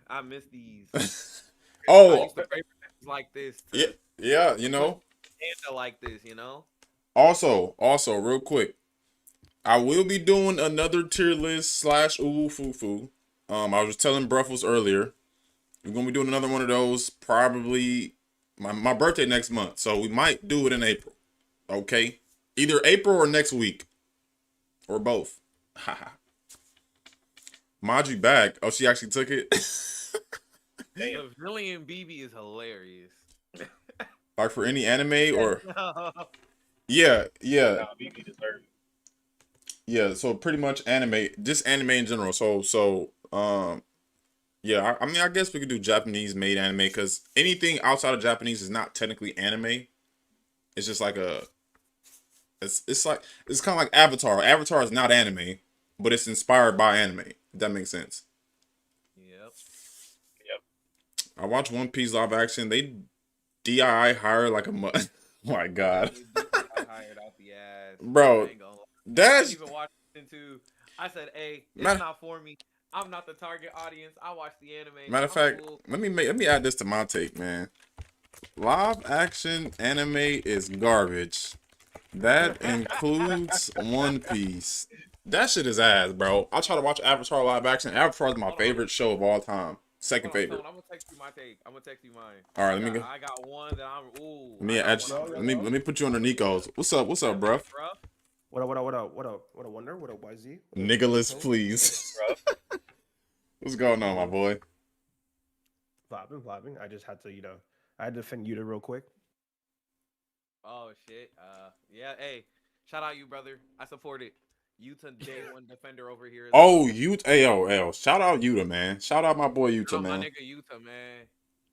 I miss these. I Oh, used to pray for things like this yeah, to yeah, put Panda like this. Also, real quick, I will be doing another tier list slash ooh foo foo. I was telling Bruffles earlier. We're gonna be doing another one of those probably my birthday next month, so we might do it in April. Okay, either April or next week or both. Maji back. Oh, she actually took it. Damn. The Villian BB is hilarious. Like for any anime or No. yeah, yeah, Nah, BB deserve it. yeah. So pretty much anime, just anime in general. Yeah. I mean, I guess we could do Japanese made anime because anything outside of Japanese is not technically anime. It's just like a it's like it's kind of like Avatar. Avatar is not anime, but it's inspired by anime. If that makes sense. Yep. Yep. I watched One Piece live action. They DII hire like a oh my god, They do get hired out the ass. I bro. ain't gonna lie. I didn't That's even watch it into. I said, "Hey, it's matter, not for me. I'm not the target audience. I watch the anime. matter of I'm fact. cool." Let me add this to my take, man. Live action anime is garbage. That includes One Piece. That shit is ass, bro. I try to watch Avatar live action. Avatar is my Hold on, favorite show of all time. Second hold on, Tone. favorite. I'm gonna text you my take. I'm gonna text you mine. All right, let me go. I got one that I'm. Ooh, Let I me got add, one. Yo, I'm yo, really. yo. let me put you under Nico's. What's up, What's bruh? up, bro? What a wonder? What a YZ? Nicholas, Tone? please. Rough. What's going on, my Mhm. boy? Vibing. I just had to, I had to defend Yuta real quick. Oh shit. Yeah. Hey, shout out you, brother. I support it. Utah day one defender over here as Oh, well. you, AOL. Shout out Yuta, man. Shout out my boy Shout Yuta, out my man. nigga Utah, man.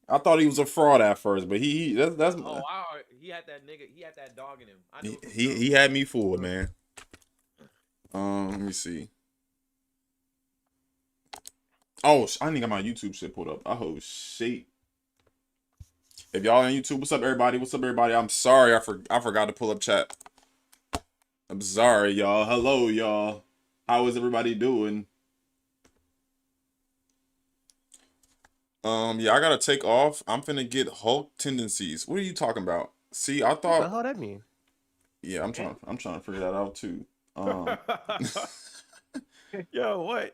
I thought he was a fraud at first, but that's Oh, wow. He had that nigga. He had that dog in him. I knew it from jump. he had me fooled, man. Let me see. Oh, I didn't got my YouTube shit pulled up. Oh shit. If y'all on YouTube, what's up, everybody? What's up, everybody? I'm sorry, I forgot to pull up chat. I'm sorry, y'all. Hello, y'all. How is everybody doing? Yeah, I gotta take off. I'm finna get Hulk tendencies. What are you talking about? See, I What the thought. hell that mean? Yeah, I'm trying to figure that out too. Um. Yo, what?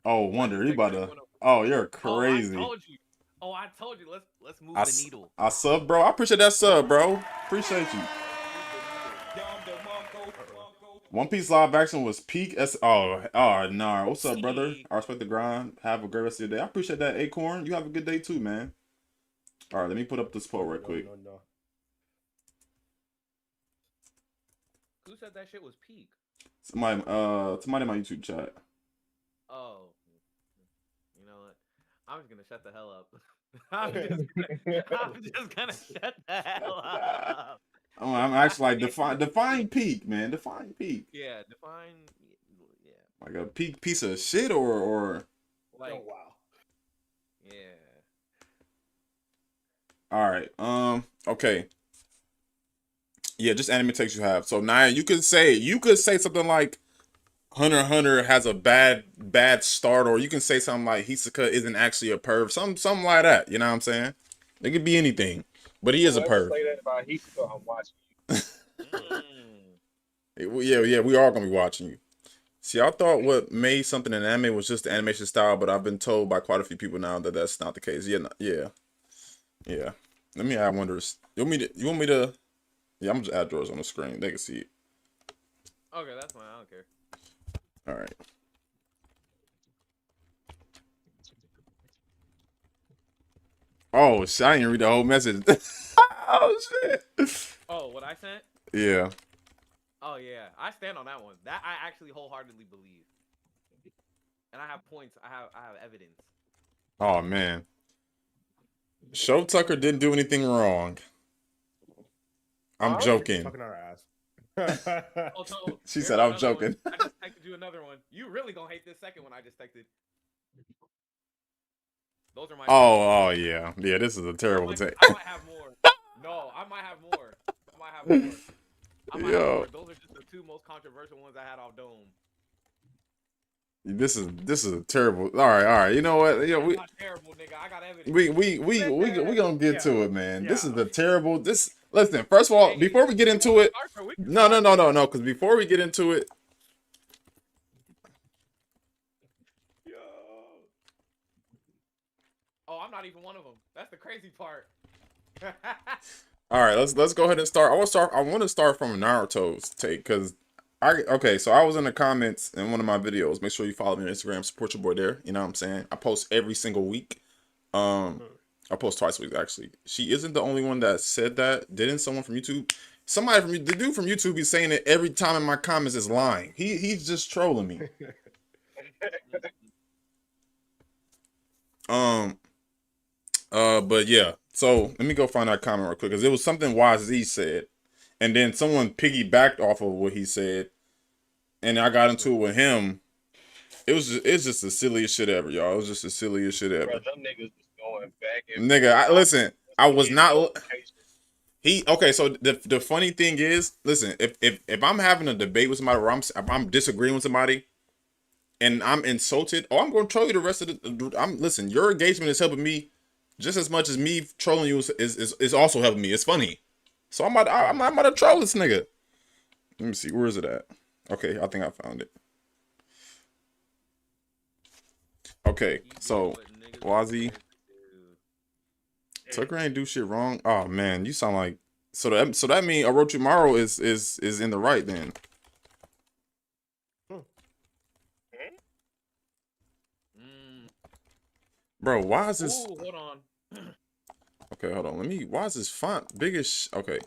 Oh, I Wonder, just you picked about this to. one up. Oh, you're Oh, I crazy. told you. Oh, I told you. Let's move I, the s- needle. I sub, bro. I appreciate that sub, bro. Appreciate you. Let's move the needle. Uh-oh. One Piece live action was peak. Oh, nah. What's up, brother? See, I respect the grind. Have a great rest of your day. I appreciate that, Acorn. You have a good day too, man. All right, let me put up this poll No, real no, quick. no, no. who said that shit was peak? Somebody in my YouTube chat. Oh, you know what? I'm just gonna shut the hell up. I'm just gonna shut the hell up. I'm actually like define peak, man. Define peak. Yeah, define. Yeah, Like a peak piece of shit or like Oh wow. yeah. all right. Okay. Yeah, just anime takes you have. So Naya, you could say something like Hunter x Hunter has a bad start, or you can say something like Hisoka isn't actually a perv, something like that. You know what I'm saying? It could be anything, but he is a Whoever perv. say that about Hisoka, I'm watching Mm. Yeah, we are gonna be watching you. See, I thought what made something an anime was just the animation style, but I've been told by quite a few people now that that's not the case. Yeah. Let me add Wonders. You want me to? Yeah, I'm just add drawers on the screen. They can see it. Okay, that's fine. I don't care. All right. Oh shit! I didn't read the whole message. Oh shit. Oh, what I sent? Yeah. Oh yeah, I stand on that one. That I actually wholeheartedly believe, and I have points. I have evidence. Oh man. Show Tucker didn't do anything wrong. I'm Huh? joking. Talking our ass. Oh, so She here's said I'm another one. joking. I just texted you another one. You really gonna hate this second one I just texted. Those are my takes. Oh yeah. Yeah, this is a terrible take. I might have more. No, I might have more. I might have more. I might have Yo. more. Those are just the two most controversial ones I had off Dome. This is a terrible. All right. You know what? You know, That's not terrible, nigga. I got evidence. we gonna get to it, man. This is Yeah. the terrible. This listen. First of all, Hey, before we get you into wanna it, start, bro? We can no. start. Because before we get into it, Yo. Oh, I'm not even one of them. That's the crazy part. all right. Let's go ahead and start. I want to start from Naruto's take because okay. So I was in the comments in one of my videos. Make sure you follow me on Instagram. Support your boy there. You know what I'm saying? I post every single week. I post twice a week actually. She isn't the only one that said that. Didn't someone from YouTube? Somebody from the dude from YouTube is saying it every time in my comments is lying. He's just trolling me. But yeah. So let me go find that comment real quick because it was something YZ said, and then someone piggybacked off of what he said, and I got into it with him. It's just the silliest shit ever, y'all. It was just the silliest shit ever. Bro, them niggas was going back and Nigga, listen. I was not. location. Okay. So the funny thing is, listen. If I'm having a debate with somebody, or I'm disagreeing with somebody, and I'm insulted, I'm going to troll you the rest of the. Listen. Your engagement is helping me just as much as me trolling you is also helping me. It's funny. So I'm about to troll this nigga. Let me see. Where is it at? Okay, I think I found it. Okay, so Wazzy, Tucker ain't do shit wrong. Oh man, you sound like so that means Orochimaru is in the right then. Bro, why is this? Ooh, hold on. Okay, hold on. Why is this font biggest? Okay,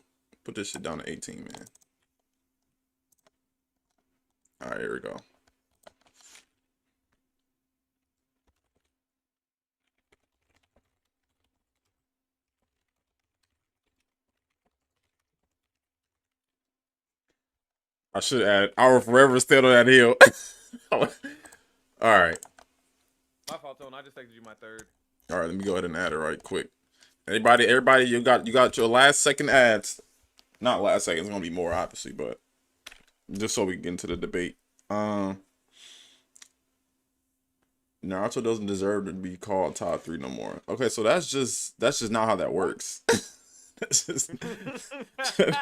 put this shit down to 18, man. All right, here we go. I should add, I will forever stand on that hill. All right. My fault, Tone. I just texted you my third. All right, let me go ahead and add it right quick. Everybody, you got your last second ads. Not last second, it's gonna be more obviously, but just so we can get into the debate. Naruto doesn't deserve to be called top 3 no more. Okay, so that's just not how that works. That's just I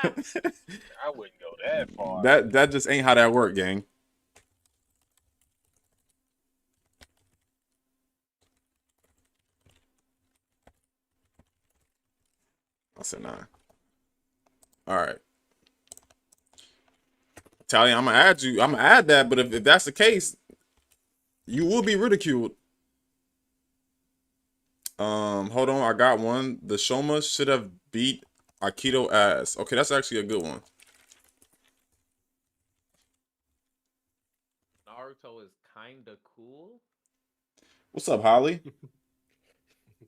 wouldn't go that far. that just ain't how that work, gang. I said 9. All right. Italian, I'm gonna add you. I'm gonna add that, but if that's the case, you will be ridiculed. Hold on, I got one. The Shoma should have beat Aikido ass. Okay, that's actually a good one. Naruto is kinda cool. What's up, Holly?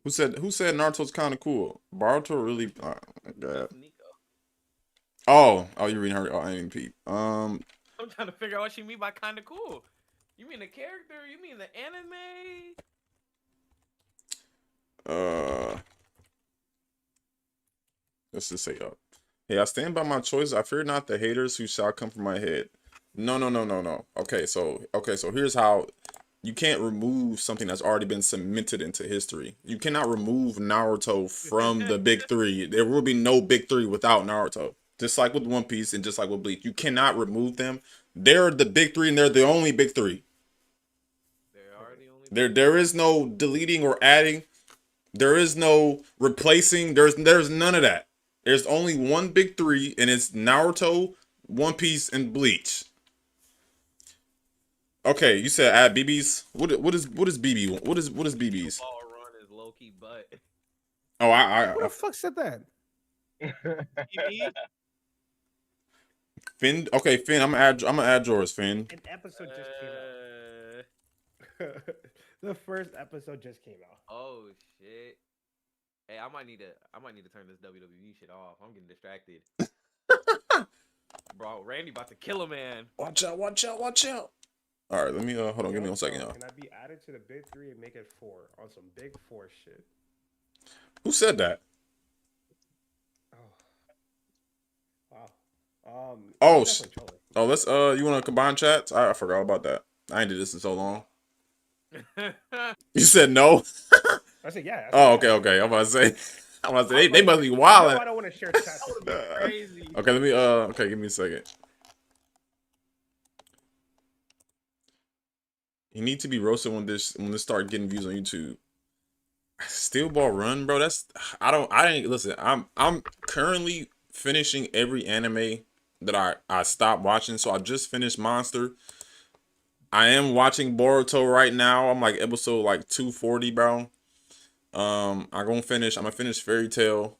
Who said Naruto's kind of cool? Boruto really? Oh my god. Nico. Oh, you reading her? Oh, I didn't peep. I'm trying to figure out what she mean by kinda cool. You mean the character? You mean the anime? Let's just say up. Hey, I stand by my choice. I fear not the haters who shall come from my head. No. Okay, so here's how you can't remove something that's already been cemented into history. You cannot remove Naruto from the big 3. There will be no big 3 without Naruto. Just like with One Piece and just like with Bleach, you cannot remove them. They're the big 3 and they're the only big 3. They are the only. There is no deleting or adding. There is no replacing. There's none of that. There's only one big 3, and it's Naruto, One Piece, and Bleach. Okay, you said add BBs. What is BB? What is BBs? Ball run is low key butt. Oh, Who the fuck said that? BB? Finn. Okay, Finn. I'm gonna add yours, Finn. An episode just came out. The first episode just came out. Oh shit. Hey, I might need to turn this WWE shit off. I'm getting distracted. Bro, Randy about to kill a man. Watch out! All right, let me hold on. Give me 1 second, y'all. Can I be added to the big 3 and make it 4 on some big 4 shit? Who said that? Oh, wow. Oh, definitely trolling. let's you want to combine chats? I forgot about that. I ain't did this in so long. You said no? I said yeah. I said Oh, yeah. okay, okay. I'm about to say. They must be No, wilding. I don't want to share stats with you. Crazy. Okay, let me okay, give me a second. You need to be roasted when this start getting views on YouTube. Steel Ball Run, bro. That's I ain't listen. I'm currently finishing every anime that I stopped watching. So I just finished Monster. I am watching Boruto right now. I'm like episode like 240, bro. I'm gonna finish Fairy Tail.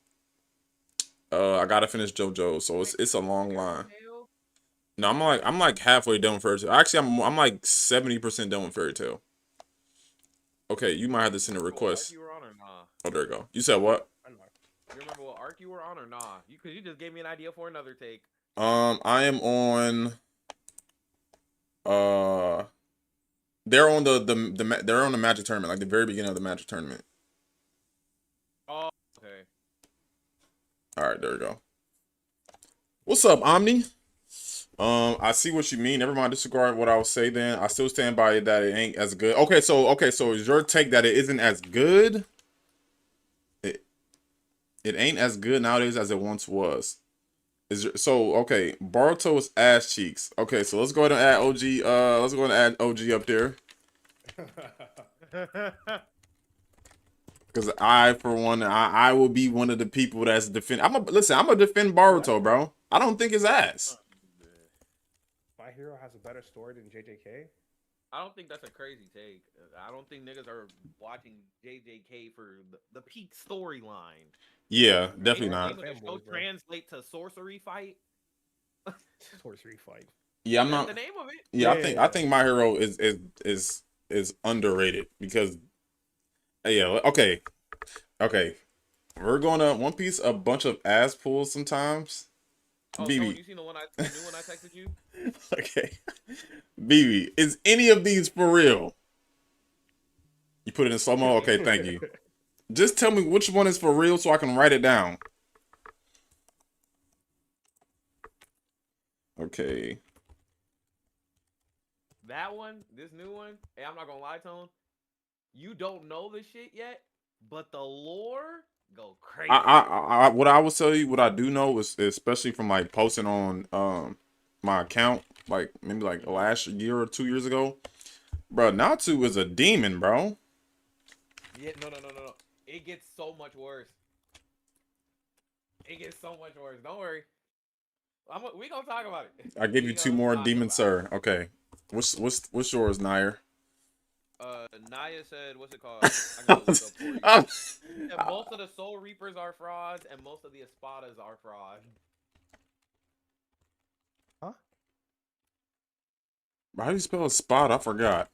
I gotta finish JoJo, so it's a long line. No, I'm like halfway done with Fairy Tail. Actually, I'm like 70% done with Fairy Tail. Okay, you might have to send a request. You were on or nah? Oh, there you go. You said what? You remember what arc you were on or nah? Because you just gave me an idea for another take. I am on. They're on they're on the Magic Tournament, like the very beginning of the Magic Tournament. Oh, okay. All right, there we go. What's up, Omni? I see what you mean. Never mind, disregard what I will say. Then I still stand by it that it ain't as good. Okay, so is your take that it isn't as good? It ain't as good nowadays as it once was. Okay, Boruto is ass cheeks. Okay, so let's go ahead and add OG. Let's go ahead and add OG up there. Because I, for one, I will be one of the people that's defend. I'm gonna defend Boruto, bro. I don't think it's ass. My Hero has a better story than JJK. I don't think that's a crazy take. I don't think niggas are watching JJK for the peak storyline. Yeah, definitely not. The show translate to sorcery fight. Sorcery fight. Yeah, I'm That's not. the name of it. Yeah, I think My Hero is underrated because. Yeah. Okay. We're gonna One Piece a bunch of ass pulls sometimes. Oh, BB. So you seen the new one I texted you? Okay. BB, is any of these for real? You put it in slow-mo? Okay, thank you. Just tell me which one is for real so I can write it down. Okay. That one, this new one, hey, I'm not gonna lie, Tone. You don't know the shit yet, but the lore go crazy. What I will tell you, what I do know is, especially from like posting on my account, like maybe like last year or 2 years ago, bro, Natsu is a demon, bro. Yeah, no. It gets so much worse. It gets so much worse. Don't worry. We gonna talk about it. I give you 2 more, Demon Sir. Okay. What's yours, Nair? Naya said, what's it called? I gotta look up for you. And most of the Soul Reapers are frauds, and most of the Espadas are frauds. Huh? How do you spell spot? I forgot.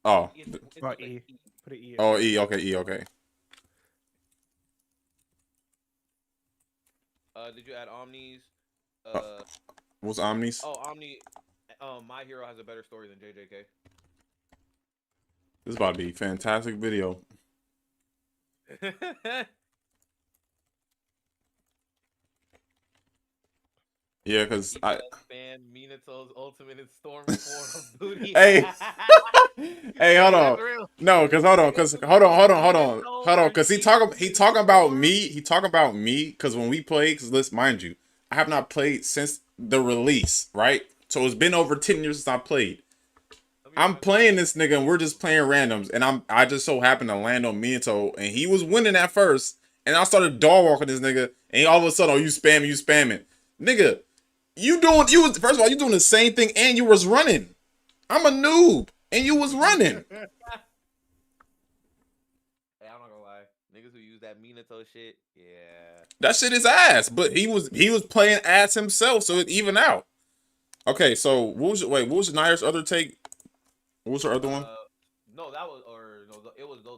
Oh. It's Put E. Put an E. Oh, E. Okay, E. Okay. Did you add Omnis? What's Omnis? Oh, Omni. My Hero has a better story than JJK. This is about to be a fantastic video. Yeah, because I fan Minato's ultimate in storm form booty. Hey. Hey, hold on. No, because hold on, because he talking about me, because when we played, because let's mind you, I have not played since the release, right? So it's been over 10 years since I played. I'm playing this nigga and we're just playing randoms, and I just so happened to land on Minato, and he was winning at first, and I started dog walking this nigga, and all of a sudden, oh, you spamming, nigga. First of all, you doing the same thing, and you was running. I'm a noob, and you was running. Hey, I'm not gonna lie, niggas who use that Minato shit, yeah. That shit is ass, but he was playing ass himself, so it even out. Okay, so what was Nair's other take? What was her other one?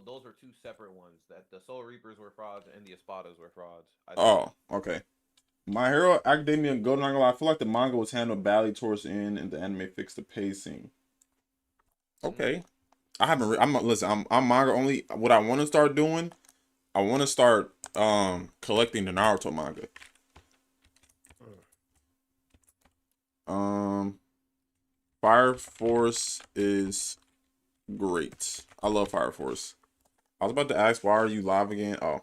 Those were 2 separate ones. That the Soul Reapers were frauds and the Espadas were frauds. Oh, okay. My Hero Academia Go, not gonna lie, I feel like the manga was handled badly towards the end, and the anime fixed the pacing. Okay, I haven't. I'm manga only. What I want to start doing, I want to start collecting the Naruto manga. Fire Force is great. I love Fire Force. I was about to ask, why are you live again? Oh.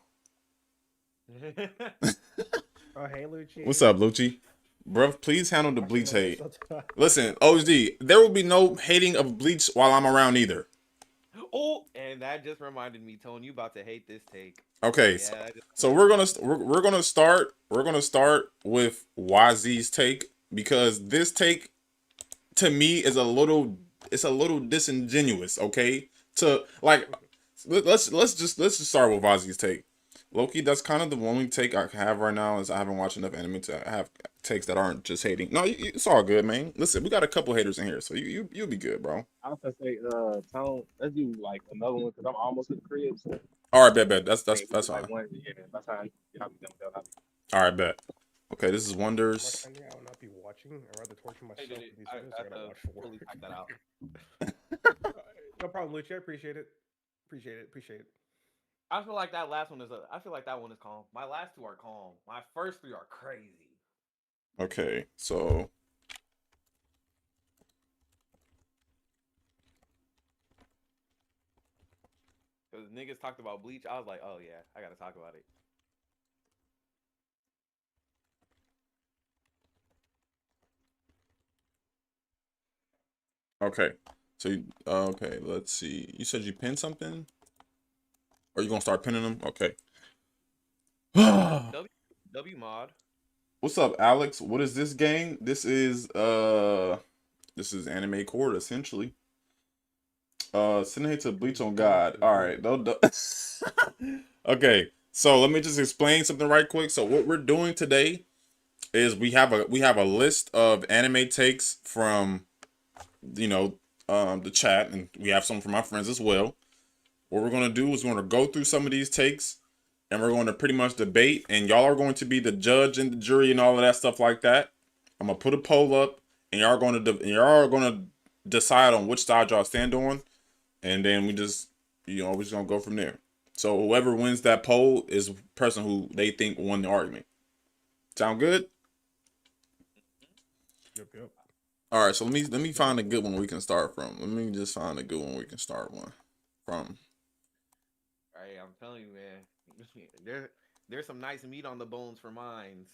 Oh, hey, Lucci. What's up, Lucci? Bruv, please handle the Bleach Actually, hate. no, so- Listen, OG, there will be no hating of Bleach while I'm around either. Oh, and that just reminded me, Tone, you about to hate this take. Okay, Yeah, so we're gonna start with YZ's take, because this take to me is a little disingenuous. Okay, to like let's just start with YZ's take. Loki, that's kind of the only take I have right now, is I haven't watched enough anime to have takes that aren't just hating. No, it's all good, man. Listen, we got a couple haters in here, so you'll be good, bro. I was gonna say, Tone, let's do like another one because I'm almost at the crib. So All right, bet. That's maybe fine. like one, yeah. By the time y'all be done with that, All right, bet. Okay, this is Mark Wonders. Henry, I will not be watching. I'd rather torture myself Hey, with dude, these I videos. I have gotta to watch 4. fully pack that out. No problem, Lucci. I appreciate it. Appreciate it. I feel like that last one is I feel like that one is calm. My last two are calm. My first three are crazy. Okay, so Because niggas talked about Bleach, I was like, oh yeah, I gotta talk about it. okay, okay. Let's see. You said you pinned something, or you gonna start pinning them? Okay. W mod. What's up, Alex? What is this game? This is Anime Court essentially. Send hate to Bleach on God. All right, okay. So let me just explain something right quick. So what we're doing today is we have a list of anime takes from the chat, and we have some from my friends as well. What we're gonna do is we're gonna go through some of these takes, and we're going to pretty much debate, and y'all are going to be the judge and the jury and all of that stuff like that. I'm gonna put a poll up, and y'all are gonna decide on which side y'all stand on, and then we're just gonna go from there. So whoever wins that poll is the person who they think won the argument. Sound good? Yep. All right, so let me find a good one we can start from. Let me just find a good one we can start from. Right, I'm telling you, man. There's some nice meat on the bones for mines.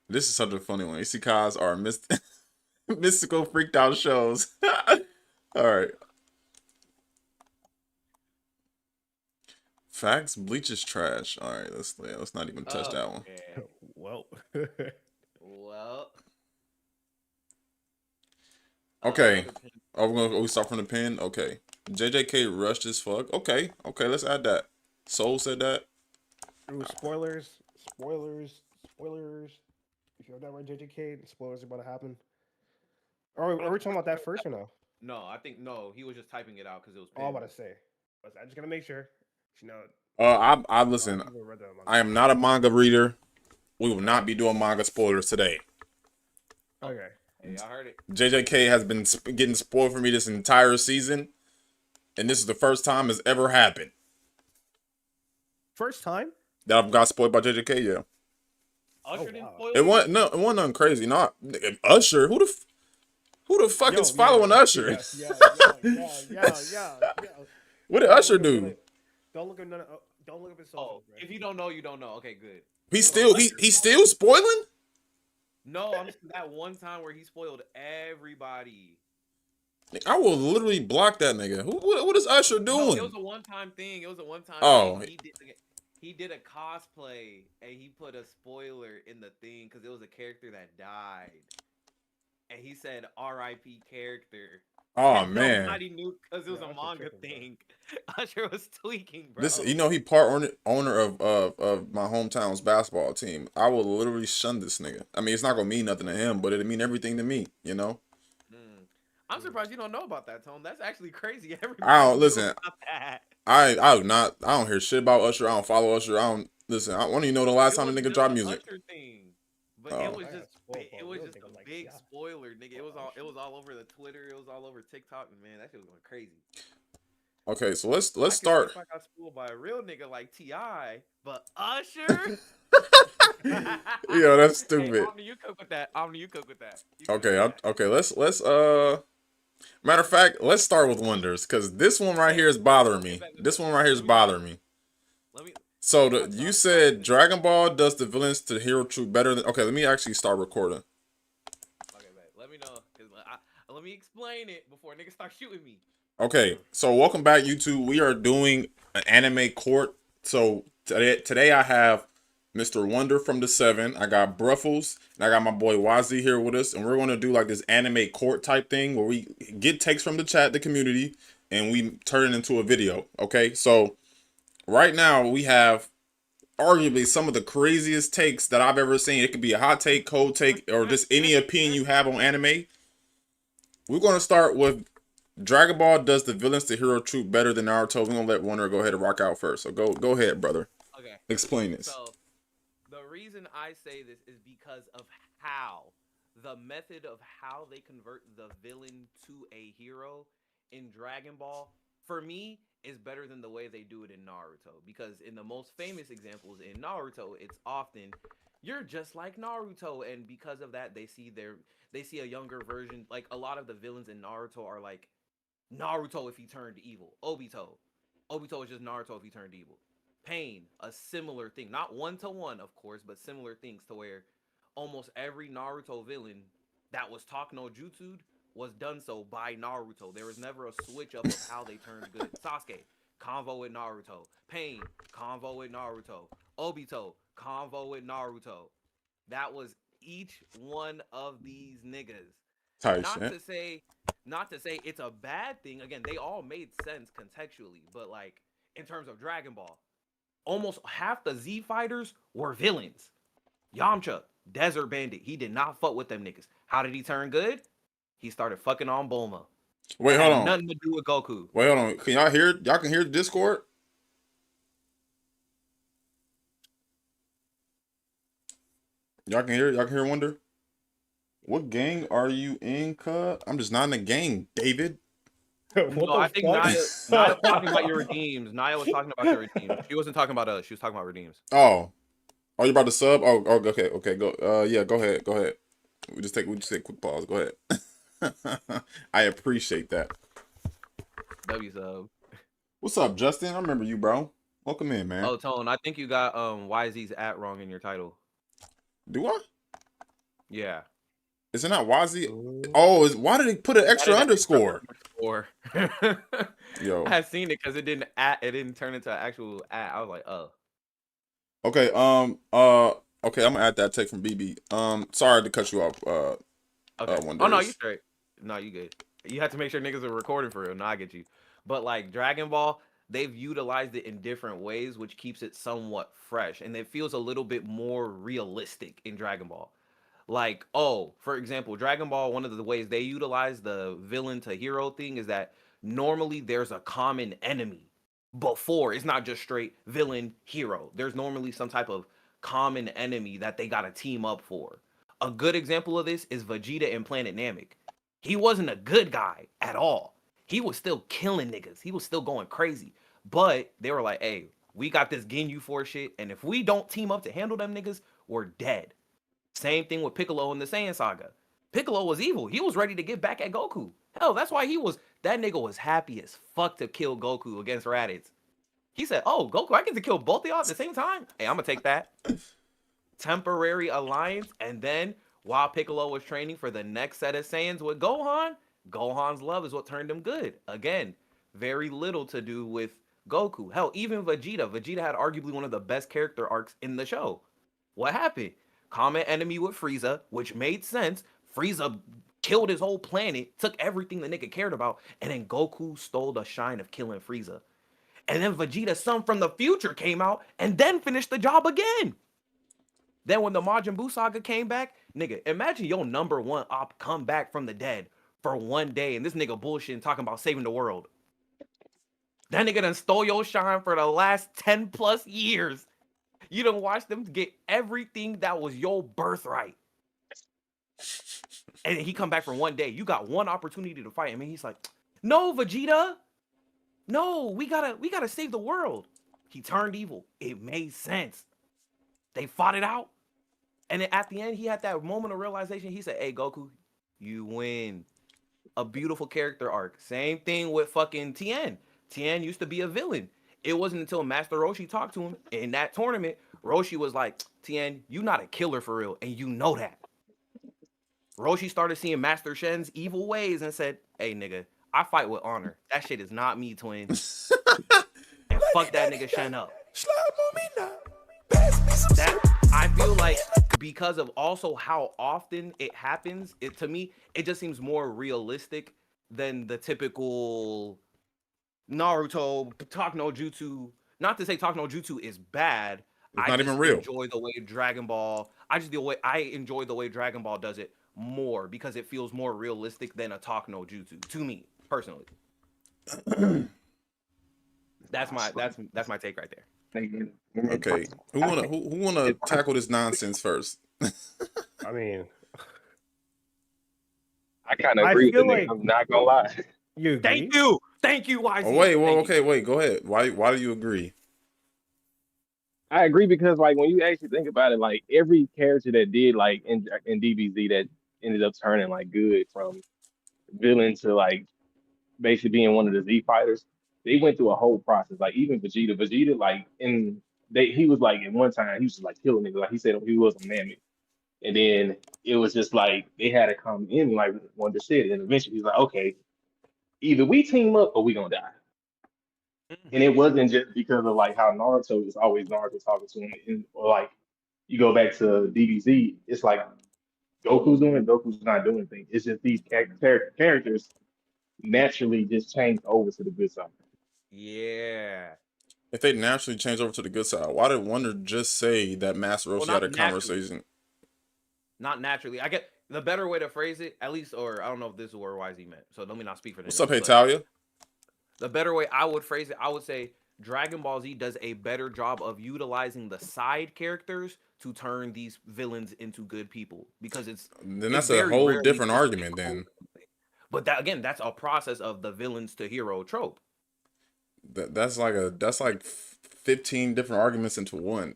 This is such a funny one. Isekais are mystical freaked out shows. All right. Facts, Bleach is trash. All right, let's not even touch that one. Yeah. Well. Well. Okay. We start from the pin. Okay. JJK rushed as fuck. Okay, let's add that. Soul said that. Ooh, spoilers. If you have that right, JJK, spoilers are about to happen. Are we talking about that first or no? No, I think no. He was just typing it out because it was. Oh, I'm pinned. about to say. I'm just gonna make sure. You know. I listen. People read that manga. I am not a manga reader. We will not be doing manga spoilers today. Okay. Hey, I heard it. JJK has been getting spoiled for me this entire season, and this is the first time it's ever happened First time? that I've got spoiled by JJK. Yeah, Usher didn't spoil it wasn't nothing crazy. Not Usher. Who the fuck is following Usher? Yeah. What did Usher do? Don't look up his socials. Oh, if you don't know, you don't know. Okay, good. He's still spoiling? No, I'm just that one time where he spoiled everybody. I will literally block that nigga. What is Usher No, doing? it was a one-time thing. Oh. Thing. He did a cosplay and he put a spoiler in the thing because it was a character that died, and he said R.I.P. character. Oh And man, nobody knew because it was a Usher manga tripping, bro. thing. Usher was tweaking, bro. this he part owner of my hometown's basketball team. I will literally shun this nigga. I mean, it's not gonna mean nothing to him, but it'll mean everything to me. You know. I'm surprised you don't know about that, Tone. That's actually crazy. Everybody I don't knew listen. about that. I do not. I don't hear shit about Usher. I don't follow Usher. I don't listen. I want to know the last It time the was nigga just dropped an music. Usher thing. But Oh. it was I got just spoiled for it a was real just nigga a like big Sia. spoiler, nigga. It was all over the Twitter. It was all over TikTok, and man, that shit was going crazy. Okay, so let's I can see start. if I got schooled by a real nigga like Ti, but Usher. Yo, that's Hey, stupid. Omni, you cook with that. Omni, you cook with that. You cook Okay, with that. okay. Let's matter of fact, let's start with Wonders because this one right here is bothering me. This one right here is bothering me. Let me. So I'll you start said with- Dragon Ball does the villains to hero troop better than. Okay, let me actually start recording. Okay, man. Let me know. Let me explain it before niggas start shooting me. Okay, so welcome back, YouTube. We are doing an anime court. So today I have Mr. Wonder from the 7. I got Bruffles, and I got my boy Wazi here with us, and we're gonna do like this anime court type thing where we get takes from the chat, the community, and we turn it into a video. Okay, so right now we have arguably some of the craziest takes that I've ever seen. It could be a hot take, cold take, or just any opinion you have on anime. We're gonna start with Dragon Ball does the villains to hero troop better than Naruto. We're gonna let Wonder go ahead and rock out first. So go ahead, brother. Okay. Explain this. So, the reason I say this is because of how the method of how they convert the villain to a hero in Dragon Ball, for me, is better than the way they do it in Naruto. Because in the most famous examples in Naruto, it's often you're just like Naruto, and because of that, they see a younger version. Like a lot of the villains in Naruto are like Naruto if he turned evil. Obito is just Naruto if he turned evil. Pain, a similar thing. Not one-to-one, of course, but similar things to where almost every Naruto villain that was talk no jutsu'd was done so by Naruto. There was never a switch up of how they turned good. Sasuke, convo with Naruto. Pain, convo with Naruto. Obito, convo with Naruto. That was each one of these niggas. Tight Not shit. to say it's a bad thing. Again, they all made sense contextually, but like in terms of Dragon Ball, almost half the Z fighters were villains. Yamcha, Desert Bandit, he did not fuck with them niggas. How did he turn good? He started fucking on Bulma. Wait, It hold had on. nothing to do with Goku. Wait, hold on. Can y'all hear? Y'all can hear the Discord? Y'all can hear? Y'all can hear Wonder? What gang are you in, cuz? I'm just not in the gang, David. What No, the I think fuck? Naya was talking about your redeems. Naya was talking about your redeems. She wasn't talking about us. She was talking about redeems. Oh. Oh, you about to sub? Oh, okay, go. Yeah, go ahead. We just take a quick pause. Go ahead. I appreciate that. W sub. What's up, Justin? I remember you, bro. Welcome in, man. Oh, Tone, I think you got YZ's at wrong in your title. Do I? Yeah. Is it not Wazi? Oh, why did he put an extra underscore? Yo. I had seen it because it didn't turn into an actual ad. I was like, oh. Okay, okay, I'm gonna add that take from BB. Sorry to cut you off. Okay. One Oh no, days. you straight. No, you good. You have to make sure niggas are recording for real. No, I get you. But like Dragon Ball, they've utilized it in different ways, which keeps it somewhat fresh, and it feels a little bit more realistic in Dragon Ball. Like, oh, for example, Dragon Ball, one of the ways they utilize the villain to hero thing is that normally there's a common enemy before. It's not just straight villain hero. There's normally some type of common enemy that they gotta team up for. A good example of this is Vegeta in Planet Namek. He wasn't a good guy at all. He was still killing niggas. He was still going crazy. But they were like, hey, we got this Ginyu Force shit, and if we don't team up to handle them niggas, we're dead. Same thing with Piccolo in the Saiyan saga. Piccolo was evil. He was ready to get back at Goku. Hell, that's why that nigga was happy as fuck to kill Goku against Raditz. He said, oh, Goku, I get to kill both of y'all at the same time? Hey, I'm gonna take that. Temporary alliance, and then while Piccolo was training for the next set of Saiyans with Gohan, Gohan's love is what turned him good. Again, very little to do with Goku. Hell, even Vegeta. Vegeta had arguably one of the best character arcs in the show. What happened? Common enemy with Frieza, which made sense. Frieza killed his whole planet, took everything the nigga cared about, and then Goku stole the shine of killing Frieza. And then Vegeta's son from the future came out and then finished the job again. Then when the Majin Buu saga came back, nigga, imagine your number one op come back from the dead for one day and this nigga bullshitting talking about saving the world. That nigga done stole your shine for the last 10 plus years. You done watched them get everything that was your birthright. And he come back for one day. You got one opportunity to fight him. And he's like, no, Vegeta. No, we gotta save the world. He turned evil. It made sense. They fought it out. And then at the end, he had that moment of realization. He said, "Hey, Goku, you win." A beautiful character arc. Same thing with fucking Tien. Tien used to be a villain. It wasn't until Master Roshi talked to him in that tournament. Roshi was like, "Tien, you not a killer for real, and you know that." Roshi started seeing Master Shen's evil ways and said, "Hey, nigga, I fight with honor. That shit is not me, twin." And fuck that nigga Shen up. That I feel like because of also how often it happens, it to me it just seems more realistic than the typical Naruto Talk no Jutsu. Not to say Talk no Jutsu is bad. It's I not just even real. enjoy the way Dragon Ball. I enjoy the way Dragon Ball does it more because it feels more realistic than a Talk no Jutsu to me personally. That's my take right there. Okay, who wanna tackle this nonsense first? I mean, I kind of I agree with feel the nigga. like- I'm not gonna lie. you agree? Thank you, YZ. Oh wait, well, Thank you. okay, wait, go ahead. Why do you agree? I agree because like when you actually think about it, like every character that did like in DBZ that ended up turning like good from villain to like basically being one of the Z fighters, they went through a whole process. Like even Vegeta like he was like at one time he was just like killing niggas. Like he said he was a mammoth. And then it was just like they had to come in like one to sit. And eventually he's like, okay, either we team up or we gonna die. And it wasn't just because of like how Naruto is always Naruto talking to him, or like you go back to DBZ, it's like Goku's not doing anything. It's just these characters naturally just change over to the good side. Yeah. If they naturally change over to the good side, why did Wonder just say that Master Roshi Well, had not a naturally. conversation? Not naturally. I get the better way to phrase it, at least, or I don't know if this is where YZ meant. So let me not speak for What's niggas, up, but Hetalia? the better way I would phrase it, I would say Dragon Ball Z does a better job of utilizing the side characters to turn these villains into good people because Then it's that's a very whole rarely different just a argument then. But that again, that's a process of the villains to hero trope. That's like 15 different arguments into one.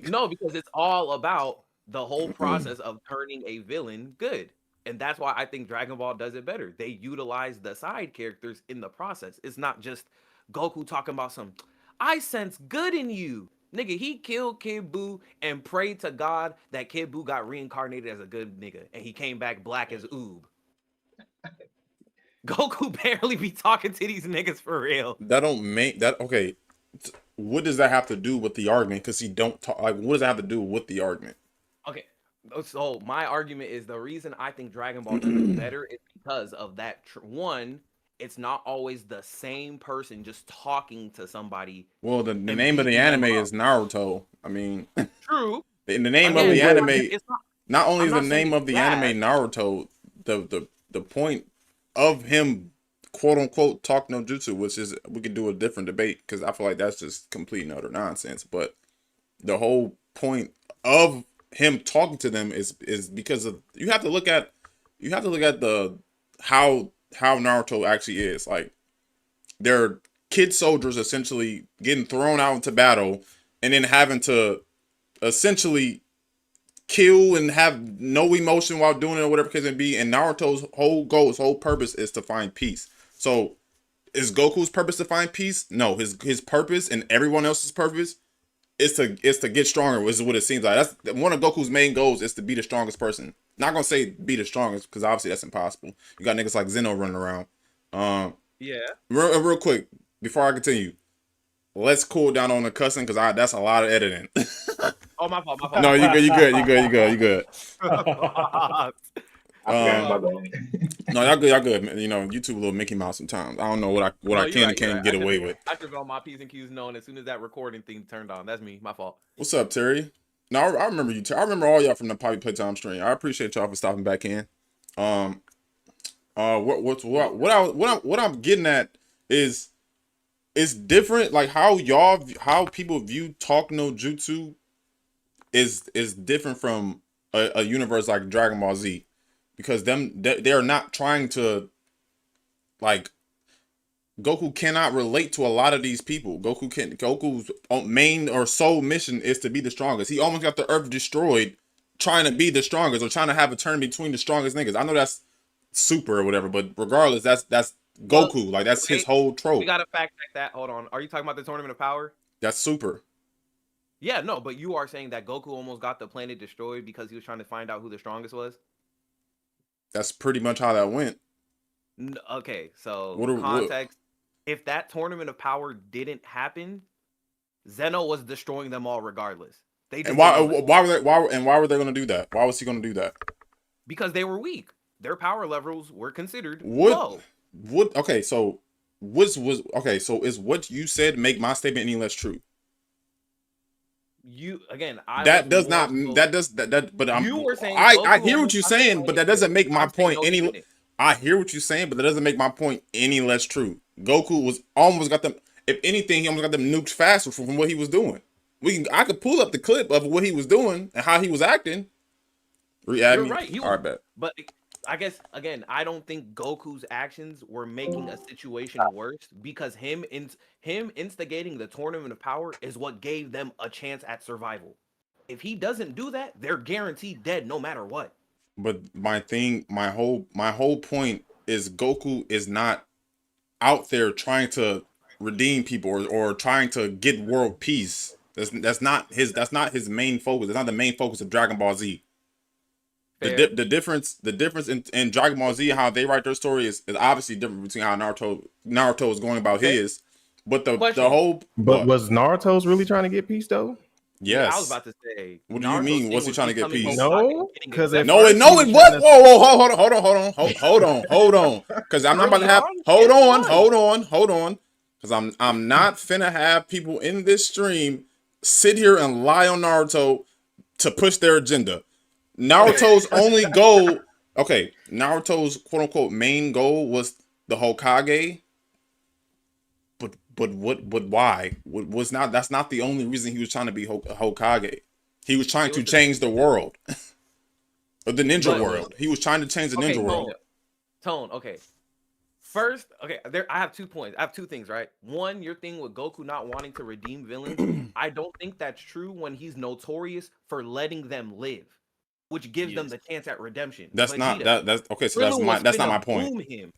No, because it's all about the whole process of turning a villain good. And that's why I think Dragon Ball does it better. They utilize the side characters in the process. It's not just Goku talking about I sense good in you. Nigga, he killed Kid Buu and prayed to God that Kid Buu got reincarnated as a good nigga and he came back black as Oob. Goku barely be talking to these niggas for real. That don't make that okay. What does that have to do with the argument? Because he don't talk. Like, what does that have to do with the argument? Okay, so my argument is the reason I think Dragon Ball does it better is because of that. One, it's not always the same person just talking to somebody. Well, the And name of the beating them anime up. is Naruto. I mean, True. the name Again, of the but anime. it's Not only I'm is the not saying name of it's the bad. anime Naruto, the point of him, quote unquote, talk no jutsu, which is we could do a different debate because I feel like that's just complete and utter nonsense. But the whole point of him talking to them is because of you have to look at the how Naruto actually is. Like, they're kid soldiers essentially getting thrown out into battle and then having to essentially kill and have no emotion while doing it or whatever case it may be. And Naruto's whole goal, his whole purpose is to find peace. So is Goku's purpose to find peace? No, his purpose and everyone else's purpose is to get stronger, which is what it seems like. That's one of Goku's main goals, is to be the strongest person. Not gonna say be the strongest, because obviously that's impossible. You got niggas like Zeno running around. Yeah. Real quick, before I continue, let's cool down on the cussing, because that's a lot of editing. Oh, my fault. My fault. No, you good. I forgot about that. No, y'all good. Man. You know, YouTube a little Mickey Mouse sometimes. I don't know what I No, can you're and can't right. get away with. I should have on my P's and Q's known as soon as that recording thing turned on. That's me. My fault. What's up, Terry? No, I remember you. I remember all y'all from the Poppy Playtime stream. I appreciate y'all for stopping back in. What I'm getting at is it's different. Like how people view Talk no Jutsu is different from a universe like Dragon Ball Z, because they are not trying to, like, Goku cannot relate to a lot of these people. Goku's main or sole mission is to be the strongest. He almost got the Earth destroyed trying to be the strongest or trying to have a turn between the strongest niggas. I know that's super or whatever, but regardless, that's Well, Goku. Like that's his wait, whole we trope. gotta fact check that. Hold on. Are you talking about the Tournament of Power? That's super. Yeah, no, but you are saying that Goku almost got the planet destroyed because he was trying to find out who the strongest was? That's pretty much how that went. Okay, so What? context. If that Tournament of Power didn't happen, Zeno was destroying them all regardless. They just And why? didn't know it. Why were they going to do that? Why was he going to do that? Because they were weak. Their power levels were considered What? low. What? Okay, so was okay. So is what you said make my statement any less true? You again. I That was does more not. so- That does that. But I'm. You were saying I Goku hear what almost you're got the saying, but planet that doesn't make my I'm saying point no, he any. didn't. I hear what you're saying, but that doesn't make my point any less true. Goku was almost got them. If anything, he almost got them nukes faster from what he was doing. I could pull up the clip of what he was doing and how he was acting. You're right. All right, bet. But I guess again, I don't think Goku's actions were making a situation worse because him instigating the Tournament of Power is what gave them a chance at survival. If he doesn't do that, they're guaranteed dead no matter what. But my whole point is Goku is not out there trying to redeem people or trying to get world peace. That's not his main focus. It's not the main focus of Dragon Ball Z. The difference in Dragon Ball Z, how they write their story is obviously different between how Naruto is going about his. But the whole But was Naruto's really trying to get peace though? yes. I was about to say. What do you mean? What's he trying to get peace? No, because if No, first what? he was Hold on. Because I'm not about to have. Hold on. Because I'm not finna have people in this stream sit here and lie on Naruto to push their agenda. Naruto's only goal, okay, Naruto's quote unquote main goal was the Hokage. But why? That's not the only reason he was trying to be Hokage. He was trying to change the world. Or the ninja world. He was trying to change the ninja world. Tone, okay. First, okay, I have 2 points. I have 2 things, right? One, your thing with Goku not wanting to redeem villains. I don't think that's true when he's notorious for letting them live, which gives them the chance at redemption. That's not that's okay, so Krillin that's not my was finna point. boom him.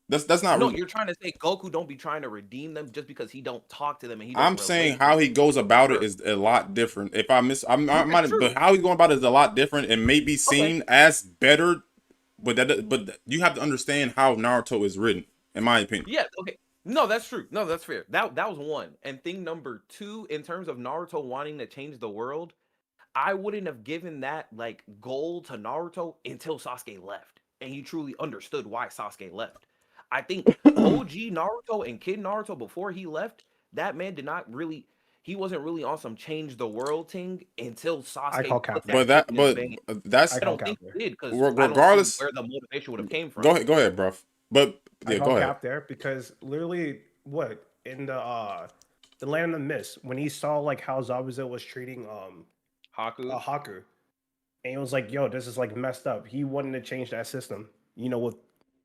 That's not No, really. you're trying to say Goku don't be trying to redeem them just because he don't talk to them and he I'm saying how he goes about it is a lot different. If I might, but how he's going about it is a lot different and may be seen as better. But you have to understand how Naruto is written, in my opinion. Yeah, okay. No, that's true. No, that's fair. That was one. And thing number 2, in terms of Naruto wanting to change the world, I wouldn't have given that like goal to Naruto until Sasuke left, and he truly understood why Sasuke left. I think OG Naruto and Kid Naruto before he left, that man did not really. He wasn't really on some change the world thing until Sasuke. call cap. But that's I don't think he did because regardless where the motivation would have came from. Go ahead, bro. But yeah, go ahead. Cap there because literally, what in the Land of the Mist when he saw like how Zabuza was treating Haku, and he was like, "Yo, this is like messed up." He wanted to change that system. You know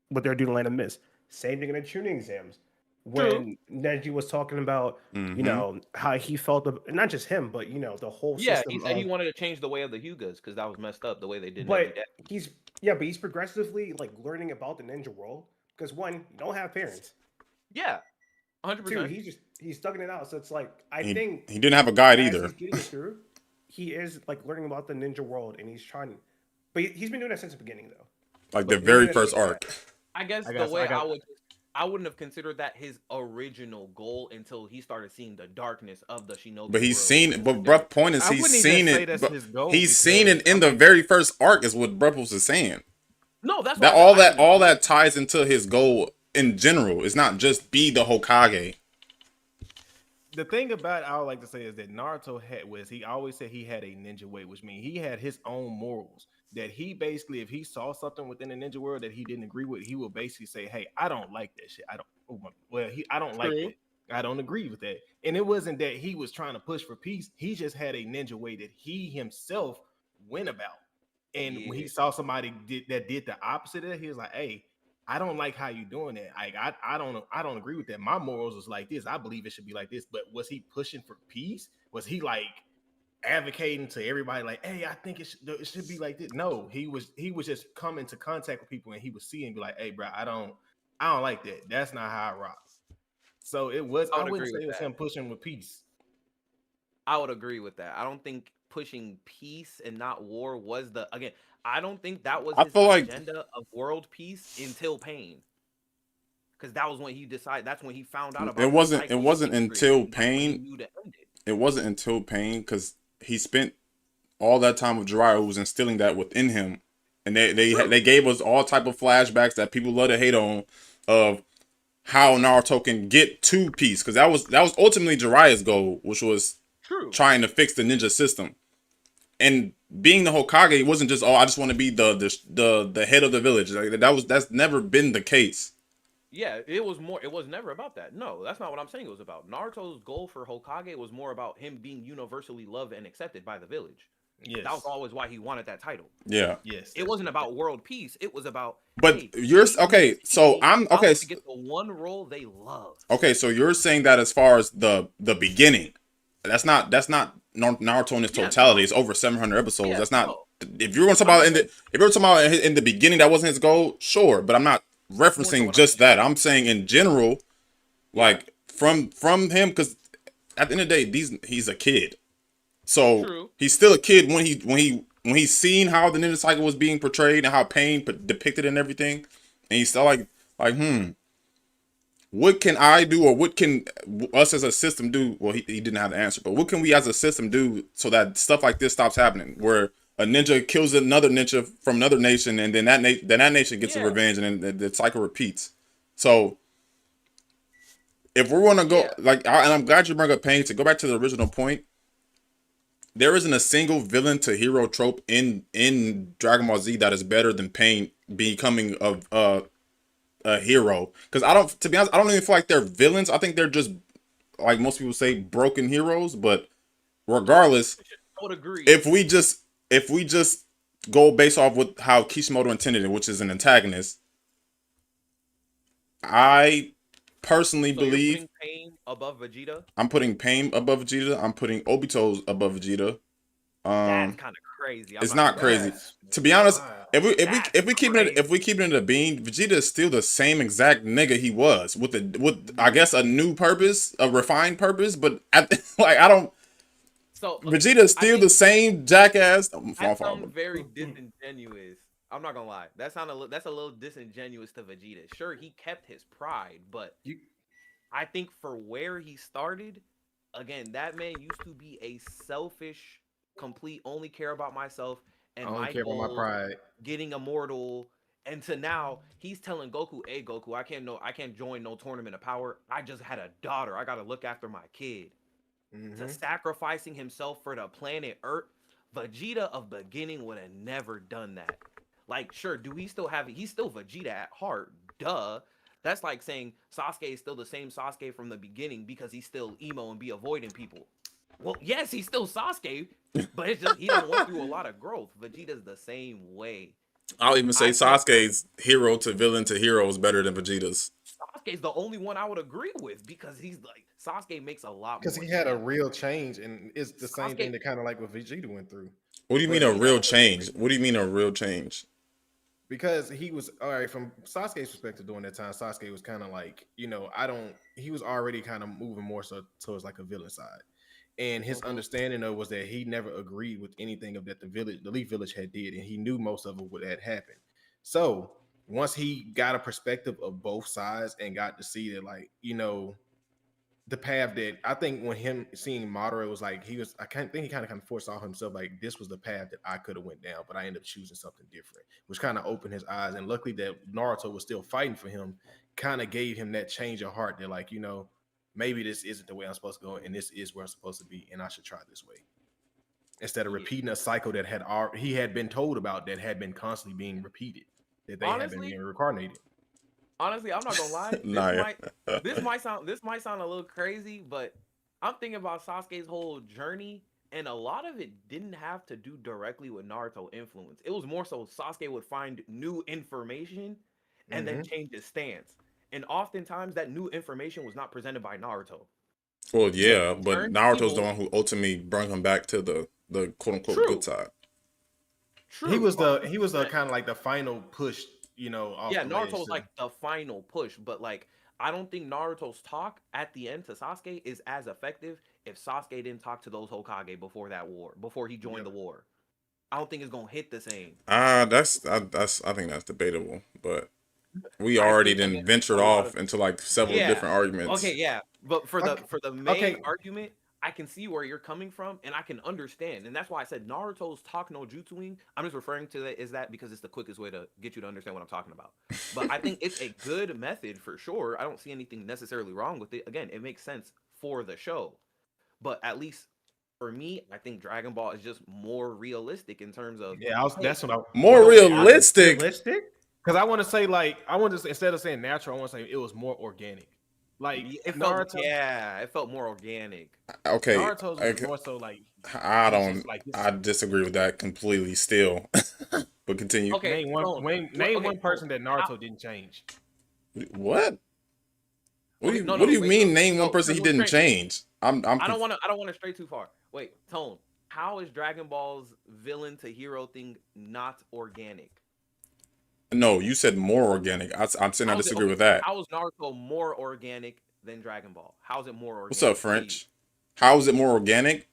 what they're doing in Land of Mist. Same thing in the tuning exams. When Neji was talking about, you know, how he felt, not just him, but you know, the whole system. Yeah, he said he wanted to change the way of the Hyugas because that was messed up the way they did. But he's progressively like learning about the ninja world because one, you don't have parents. Yeah, 100%. Two, he's stuck in it out. So it's like I think he didn't have a guide either. He's getting through. He is like learning about the ninja world, and he's trying. But he's been doing that since the beginning, though. Like the very first arc. I guess I wouldn't have considered that his original goal until he started seeing the darkness of the Shinobi. But he's world. seen it. But Bruff point is he's seen it. He's seen it in the very first arc. Is what Bruff was saying. No, that's that all that ties into his goal in general. It's not just be the Hokage. The thing about I would like to say is that Naruto he always said he had a ninja way, which means he had his own morals. That he basically, if he saw something within the ninja world that he didn't agree with, he would basically say, "Hey, I don't like that shit. I don't like it. I don't agree with that." And it wasn't that he was trying to push for peace. He just had a ninja way that he himself went about. And when he saw somebody that did the opposite of that, he was like, "Hey, I don't like how you doing that. Like I don't agree with that. My morals is like this. I believe it should be like this. But was he pushing for peace? Was he like advocating to everybody like, hey, I think it should be like this? No, he was just coming to contact with people and he was seeing and be like, hey, bro, I don't like that. That's not how I rock. So it was. I wouldn't say it was him pushing with peace. I would agree with that. I don't think pushing peace and not war was the again. I don't think that was his agenda of world peace until Pain, because that was when he decided. That's when he found out about. It wasn't until Pain. It wasn't until Pain because he spent all that time with Jiraiya, who was instilling that within him, and they gave us all type of flashbacks that people love to hate on of how Naruto can get to peace, because that was ultimately Jiraiya's goal, which was trying to fix the ninja system. And being the Hokage, it wasn't just, I just want to be the head of the village. Like, that's never been the case. Yeah, it was never about that. No, that's not what I'm saying it was about. Naruto's goal for Hokage was more about him being universally loved and accepted by the village. Yes. That was always why he wanted that title. Yeah. Yes. It wasn't about world peace. It was about. But hey, you're okay. So I'm okay. To get the one role they love. Okay, so you're saying that as far as the beginning, that's not Naruto in its totality. It's over 700 episodes. That's not. If you're going to talk about in the beginning, that wasn't his goal. Sure, but I'm not referencing just that. I'm saying in general, like from him, because at the end of the day, he's a kid. So he's still a kid when he's seen how the ninja cycle was being portrayed and how Pain depicted and everything, and he's still like what can I do, or what can us as a system do? Well, he didn't have the answer, but what can we as a system do so that stuff like this stops happening, where a ninja kills another ninja from another nation, and then that nation gets a revenge, and then the cycle repeats. So if we're gonna go and I'm glad you brought up Pain, to go back to the original point. There isn't a single villain to hero trope in Dragon Ball Z that is better than Pain becoming a hero. Because to be honest, I don't even feel like they're villains. I think they're just, like most people say, broken heroes. But regardless, I would agree. If we just go based off with how Kishimoto intended it, which is an antagonist, I personally believe you're putting Pain above Vegeta. I'm putting Pain above Vegeta. I'm putting Obito above Vegeta. That's kind of crazy. It's not crazy. To be honest, if we keep it in the bean, Vegeta is still the same exact nigga he was with I guess a new purpose, a refined purpose. But I don't. So Vegeta is still the same jackass. That sounds very disingenuous. I'm not gonna lie. That's a little disingenuous to Vegeta. Sure, he kept his pride, but I think for where he started, again, that man used to be a selfish, complete, only care about myself and my goals, about my pride, getting immortal. And to now, he's telling Goku, "Hey, Goku, I can't join no tournament of power. I just had a daughter. I gotta look after my kid." To sacrificing himself for the planet Earth, Vegeta of beginning would have never done that. Like, sure, he's still Vegeta at heart, duh. That's like saying Sasuke is still the same Sasuke from the beginning because he's still emo and be avoiding people. Well, yes, he's still Sasuke, but it's just he done went through a lot of growth. Vegeta's the same way. I'll even say Sasuke's hero to villain to hero is better than Vegeta's. Sasuke's the only one I would agree with because he's like Sasuke makes a lot more. Because he had a real change, and it's the same thing that kind of like what Vegeta went through. What do you mean a real change? What do you mean a real change? Because he was all right from Sasuke's perspective during that time. Sasuke was kind of like, he was already kind of moving more so towards like a villain side, and his understanding of was that he never agreed with anything of that the Leaf Village had did, and he knew most of it what had happened. So once he got a perspective of both sides and got to see that, like, the path that I think when him seeing Madara was like I can't think he kind of foresaw himself like this was the path that I could have went down, but I ended up choosing something different, which kind of opened his eyes. And luckily that Naruto was still fighting for him, kind of gave him that change of heart that like, maybe this isn't the way I'm supposed to go, and this is where I'm supposed to be, and I should try this way. Instead of repeating a cycle that he had been told about that had been constantly being repeated, that they had been being reincarnated. Honestly, I'm not gonna lie. This might sound a little crazy, but I'm thinking about Sasuke's whole journey, and a lot of it didn't have to do directly with Naruto influence. It was more so Sasuke would find new information and then change his stance. And oftentimes that new information was not presented by Naruto. Well, yeah, but Turned Naruto's the evil. one who ultimately brought him back to the quote unquote True. good side. True. He was the kind of like the final push, off Yeah, the Naruto ledge was to- like the final push, but like I don't think Naruto's talk at the end to Sasuke is as effective if Sasuke didn't talk to those Hokage before that war, before he joined the war. I don't think it's gonna hit the same. I think that's debatable, but we I already think, then again, ventured a lot off of- into like several Yeah. different arguments. Okay, yeah, but for the main okay. argument, I can see where you're coming from, and I can understand, and that's why I said Naruto's talk no jutsuing. I'm just referring to that is that because it's the quickest way to get you to understand what I'm talking about. But I think it's a good method for sure. I don't see anything necessarily wrong with it. Again, it makes sense for the show, but at least for me, I think Dragon Ball is just more realistic in terms of that's what I More realistic. Realistic? because I want to say like I want to instead of saying natural, I want to say it was more organic. Like it felt more organic. Okay, Naruto's was more so like I disagree with that completely still. But continue. Okay, name one person that Naruto didn't change. What? What Okay, do you mean? Name one person he didn't straight. change. I don't want to stray too far. Wait, Tone. How is Dragon Ball's villain to hero thing not organic? No, you said more organic. I'm saying I disagree with that. How is Naruto more organic than Dragon Ball? How is it more organic? What's up, French? How is it more organic?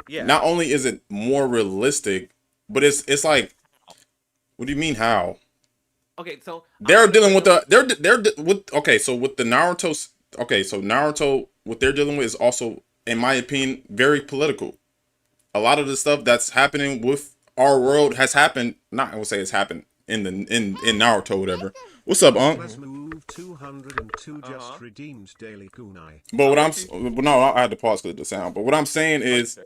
Yeah. Not only is it more realistic, but it's like, what do you mean how? Okay, so They're dealing with so with the Naruto's so Naruto, what they're dealing with is also, in my opinion, very political. A lot of the stuff that's happening with our world has happened. Not I would say it's happened in Naruto, whatever. What's up, Unc? Let's move 202 just redeemed daily kunai. But I had to pause because of the sound. But what I'm saying is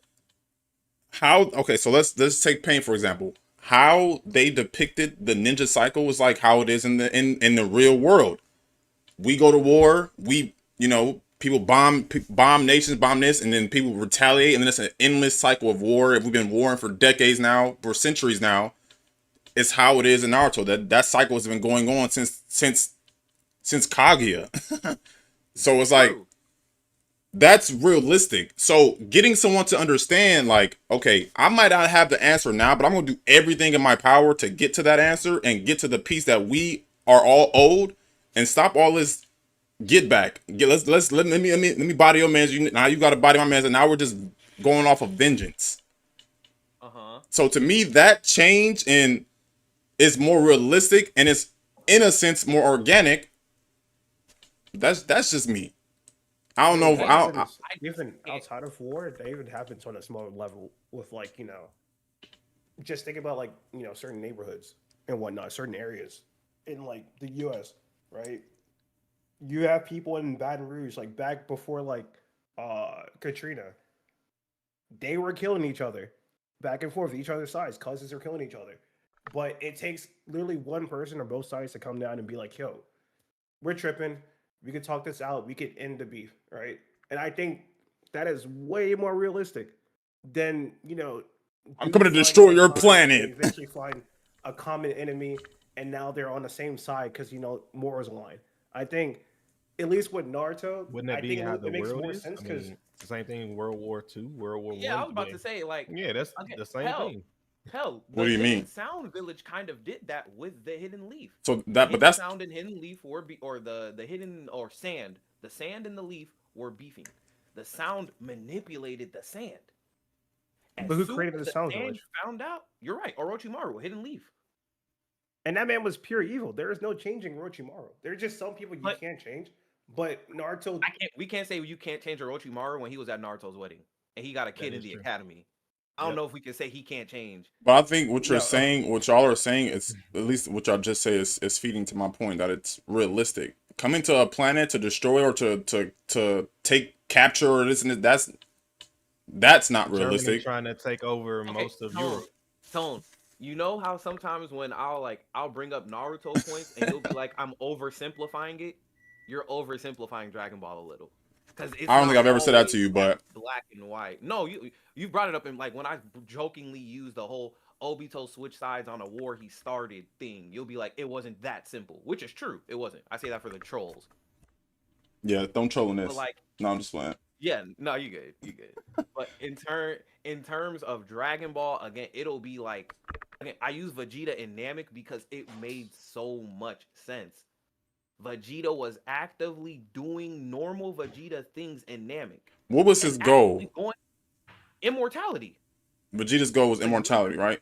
so let's take Pain for example. How they depicted the ninja cycle is like how it is in the real world. We go to war, people bomb nations, bomb this, and then people retaliate, and then it's an endless cycle of war. We've been warring for decades now, for centuries now. It's how it is in Naruto. That cycle has been going on since Kaguya. So it's like that's realistic. So getting someone to understand, like, okay, I might not have the answer now, but I'm gonna do everything in my power to get to that answer and get to the piece that we are all owed, and stop all this get back. Let me body your man's. Now you got to body my man's, and now we're just going off of vengeance. So to me, that change is more realistic, and it's in a sense more organic. That's just me. I don't know. Even outside of war, that even happens on a smaller level with just think about certain neighborhoods and whatnot, certain areas in like the U.S. Right? You have people in Baton Rouge, like back before Katrina, they were killing each other back and forth, each other's sides. Cousins are killing each other. But it takes literally one person or both sides to come down and be like, yo, we're tripping. We could talk this out. We could end the beef, right? And I think that is way more realistic than, I'm coming to destroy your planet. Eventually find a common enemy, and now they're on the same side because, morals align. I think, at least with Naruto, wouldn't that be how the world is? Sense I mean, it's the same thing in World War II, World War I. Yeah, I was about to say, that's the same thing. Hell, what do you mean? Sound Village kind of did that with the Hidden Leaf. So that's Sound and Hidden Leaf the hidden or sand. The sand and the leaf were beefing. The Sound manipulated the sand. But who created the Sound Village? Found out. You're right. Orochimaru, Hidden Leaf. And that man was pure evil. There is no changing Orochimaru. There are just some people you can't change. But Naruto, we can't say you can't change Orochimaru when he was at Naruto's wedding and he got a kid in the academy. I don't know if we can say he can't change. But I think what you're saying, what y'all are saying, is at least what y'all just say is feeding to my point that it's realistic. Coming to a planet to destroy or to capture or this and that, that's not realistic. Germany trying to take over most of Europe. Tone, you know how sometimes when I'll bring up Naruto points and you'll be like, I'm oversimplifying it. You're oversimplifying Dragon Ball a little. Because I don't think I've ever said that to you, but black and white. No, you brought it up in when I jokingly used the whole Obito switch sides on a war he started thing, you'll be like, it wasn't that simple, which is true. It wasn't. I say that for the trolls. Yeah, don't troll on But this. like, No, I'm just playing. yeah, no, you good, you good. But in terms of Dragon Ball, again, it'll be like, again, I use Vegeta and Namek because it made so much sense. Vegeta was actively doing normal Vegeta things in Namek. What was his goal? Immortality. Vegeta's goal was immortality, right?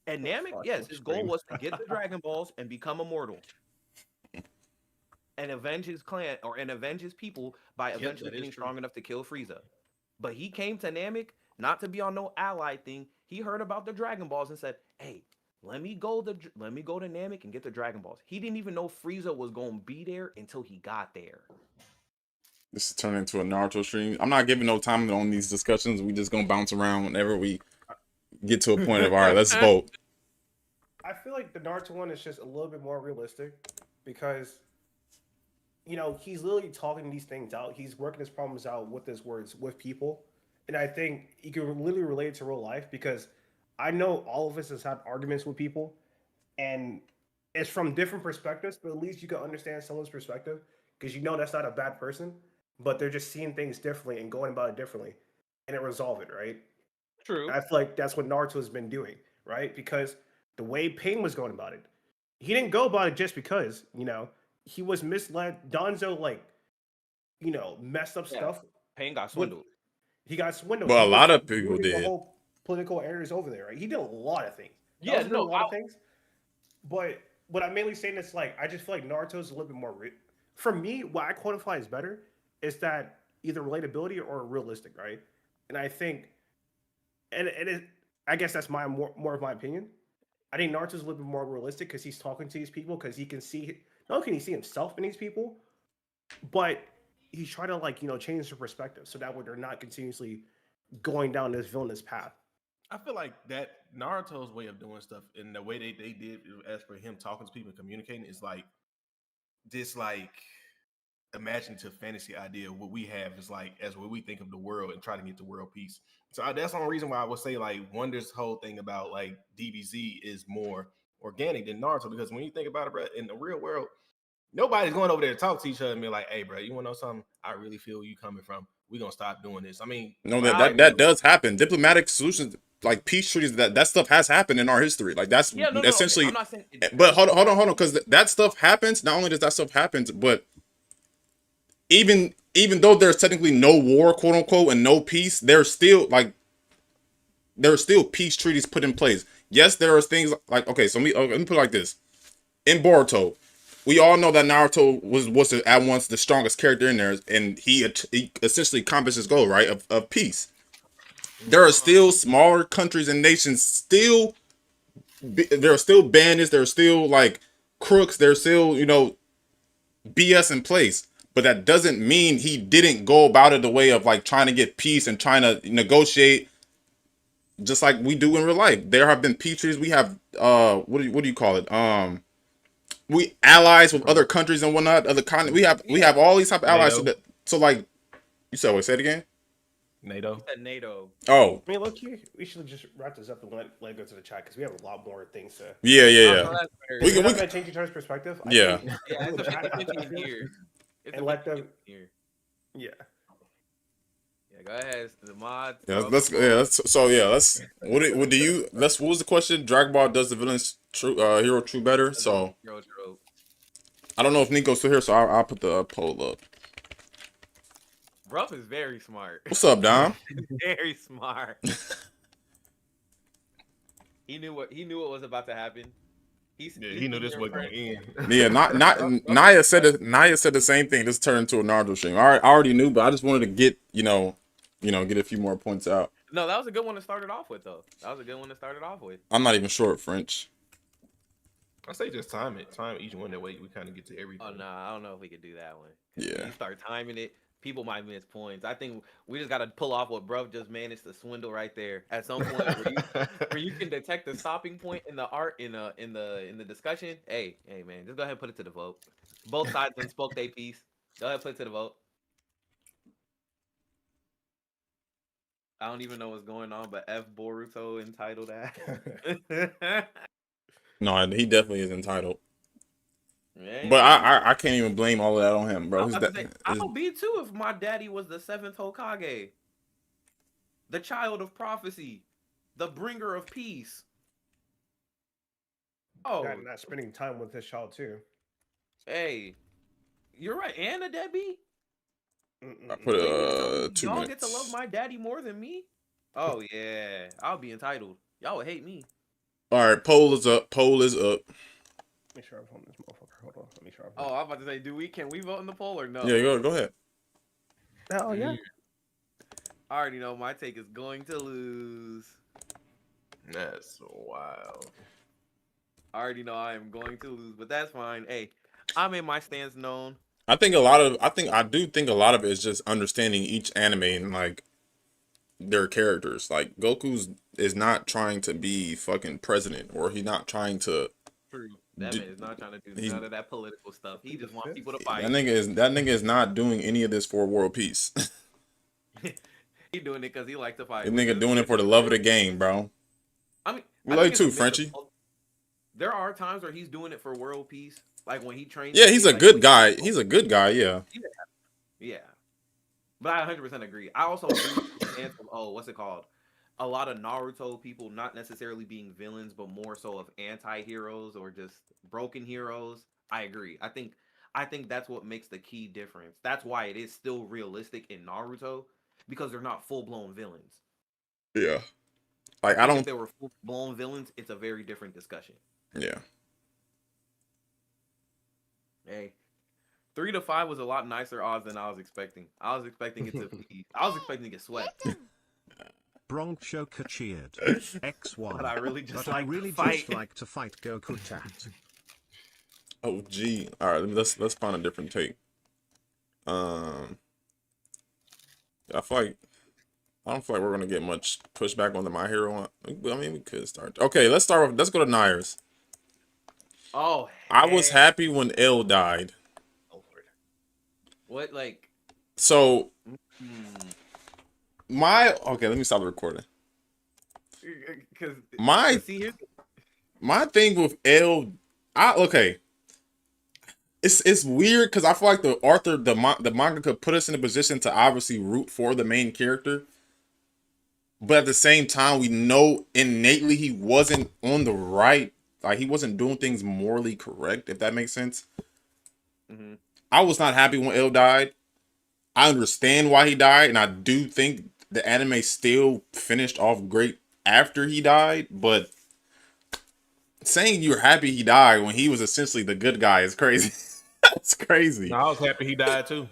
And Namek, yes, his goal was to get the Dragon Balls and become immortal. And avenge his clan and avenge his people by eventually getting strong enough to kill Frieza. But he came to Namek not to be on no ally thing. He heard about the Dragon Balls and said, "Hey, let me go to Namek and get the Dragon Balls." He didn't even know Frieza was gonna be there until he got there. This is turning into a Naruto stream. I'm not giving no time on these discussions. We just gonna bounce around whenever we get to a point of all right, let's vote. I feel like the Naruto one is just a little bit more realistic because, you know, he's literally talking these things out. He's working his problems out with his words with people, and I think you can literally relate it to real life because I know all of us has had arguments with people, and it's from different perspectives, but at least you can understand someone's perspective because you know that's not a bad person, but they're just seeing things differently and going about it differently, and it resolve it, right? True. And I feel like that's what Naruto has been doing, right? Because the way Pain was going about it, he didn't go about it just because, you know, he was misled. Donzo, like, you know, messed up stuff. Pain got swindled. He got swindled. Well, He a lot was of people ruining did. The whole political areas over there, right? He did a lot of things. Yeah, a lot of things. But what I'm mainly saying is, like, I just feel like Naruto's a little bit more. For me, what I quantify as better is that either relatability or realistic, right? And I think, and it is, I guess that's more of my opinion. I think Naruto's a little bit more realistic because he's talking to these people because he can see, not only can he see himself in these people, but he's trying to, like, you know, change their perspective so that way they're not continuously going down this villainous path. I feel like that Naruto's way of doing stuff and the way they did as for him talking to people and communicating is like this, like, imaginative fantasy idea of what we have is like as what we think of the world and try to get to world peace. So that's the only reason why I would say like Wonder's whole thing about like DBZ is more organic than Naruto, because when you think about it, bro, in the real world, nobody's going over there to talk to each other and be like, "Hey, bro, you want to know something? I really feel you coming from. We're gonna stop doing this." I mean, No, that does happen. Diplomatic solutions, like peace treaties, that stuff has happened in our history. Like that's essentially. I'm not saying but hold on, because that stuff happens. Not only does that stuff happen, but even though there's technically no war, quote unquote, and no peace, there's still peace treaties put in place. Yes, there are things like, okay, so let me put it like this. In Boruto, we all know that Naruto was at once the strongest character in there, and he essentially accomplished his goal, right, of peace. There are still smaller countries and nations there are still bandits, there are still like crooks, there's still, you know, BS in place. But that doesn't mean he didn't go about it the way of like trying to get peace and trying to negotiate, just like we do in real life. There have been peace treaties. We have what do you call it? We allies with other countries and whatnot, other continents. We have all these type of allies. So like, you said, what? Say it again. NATO. You said NATO. Oh. I mean, look, we should just wrap this up and let it go to the chat because we have a lot more things to. Yeah. We can change each other's perspective. Yeah. And let them. Yeah. Yeah, go ahead. The mods. What was the question? Dragon Ball does the villain's hero true better? So I don't know if Nico's still here, so I'll put the poll up. Bruff is very smart. What's up, Dom? Very smart. He knew what was about to happen. He knew this was going to end. Yeah, Naya said the same thing. This turned into a Naruto stream. I already knew, but I just wanted to get get a few more points out. No, that was a good one to start it off with, though. I'm not even sure French. I say just time each one, that way we kind of get to everything. Oh no, I don't know if we could do that one. Yeah. When you start timing it, people might miss points. I think we just got to pull off what Bruv just managed to swindle right there. At some point where you can detect the stopping point in the in the discussion. Hey man, just go ahead and put it to the vote. Both sides then spoke their piece. Go ahead and put it to the vote. I don't even know what's going on, but F Boruto entitled that. No, he definitely is entitled. Yeah, But I can't even blame all of that on him, bro. I'll be too if my daddy was the 7th Hokage, the child of prophecy, the bringer of peace. Oh, not spending time with his child too. Hey, you're right, and a deadbeat. I put Wait, 2 y'all minutes. get to love my daddy more than me? Oh yeah, I'll be entitled. Y'all would hate me. All right, poll is up. Poll is up. Make sure I vote this motherfucker. Hold on, let me try. Oh, I'm about to say, can we vote in the poll or no? Yeah, go ahead. Oh yeah. I already know my take is going to lose. That's wild. I already know I am going to lose, but that's fine. Hey, I made my stance known. I do think a lot of it is just understanding each anime and like their characters. Like Goku's is not trying to be fucking president, or he's not trying to. True. That man is not trying to do none of that political stuff. He just wants people to fight. That nigga is not doing any of this for world peace. He doing it because he likes to fight. That nigga doing it for the love of the game, bro. I mean, we love you too, Frenchie. There are times where he's doing it for world peace, like when he trains. Yeah, he's a good guy. He's a good guy. Yeah. Yeah. But I 100% agree. I also agree with the stance of, what's it called? A lot of Naruto people not necessarily being villains, but more so of anti-heroes or just broken heroes. I agree. I think that's what makes the key difference. That's why it is still realistic in Naruto, because they're not full-blown villains. Yeah. Like I don't. If they were full-blown villains, it's a very different discussion. Yeah. Hey, 3 to 5 was a lot nicer odds than I was expecting. I was expecting it to be. I was expecting to get swept. Bronchoka cheered. X1. But I really just like to fight Goku Tat. Oh gee. All right. Let's find a different take. I don't feel like we're gonna get much pushback on the My Hero. I mean, we could start. Okay, let's start with. Let's go to Nairs. Oh. I was happy when L died. Oh Lord. What like? So. Let me stop the recording. Because my thing with L, it's weird because I feel like the manga could put us in a position to obviously root for the main character, but at the same time we know innately he wasn't on the right, like he wasn't doing things morally correct, if that makes sense. Mm-hmm. I was not happy when L died. I understand why he died, and I do think the anime still finished off great after he died, but saying you're happy he died when he was essentially the good guy is crazy. That's crazy. No, I was happy he died too.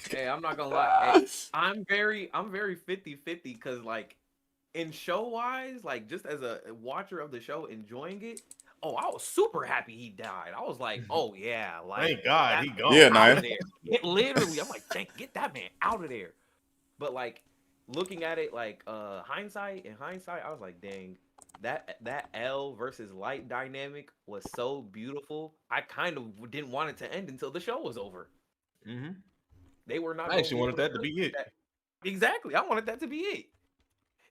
Hey, I'm not gonna lie. Hey, I'm very 50-50 because like in show wise, like just as a watcher of the show enjoying it, I was super happy he died. I was like, oh yeah, like thank God he gone. Yeah, Naya. Literally, I'm like, get that man out of there. But like looking at it like hindsight, I was like, dang, that L versus Light dynamic was so beautiful. I kind of didn't want it to end until the show was over. Mm-hmm. They were not. I actually wanted that to be it. Exactly, I wanted that to be it.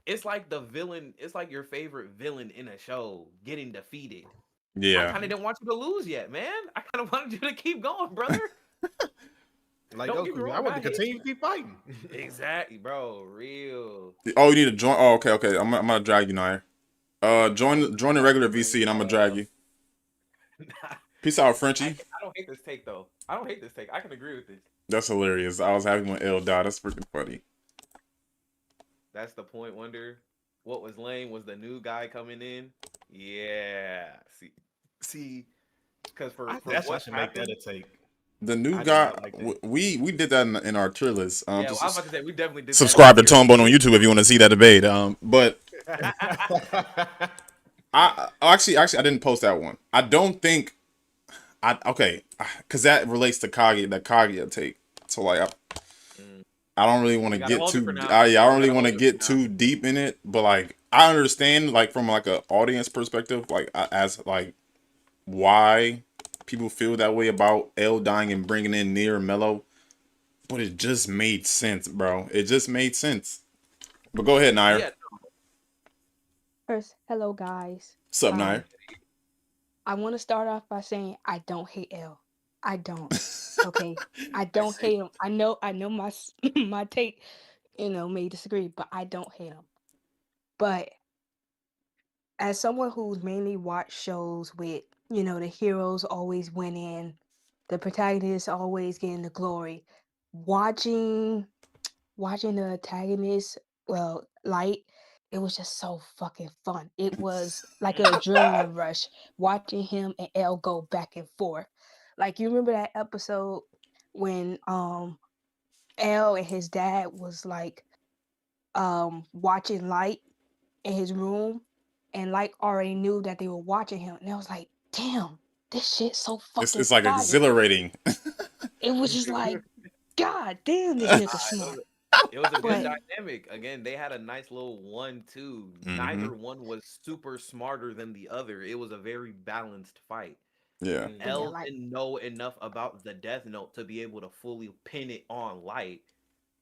It's like the villain. It's like your favorite villain in a show getting defeated. Yeah. I kind of didn't want you to lose yet, man. I kind of wanted you to keep going, brother. Like Goku, I want to continue to keep fighting. Exactly, bro. Real. Oh, you need to join. Oh, okay. I'm gonna drag you, Nair. Join the regular VC, and I'm gonna drag you. Peace out, Frenchie. I don't hate this take though. I don't hate this take. I can agree with this. That's hilarious. I was happy when L died. That's freaking funny. That's the point, Wonder. What was lame was the new guy coming in. Yeah. See, because for that's what should make that a take. The new guy, we did that in our tier list. Yeah, I was about to say we definitely did. Subscribe to Tombone on YouTube if you want to see that debate. But I actually I didn't post that one. I don't think because that relates to the Kaguya take. So like I don't really want to get too. I don't really want to get too deep in it, but like I understand like from like a audience perspective, like as like why people feel that way about L dying and bringing in Nier Mello, but it just made sense, bro. It just made sense. But go ahead, Nair. Yeah, First, hello guys. What's up, Um, Nair? I want to start off by saying I don't hate L. I don't. Okay, I don't hate him. I know my my take, may disagree, but I don't hate him. But as someone who's mainly watched shows with, the heroes always winning, the protagonists always getting the glory, watching the antagonist, well, Light, it was just so fucking fun. It was like an adrenaline rush watching him and L go back and forth. Like, you remember that episode when L and his dad was like watching Light in his room, and Light already knew that they were watching him, and I was like, damn, this shit's so fucking It's like fire. exhilarating. It was just like, god damn, this nigga smart. it was a good But dynamic. Again, they had a nice little 1-2. Mhm. Neither one was super smarter than the other. It was a very balanced fight. Yeah. yeah, L like didn't know enough about the Death Note to be able to fully pin it on Light,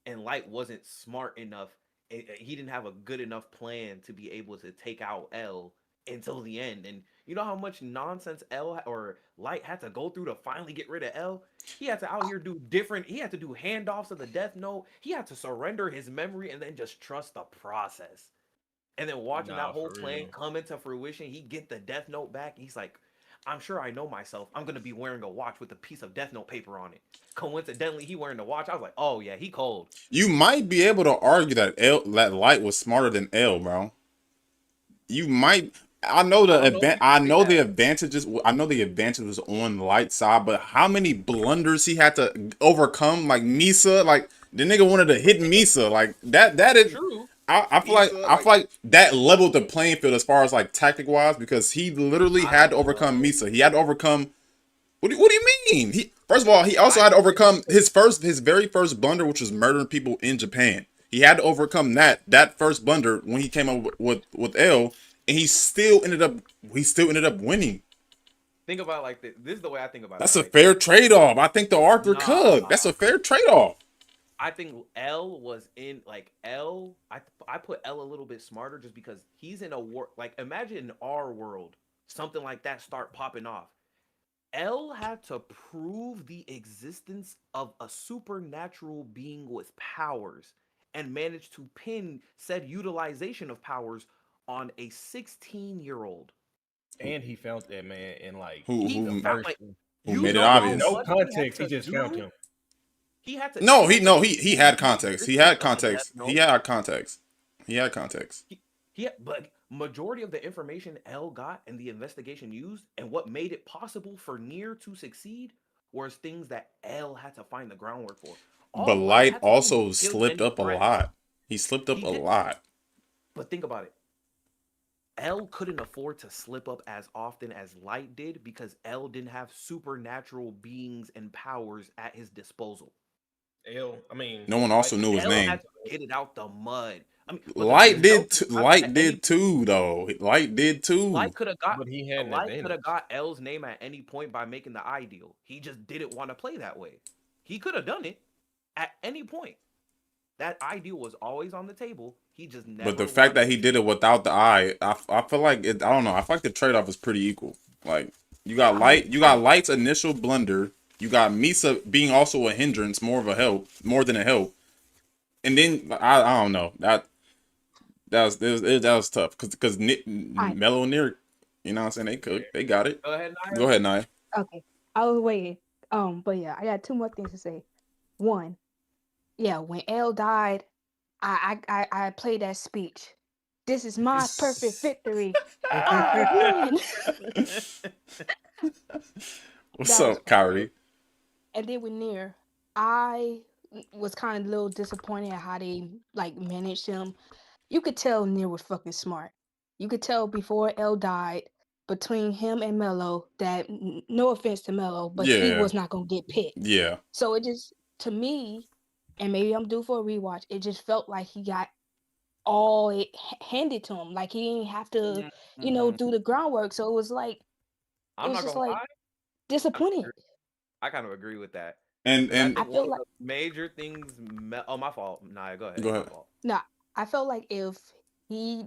and Light wasn't smart enough. He didn't have a good enough plan to be able to take out L until the end. And you know how much nonsense L or Light had to go through to finally get rid of L? He had to out here do different. He had to do handoffs of the Death Note. He had to surrender his memory and then just trust the process. And then watching Nah, that whole for plan real. come into fruition, he get the Death Note back. He's like, I'm sure I know myself. I'm gonna be wearing a watch with a piece of Death Note paper on it. Coincidentally, he wearing the watch. I was like, oh yeah, he cold. You might be able to argue that Light was smarter than L, bro. You might. I know I don't know if you I can say know the that. advantages. I know the advantage was on the Light side, but how many blunders he had to overcome? Like Misa, like the nigga wanted to hit Misa, like that. That is. True. I feel like that leveled the playing field as far as like tactic wise, because he literally had to overcome Misa. He had to overcome. What do you mean? He first of all, he also had to overcome his very first blunder, which was murdering people in Japan. He had to overcome that first blunder when he came up with L, and he still ended up winning. Think about it like this. This is the way I think about That's it. a Right? fair trade-off. I think the Arthur Nah. Cug. That's a fair trade-off. I think L was in like L. I put L a little bit smarter just because he's in a war. Like imagine in our world, something like that start popping off. L had to prove the existence of a supernatural being with powers and managed to pin said utilization of powers on a 16-year-old. And he found that man in like Who the found, first. like, who you made it know how obvious? No much he had context. He to just found do? him. He had to. No, he had to he prove had the context. He had existence of the Death context. Note. He had context. He had context. Yeah, but majority of the information L got and the investigation used and what made it possible for Nier to succeed was things that L had to find the groundwork for. But Light also slipped up a lot. He slipped up a lot. But think about it. L couldn't afford to slip up as often as Light did because L didn't have supernatural beings and powers at his disposal. L, I mean, No one also knew his L name. had to get it out the mud. I mean, Light did too, though. Light did too. Light could have got. But he had an Light could advantage. have got L's name at any point by making the eye deal. He just didn't want to play that way. He could have done it at any point. That eye deal was always on the table. He just never. But the fact that he did it without the eye, I feel like it. I don't know. I feel like the trade off is pretty equal. Like you got Light's initial blunder. You got Misa being also a hindrance, more than a help. And then I don't know that was tough because Mellow and Nier, you know what I'm saying, they got it. Go ahead, Naya. Go ahead, Naya. okay, I was waiting. But yeah, I got two more things to say. One, yeah, when L died, I played that speech. This is my perfect victory. I win. What's That was up, Kyrie? And then with Nier, I was kind of a little disappointed at how they like managed him. You could tell Nier was fucking smart. You could tell before L died, between him and Mello, that no offense to Mello, but he Yeah. was not gonna get picked. Yeah. So it just, to me, and maybe I'm due for a rewatch, it just felt like he got all it handed to him. Like he didn't have to, do the groundwork. So it was like, I'm not just gonna like lie. disappointed. I kind of agree with that. And I think I feel one like of the major things. Oh, my fault. Naya, go ahead. Go My ahead. fault. no, I felt like if he,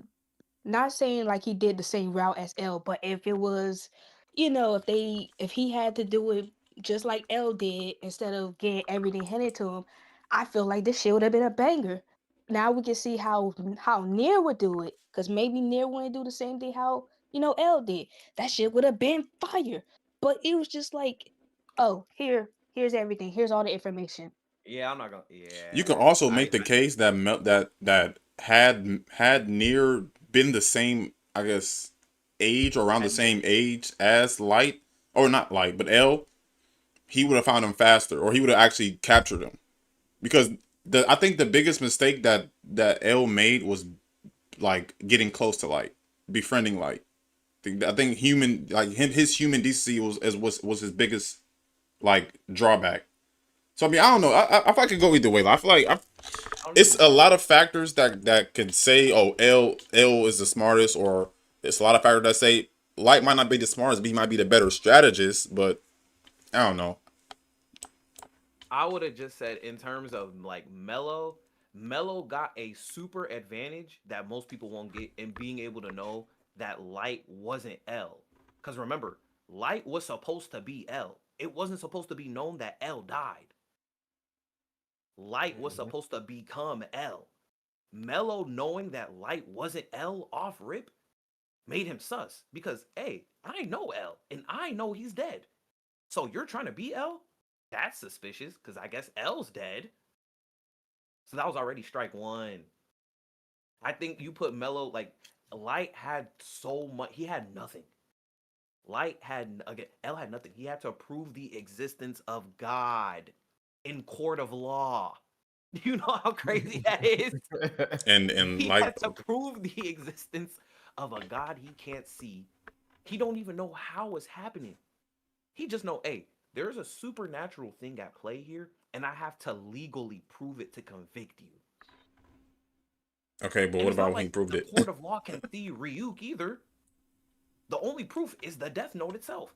not saying like he did the same route as L, but if it was, if he had to do it just like L did instead of getting everything handed to him, I feel like this shit would have been a banger. Now we can see how Nier would do it, because maybe Nier wouldn't do the same thing how L did. That shit would have been fire. But it was just like, oh, here's everything. Here's all the information. Yeah, I'm not gonna. You can Yeah, also make the case that had Nier been the same, I guess, age or around the same age as Light, or not Light, but L, he would have found him faster, or he would have actually captured him. Because I think the biggest mistake that L made was like getting close to Light, befriending Light. I think his human decency was his biggest like drawback. So I mean, I don't know. I could go either way. I feel like it's a lot of factors that can say, oh, L is the smartest, or it's a lot of factors that say Light might not be the smartest, but he might be the better strategist. But I don't know. I would have just said in terms of like Mello got a super advantage that most people won't get in being able to know that Light wasn't L. Because remember, Light was supposed to be L. It wasn't supposed to be known that L died. Light was supposed to become L. Mello knowing that Light wasn't L off rip made him sus. Because, hey, I know L, and I know he's dead. So you're trying to be L? That's suspicious, because I guess L's dead. So that was already strike one. I think you put Mello, like, Light had so much. He had nothing. L had nothing. He had to prove the existence of God in court of law. You know how crazy that is? And he like had to prove the existence of a God he can't see. He don't even know how it's happening. He just know, hey, there's a supernatural thing at play here, and I have to legally prove it to convict you. Okay, but And what it's not about when he like proved the it? court of law can see Ryuk either. The only proof is the Death Note itself.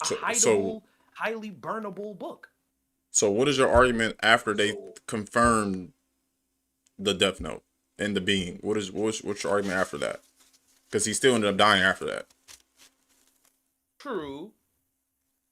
A hideable, highly burnable book. So what is your argument after they confirmed the Death Note and the being? What's your argument after that? Because he still ended up dying after that. True.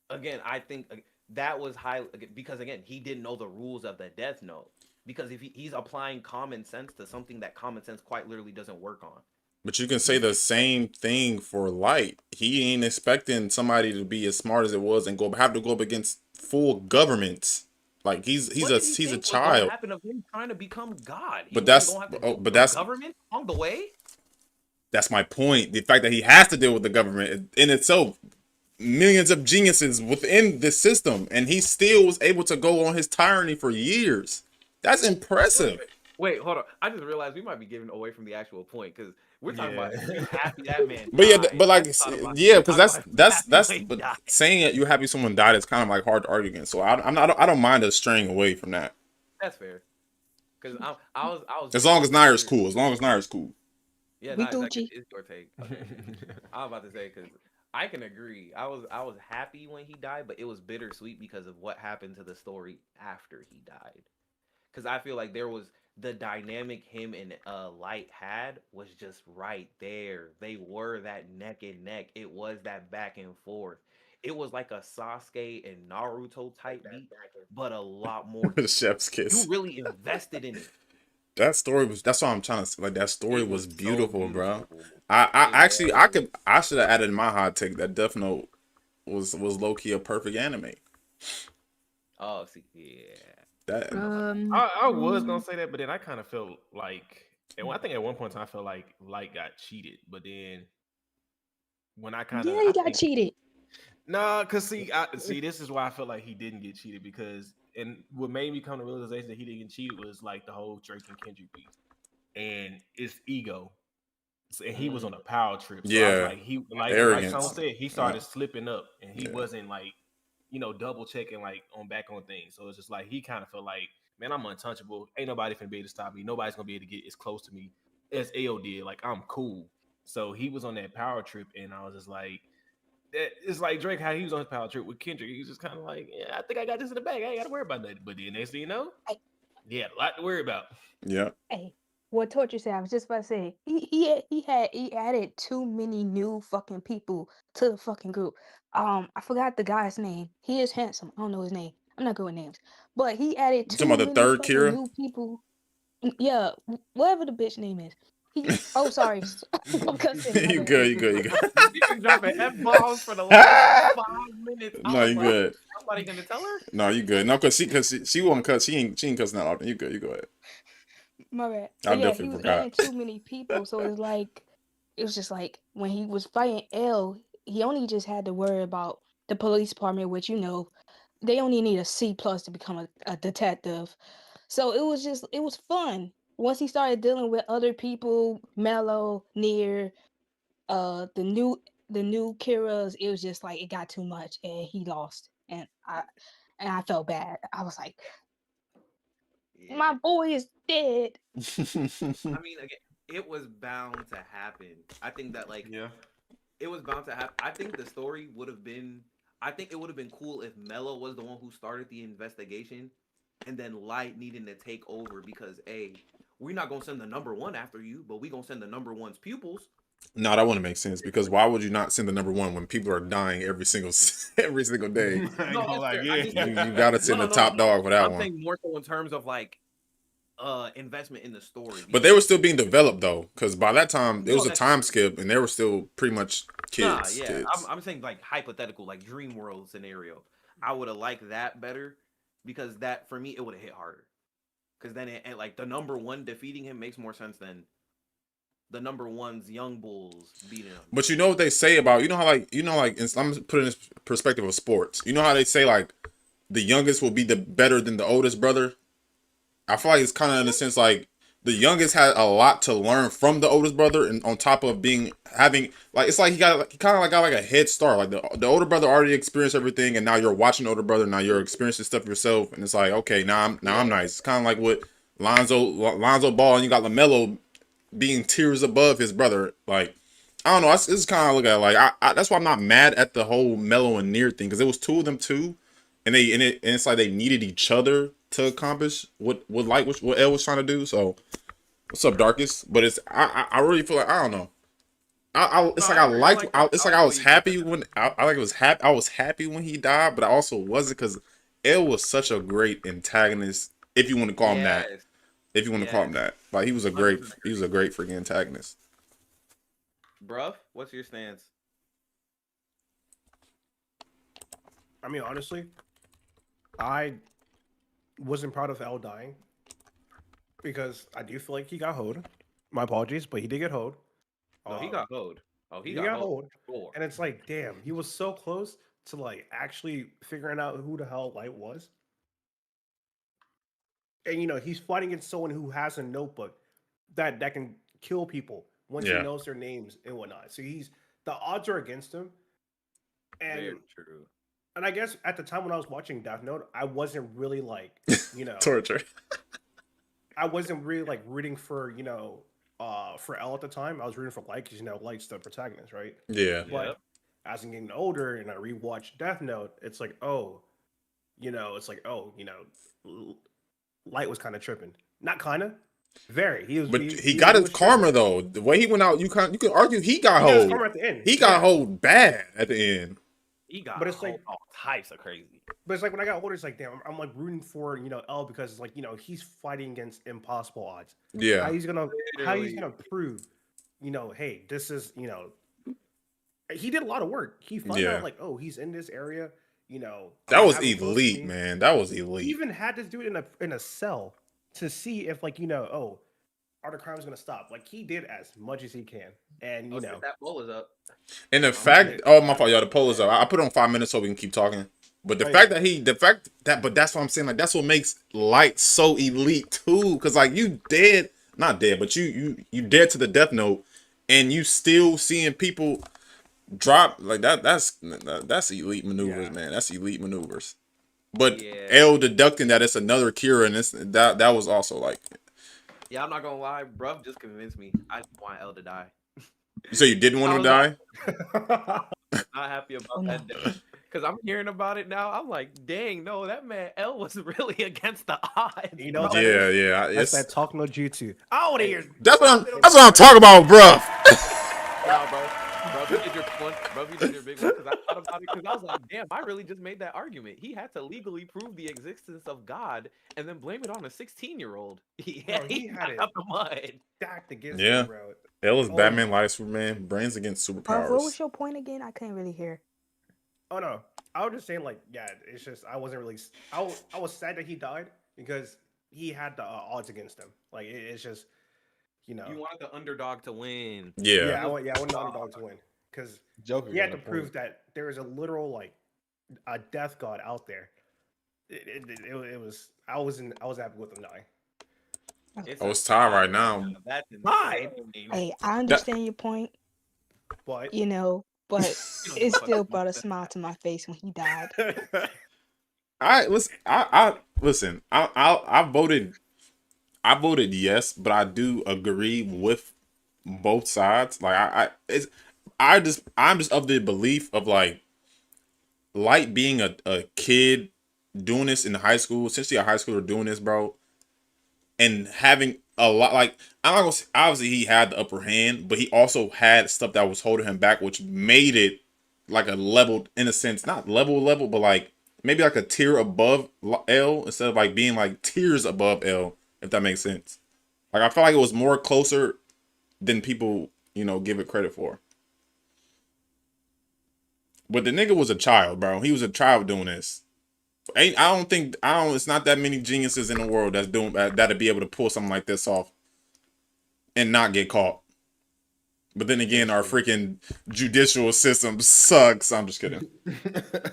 Again, I think that was high because again, he didn't know the rules of the Death Note. Because if he's applying common sense to something that common sense quite literally doesn't work on. But you can say the same thing for Light. He ain't expecting somebody to be as smart as it was and have to go up against full governments. Like he's a child. Happen of him trying to become God. But that's government on the way. That's my point. The fact that he has to deal with the government in itself, millions of geniuses within the system, and he still was able to go on his tyranny for years. That's impressive. Wait, hold on. I just realized we might be giving away from the actual point because we're talking about happy that man. But yeah, but like because that's but saying that you're happy someone died is kind of like hard to argue against. So I don't mind us straying away from that. That's fair. Because I was as long as Nair's cool. As long as Nair's cool. Yeah, it's your take. Okay. I was about to say because I can agree. I was happy when he died, but it was bittersweet because of what happened to the story after he died. Because I feel like there was the dynamic him and Light had was just right there. They were that neck and neck. It was that back and forth. It was like a Sasuke and Naruto type beat, but a lot more. The chef's kiss. You really invested in it. That story was. That's what I'm trying to say. Like that story was beautiful, bro. I should have added in my hot take that Death Note was low key a perfect anime. Oh, see, yeah. That I was gonna say that, but then I kind of felt like, and I think at one point in time I felt like Light got cheated, but then when I kind of he got cheated. Nah, cause see, this is why I felt like he didn't get cheated because, and what made me come to realization that he didn't get cheated was like the whole Drake and Kendrick beat, and it's ego, and he was on a power trip. So yeah, like someone said, he started slipping up, and he wasn't like, double checking like back on things. So it's just like he kind of felt like, man, I'm untouchable. Ain't nobody finna be able to stop me. Nobody's gonna be able to get as close to me as AO did. Like I'm cool. So he was on that power trip, and I was just like, it's like Drake, how he was on his power trip with Kendrick. He was just kind of like, yeah, I think I got this in the bag. I ain't got to worry about nothing. But then next thing you know, Yeah, a lot to worry about. Yeah. Hey, what Torture said, I was just about to say, he added too many new fucking people to the fucking group. I forgot the guy's name. He is handsome. I don't know his name. I'm not good with names. But he added You talking too about the many third fucking Kira? new people. Yeah, whatever the bitch name is. Oh, sorry. I'm cussing. My You bad. good, you good, you good. You've been dropping F-bombs for the last 5 minutes. I No, was you like, good. somebody gonna tell her? No, you good. No, cause she won't cuss. She ain't cussing that often. You good, you go ahead. My bad. I But yeah, he definitely was forgot. adding too many people, so it was just like when he was fighting L, he only just had to worry about the police department, which they only need a C plus to become a detective. So it was fun. Once he started dealing with other people, Mello, Near, the new Kira's, it was just like it got too much and he lost. And I felt bad. I was like, my boy is dead. I mean, again, it was bound to happen. I think that it was bound to happen. I think the story would have been. I think it would have been cool if Mello was the one who started the investigation, and then Light needing to take over because we're not gonna send the number one after you, but we gonna send the number one's pupils. No, that wouldn't make sense because why would you not send the number one when people are dying every single day? I ain't No, gonna that's lie, fair. I yeah. just You gotta send the top dog for that I'm one. saying more so in terms of like investment in the story. But they were still being developed though, because by that time there No, was a that's time true. skip and they were still pretty much kids. Nah, yeah. kids. I'm saying like hypothetical, like dream world scenario. I would have liked that better because that for me it would have hit harder. Because then it like the number one defeating him makes more sense than the number one's young bulls beating him. But you know what they say about I'm gonna put it in this perspective of sports. You know how they say like the youngest will be better than the oldest brother. I feel like it's kind of in a sense like the youngest had a lot to learn from the oldest brother, and on top of having it's like he got a head start. Like the older brother already experienced everything, and now you're watching the older brother. Now you're experiencing stuff yourself, and it's like okay, now I'm nice. It's kind of like what Lonzo Ball, and you got LaMelo being tiers above his brother. Like I don't know. It's kind of look at it like that's why I'm not mad at the whole Melo and Near thing because it was two of them too, and it's like they needed each other to accomplish what El was trying to do. So what's up, Darkest? But I really feel like I don't know. I was happy when I was happy when he died, but I also wasn't because El was such a great antagonist. If you want to call him that. If you want to call him that. Like he was a great freaking antagonist. Bruh, what's your stance? I mean, honestly, I wasn't proud of L dying because I do feel like he got hoed. My apologies, but he did get hoed. Oh, he got hoed. Oh, he got hoed. hoed. And it's like, damn, he was so close to like actually figuring out who the hell Light was. And he's fighting against someone who has a notebook that can kill people once he knows their names and whatnot. So the odds are against him. And very true. And I guess at the time when I was watching Death Note, I wasn't really like, torture. I wasn't really like rooting for, for L at the time. I was rooting for Light because Light's the protagonist, right? Yeah. But as I'm getting older and I rewatched Death Note, it's like, Light was kind of tripping. Not kind of. Very. He got his karma though. The way he went out, you can argue he got hold. Karma at the end. He got hold bad at the end. He got but it's like all types of crazy. But it's like when I got older, it's like damn, I'm like rooting for L because it's like he's fighting against impossible odds. Yeah. How he's gonna prove, hey, this is he did a lot of work. He found out like, oh, he's in this area. That was elite, man. That was elite. He even had to do it in a cell to see if like are the crimes gonna stop? Like he did as much as he can, and that poll is up. And the fact, my fault, y'all. The poll is up. I put it on 5 minutes so we can keep talking. But but that's what I'm saying. Like that's what makes Light so elite too. Because like you not dead, but you dead to the Death Note, and you still seeing people drop like that. That's elite maneuvers, man. That's elite maneuvers. But L deducting that it's another Kira, and that was also like. Yeah, I'm not gonna lie, bruv just convinced me. I didn't want L to die. So you didn't want him to die? Not happy about that. Because I'm hearing about it now. I'm like, dang, no, that man L was really against the odds. You know, bro. Yeah. that's that talk no jutsu. I want to hear. That's what I'm talking about, bruh. Nah, bro. Bro, you did your one. Bro, you did your big one. Because I thought about it. Because I was like, damn, I really just made that argument. He had to legally prove the existence of God and then blame it on a 16-year-old. He Bro, he had it out the mud. stacked against Yeah. him, bro. L is Oh Batman, my- Light Superman, brains against What superpowers. was your point again? I couldn't really hear. Oh no, I was just saying like, yeah, it's just I wasn't really. I was sad that he died because he had the odds against him. Like it's just, you know. You wanted the underdog to win. Yeah. I want the underdog to win because Joker. he had got to a prove point. that there is a literal like a death god out there. It was. I was happy with him dying. It's Oh, it's tied right now. That's Tied? insane. Hey, I understand your point, But but don't it fuck still with brought a that. smile to my face when he died. Listen. I voted yes, but I do agree with both sides. Like I'm just of the belief of like Light being a kid doing this in high school, essentially a high schooler doing this, bro, and having a lot like I'm not gonna say, obviously he had the upper hand, but he also had stuff that was holding him back, which made it like a level in a sense, not level, but like maybe like a tier above L instead of like being like tiers above L, if that makes sense. Like I felt like it was more closer than people, give it credit for. But the nigga was a child, bro. He was a child doing this. It's not that many geniuses in the world that's doing that'd be able to pull something like this off and not get caught. But then again, our freaking judicial system sucks. I'm just kidding. No,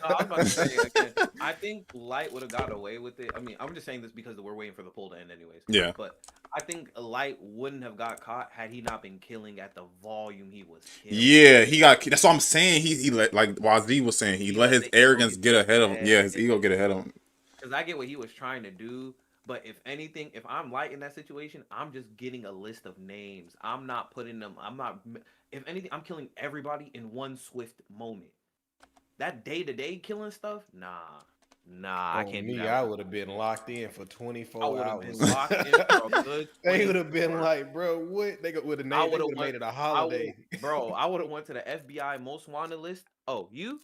I was about to say again. I think Light would have got away with it. I mean, I'm just saying this because we're waiting for the poll to end, anyways. Yeah. But I think Light wouldn't have got caught had he not been killing at the volume he was killing. Yeah, he got. That's what I'm saying. He let, like YZ was saying, he let his arrogance get ahead of him. Yeah, his ego get ahead of him. Because I get what he was trying to do. But if anything, if I'm Light in that situation, I'm just getting a list of names. I'm not putting them. If anything, I'm killing everybody in one swift moment. That day-to-day killing stuff, nah, I can't do that. I would have been locked in for 24 I would have hours. been locked in for a good. They would have been 24 like, bro, what? They would have made it a holiday. I would have went to the FBI most wanted list. Oh, you,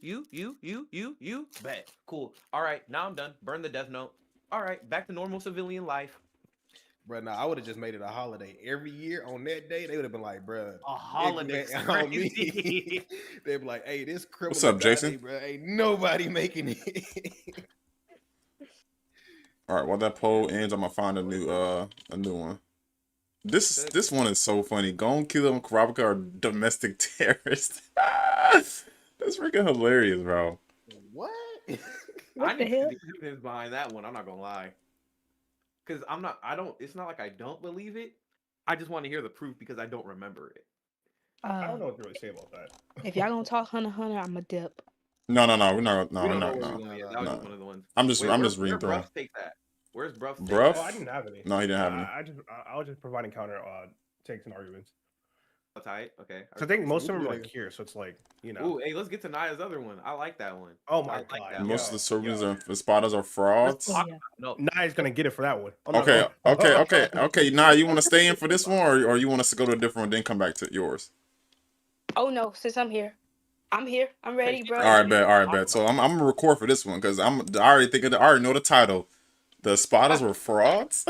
bet, cool. All right, now I'm done. Burn the death note. All right, back to normal civilian life. Bro, I would have just made it a holiday. Every year on that day, they would have been like, bro, A holiday. on me. They'd be like, hey, this criminal. What's up, Jason? Bro, ain't nobody making it. All right, while that poll ends, I'm gonna find a new one. This one is so funny. Gon Kill and Karabaka are domestic terrorists. That's freaking hilarious, bro. What? What I the need hell? to see the evidence behind that one. I'm not gonna lie. Because it's not like I don't believe it. I just want to hear the proof because I don't remember it. I don't know what to really say about that. If y'all gonna talk Hunter, I'm a dip. No, we're not. We No, don't know where no. we're going yet. That was just one of the ones. I'm just Where reading through. Bruff take that? Where's Bruff? take Bruff? that? Oh, I didn't have any. No, he didn't have any. I was just providing counter takes and arguments. Oh, tight. Okay. So I think most of them are like here, so it's like Ooh, hey, let's get to Naya's other one. I like that one. Oh my I like god! that. Most of yo, the servers yo. and spotters are frauds. Oh, yeah. No, Naya's gonna get it for that one. I'm not Okay, gonna- okay. Nah, you want to stay in for this one, or you want us to go to a different one, then come back to yours? Oh no, since I'm here. I'm ready, bro. All right, bet. So I'm gonna record for this one because I already know the title. The spotters were frauds.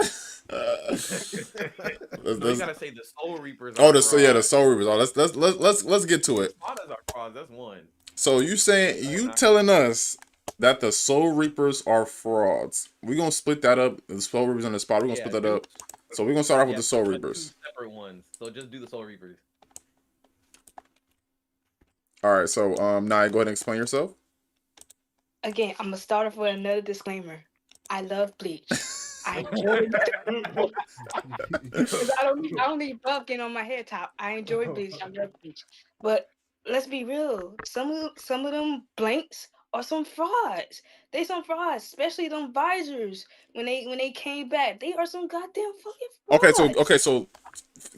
no, you gotta say the Soul Reapers. the Soul Reapers. Oh, let's get to it. Spotters are frauds. That's one. So you telling us that the Soul Reapers are frauds? We're gonna split that up. The Soul Reapers and the Spotter. We're gonna split that up. So we're gonna start off with the Soul Reapers. Two separate ones. So just do the Soul Reapers. All right. So Naya, go ahead and explain yourself. Again, I'm gonna start off with another disclaimer. I love Bleach. I enjoy because I don't need buff getting on my hair top. I enjoy Bleach. I love Bleach. But let's be real. Some of them blanks are some frauds. They some frauds, especially them visors. When they came back, they are some goddamn fucking frauds. Okay. So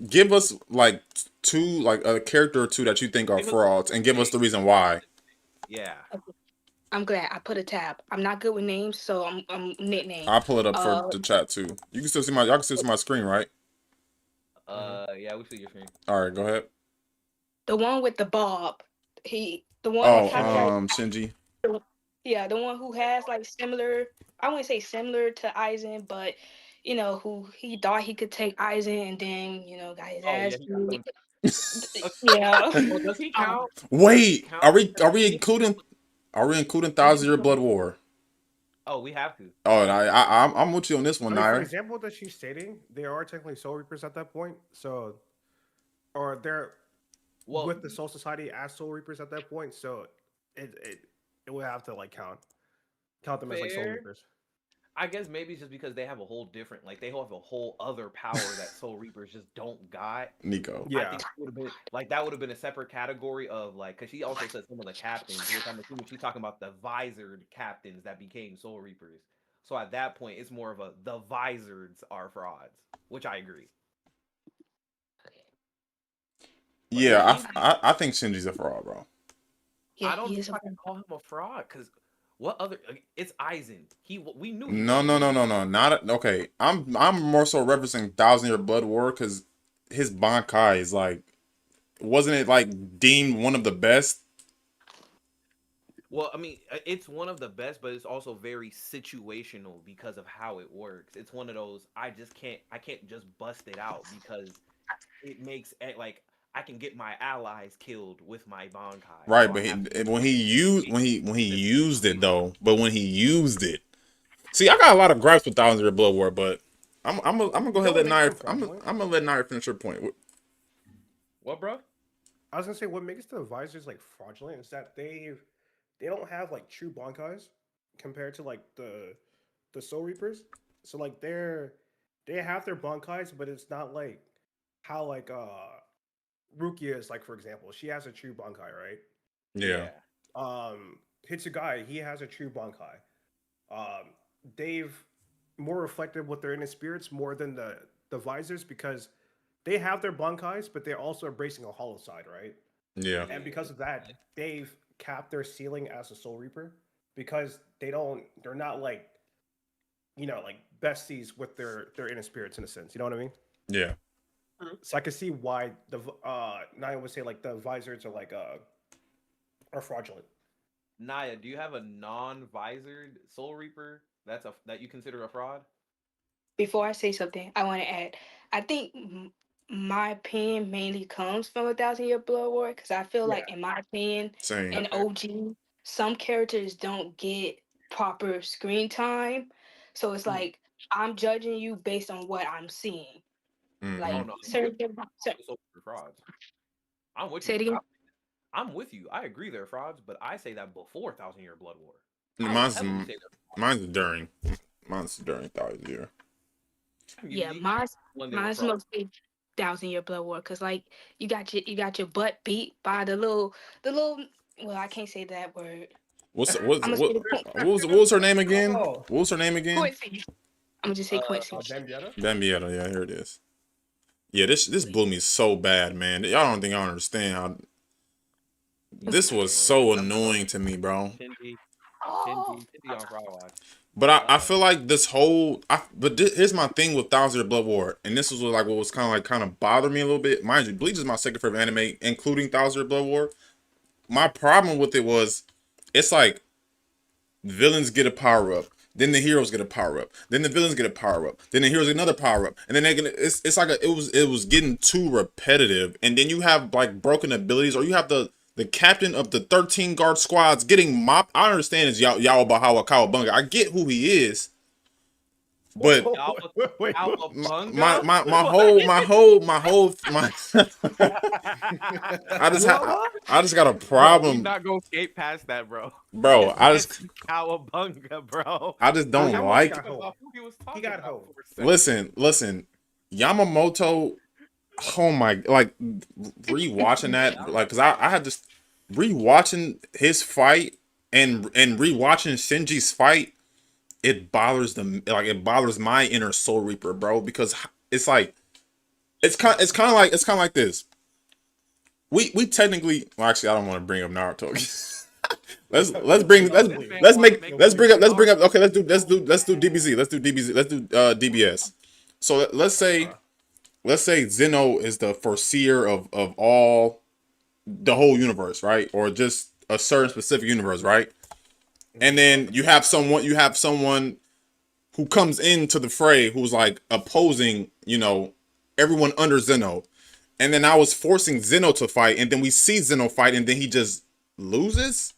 give us like two, like a character or two that you think are frauds, and give us the reason why. Yeah. I'm glad I put a tab. I'm not good with names, so I'm nickname. I'll pull it up for the chat too. You can still see y'all can still see my screen, right? Yeah, we see your screen. All right, go ahead. The one with the bob. The one Oh, that has Shinji. yeah, the one who has like similar. I wouldn't say similar to Aizen, but you know who he thought he could take Aizen, and then got his ass beat. Yeah. Well, does he count? Wait, count? are we including 1,000 Year Blood War? Oh, we have to. Oh, and I'm with you on this one, I mean, for Nair. example, that she's stating, they are technically Soul Reapers at that point. So, or they're with the Soul Society as Soul Reapers at that point. So, it would have to like count them as like Soul Reapers. I guess maybe it's just because they have a whole different, like they have a whole other power that Soul Reapers just don't got. Nico. Yeah. I think would have been like that would have been a separate category of like, because she also said some of the captains, which I'm assuming she's talking about the visored captains that became Soul Reapers. So at that point, it's more of the visoreds are frauds, which I agree. Yeah, I think Shinji's a fraud, bro. Yeah, I don't think I can call him a fraud because what other? It's Aizen. We knew. No. Not okay. I'm more so referencing 1,000 Year Blood War because his Bankai is like, wasn't it like deemed one of the best? Well, I mean, it's one of the best, but it's also very situational because of how it works. It's one of those I can't just bust it out because it makes like I can get my allies killed with my Bankai. Right, so but when he used it though, see, I got a lot of gripes with 1,000 Year Blood War, but I'm gonna go ahead and let Nair. I'm gonna let Nair finish her point. What, bro? I was gonna say what makes the advisors like fraudulent is that they don't have like true Bankais compared to like the Soul Reapers. So like they have their Bankais, but it's not like how like Rukia is, like, for example, she has a true Bankai, right? Yeah. Hitsugai, he has a true Bankai. They've more reflected what they're in the spirits more than the visors because they have their Bankais, but they're also embracing a hollow side, right? Yeah. And because of that, they've capped their ceiling as a Soul Reaper because they're not like, like besties with their inner spirits in a sense. You know what I mean? Yeah. So I can see why the Naya would say like the visors are like are fraudulent. Naya, do you have a non-visored Soul Reaper that you consider a fraud? Before I say something, I want to add. I think my opinion mainly comes from 1,000 Year Blood War because I feel like, in my opinion, Same. in OG, some characters don't get proper screen time, so it's like I'm judging you based on what I'm seeing. Like certain frauds. I'm with say you. it again. I'm with you. I agree they're frauds, but I say that before 1,000 Year Blood War. Mine's during 1,000 Year. Yeah, mine's mostly 1,000 Year Blood War because like you got your butt beat by the little. Well, I can't say that word. What was her name again? What was her name again? Quincy. I'm gonna just say Quincy. Bambietta. Yeah, here it is. Yeah, this blew me so bad, man. Y'all don't think I understand how. This was so annoying to me, bro. But I feel like this whole here's my thing with 1,000 Year Blood War, and this was like what was kind of bothering me a little bit. Mind you, Bleach is my second favorite anime, including 1,000 Year Blood War. My problem with it was, it's like villains get a power up, then the heroes get a power up, then the villains get a power up, then the heroes get another power up, and then it's like it was getting too repetitive, and then you have like broken abilities, or you have the captain of the 13 guard squads getting mopped. I understand it's Yaobahawa Kawabunga. I get who he is. But my I just got a problem. You're not gonna skate past that, bro. Bro, I just Kawabunga, bro. I just don't like. He got hope. Listen, Yamamoto. Oh my! Like rewatching that, like, cause I had just rewatching his fight and rewatching Shinji's fight. It bothers them, like it bothers my inner Soul Reaper, bro, because it's like it's kind of like this. We technically, well, actually, I don't want to bring up Naruto. let's bring let's bring up. Okay, let's do DBZ. Let's do DBZ. Let's do DBS. So let's say Zeno is the foreseer of all the whole universe, right? Or just a certain specific universe, right? And then you have someone who comes into the fray who's like opposing, everyone under Zeno. And then I was forcing Zeno to fight, and then we see Zeno fight, and then he just loses.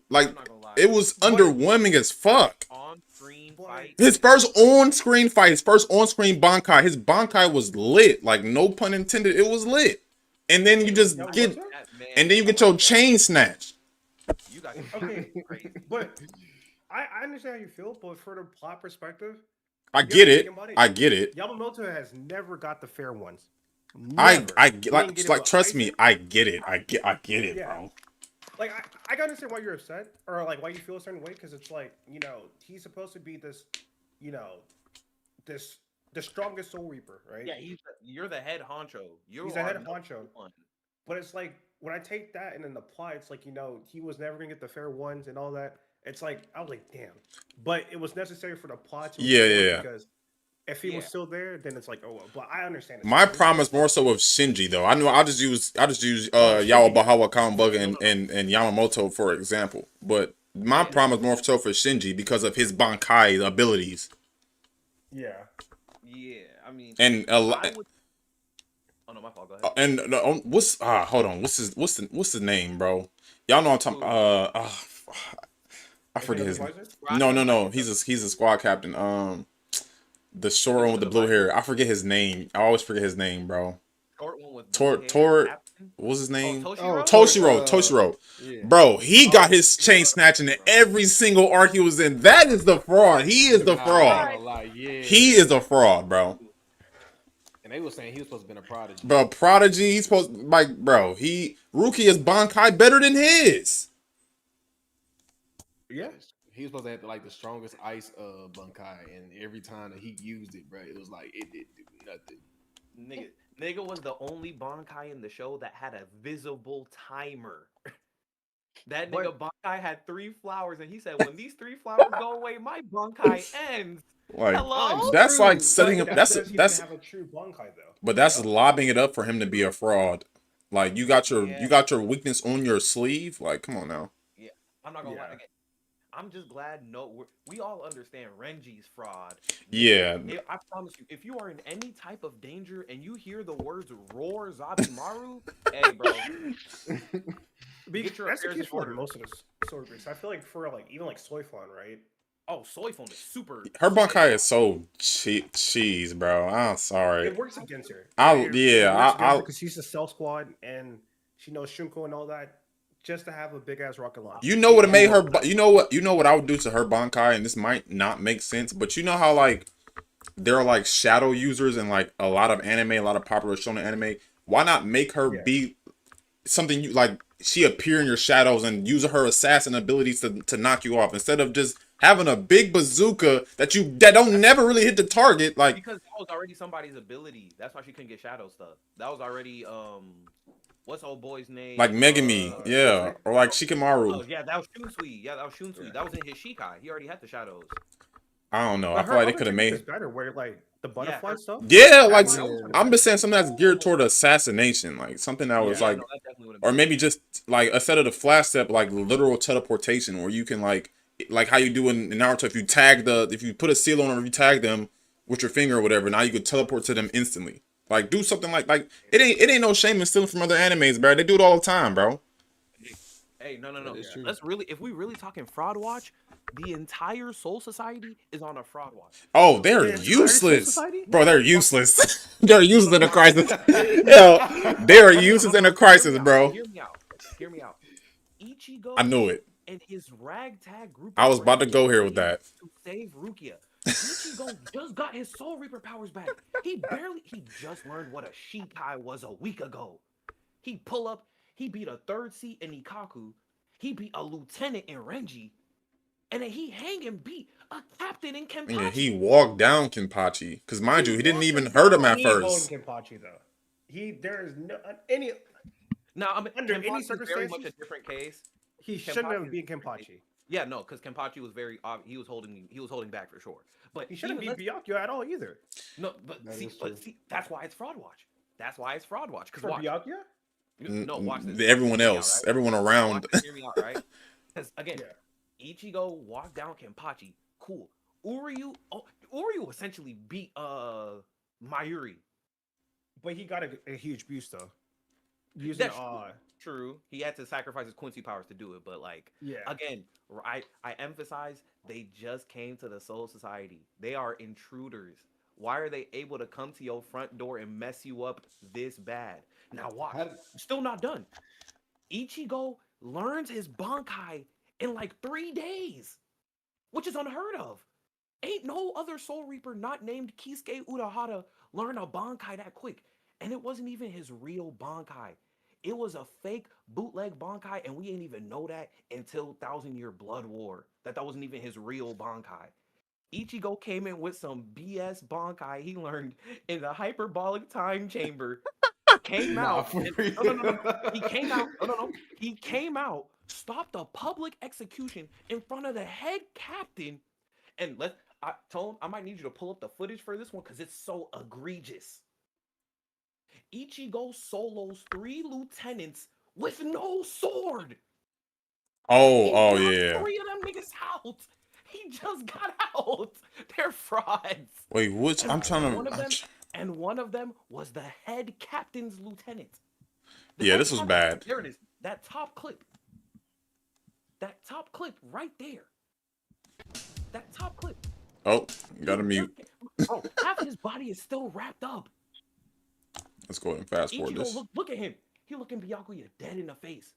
Like, it was underwhelming as fuck. On-screen fight. His first on-screen fight, his first on-screen Bankai, his Bankai was lit. Like, no pun intended, it was lit. And then you just get, and then you get your chain snatched. You guys okay, but I understand how you feel, but for the plot perspective, I get it. Yamamoto has never got the fair ones. Trust me, I get it. I get it, bro. Like I can understand why you're upset or like why you feel a certain way because it's like he's supposed to be this, the strongest Soul Reaper, right? Yeah, you're the head honcho. He's the head honcho. But it's like when I take that and then apply, it's like he was never gonna get the fair ones and all that. It's like I was like, damn. But it was necessary for the plot to because if he was still there, then it's like, oh well. But I understand. My problem is more so with Shinji though. I know I'll just use Yao Bahawa Kambug and Yamamoto for example. But my problem is more so for Shinji because of his Bankai abilities. Yeah. Yeah. I mean and a lot. Oh no, my fault. Go ahead. And hold on. What's his name, bro? Y'all know I'm talking. I forget his name. No. He's a squad captain. The short one with the blue hair. I forget his name. I always forget his name, bro. Short one with What was his name? Toshiro. Yeah. Bro, he got his chain snatching in every single arc he was in. That is the fraud. He is the fraud. He is a fraud, bro. And they were saying he was supposed to be a prodigy. Bro, prodigy. He's supposed Rukia's Bankai better than his. Yeah. He was supposed to have like the strongest ice Bankai, and every time that he used it, bro, it was like it didn't do nothing. Nigga was the only Bankai in the show that had a visible timer. That nigga Bankai had 3 flowers, and he said, "When these 3 flowers go away, my Bankai ends." Like hello? that's like setting him. That's have a true Bankai though. But that's lobbing it up for him to be a fraud. Like you got your weakness on your sleeve. Like come on now. Yeah, I'm not gonna lie. Again, I'm just glad we all understand Renji's fraud. Yeah. I promise you, if you are in any type of danger and you hear the words "Roar Zabimaru," hey, bro. That's the case for most of the sword groups. I feel like for even Soifon, right? Oh, Soifon is super. Her Bankai is so cheese, bro. I'm sorry. It works against her. Because she's a Cell Squad and she knows Shunko and all that. Just to have a big ass rocket launcher. You know what it made her? You know what I would do to her Bankai, and this might not make sense, but you know how there are shadow users in a lot of anime, a lot of popular shonen anime. Why not make her be something she appear in your shadows and use her assassin abilities to knock you off instead of just having a big bazooka that don't never really hit the target because that was already somebody's ability. That's why she couldn't get shadow stuff. That was already what's old boy's name? Like Megami, or like Shikamaru. Oh, yeah, that was Shunsui. That was in his Shikai. He already had the shadows. I don't know. I feel like they could have made better where the butterfly stuff. Yeah, I'm just saying something that's geared toward assassination, something that was or maybe just instead of the flash step, literal teleportation, where you can like how you do in Naruto. If you put a seal on them, or you tag them with your finger or whatever, now you could teleport to them instantly. Do something like it ain't no shame in stealing from other animes, bro. They do it all the time, bro. Hey, no. If we really talking fraud watch, the entire Soul Society is on a fraud watch. Oh, they're useless, bro. They're useless. They're useless in a crisis. They're useless in a crisis, bro. Hear me out. Ichigo. I knew it. And his ragtag group. I was about to go here with that. To save Rukia. Ichigo just got his Soul Reaper powers back. He just learned what a Shikai was a week ago. He pull up, he beat a 3rd seat in Ikaku, he beat a lieutenant in Renji, and then he hang and beat a captain in Kenpachi. Yeah, he walked down Kenpachi. Because mind you, he didn't even hurt him at first. Kenpachi though. There is no any. Now, under any circumstances, very much a different case. He shouldn't have Kenpachi- beat Kenpachi. Yeah, no, because Kenpachi was he was holding back for sure. But He shouldn't even beat Byakuya at all either. no, but That see, is true. that's why it's fraud watch. That's why it's fraud watch. Because For watch, Byakuya? no, watch this. Everyone Hear me out, else, right? everyone around. Watch this, hear me out, right? Because again, Yeah. Ichigo walked down Kenpachi. Cool. Uryu essentially beat Mayuri. But he got a huge boost though. Using That's true. He had to sacrifice his Quincy powers to do it, but like yeah. again, I emphasize they just came to the Soul Society. They are intruders. Why are they able to come to your front door and mess you up this bad? Now watch. Still not done. Ichigo learns his Bankai in like 3 days, which is unheard of. Ain't no other Soul Reaper not named Kisuke Urahara learn a Bankai that quick. And it wasn't even his real Bankai. It was a fake bootleg Bankai, and we ain't even know that until 1,000-Year Blood War. That wasn't even his real Bankai. Ichigo came in with some BS Bankai he learned in the hyperbolic time chamber. Came out. No. He came out. No. He came out, stopped a public execution in front of the head captain. And Tone, I might need you to pull up the footage for this one because it's so egregious. Ichigo solos 3 lieutenants with no sword. Oh yeah. 3 of them niggas out. He just got out. They're frauds. Wait, which And I'm trying to. one of them was the head captain's lieutenant. Yeah, this was bad. There it is. That top clip. That top clip right there. That top clip. Oh, gotta mute. Bro, half of his body is still wrapped up. Let's go ahead and fast forward this. Look at him. He looking Byakuya dead in the face.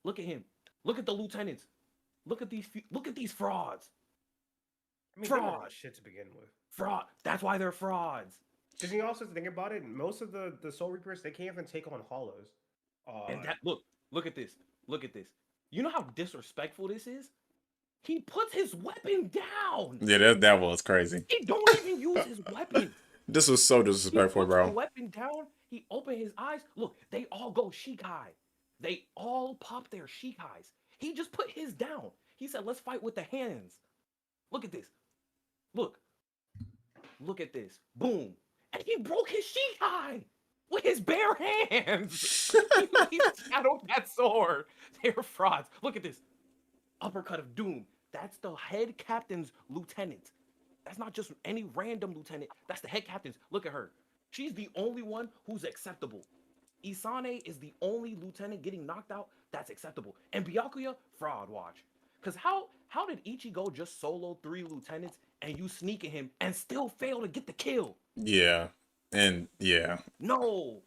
Look at him. Look at the lieutenants. Look at these frauds. I mean, fraud shit to begin with. Fraud. That's why they're frauds. Because you also think about it, most of the Soul Reapers, they can't even take on hollows. And that look at this. Look at this. You know how disrespectful this is? He puts his weapon down. Yeah, that was crazy. He don't even use his weapon. This was so disrespectful, he puts bro. the weapon down. He opened his eyes. Look, they all go Shikai. They all pop their Shikais. He just put his down. He said, let's fight with the hands. Look at this. Look. Look at this. Boom. And he broke his Shikai with his bare hands. He shadowed that sword. They're frauds. Look at this. Uppercut of Doom. That's the head captain's lieutenant. That's not just any random lieutenant. That's the head captain's. Look at her. She's the only one who's acceptable. Isane is the only lieutenant getting knocked out that's acceptable. And Byakuya, fraud watch. Because how did Ichigo just solo 3 lieutenants and you sneaking him and still fail to get the kill? Yeah. And yeah. No.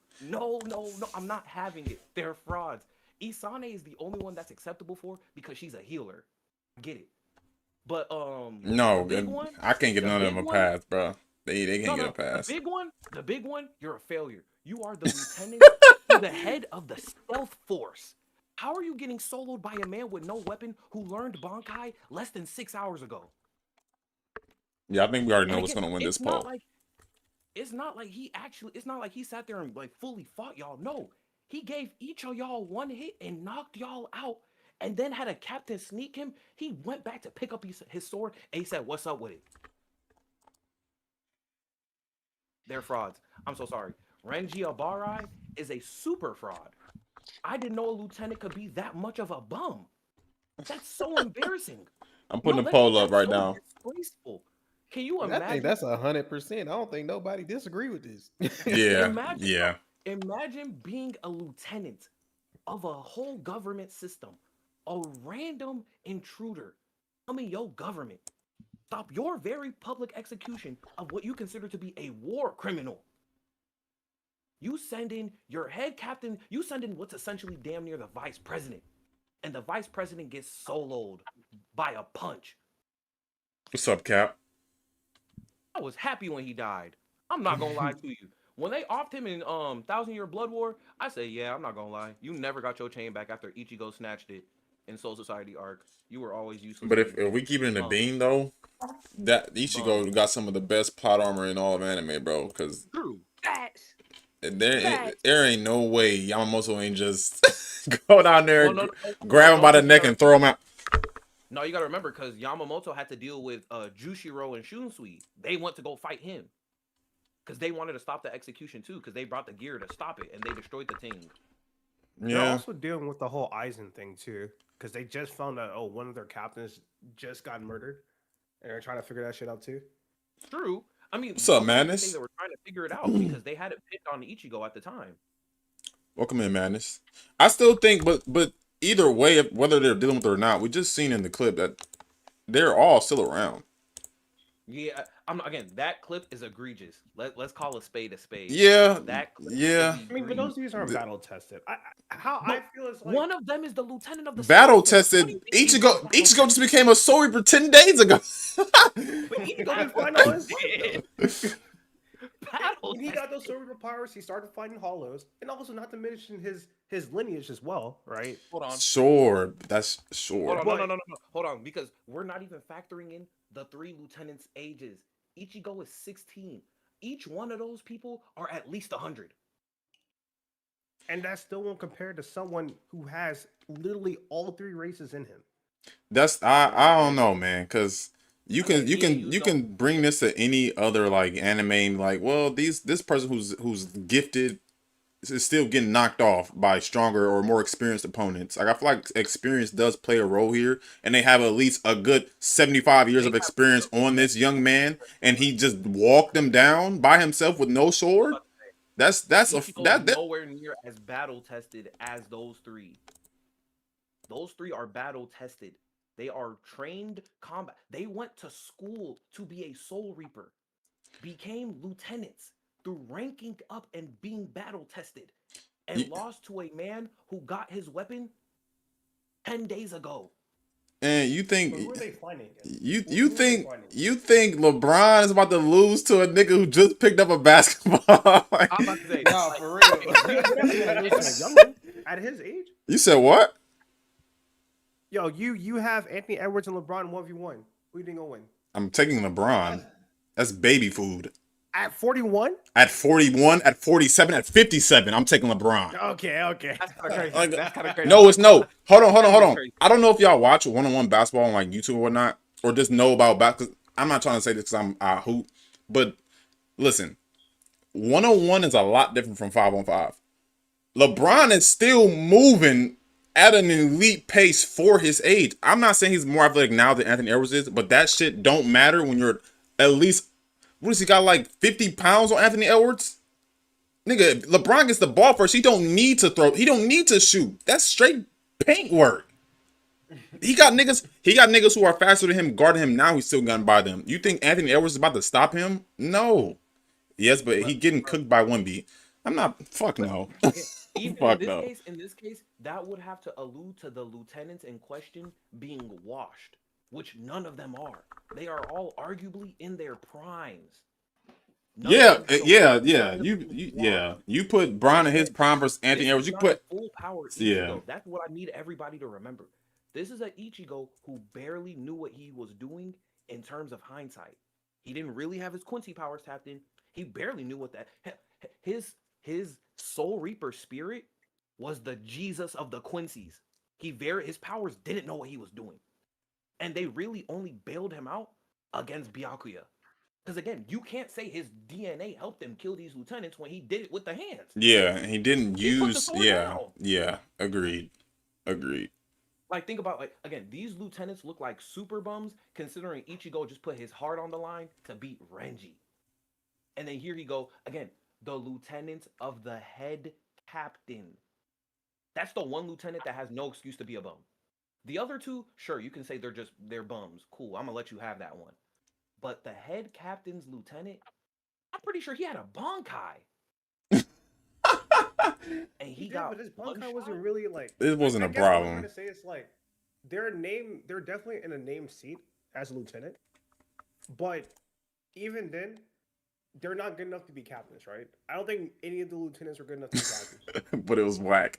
I'm not having it. They're frauds. Isane is the only one that's acceptable for because she's a healer. Get it. But no, one, I can't get none of them a pass, bro. They can't get a pass. The big one, you're a failure. You are the lieutenant, you're the head of the stealth force. How are you getting soloed by a man with no weapon who learned Bankai less than 6 hours ago? Yeah, I think we already know what's gonna win this poll. It's not like he sat there and like fully fought y'all. No, he gave each of y'all one hit and knocked y'all out, and then had a captain sneak him. He went back to pick up his sword and he said, "What's up with it?" They're frauds. I'm so sorry. Renji Abarai is a super fraud. I didn't know a lieutenant could be that much of a bum. That's so embarrassing. I'm putting a poll up right now. Disgraceful. Can you imagine? I think that's 100%. I don't think nobody disagree with this. Yeah. Imagine being a lieutenant of a whole government system, a random intruder coming your government, stop your very public execution of what you consider to be a war criminal. You send in your head captain, you send in what's essentially damn near the vice president, and the vice president gets soloed by a punch. What's up, Cap? I was happy when he died. I'm not gonna lie to you. When they offed him in 1,000-Year Blood War, I say, yeah, I'm not gonna lie. You never got your chain back after Ichigo snatched it in Soul Society arc. You were always useless. But if we keep it in the beam though, that Ichigo got some of the best plot armor in all of anime, bro. Because true. There ain't no way Yamamoto ain't just go down there, Well, grab him by the neck, and throw him out. No, you gotta remember because Yamamoto had to deal with Jushiro and Shunsui. They went to go fight him because they wanted to stop the execution too because they brought the gear to stop it and they destroyed the thing. They're Yeah. also dealing with the whole Aizen thing too because they just found out one of their captains just got murdered and they're trying to figure that shit out too. True. I mean, What's up, I Madness? think they were trying to figure it out because they had it picked on Ichigo at the time. Welcome in, Madness. I still think, but either way, whether they're dealing with it or not, we just seen in the clip that they're all still around. Yeah, again, that clip is egregious. Let's call a spade a spade. Yeah, That clip yeah. is I mean, but those dudes aren't battle tested. I feel it's like one of them is the lieutenant of the Battle Soul Force. What tested. do you think he's battle Ichigo just became a Soul Reaper 10 days ago. But Ichigo didn't find all his life, battle he got those silver powers. He started fighting hollows, and also not to mention his lineage as well, right? Hold on. Sure, that's sure. Hold on. No. Hold on, because we're not even factoring in the 3 lieutenants' ages. Ichigo is 16. Each one of those people are at least 100. And that still won't compare to someone who has literally all 3 races in him. That's I don't know, man, because you can bring this to any other like anime, like, well, this person who's gifted is still getting knocked off by stronger or more experienced opponents. Like, I feel like experience does play a role here, and they have at least a good 75 years of experience on this young man, and he just walked them down by himself with no sword. That's nowhere near as battle tested as those 3. Those 3 are battle tested. They are trained combat. They went to school to be a Soul Reaper, became lieutenants through ranking up and being battle tested, and lost to a man who got his weapon 10 days ago. And you think But who are they finding it? you think LeBron is about to lose to a nigga who just picked up a basketball? I'm about to say, No, for real. At his age? You said what? Yo, you have Anthony Edwards and LeBron 1v1. Who you think will win? I'm taking LeBron. That's baby food. At 41? At 41, at 47, at 57, I'm taking LeBron. Okay. that's kind of crazy. Like, That's kind of crazy. No, it's no. Hold on. Crazy. I don't know if y'all watch one-on-one basketball on like YouTube or whatnot, or just know about basketball. I'm not trying to say this because I'm hoop, but listen, one-on-one is a lot different from 5-on-5. LeBron is still moving at an elite pace for his age. I'm not saying he's more athletic now than Anthony Edwards is, but that shit don't matter when you're at least, what does he got, like 50 pounds on Anthony Edwards? Nigga, LeBron gets the ball first. He don't need to throw. He don't need to shoot. That's straight paint work. He got niggas who are faster than him guarding him now. He's still gunning by them. You think Anthony Edwards is about to stop him? No. Yes, but he getting cooked by Wemby. I'm not. Fuck no. Even Fuck in this case, that would have to allude to the lieutenants in question being washed, which none of them are. They are all arguably in their primes. Yeah. You put Bron in his prime versus Anthony Edwards. You put full power Ichigo. Yeah. That's what I need everybody to remember. This is an Ichigo who barely knew what he was doing in terms of hindsight. He didn't really have his Quincy powers tapped in. He barely knew what that his Soul Reaper spirit was the Jesus of the Quincy's. His powers didn't know what he was doing. And they really only bailed him out against Byakuya. Because again, you can't say his DNA helped him kill these lieutenants when he did it with the hands. Yeah, he didn't He put the use. sword Yeah, down. yeah. Agreed. Like, think about, like, again, these lieutenants look like super bums, considering Ichigo just put his heart on the line to beat Renji. And then here you go, again, the lieutenants of the head captain. That's the one lieutenant that has no excuse to be a bum. The other 2, sure, you can say they're bums. Cool, I'm gonna let you have that one. But the head captain's lieutenant, I'm pretty sure he had a Bankai. And he got but his Bankai wasn't really like. It wasn't I a guess what I'm problem. trying to say is like they're definitely in a named seat as a lieutenant, but even then, they're not good enough to be captains, right? I don't think any of the lieutenants were good enough to be captains. But it was whack.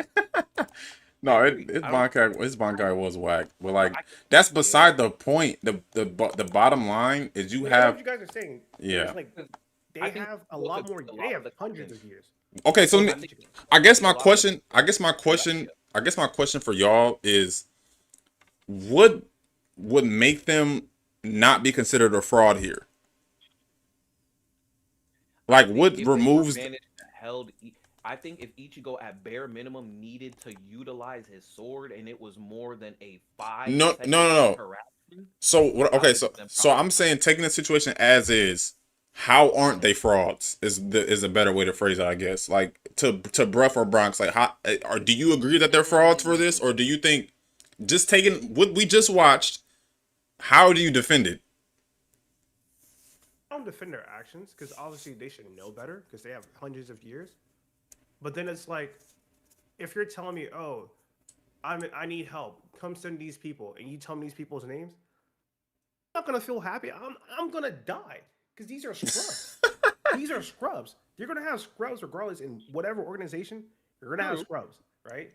No, his Bankai was whack. But like, that's beside the point. The bottom line is you I know have. what you guys are saying. Yeah. It's like They I think have a Ichigo lot took more. a They lot have of the hundreds captains. of years. Okay, so I let me, think I guess a my lot of question, the I guess my question for y'all is, what would make them not be considered a fraud here? I Like, think what if they were removes? managed to held, I think if Ichigo at bare minimum needed to utilize his sword and it was more than a 5 No, no, second no, no. interaction, So what? I Okay, would so give them so props. I'm saying taking the situation as is. How aren't they frauds? Is a better way to phrase it, I guess. Like to Bruff or Bronx, like how or do you agree that they're frauds for this, or do you think just taking what we just watched? How do you defend it? I don't defend their actions because obviously they should know better because they have hundreds of years. But then it's like, if you're telling me, oh, I need help, come send these people, and you tell me these people's names, I'm not gonna feel happy. I'm gonna die because these are scrubs. These are scrubs. You're gonna have scrubs regardless in whatever organization. You're gonna have True. scrubs, right?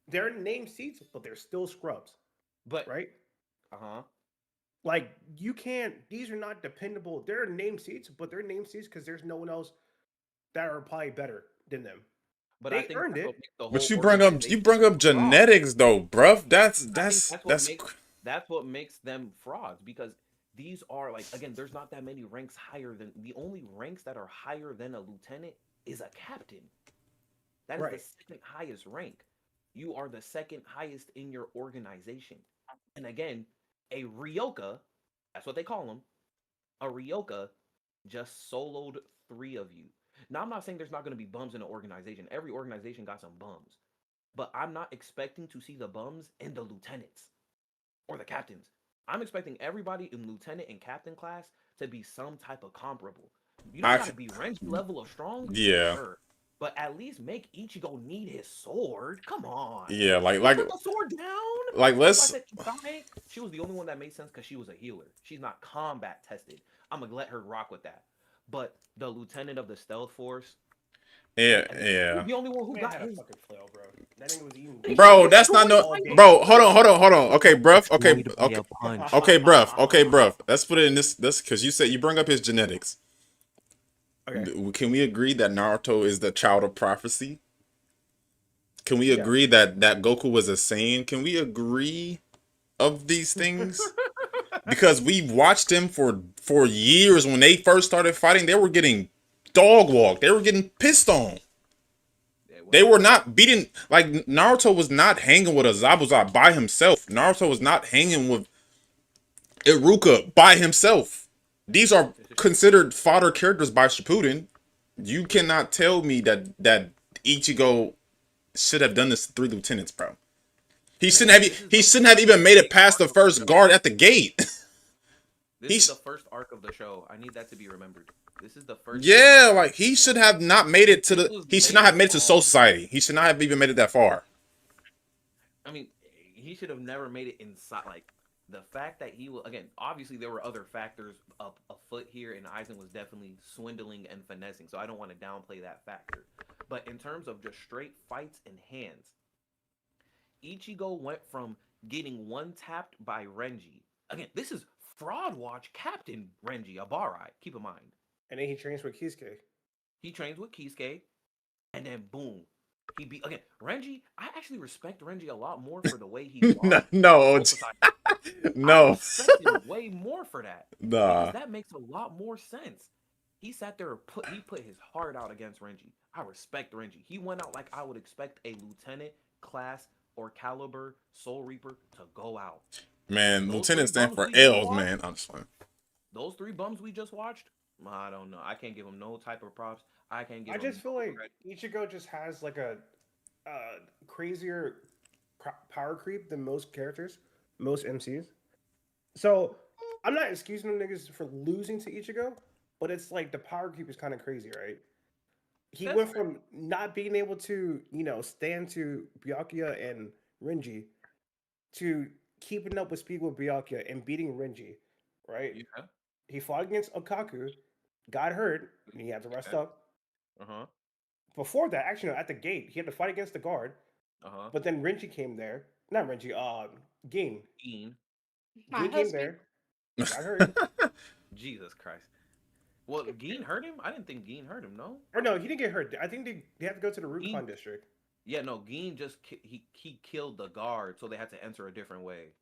They're named seats, but they're still scrubs, But right? uh-huh. Like you can't. These are not dependable. They're named seats, but they're named seats because there's no one else that are probably better than them. But I They think earned that's it. what makes the But whole you organization bring up fraud. genetics though, bruv. I think that's what makes them frauds because these are like again, there's not that many ranks higher than the only ranks that are higher than a lieutenant is a captain. That is the Right. second highest rank. You are the second highest in your organization. And again, a Ryoka, that's what they call them. A Ryoka just soloed 3 of you. Now, I'm not saying there's not going to be bums in an organization. Every organization got some bums. But I'm not expecting to see the bums in the lieutenants or the captains. I'm expecting everybody in lieutenant and captain class to be some type of comparable. You don't I got to be Renji level of strong, yeah, sure, but at least make Ichigo need his sword. Come on. yeah, He put the sword down. That's why I let's said Ikane, she was the only one that made sense because she was a healer. She's not combat tested. I'm gonna let her rock with that. But the lieutenant of the stealth force, yeah, I mean, yeah. he's the only one who Man got had a his. fucking flail, bro. That nigga was eating. Bro, that's not no. all game. Bro, hold on. Okay, bruv. Okay, Destroyed by okay, a punch. okay, bruv. Okay, bruv. Let's put it in this because you said you bring up his genetics. Okay. Can we agree that Naruto is the child of prophecy? Can we Yeah. agree that Goku was a Saiyan? Can we agree of these things? Because we've watched him for years. When they first started fighting, they were getting dog walked. They were getting pissed on. They were not beating. Like Naruto was not hanging with a Zabuza by himself. Naruto was not hanging with Iruka by himself. These are considered fodder characters by Shippuden. You cannot tell me that Ichigo should have done this to 3 lieutenants, bro. He shouldn't have even made it past the first guard at the gate. This is the first arc of the show. I need that to be remembered. This is the first. Yeah, like he should have not made it to the. He should not have made it to Soul Society. He should not have even made it that far. I mean, he should have never made it inside. Like the fact that he will again. Obviously, there were other factors up afoot here, and Aizen was definitely swindling and finessing. So I don't want to downplay that factor. But in terms of just straight fights and hands, Ichigo went from getting one tapped by Renji. Again, this is Fraud Watch Captain Renji Abarai. Keep in mind. And then he trains with Kisuke. He trains with Kisuke, and then boom, he beat again. Renji, I actually respect Renji a lot more for the way he fought. No, I respect him way more for that. Nah, because that makes a lot more sense. He sat there, he put his heart out against Renji. I respect Renji. He went out like I would expect a lieutenant class or caliber Soul Reaper to go out. Man, lieutenant stand for L's, man. I'm just fine. Those 3 bums we just watched. I don't know. I can't give him no type of props. I can't give. I just feel like Ichigo just has like a crazier power creep than most characters, most MCs. So I'm not excusing them niggas for losing to Ichigo, but it's like the power creep is kind of crazy, right? He went from not being able to, stand to Byakuya and Renji to keeping up with speed with Byakuya and beating Renji, right? Yeah. He fought against Okaku, got hurt, and he had to rest up. Before that, actually, no, at the gate, he had to fight against the guard. But then Renji came there. Not Renji, Gin. Gin came there. Got hurt. Jesus Christ. Well, Geen hurt him. I didn't think Geen hurt him. No. Or no, he didn't get hurt. I think they have to go to the Rubicon district. Yeah, no. Geen just he killed the guard, so they had to enter a different way.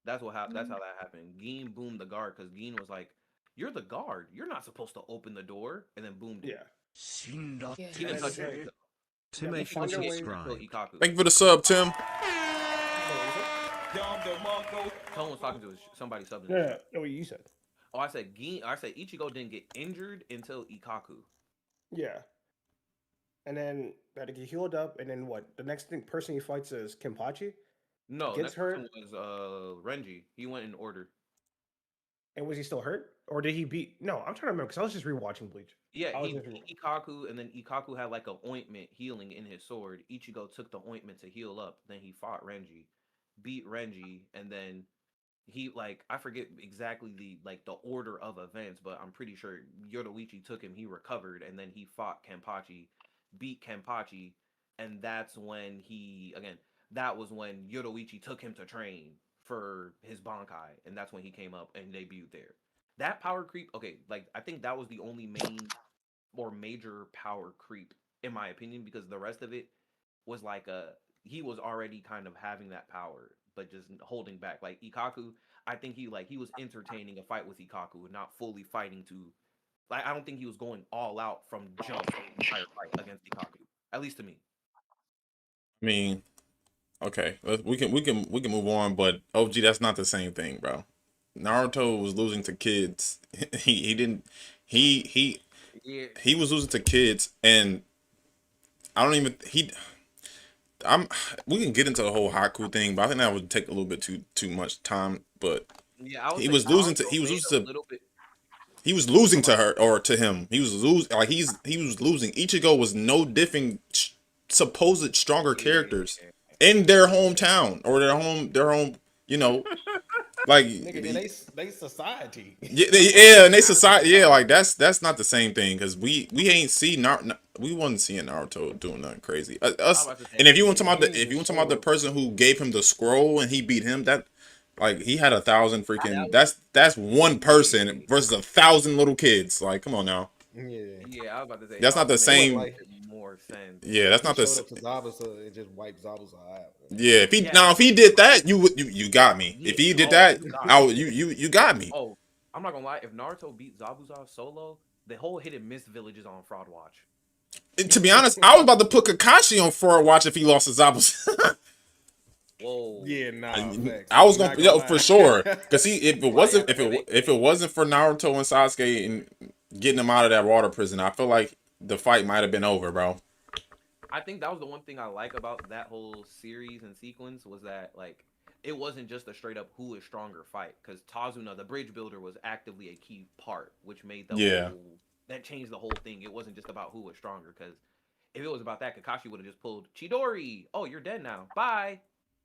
That's how that happened. Geen boomed the guard because Geen was like, "You're the guard. You're not supposed to open the door," and then boomed it. Yeah. Yeah. He didn't touch him. Tim Yeah, H Wonder was Wing- subscribed. Ikaku. Thank you for the sub, Tim. Someone was talking to somebody subbing. No, what you said. Oh, I said Ichigo didn't get injured until Ikaku. Yeah. And then that he healed up, and then what? The next person he fights is Kenpachi. No, Gets next hurt? person was Renji. He went in order. And was he still hurt, or did he beat? No, I'm trying to remember because I was just rewatching Bleach. Yeah, I was he just beat Ikaku, and then Ikaku had like an ointment healing in his sword. Ichigo took the ointment to heal up. Then he fought Renji, beat Renji, and then he I forget exactly the order of events, but I'm pretty sure Yoruichi took him. He recovered, and then he fought Kenpachi, beat Kenpachi, and that's when that was when Yoruichi took him to train for his Bankai, and that's when he came up and debuted there. That power creep, okay, I think that was the only main or major power creep in my opinion, because the rest of it was he was already kind of having that power, but just holding back. Like Ikaku, I think he was entertaining a fight with Ikaku, not fully fighting to. I don't think he was going all out from jump the entire fight against Ikaku. At least to me. I mean, okay, we can move on, but OG, that's not the same thing, bro. Naruto was losing to kids. he didn't he was losing to kids, and I don't even we can get into the whole Haku thing, but I think that would take a little bit too much time. But yeah, he was losing to her or to him. He was losing he was losing. Ichigo was no different supposed stronger characters in their hometown or their home, Nigga, they society. Yeah, and they society. Yeah, that's not the same thing because we ain't see we wasn't seeing Naruto doing nothing crazy. Us, and if you want to talk about the person who gave him the scroll and he beat him, that he had 1,000 freaking. That's one person versus 1,000 little kids. Like, come on now. Yeah, I was about to say that's not the same. More sense. Yeah, that's not the same. Zabuza and just wipe Zabuza out. Yeah, if he did that, you got me. If he did that, you got me. Oh, I'm not gonna lie. If Naruto beat Zabuza solo, the whole Hidden Mist village is on Fraud Watch. And to be honest, I was about to put Kakashi on Fraud Watch if he lost to Zabuza. Whoa. Yeah, nah. I was gonna for sure because if it wasn't for Naruto and Sasuke and getting him out of that water prison, I feel like the fight might have been over, bro. I think that was the one thing I like about that whole series and sequence was that it wasn't just a straight up who is stronger fight, because Tazuna, the bridge builder, was actively a key part, which made that changed the whole thing. It wasn't just about who was stronger, because if it was about that, Kakashi would have just pulled Chidori. Oh, you're dead now. Bye.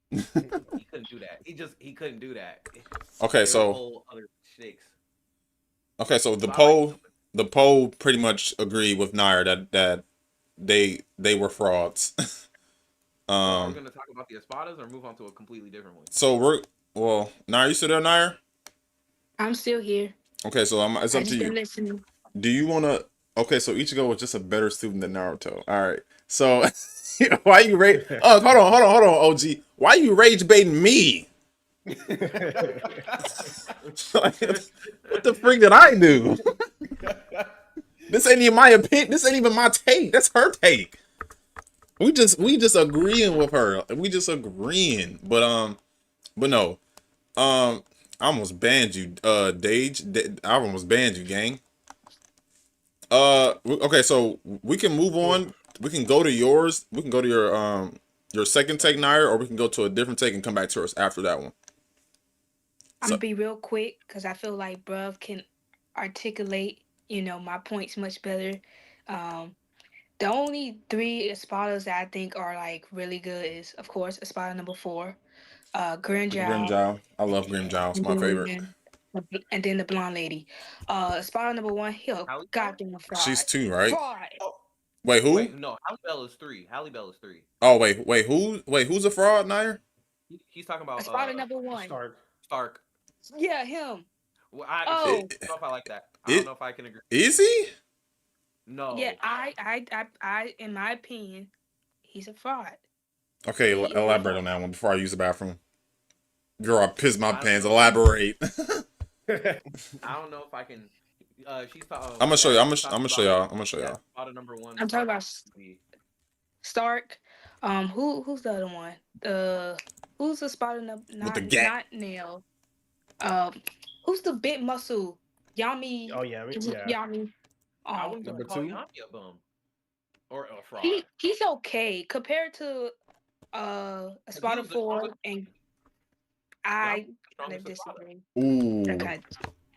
He couldn't do that. He couldn't do that. Okay, so whole other shakes. Okay, so the poll pretty much agreed with Nair that they were frauds. We're gonna talk about the Espadas or move on to a completely different one. So Nair, you still there, Nair? I'm still here. Okay, so it's up to you. Listening. Do you wanna? Okay, so Ichigo was just a better student than Naruto. All right, so why you rage? Oh, hold on, OG. Why you rage baiting me? What the freak did I do? This ain't even my opinion. This ain't even my take. That's her take. We just agreeing with her. We just agreeing. But no. I almost banned you, Dage. I almost banned you, gang. Okay, so we can move on. We can go to yours. We can go to your second take, Nair, or we can go to a different take and come back to us after that one. I'm gonna be real quick because I feel like bruv can articulate, my points much better. The only 3 Espadas that I think are really good is, of course, Espada number 4, Grimmjow. I love Grimmjow. It's my favorite. And then the blonde lady. Espada number 1, he'll goddamn fraud. She's 2, right? Fraud. Wait, who? Wait, no, Halle Bell is 3. Halle Bell is 3. Oh, wait, who's a fraud, Nair? He's talking about Espada number 1. Stark. Yeah, him. Well, I Oh. don't know if I like that. I don't know if I can agree. Is he? No. Yeah, I, in my opinion, he's a fraud. Okay, He is a elaborate fraud. on that one before I use the bathroom. Girl, I pissed my I don't pants. know. Elaborate. I don't know if I can. She's talking. I'm gonna show you. I'm gonna show y'all. I'm gonna show y'all. Spot number one. I'm talking about Stark. Who's the other one? Who's the spotter? With the gap. Not Nail. Who's the big muscle? Yami. Oh yeah, yeah. Yami. I wouldn't Number call two? Yami a bum or a fraud. He's okay compared to a spotter was the 4 strongest- and I Strongest of spotter. disagree. Ooh. Okay.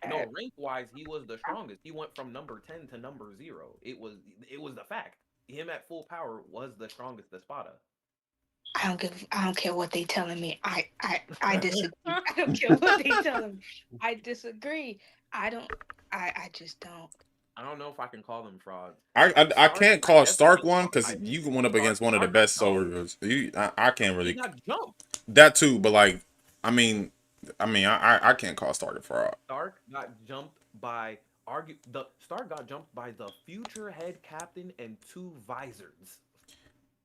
No, rank wise, he was the strongest. He went from number 10 to number 0. It was the fact. Him at full power was the strongest Espada. I don't care what they telling me. I disagree. I don't care what they telling me. I disagree. I just don't. I don't know if I can call them frauds. I can't call Stark definitely one because you went up against one of the best soldiers. I can't He really got jumped. that too, but like I can't call Stark a fraud. Stark got jumped by the future head captain and 2 visors.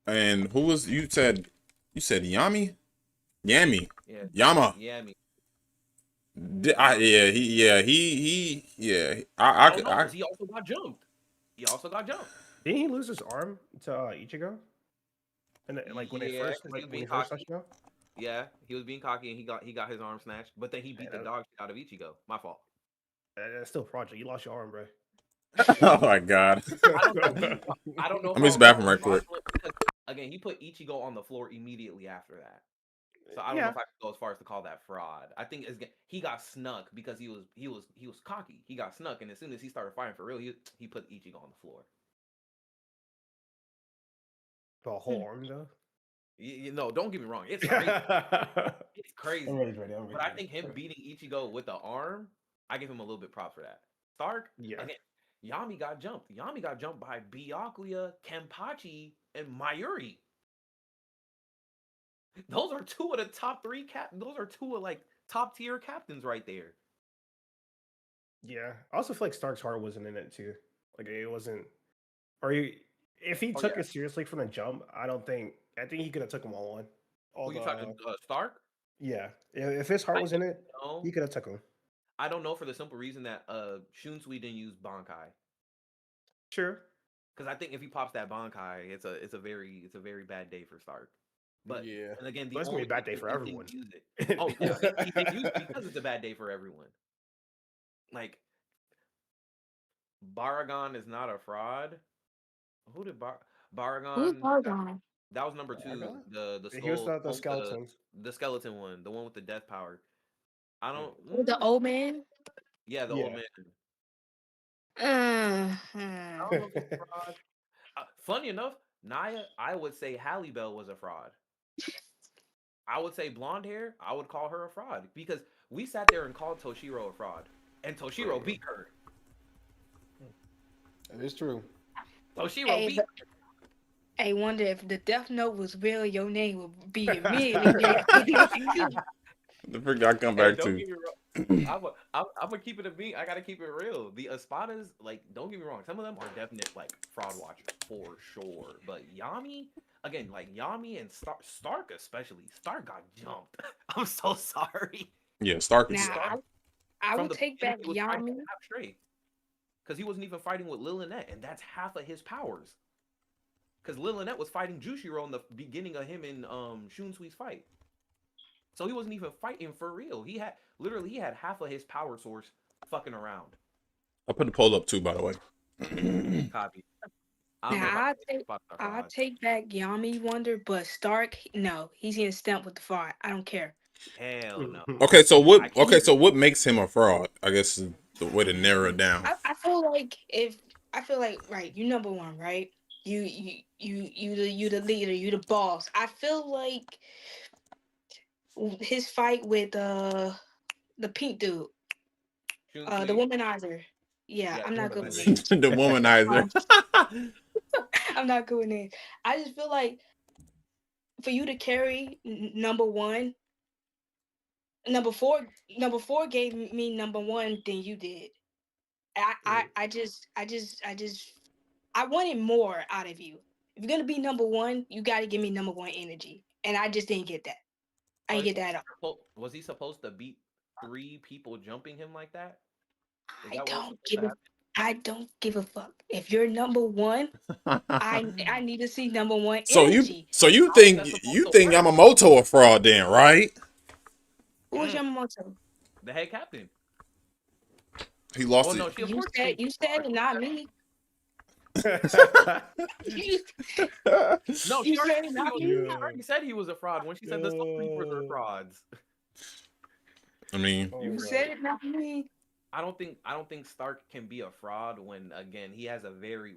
And who was you said Yami? Yami. Yeah. Yama. Yami. He also got jumped. Didn't he lose his arm to Ichigo? And like when they Yeah, first 'cause like he was when being he first cocky. touched him? Yeah, he was being cocky and he got his arm snatched, but then he beat the Yeah. dog shit out of Ichigo. My fault. That's still project. You lost your arm, bro. Oh my god. I don't know. Let me use the bathroom right quick. Because, again, he put Ichigo on the floor immediately after that. So I don't know if I can go as far as to call that fraud. I think he got snuck because he was cocky. He got snuck, and as soon as he started fighting for real, he put Ichigo on the floor. The whole arm though. You know, don't get me wrong. It's crazy. It's crazy. I'm ready. I'm ready. But I think him beating Ichigo with the arm, I give him a little bit props for that. Stark, Yeah. again, Yami got jumped. Yami got jumped by Byakuya, Kenpachi, and Mayuri. Those are 2 of the top 3 Those are 2 of like top tier captains right there. Yeah. I also feel like Stark's heart wasn't in it too. Like it wasn't. Or if he took it seriously from the jump, I think he could have took them all on. Who you talking? Stark? Yeah. If his heart was in it, No, he could have took him. I don't know for the simple reason that Shunsui didn't use Bankai. Sure. Because I think if he pops that Bankai, it's a very bad day for Stark. But yeah, and again, But it's gonna be a bad day for everyone. Use it. Oh yeah, he didn't use it because it's a bad day for everyone. Like Baragon is not a fraud. Who did Baragon? Who's Baragon? That was number 2. Baragon? The He was skull, the skeleton. the skeleton one, the one with the death power. I don't. The old man. Yeah, the old man. Uh-huh. I don't know if it's fraud. Funny enough, Naya, I would say Halle Bell was a fraud. I would say blonde hair, I would call her a fraud because we sat there and called Toshiro a fraud, and Toshiro beat her. that is true. Toshiro beat her. I wonder if the Death Note was real, your name would be immediately. The freak I come back Don't to. get me wrong. I'm gonna keep it a beat. I gotta keep it real. The Espadas, like, don't get me wrong. Some of them are definite like fraud watchers for sure. But Yami, again, like Yami and Stark especially. Stark got jumped. I'm so sorry. Yeah, Stark is Now, I will take back Yami. Straight, because he wasn't even fighting with Lillinet, and that's half of his powers. Because Lillinet was fighting Jushiro in the beginning of him and Shunsui's fight. So he wasn't even fighting for real. He had half of his power source fucking around. I'll put the poll up too, by the way. Copy. Now I'll take back Yami Wonder, but Stark, no, he's getting stamped with the fraud. I don't care. Hell no. Okay, so what makes him a fraud? I guess is the way to narrow it down. I feel like right, you number 1, right? You the leader, you the boss. I feel like his fight with the pink dude, the womanizer. Yeah, I'm not good with it. The womanizer. I'm not good with it. I just feel like for you to carry number 1, number four gave me number one than you did. I wanted more out of you. If you're gonna be number one, you got to give me number one energy, and I just didn't get that. I didn't get that at all. Was he supposed to beat 3 people jumping him like that? Is I that what was don't supposed give to a happen? I don't give a fuck. If you're number one, I need to see number one So energy. you How is think that supposed you to think work? Yamamoto a fraud then, right? Who was Yamamoto? The head captain. He lost Well, it. no, she of You course said can't you be said fraud. it, not me. No, You said it, not me. she already said he was a fraud when she said the Soul Reapers are frauds. I mean, You said it, not me. I don't think Stark can be a fraud when again he has a very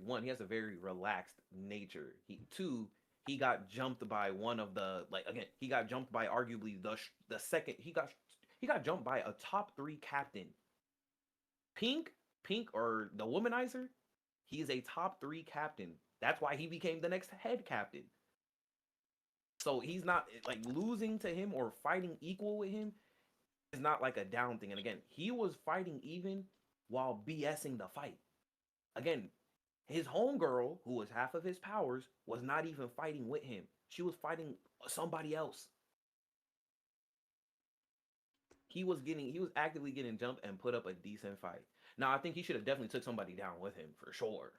relaxed nature. He got jumped by one of the he got jumped by arguably the second he got jumped by a top 3 captain. Pink or the Womanizer, he's a top 3 captain. That's why he became the next head captain. So he's not like losing to him or fighting equal with him is not like a down thing. And again, he was fighting even while BSing the fight. Again, his homegirl, who was half of his powers, was not even fighting with him. She was fighting somebody else. He was actively getting jumped and put up a decent fight. Now, I think he should have definitely took somebody down with him for sure.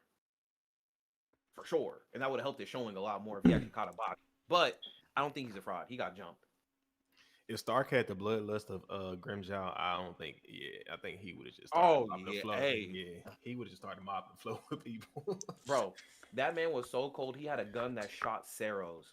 For sure. And that would have helped his showing a lot more if he actually caught a box. But I don't think he's a fraud. He got jumped. If Stark had the bloodlust of Grimjaw, I think he would have just Oh, started mopping yeah, the floor. hey. Yeah, he would have started mopping the floor with people. Bro, that man was so cold. He had a gun that shot Ceros.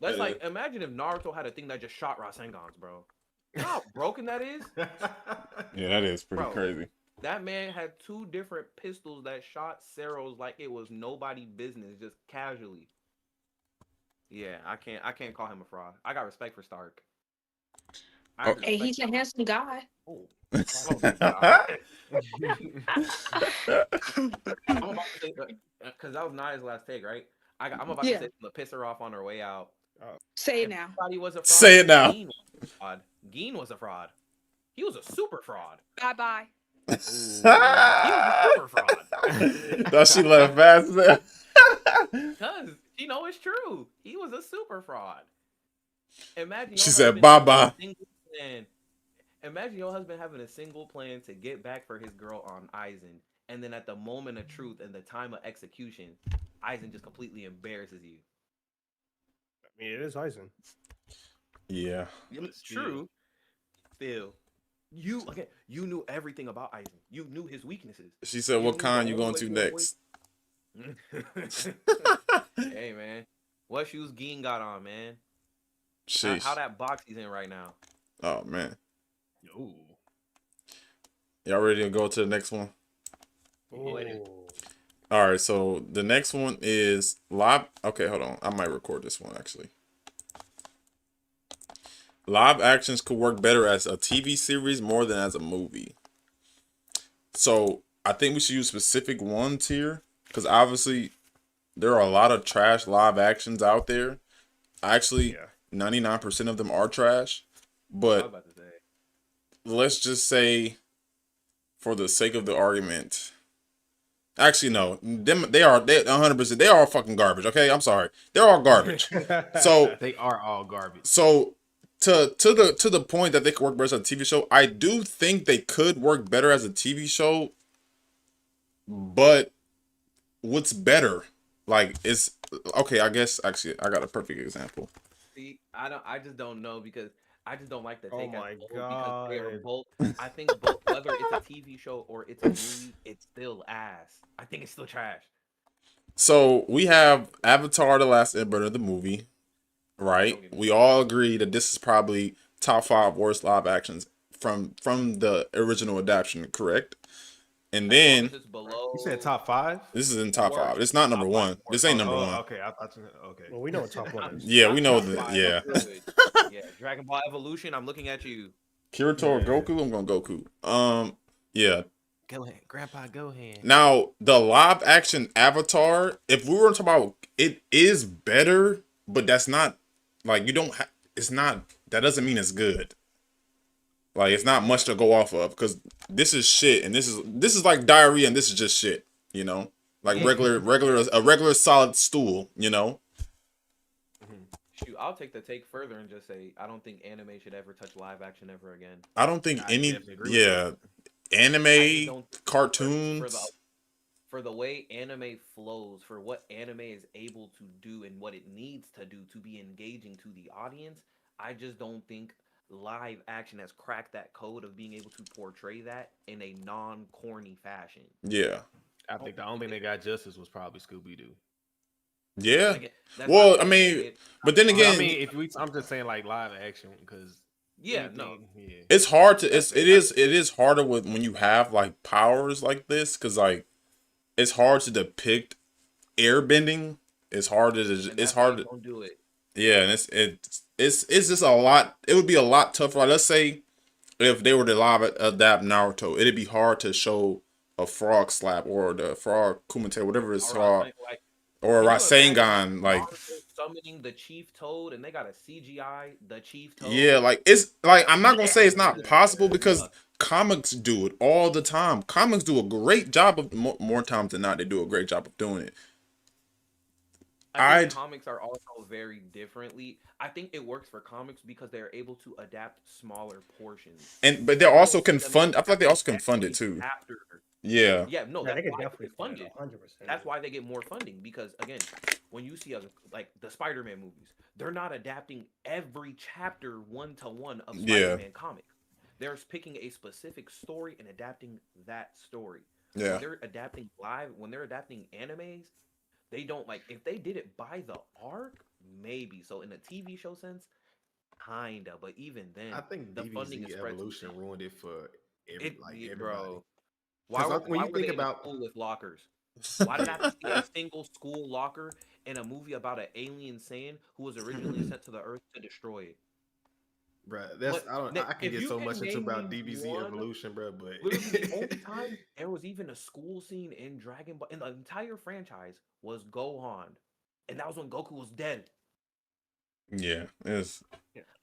That's like imagine if Naruto had a thing that just shot Rasengans, bro. You know how broken that is? yeah, that is pretty Bro. crazy. That man had 2 different pistols that shot Ceros like it was nobody business, just casually. Yeah, I can't call him a fraud. I got respect for Stark. Hey, he's a handsome guy. Oh my God. I'm about to say, because that was Naya's last take, right? I'm about to say to piss her off on her way out. Say it now. Everybody was a fraud. Say it now. Geen was a fraud. He was a super fraud. Bye-bye. He was a super fraud. Thought she left fast there. Because, it's true. He was a super fraud. Imagine She your said, husband bye-bye. having a single plan. Imagine your husband having a single plan to get back for his girl on Aizen. And then at the moment of truth and the time of execution, Aizen just completely embarrasses you. I mean, it is Aizen. Yeah. It's true. Still. You knew everything about Aizen. You knew his weaknesses. She said, what kind you going to next? Hey, man. What shoes Geen got on, man? Sheesh. How that box he's in right now. Oh, man. Ooh. Y'all ready to go to the next one? Go ahead. All right, so the next one is live. Okay, hold on. I might record this one, actually. Live actions could work better as a TV series more than as a movie. So I think we should use specific ones here because obviously there are a lot of trash live actions out there. Actually, 99% of them are trash. But let's just say, for the sake of the argument, actually no, they 100%. They are all fucking garbage. Okay, I'm sorry, they're all garbage. So they are all garbage. So to the point that they could work better as a TV show, I do think they could work better as a TV show. But what's better? Like, it's okay. I guess actually I got a perfect example. See, I just don't know because I just don't like the take. Oh my God! Because they are both. I think both, whether it's a TV show or it's a movie, it's still ass. I think it's still trash. So we have Avatar: The Last Airbender, the movie, right? We all agree that this is probably top 5 worst live actions from the original adaptation, correct? And then you said top 5. This is in top 5. It's not number 1. This ain't number 1. Okay, I thought you. Okay. Well, we know what top 1 is. Yeah, we know that. Yeah. Yeah, Dragon Ball Evolution. I'm looking at you. Kirito or Goku? I'm going Goku. Yeah. Go ahead, Grandpa. Go ahead. Now the live action Avatar. If we were to talk about, it is better, but that's not like you don't. It's not that doesn't mean it's good. Like it's not much to go off of because this is shit and this is like diarrhea and this is just shit, you know? Like regular solid stool, you know? Shoot, I'll take the take further and just say I don't think anime should ever touch live action ever again. I don't think definitely agree with that. anime, cartoons. For the way anime flows, for what anime is able to do and what it needs to do to be engaging to the audience, I just don't think live action has cracked that code of being able to portray that in a non-corny fashion. Yeah. I think the only thing they got justice was probably Scooby Doo. Yeah. Like, that's Well, not I mean, it. but then again, I mean, I'm just saying like live action because Yeah, no. yeah. it's hard to it is harder with when you have like powers like this because like it's hard to depict airbending. It's hard to And it's that's hard why to they don't do it. yeah, and it's just a lot. It would be a lot tougher. Like, let's say if they were to live adapt Naruto, it'd be hard to show a frog slap or the frog kumite, whatever it's called, Like, or a can you Rasengan. imagine Like, Naruto summoning the Chief Toad and they got a CGI the Chief Toad. yeah, like it's like I'm not gonna say it's not possible because comics do it all the time. Comics do a great job of more times than not. They do a great job of doing it. I think comics are also very differently. I think it works for comics because they're able to adapt smaller portions. But they also can fund. I feel like they also can fund it too. Yeah. Yeah, no, Yeah, that's they could why definitely they fund it. 100%. That's why they get more funding because again, when you see like the Spider-Man movies, they're not adapting every chapter one-to-one of Spider-Man comics. They're picking a specific story and adapting that story. Yeah. When they're adapting animes, they don't like if they did it by the arc, maybe. So in a TV show sense, kinda, but even then, I think the funding is DBZ spread Evolution ruined it for everybody. bro. When you were think they in a about school with lockers? Why did I have to see a single school locker in a movie about an alien Saiyan who was originally sent to the Earth to destroy it? Bruh, I can if get you so can much into name about me DBZ one- Evolution, bruh, but Literally, the only time there was even a school scene in Dragon Ball in the entire franchise was Gohan, and that was when Goku was dead. Yeah. It's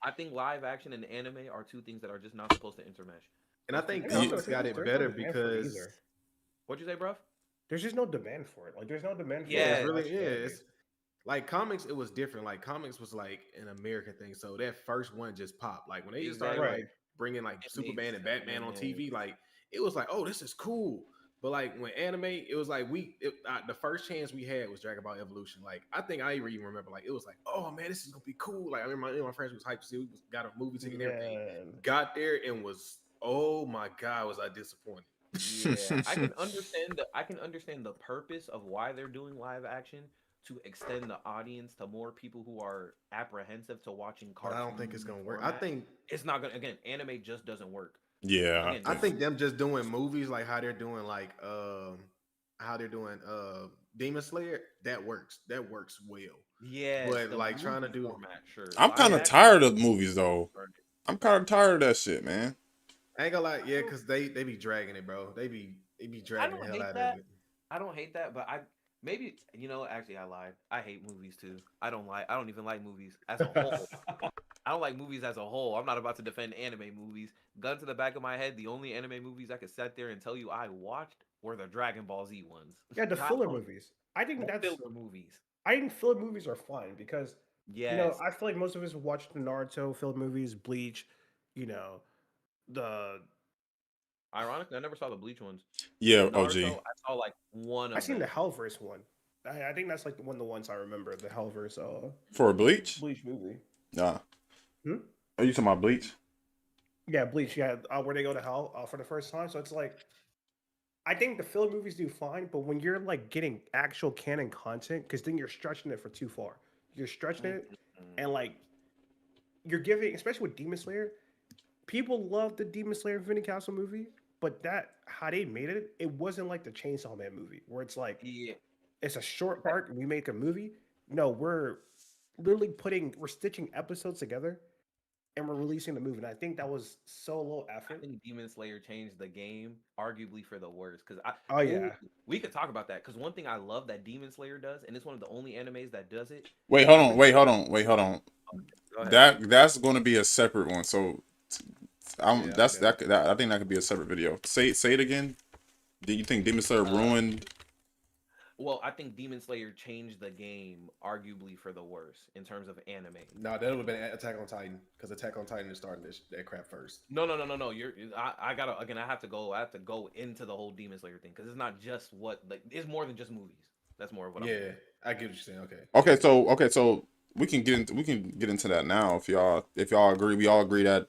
I think live action and anime are two things that are just not supposed to intermesh. and I think I also comics think got it there's no better demand for it because either. What'd you say, bruv? There's just no demand for it. Like there's no demand for Yeah, it. it's really it's like comics. It was different. Like comics was like an American thing, so that first one just popped. Like when they just started Exactly. like bringing like It Superman makes and Batman on sense. TV, like it was like, oh, this is cool. But like when anime, it was like the first chance we had was Dragon Ball Evolution. Like I think I even remember like it was like, oh man, this is gonna be cool. Like I remember my friends was hyped to see. We got a movie ticket and everything. Man. Got there and was, oh my god, was I disappointed. Yeah, I can understand the purpose of why they're doing live action to extend the audience to more people who are apprehensive to watching But cartoons. I don't think it's gonna work. I format. think It's not gonna. Again, anime just doesn't work. yeah. Again, I think them just doing movies like how they're doing Demon Slayer, that works. That works well. yeah, but, the like, trying to movie do- format, sure. I'm Live kind of action- tired of movies though. I'm kind of tired of that shit, man. I ain't gonna lie, yeah, because they be dragging it, bro. They be dragging the don't hell hate out that. of it. I don't hate that, but maybe actually I lied. I hate movies too. I don't even like movies as a whole. I don't like movies as a whole. I'm not about to defend anime movies. Gun to the back of my head, the only anime movies I could sit there and tell you I watched were the Dragon Ball Z ones. Yeah, the Not filler all- movies. I think the that's. filler movies. I think filler movies are fine because Yes. I feel like most of us watched the Naruto filler movies, Bleach. The Ironically, I never saw the Bleach ones. Yeah, Naruto, OG. I saw like one of I seen the them. Hellverse one. I think that's like one of the ones I remember. The Hellverse For Bleach? Bleach movie. Nah. Hmm? Are you talking about Bleach? Yeah, Bleach. Yeah, where they go to hell for the first time. So it's like, I think the filler movies do fine, but when you're like getting actual canon content, because then you're stretching it for too far. You're stretching it, and like you're giving, especially with Demon Slayer, people love the Demon Slayer Infinity Castle movie, but how they made it, it wasn't like the Chainsaw Man movie where it's like Yeah. it's a short part and we make a movie. No, we're literally we're stitching episodes together and we're releasing the movie. And I think that was so low I effort. think Demon Slayer changed the game, arguably for the worse. Because Oh yeah. we could talk about that. Because one thing I love that Demon Slayer does, and it's one of the only animes that does it. Wait, hold on. Go ahead. That's going to be a separate one. So Yeah, that's okay. that I think that could be a separate video. Say it again. Do you think Demon Slayer ruined? Well, I think Demon Slayer changed the game arguably for the worse in terms of anime. No, that would have been Attack on Titan because Attack on Titan is starting that crap first. No. I gotta again. I have to go into the whole Demon Slayer thing because it's not just what like it's more than just movies. That's more of what. Yeah, I get what you're saying. Okay. Okay, so we can get into that now if y'all agree. We all agree that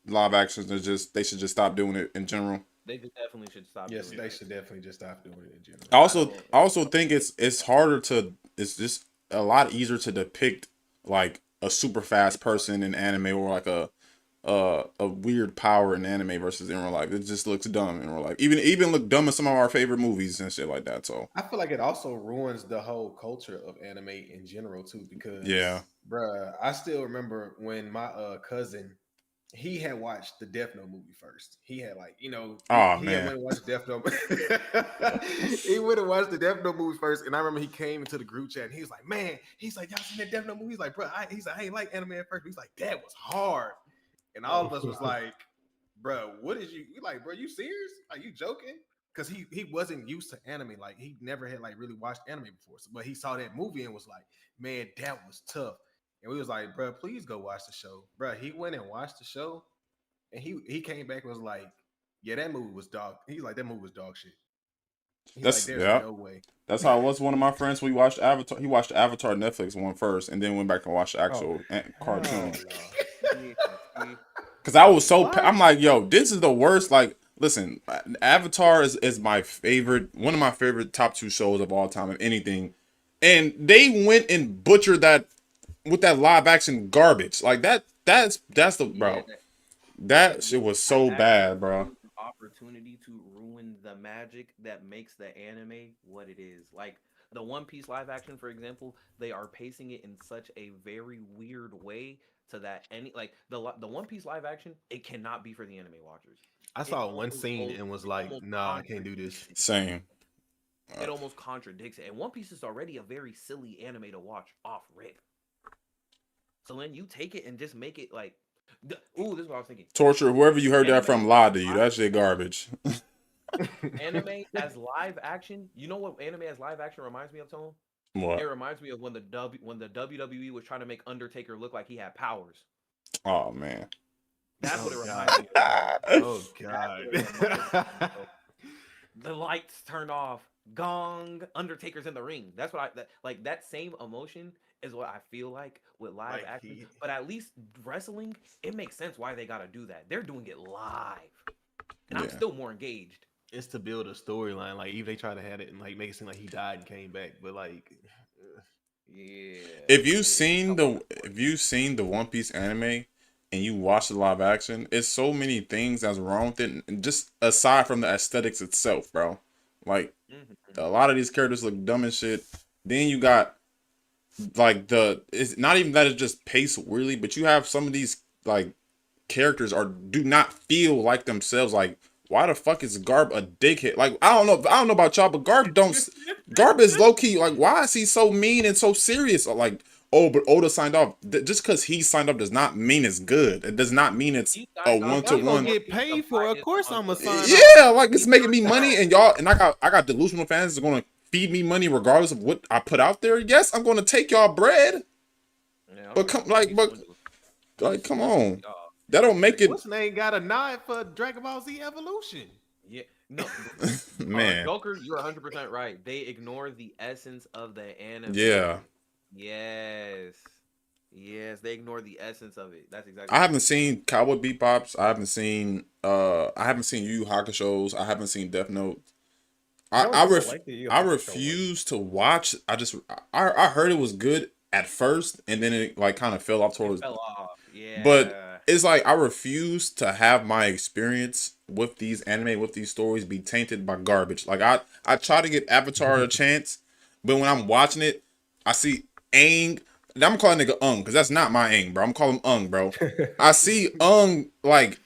live actions are they should just stop doing it in general. They just definitely should stop. Yes, doing they it. should definitely just stop doing it in general. I also think it's harder it's just a lot easier to depict like a super fast person in anime or like a weird power in anime versus in real life. It just looks dumb in real life. Even look dumb in some of our favorite movies and shit like that. So I feel like it also ruins the whole culture of anime in general too, because yeah, bruh, I still remember when my cousin, he had watched the Death Note movie first. He had like, he man, went and watched Death Note. He went and watched the Death Note movie first, and I remember he came into the group chat and he was like, "Man," he's like, "Y'all seen that Death Note movie?" He's like, "Bro," I ain't like anime at first." But he's like, "That was hard," and all of us was like, "Bro, what is you like, bro? You serious? Are you joking?" Because he wasn't used to anime, like he never had like really watched anime before. So, but he saw that movie and was like, "Man, that was tough." And we was like, "Bro, please go watch the show." Bro, he went and watched the show, and he came back and was like, "Yeah, that movie was dog." He's like, "That movie was dog shit." He's that's like, "There's no way." That's how it was. One of my friends, we watched Avatar. He watched Avatar Netflix one first, and then went back and watched the actual cartoon. Because I was so, I'm like, yo, this is the worst. Like, listen, Avatar is my favorite, one of my favorite top 2 shows of all time, if anything. And they went and butchered that with that live action garbage. Like that's the bro. That shit was so bad, bro. Opportunity to ruin the magic that makes the anime what it is. Like the One Piece live action, for example, they are pacing it in such a very weird way to that any like the One Piece live action, it cannot be for the anime watchers. I saw one scene and was like, "Nah, I can't do this." Same. It almost contradicts it. And One Piece is already a very silly anime to watch off rip. So then you take it and just make it like, ooh, this is what I was thinking. Torture, whoever you heard that from lied to you. That shit garbage. Anime as live action, you know what anime as live action reminds me of, Tone? What? It reminds me of when the WWE was trying to make Undertaker look like he had powers. Oh man. That's what it reminds me of. Oh god. The lights turned off. Gong. Undertaker's in the ring. That's what that same emotion is what I feel like with live action. But at least wrestling, it makes sense why they gotta do that. They're doing it live. And I'm still more engaged. It's to build a storyline. Like even they try to have it and like make it seem like he died and came back, but like, yeah. If you've seen the One Piece anime and you watch the live action, it's so many things that's wrong with it. And just aside from the aesthetics itself, bro. Like a lot of these characters look dumb as shit. Then you got like it's not even that it's just paced weirdly, but you have some of these like characters do not feel like themselves. Like, why the fuck is Garb a dickhead? Like, I don't know about y'all, but Garb is low key. Like, why is he so mean and so serious? Like, oh, but Oda signed off. Just because he signed up does not mean it's good. It does not mean it's a 1-to-1. Get paid for it. Of course, I'm a sign. Yeah, like it's making me money, and I got delusional fans that's gonna feed me money regardless of what I put out there. Yes, I'm gonna take y'all bread, but come on. That don't make it. What's the name got a nod for Dragon Ball Z Evolution? Yeah, no, man. Joker, you're 100% right. They ignore the essence of the anime. Yeah. Yes, they ignore the essence of it. That's exactly. I haven't seen Cowboy Bebops. I haven't seen Yu Yu Hakusho's. I haven't seen Death Note. I refuse to watch. I heard it was good at first, and then it like kind of fell off towards. Yeah. But it's like I refuse to have my experience with these anime, with these stories, be tainted by garbage. Like I try to give Avatar a chance, but when I'm watching it, I see Aang. I'm calling nigga Ung because that's not my Aang, bro. I'm calling him Ung, bro. I see Ung like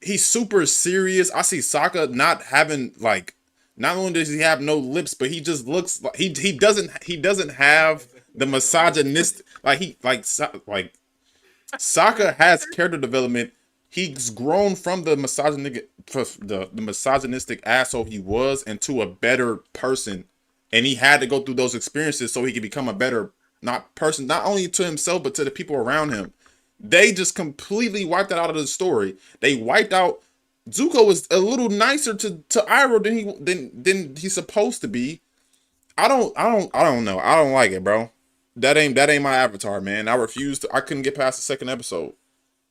he's super serious. I see Sokka not having like. Not only does he have no lips, but he just looks like he doesn't have the misogynist like Sokka has character development. He's grown from the misogynistic asshole he was into a better person, and he had to go through those experiences so he could become a better person, not only to himself but to the people around him. They just completely wiped that out of the story. They wiped out. Zuko was a little nicer to Iroh than he's supposed to be. I don't know. I don't like it, bro. That ain't my avatar, man. I refused. I couldn't get past the second episode.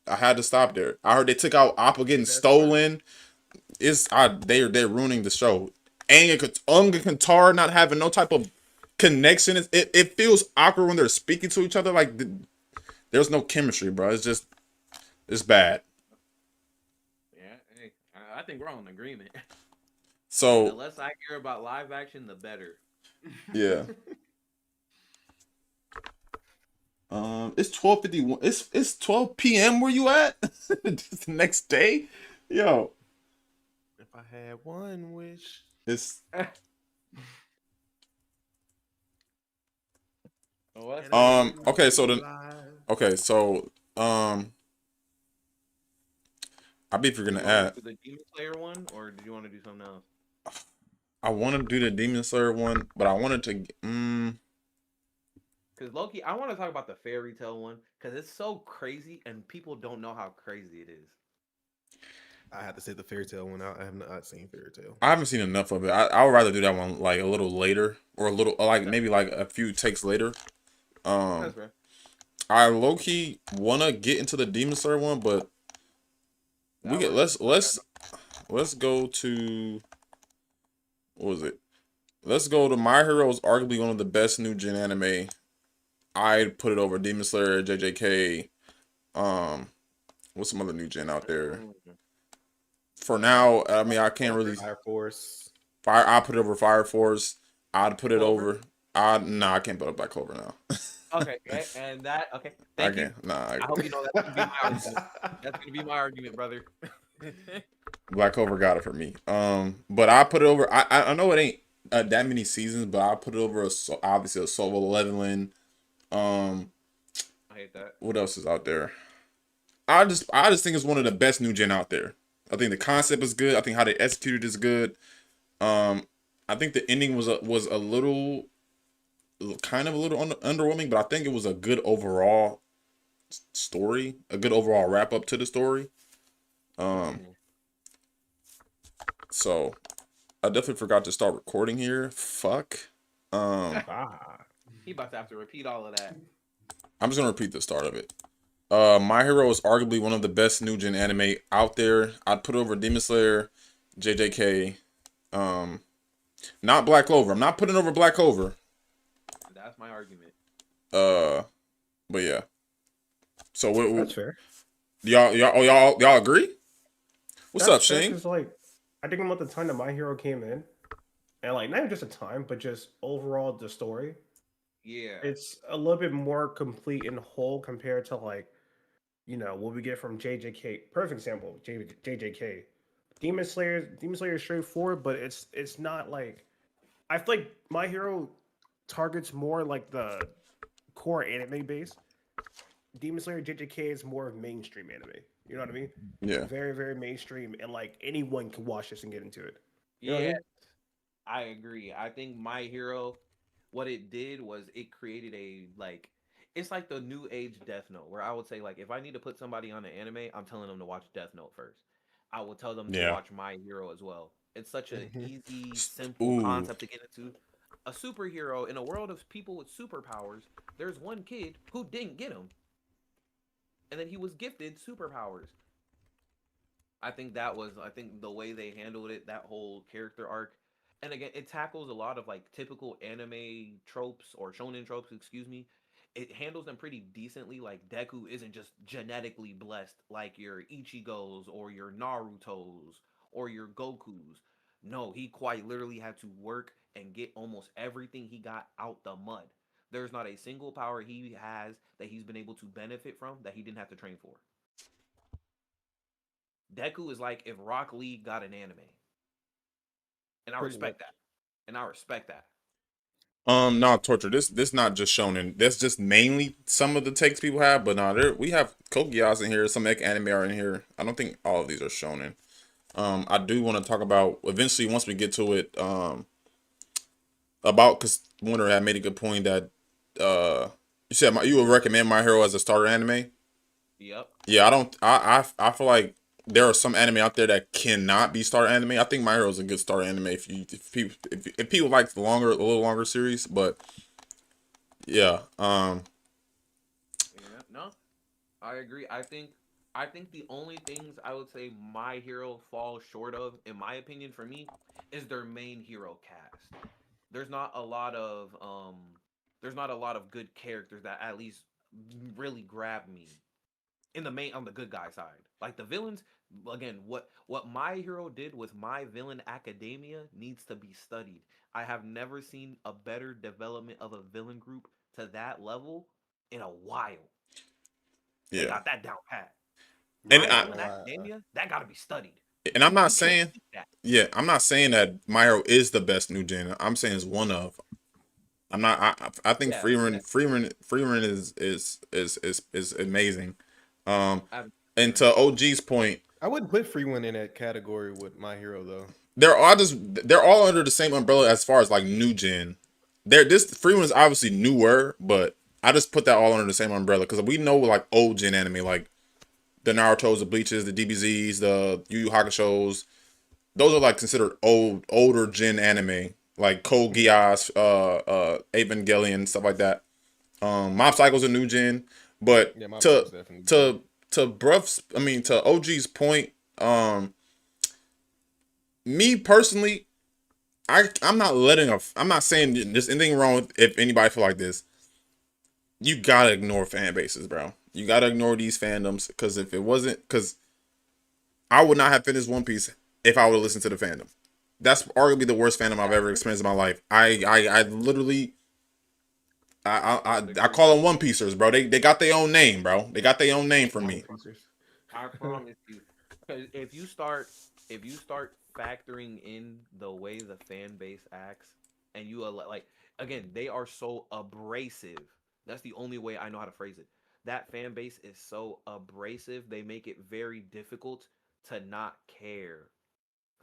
I had to stop there. I heard they took out Appa getting stolen. They're ruining the show. Unga Kantar not having no type of connection. It feels awkward when they're speaking to each other. Like there's no chemistry, bro. It's bad. Yeah, hey, I think we're on agreement. So the less I hear about live action, the better. Yeah. It's 12:51. It's 12 p.m. where you at? Just the next day? Yo. If I had one wish. It's okay, so I bet you're gonna add the Demon Slayer one, or did you want to do something else? I want to do the Demon Slayer one, but I wanted to because Loki, I want to talk about the fairy tale one because it's so crazy and people don't know how crazy it is. I have to say the fairy tale one. I have not seen fairy tale. I haven't seen enough of it. I would rather do that one like a little later, or a little like maybe like a few takes later. That's right. I low key wanna get into the Demon Slayer one, but let's go to what was it? Let's go to My Hero is arguably one of the best new gen anime. I'd put it over Demon Slayer, JJK. What's some other new gen out there? For now, I mean, I can't really. Fire Force. I put it over Fire Force. I'd put it over. I can't put up Black Clover now. Okay, and that okay. Thank you. I hope you know that's gonna be my argument. That's gonna be my argument, brother. Black Clover got it for me. But I put it over. I know it ain't that many seasons, but I put it over obviously a Solo Leveling. I hate that. What else is out there? I just think it's one of the best new gen out there. I think the concept is good. I think how they executed is good. I think the ending was a little underwhelming, but I think it was a good overall story, a good overall wrap up to the story. So I definitely forgot to start recording here. Fuck. He about to have to repeat all of that. I'm just gonna repeat the start of it. My Hero is arguably one of the best new gen anime out there. I'd put it over Demon Slayer, JJK, not Black Clover. I'm not putting it over Black Clover. That's my argument. But yeah. So that's fair. Y'all agree? What's up, Shane? Like, I think about the time that My Hero came in, and like not even just a time, but just overall the story. Yeah, it's a little bit more complete and whole compared to like, what we get from JJK. Perfect example, JJK. Demon Slayer is straightforward, but it's not like, I feel like My Hero targets more like the core anime base. Demon Slayer JJK is more of mainstream anime. You know what I mean? Yeah. Very, very mainstream, and like anyone can watch this and get into it. You know what I mean? I agree. I think My Hero, what it did was it created it's like the new age Death Note, where I would say like if I need to put somebody on an anime, I'm telling them to watch Death Note first. I will tell them to watch My Hero as well. It's such an easy, simple concept to get into. A superhero in a world of people with superpowers, there's one kid who didn't get them. And then he was gifted superpowers. I think the way they handled it, that whole character arc, and again, it tackles a lot of like typical anime tropes or shonen tropes, excuse me. It handles them pretty decently. Like Deku isn't just genetically blessed like your Ichigos or your Narutos or your Gokus. No, he quite literally had to work and get almost everything he got out the mud. There's not a single power he has that he's been able to benefit from that he didn't have to train for. Deku is like if Rock Lee got an anime. And I respect that. No, torture. This not just shonen. That's just mainly some of the takes people have, but no, there we have Kogias in here. Some anime are in here. I don't think all of these are shonen. I do want to talk about eventually once we get to it. About because Winter had made a good point that you said you would recommend My Hero as a starter anime. Yep. Yeah, I don't. I feel like there are some anime out there that cannot be starter anime. I think My Hero is a good starter anime if people like a little longer series. But yeah, Yeah. No, I agree. I think the only things I would say My Hero falls short of, in my opinion, for me, is their main hero cast. There's not a lot of there's not a lot of good characters that at least really grab me in the main on the good guy side. Like the villains, again, what My Hero did with My Villain Academia needs to be studied. I have never seen a better development of a villain group to that level in a while. They yeah, got that down pat. and My I Villain Academia, that got to be studied. and I'm not You can't saying beat that. yeah, I'm not saying that My Hero is the best new gen. I'm saying it's one of. I'm not. I think Yeah, Freeman is amazing. Um, I've, and to OG's point, I wouldn't put Free One in that category with My Hero though. they're all under the same umbrella as far as like new gen. This Freeman is obviously newer, but I just put that all under the same umbrella because we know like old gen anime like the Naruto's, the Bleaches, the DBZs, the Yu Yu Hakusho's. Those are like considered older gen anime like Code Geass, Evangelion, stuff like that. Mob Psycho's a new gen, but Yeah, my to definitely. to OG's point, me personally, I'm not saying there's anything wrong with if anybody feel like this. You gotta ignore fan bases, bro. You gotta ignore these fandoms because if it wasn't, because I would not have finished One Piece if I would have listened to the fandom. That's arguably the worst fandom I've ever experienced in my life. I literally I call them One Piecers, bro. They got their own name, bro. They got their own name for me. I promise you, because if you start factoring in the way the fan base acts, and you are like again, they are so abrasive. That's the only way I know how to phrase it. That fan base is so abrasive. They make it very difficult to not care.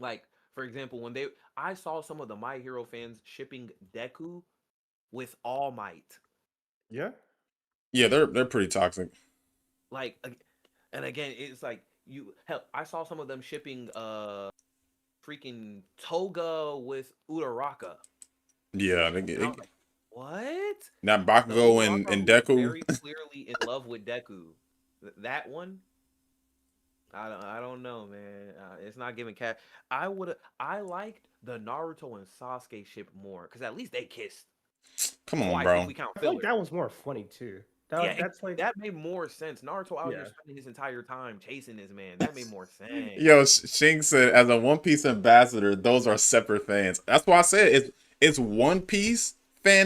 Like for example, I saw some of the My Hero fans shipping Deku with All Might. Yeah. Yeah, they're pretty toxic. Like, and again, it's like you hell. I saw some of them shipping freaking Toga with Uraraka. Yeah, And I was like, what? that The Bakugo Uraraka and who was Deku. very clearly in love with Deku. That one, I don't know, man. It's not giving cat. I liked the Naruto and Sasuke ship more because at least they kissed Come on, twice bro. if we count I feel filler. like that was more funny too. Yeah, That's like that made more sense. Naruto out here Yeah. spending his entire time chasing this man. That made more sense. Yo, Shing said, as a One Piece ambassador, those are separate fans. That's why I said it's One Piece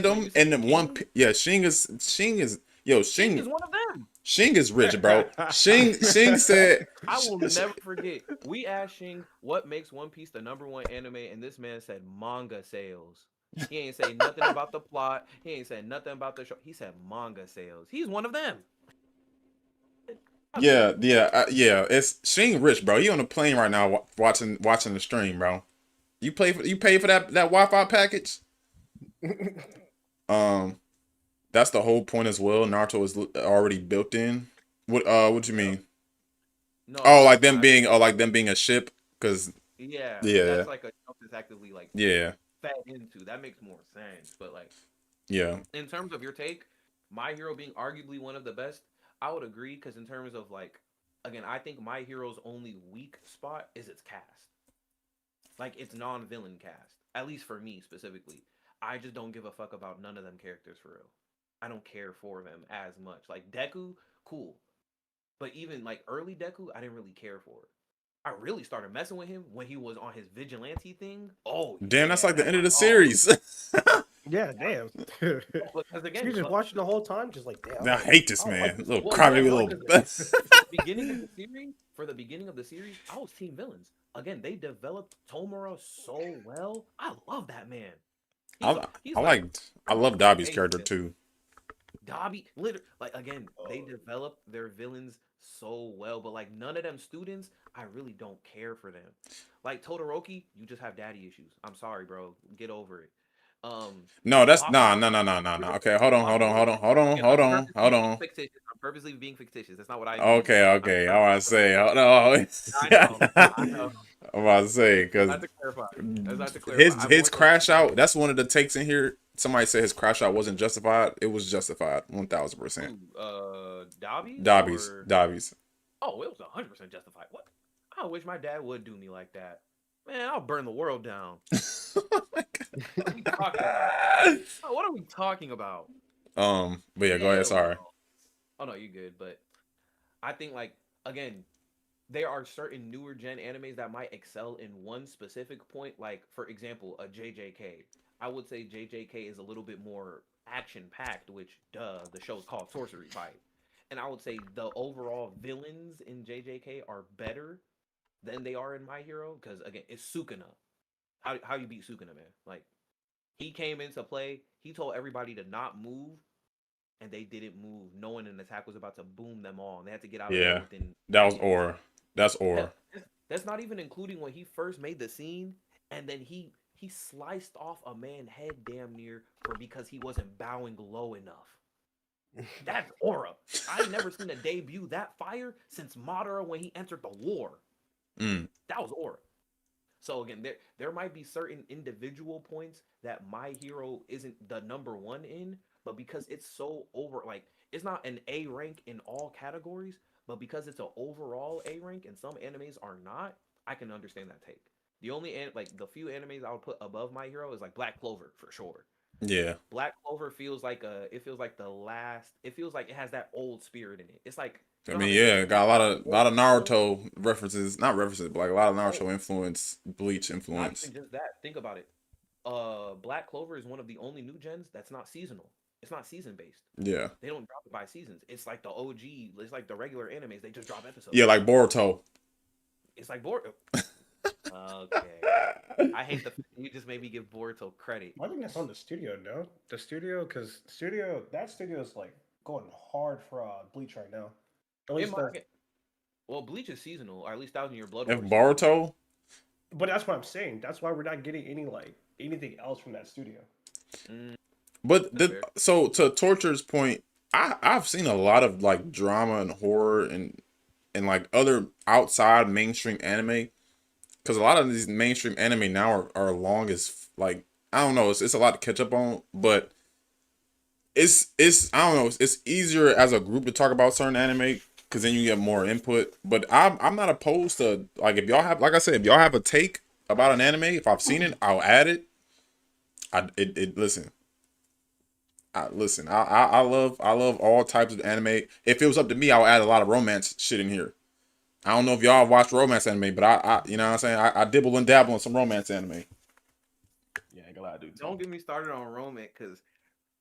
So fandom you said and then Shing? yeah, Shing is yo, Shing is Shing one of them. Shing is rich, bro. Shing said I will never forget. We asked Shing what makes One Piece the #1 anime, and this man said manga sales. He ain't say nothing about the plot. He ain't said nothing about the show. He said manga sales. He's one of them. yeah, it's Shing rich, bro. He on the plane right now watching the stream, bro. You pay for that Wi-Fi package? That's the whole point as well. Naruto is already built in. What you mean? No, Oh, like them being a ship, because yeah, yeah, that's like a jump that's actively like yeah, fed into. That makes more sense. But like yeah. in terms of your take, My Hero being arguably one of the best, I would agree because in terms of like, again, I think My Hero's only weak spot is its cast. Like it's non-villain cast. At least for me specifically, I just don't give a fuck about none of them characters for real. I don't care for them as much. Like Deku, cool, but even like early Deku, I didn't really care for it. I really started messing with him when he was on his vigilante thing. Oh, Damn, that's yeah, like the end of the oh, series. yeah, damn. because So again, you're just watching the whole time, just like damn. I hate this I don't man. like this Little Well, crybaby yeah, no, little. beginning of the series, for the beginning of the series, I was team villains. Again, they developed Tomura so well. I love that man. I love Dobby's Hey, character too. Dobby, literally, like again, they develop their villains so well, but like none of them students, I really don't care for them. Like Todoroki, you just have daddy issues. I'm sorry, bro. Get over it. No, that's Bakugo, nah. Okay, hold on. again, Hold on. fictitious. I'm purposely being fictitious. That's not what I mean. Okay. I want to say, hold on. I know. I'm about to say because That's to clarify. That's to clarify. his crash out. That's one of the takes in here. Somebody said his crash out wasn't justified. It was justified, 1000%. Dobby's. Oh, it was 100% justified. What? I wish my dad would do me like that. Man, I'll burn the world down. What are we talking about? But yeah, go ahead. Sorry. Oh no, you good. But I think like again, there are certain newer gen animes that might excel in one specific point. Like for example, a JJK. I would say JJK is a little bit more action packed, which the show's called Sorcery Fight. And I would say the overall villains in JJK are better than they are in My Hero because again, it's Sukuna. How you beat Sukuna, man? Like he came into play, he told everybody to not move, and they didn't move, knowing an attack was about to boom them all, and they had to get out of there within. That was Aura. That's Aura. That's not even including when he first made the scene, and then he sliced off a man's head damn near because he wasn't bowing low enough. That's Aura. I ain't never seen a debut that fire since Madara when he entered the war. That was Aura. So again, there might be certain individual points that My Hero isn't the number one in, but because it's so like it's not an A rank in all categories, but because it's an overall A rank and some animes are not, I can understand that take. The only like the few animes I would put above My Hero is like Black Clover for sure. Yeah. Black Clover feels like it feels like it has that old spirit in it. It's like I mean, yeah, got a lot of Naruto references, not references, but like a lot of Naruto influence, Bleach influence. Not even just that. Think about it. Black Clover is one of the only new gens that's not seasonal. It's not season based. Yeah. They don't drop it by seasons. It's like the OG. It's like the regular animes. They just drop episodes. Yeah, like Boruto. It's like Boruto. Okay. I hate you just made me give Boruto credit. I think that's on the studio, no? The studio, because that studio is like going hard for Bleach right now. At least well, Bleach is seasonal, or at least 1,000 Year Blood If War. Boruto. But that's what I'm saying. That's why we're not getting anything else from that studio. But so to Torture's point, I've seen a lot of like drama and horror and like other outside mainstream anime. Because a lot of these mainstream anime now are long as like I don't know, it's a lot to catch up on, but it's I don't know, it's easier as a group to talk about certain anime because then you get more input. But I'm not opposed to like if y'all have like I said, if y'all have a take about an anime, if I've seen it, I'll add it. I love all types of anime. If it was up to me, I'll add a lot of romance shit in here. I don't know if y'all watch romance anime, but I you know what I'm saying? I dibble and dabble in some romance anime. Yeah, I ain't gonna lie, dude. Don't get me started on romance, because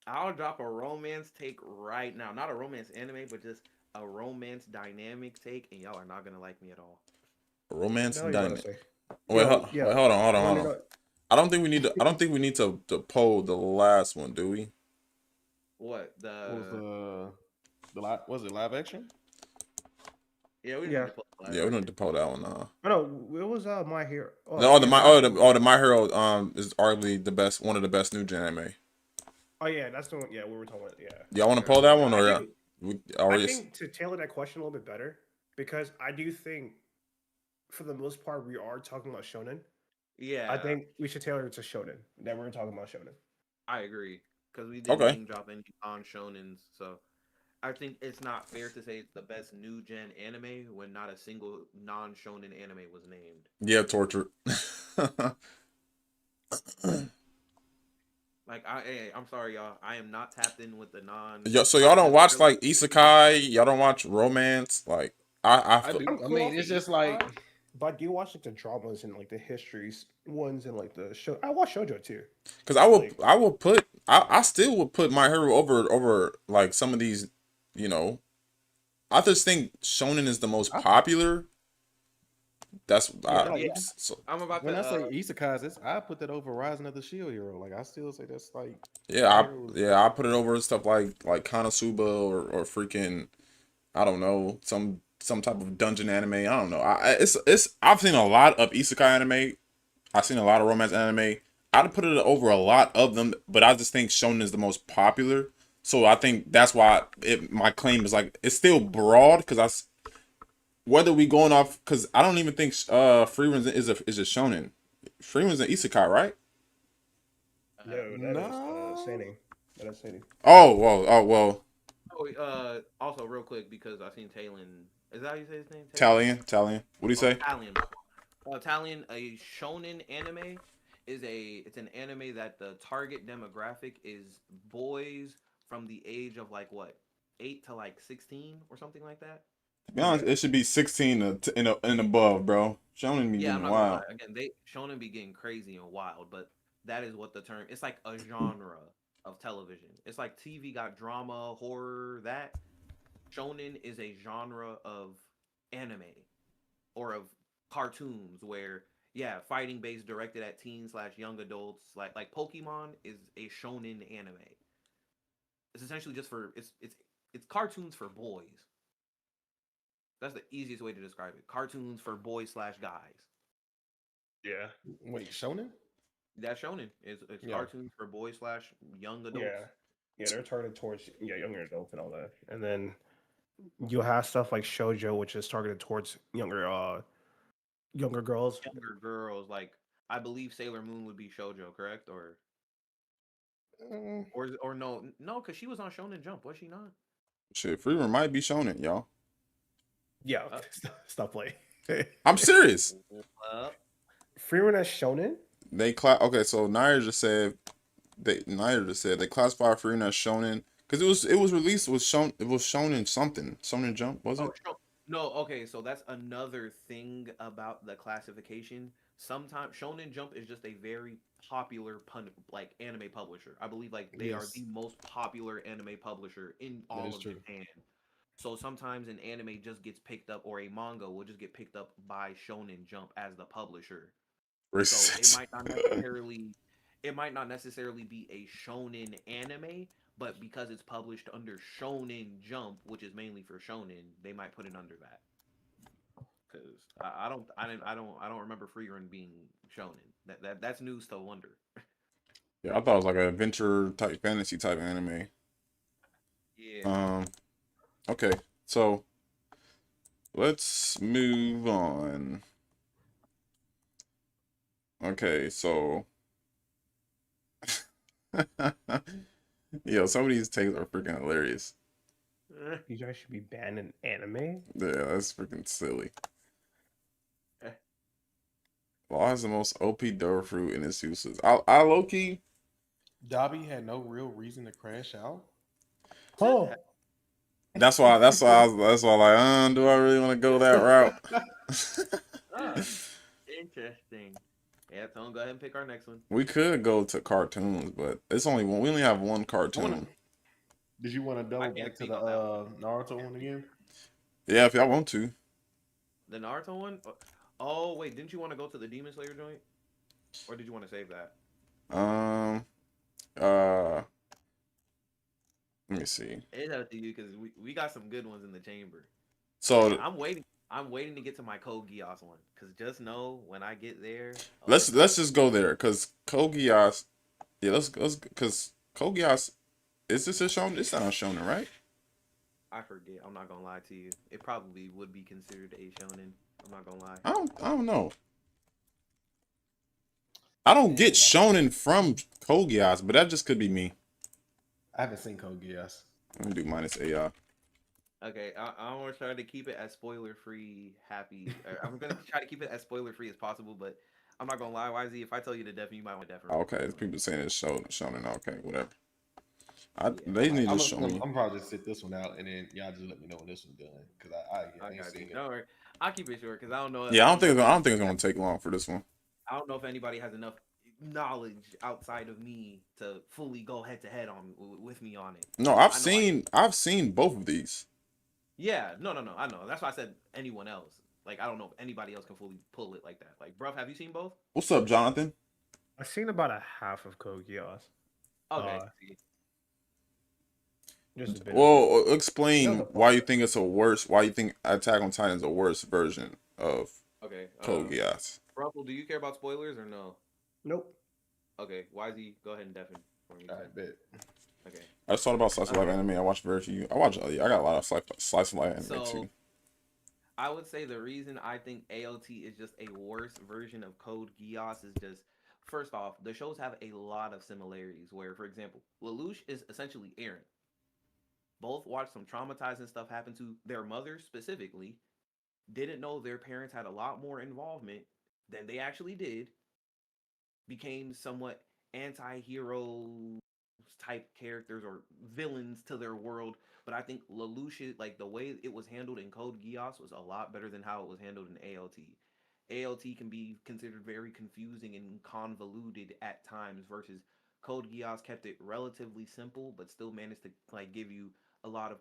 I'll drop a romance take right now. Not a romance anime, but just a romance dynamic take, and y'all are not gonna like me at all. A romance dynamic. Wait, hold on. I don't think we need to poll the last one, do we? What was it live action? Yeah, we don't need to pull that one. No, it was My Hero. The My Hero is arguably the best, one of the best new gen anime. Oh yeah, that's the one. Yeah, we were talking about. Yeah. Y'all want to pull that one, or I think to tailor that question a little bit better, because I do think, for the most part, we are talking about shonen. Yeah. I think we should tailor it to shonen. That we're talking about shonen. I agree, because we didn't drop any on shonens, so. I think it's not fair to say it's the best new gen anime when not a single non-shonen anime was named. Yeah, Torture. Like I'm sorry, y'all. I am not tapped in with the non. So y'all don't watch like isekai. Y'all don't watch romance. Like I do. I mean, it's just like. But do you watch like the dramas and like the histories ones and like the show? I watch shoujo too. Because I still would put My Hero over like some of these. You know, I just think shonen is the most popular, That's Yeah, so, I'm about when to. I say isekais, I put that over Rising of the Shield Hero. Like I still say that's like I put it over stuff like Konosuba or freaking, I don't know, some type of dungeon anime. I don't know. It's I've seen a lot of isekai anime. I've seen a lot of romance anime. I'd put it over a lot of them, but I just think shonen is the most popular. So I think that's why my claim is like it's still broad because whether we going off because I don't even think Freeman's is a shonen. Freeman's an isekai, right? No, that no. is Sani. That is Sani. Oh well. Also, real quick, because I seen Talon. Is that how you say his name? Talion. What do you say? Talion. Talion, a shonen anime it's an anime that the target demographic is boys from the age of like what 8 to like 16 or something like that. To be honest, it should be 16 and above, bro. Shonen be Yeah, I'm getting not gonna wild. lie. Again, shonen be getting crazy and wild, but that is what the term. It's like a genre of television. It's like TV got drama, horror. That shonen is a genre of anime or of cartoons where fighting based directed at teens / young adults like Pokemon is a shonen anime. It's essentially just for it's cartoons for boys. That's the easiest way to describe it. Cartoons for boys / guys. Yeah. Wait, shonen? That's shonen. It's Yeah. cartoons for boys / young adults. Yeah, they're targeted towards younger adults and all that. And then you'll have stuff like shoujo, which is targeted towards younger girls. Younger girls, like I believe Sailor Moon would be shoujo, correct? Or no, because she was on Shonen Jump, was she not? Shit, Freeman might be shonen, y'all. Yeah, stop playing. I'm serious. Freerun as shonen? Okay, so Nair just said they classify Freerun as shonen because it was released it was shonen something Shonen Jump, was it? No, okay, so that's another thing about the classification. Sometimes Shonen Jump is just a very popular anime publisher. I believe like they are the most popular anime publisher in all of Japan. So sometimes an anime just gets picked up, or a manga will just get picked up by Shonen Jump as the publisher. So it might not necessarily be a shonen anime, but because it's published under Shonen Jump, which is mainly for shonen, they might put it under that. Because I don't remember Freerun being shonen. That's news to wonder. Yeah, I thought it was like an adventure type, fantasy type anime. Yeah. Okay, so let's move on. Okay, so yo, some of these takes are freaking hilarious. You guys should be banned in anime. Yeah, that's freaking silly. Law has the most OP door fruit in its uses. I low key. Dobby had no real reason to crash out. Oh, That's why like, do I really want to go that route? Interesting. Yeah, Tone, go ahead and pick our next one. We could go to cartoons, but it's only one. We only have one cartoon. Did you want to double back to the Naruto one again? Yeah, if y'all want to. The Naruto one? Oh, wait, didn't you want to go to the Demon Slayer joint? Or did you want to save that? Let me see. It's up to you because we got some good ones in the chamber. So I'm waiting to get to my Code Geass one because just know when I get there. Let's just go there because Code Geass. Yeah, let's because Code Geass. Is this a shonen? It's not a shonen, right? I forget. I'm not gonna lie to you. It probably would be considered a shonen. I'm not gonna lie. I don't know. I don't get shonen from Code Geass, but that just could be me. I haven't seen Code Geass. Let me do minus AI. Okay, I want to try to keep it as spoiler free. I'm gonna try to keep it as spoiler free as possible, but I'm not gonna lie, YZ. If I tell you to deafen, you might want to deafen. Okay, people saying it's shonen. Okay, whatever. They need to show me. I'm probably just sit this one out, and then y'all just let me know when this one's done, because I ain't seen it. Don't worry, I'll keep it short because I don't know. Yeah, I don't think it's gonna take long for this one. I don't know if anybody has enough knowledge outside of me to fully go head to head with me on it. No, I've seen both of these. Yeah, no. I know. That's why I said anyone else. Like I don't know if anybody else can fully pull it like that. Like, bruv, have you seen both? What's up, Jonathan? I've seen about a half of Code Geass. Okay. Just a bit of it. Well, That explain was a why you fun think it's a worse. Why you think Attack on Titan is a worse version of Okay. Code Geass? Ruffle, do you care about spoilers or no? Nope. Okay. Why is he? Go ahead and deafen for me. I bet. Okay. I just thought about slice of life anime. I watched very few. I got a lot of slice of life anime So too. I would say the reason I think AOT is just a worse version of Code Geass is just, first off, the shows have a lot of similarities. Where, for example, Lelouch is essentially Eren. Both watched some traumatizing stuff happen to their mothers specifically. Didn't know their parents had a lot more involvement than they actually did. Became somewhat anti-hero type characters or villains to their world. But I think Lelouch, like the way it was handled in Code Geass, was a lot better than how it was handled in AOT. AOT can be considered very confusing and convoluted at times, versus Code Geass kept it relatively simple, but still managed to like give you a lot of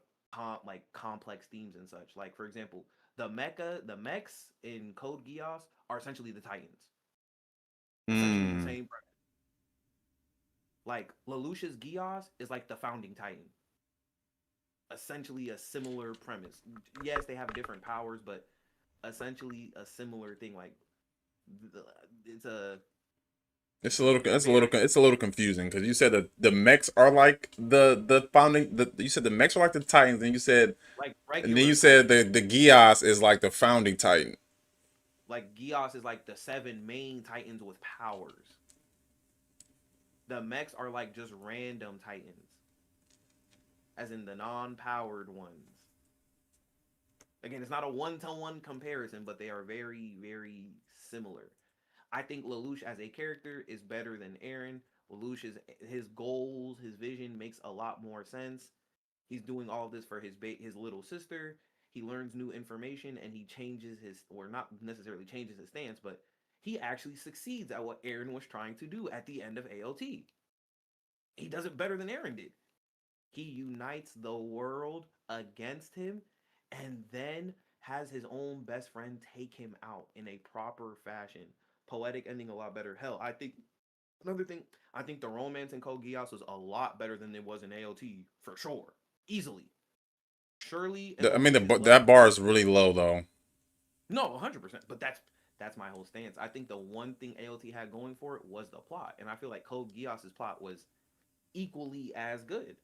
complex themes and such. Like, for example, the mechs in Code Geass are essentially the Titans. Essentially the same premise. Like Lelouch's Geass is like the founding Titan. Essentially a similar premise. Yes, they have different powers, but essentially a similar thing. Like it's a little confusing because you said that the mechs are like the founding. You said the mechs are like the Titans, and you said like and then you said the Geass is like the founding Titan. Like Geass is like the 7 main Titans with powers. The mechs are like just random Titans, as in the non-powered ones. Again, it's not a one-to-one comparison, but they are very, very similar. I think Lelouch as a character is better than Eren. Lelouch his goals, his vision makes a lot more sense. He's doing all of this for his little sister. He learns new information and he changes or not necessarily changes his stance, but he actually succeeds at what Eren was trying to do at the end of AOT. He does it better than Eren did. He unites the world against him and then has his own best friend take him out in a proper fashion. Poetic ending a lot better. Hell, I think another thing, I think the romance in Code Geass was a lot better than it was in AOT for sure. Easily. Surely. That bar is really low though. No, 100%. But that's my whole stance. I think the one thing AOT had going for it was the plot, and I feel like Code Geass's plot was equally as good.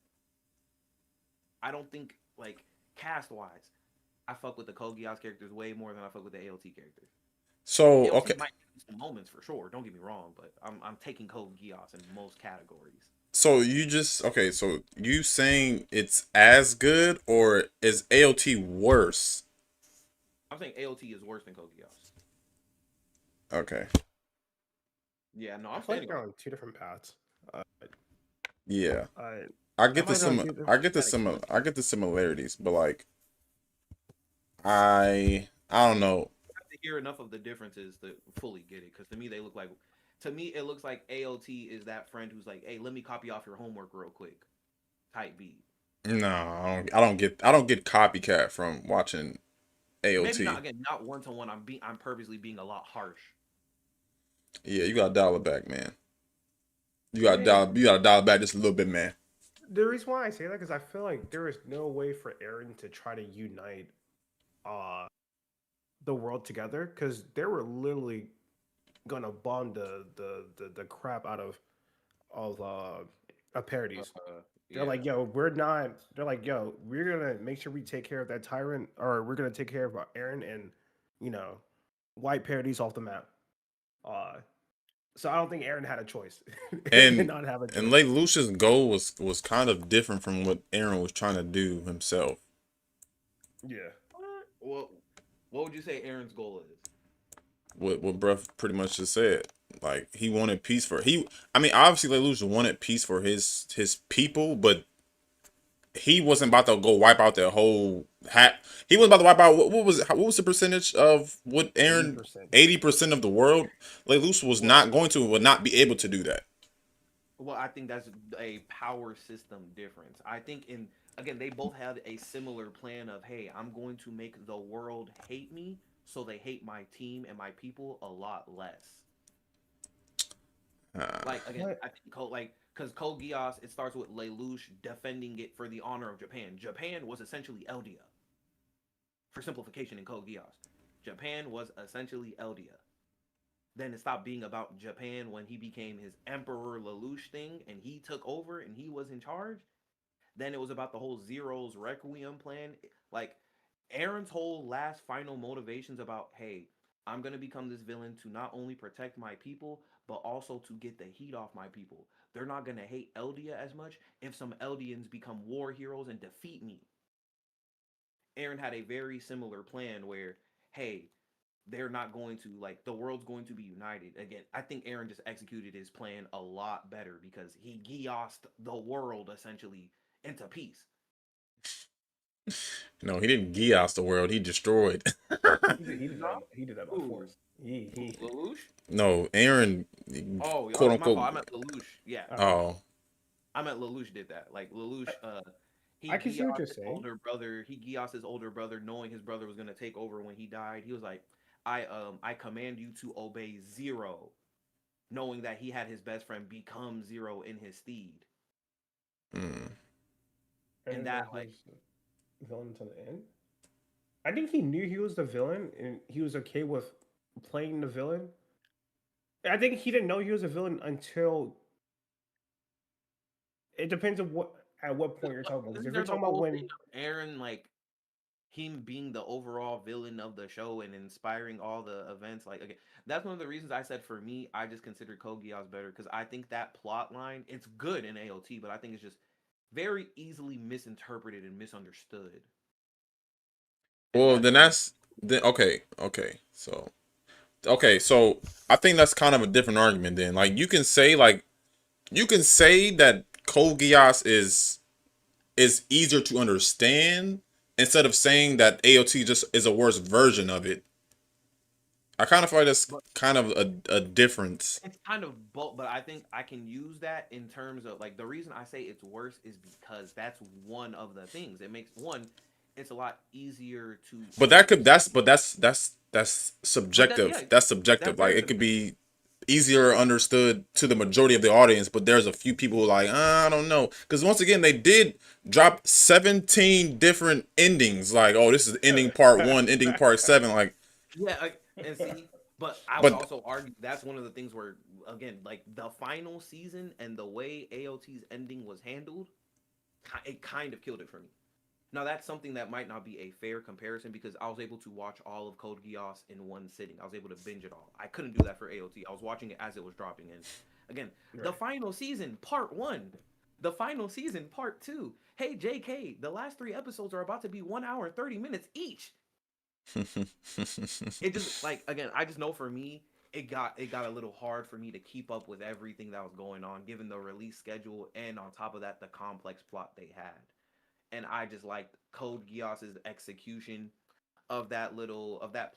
I don't think, like, cast wise, I fuck with the Code Geass characters way more than I fuck with the AOT characters. So AOT okay, might have some moments for sure. Don't get me wrong, but I'm taking Code Geass in most categories. So so you saying it's as good, or is AOT worse? I'm saying AOT is worse than Code Geass. Okay. Yeah, no, I'm saying saying they're on two different paths. Yeah. I get the similarities, but like I don't know. I have to hear enough of the differences to fully get it, because to me it looks like AOT is that friend who's like, hey, let me copy off your homework real quick type beat. No, I don't get copycat from watching AOT. Maybe not one-to-one. I'm purposely being a lot harsh. Yeah, you gotta dial it back, man. You gotta dial it back just a little bit, man. The reason why I say that is I feel like there is no way for Eren to try to unite the world together, because they were literally gonna bomb the crap out of Parades. They're like, yo, we're gonna make sure we take care of that tyrant, or we're gonna take care of Eren and, wipe Parades off the map. So I don't think Eren had a choice. And not have a choice. And Lelouch's goal was kind of different from what Eren was trying to do himself. Yeah. Well, what would you say Eren's goal is? What Bruff pretty much just said. Like, he wanted peace obviously Lelouch wanted peace for his people, but he wasn't about to go wipe out their whole hat. He wasn't about to wipe out what was the percentage of what Eren 80% of the world. Lelouch would not be able to do that. Well, I think that's a power system difference. I think again, they both had a similar plan of, hey, I'm going to make the world hate me so they hate my team and my people a lot less. Like again, I think because Code Geass, it starts with Lelouch defending it for the honor of Japan. Japan was essentially Eldia. For simplification in Code Geass, Japan was essentially Eldia. Then it stopped being about Japan when he became his Emperor Lelouch thing, and he took over and he was in charge. Then it was about the whole Zero's Requiem plan. Like Aaron's whole last final motivations about, hey, I'm gonna become this villain to not only protect my people, but also to get the heat off my people. They're not gonna hate Eldia as much if some Eldians become war heroes and defeat me. Aaron had a very similar plan where, hey, they're not going to, like, the world's going to be united. Again, I think Aaron just executed his plan a lot better because he Geassed the world essentially into peace. No, he didn't Geass the world. He destroyed. he did that by force. Lelouch? No, Aaron. Quote unquote. I meant Lelouch. Yeah. Oh. I meant Lelouch did that. Like Lelouch, he I can see what you're his saying. older brother. He Geassed his older brother, knowing his brother was gonna take over when he died. He was like, I command you to obey Zero, knowing that he had his best friend become Zero in his steed. And that like villain to the end. I think he knew he was the villain and he was okay with playing the villain. I think he didn't know he was a villain until it depends on at what point you're talking about. If you're talking about when Aaron, like him being the overall villain of the show and inspiring all the events, like again, that's one of the reasons I said for me, I just consider Code Geass better because I think that plot line, it's good in AOT, but I think it's just very easily misinterpreted and misunderstood. Well, then okay. So I think that's kind of a different argument then. Like you can say that Code Geass is easier to understand instead of saying that AOT just is a worse version of it. I kind of feel like that's kind of a difference. It's kind of both, but I think I can use that in terms of like the reason I say it's worse is because that's one of the things. It makes it's a lot easier to. But that's subjective. That's subjective. Like it could be easier understood to the majority of the audience, but there's a few people who like, I don't know, because once again they did drop 17 different endings. Like, oh, this is ending part 1, ending part 7. Like, yeah, and see, but I would also argue that's one of the things where again, like the final season and the way AOT's ending was handled, it kind of killed it for me. Now that's something that might not be a fair comparison because I was able to watch all of Code Geass in one sitting. I was able to binge it all. I couldn't do that for AOT. I was watching it as it was dropping in. Again, the final season, part 1. The final season, part 2. Hey, JK, the last 3 episodes are about to be 1 hour and 30 minutes each. It just, like, again, I just know for me, it got a little hard for me to keep up with everything that was going on, given the release schedule and on top of that, the complex plot they had. And I just liked Code Geass's execution of that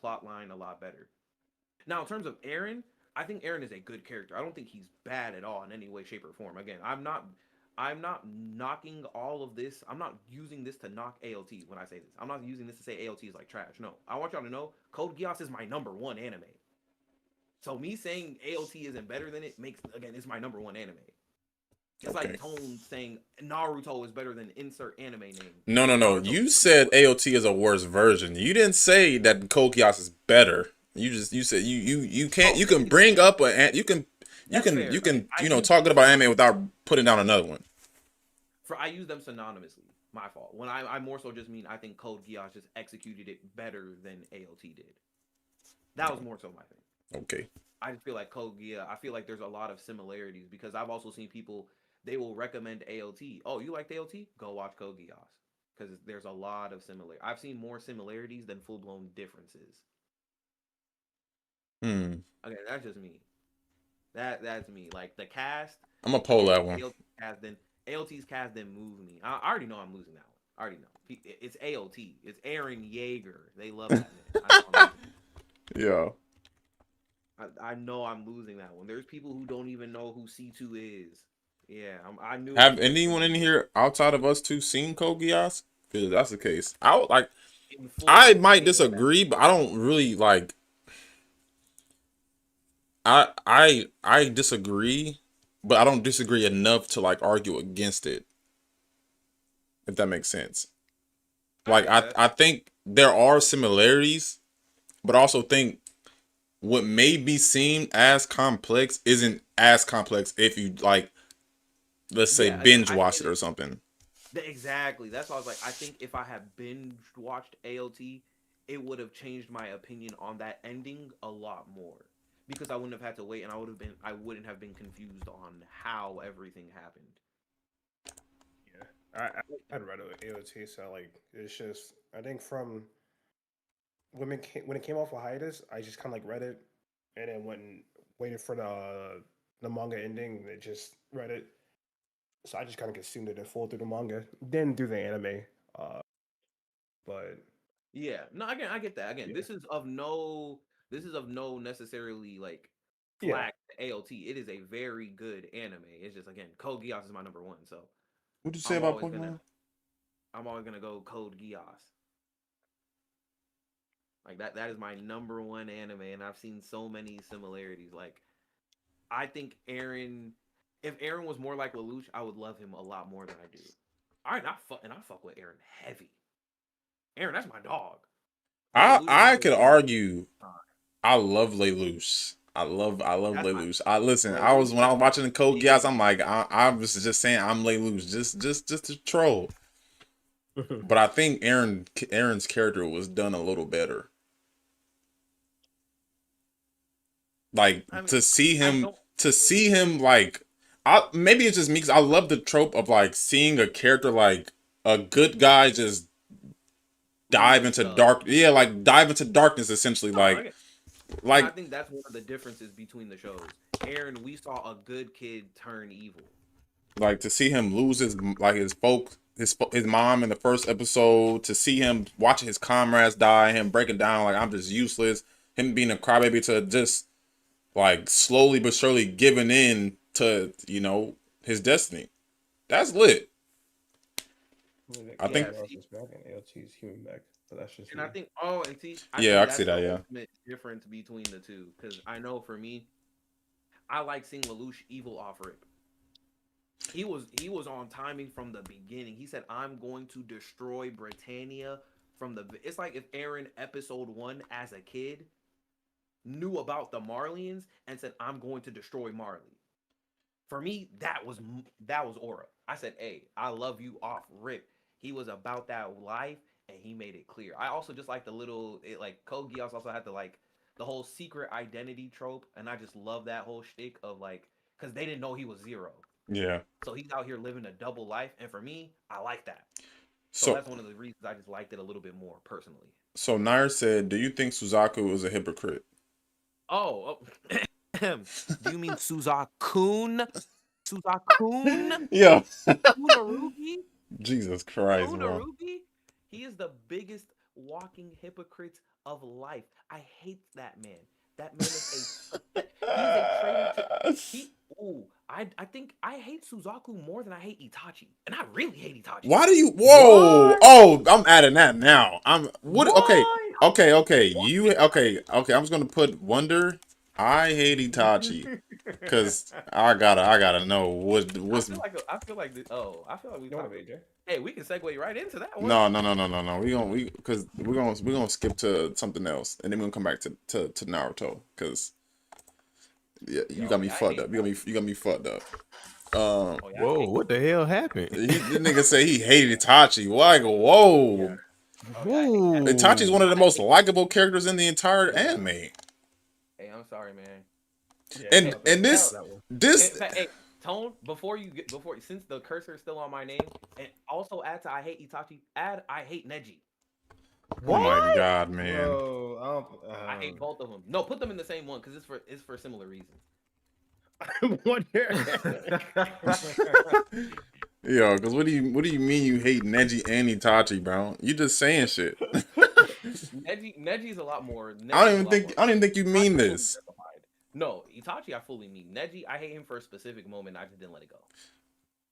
plot line a lot better. Now, in terms of Aaron, I think Aaron is a good character. I don't think he's bad at all in any way, shape, or form. Again, I'm not knocking all of this. I'm not using this to knock AOT when I say this. I'm not using this to say AOT is like trash. No, I want y'all to know Code Geass is my #1 anime. So me saying AOT isn't better than it it's my #1 anime. It's like Tone saying Naruto is better than insert anime name. No. You said AOT is a worse version. You didn't say that Code Geass is better. You said you can't. You can bring up you can talking about anime without putting down another one. I use them synonymously. My fault. When I more so just mean I think Code Geass just executed it better than AOT did. That was more so my thing. Okay. I just feel like Code Geass. I feel like there's a lot of similarities because I've also seen people. They will recommend AOT. Oh, you liked AOT? Go watch Code Geass. Because there's a lot of similarities. I've seen more similarities than full-blown differences. Okay, that's just me. That's me. Like, the cast... I'm going to pull that one. AOT's cast didn't move me. I already know I'm losing that one. I already know. It's AOT. It's Aaron Yeager. They love that man. Yeah. I know I'm losing that one. There's people who don't even know who C2 is. Yeah, I knew. Have anyone in here outside of us two seen Code Geass? Because that's the case. I would like. in full I might in that. disagree, but I don't really like. I disagree, but I don't disagree enough to like argue against it. If that makes sense. Like I think there are similarities, but I also think what may be seen as complex isn't as complex if you like, let's say, Yeah, again, binge I watch say it or this something. exactly. That's why I was like, I think if I had binge watched AOT, it would have changed my opinion on that ending a lot more because I wouldn't have had to wait, and I wouldn't have been confused on how everything happened. Yeah, I'd read AOT, so like it's just I think from when it came off of hiatus, I just kind of like read it, and then when waited for the manga ending, it just read it. So I just kind of consumed it in full through the manga, then through the anime. Uh, but Yeah, no, again, I get that. Again, yeah, this is of no necessarily like yeah, flag to AOT. It is a very good anime. It's just again, Code Geass is my number one, so What'd you say I'm about always gonna Pokemon? I'm always gonna go Code Geass. Like that is my number one anime, and I've seen so many similarities. Like I think if Aaron was more like Lelouch, I would love him a lot more than I do. All right, I fuck with Aaron heavy. Aaron, that's my dog. But Lelouch is I just could argue. I love Lelouch. I love that's my Lelouch. I listen. I Lelouch. was when I That's was my watching the Code Geass. biggest. I'm like, I was just saying I'm Lelouch, just to troll. But I think Aaron's character was done a little better. Like I mean, to see I him, don't. like, I maybe it's just me because I love the trope of like seeing a character like a good guy just Do dive the into stuff. dark, yeah, like dive into darkness essentially, No, I like get, and I like think that's one of the differences between the shows. Aaron, we saw a good kid turn evil. like to see him lose his like his mom in the first episode, to see him watching his comrades die, him breaking down like I'm just useless, him being a crybaby, to just like slowly but surely giving in to his destiny. That's lit. I think. Yeah, see, back and AOT's human back, but that's just and I me. think I Yeah, think I can see that's the that. Yeah. ultimate difference between the two. Because I know for me, I like seeing Lelouch evil off rip. He was on timing from the beginning. He said, "I'm going to destroy Britannia from the." It's like if Aaron episode 1 as a kid knew about the Marlians and said, "I'm going to destroy Marley." For me, that was Aura. I said, "Hey, I love you off rip." He was about that life, and he made it clear. I also just like like Code Geass also had the whole secret identity trope, and I just love that whole shtick of like because they didn't know he was Zero. Yeah. So he's out here living a double life, and for me, I like that. So So that's one of the reasons I just liked it a little bit more personally. so Nair said, "Do you think Suzaku is a hypocrite?" Oh, do you mean Suzakun? Suzakun? Yeah. Unarugi? Jesus Christ, bro. Unarugi? He is the biggest walking hypocrite of life. I hate that man. That man is a he is a traitor to he. Ooh, I think I hate Suzaku more than I hate Itachi, and I really hate Itachi. Why do you? Whoa! What? Oh, I'm adding that now. What? Okay, What? You okay? Okay, I'm just gonna put Wonder. I hate Itachi because I gotta know what's. I feel like I feel like we No, talked. AJ. Hey, we can segue right into that one. No. We're gonna skip to something else, and then we're gonna come back to Naruto because yeah, you got me fucked up. You got me fucked up. Oh, yeah, Whoa, what the hell happened? The nigga say he hated Itachi. Like, whoa. Whoa. Itachi's one of the most likable characters in the entire anime. Hey, I'm sorry, man. Yeah, And this Hey, Tone, since the cursor is still on my name, and also add to I hate Itachi, add I hate Neji. oh my god, man. Bro, I hate both of them. No, put them in the same one because it's for similar reasons. Yo, because what do you mean you hate Neji and Itachi, bro? You just saying shit. Neji's a lot more. I don't even think you mean this. No, Itachi I fully mean. Neji, I hate him for a specific moment. I just didn't let it go.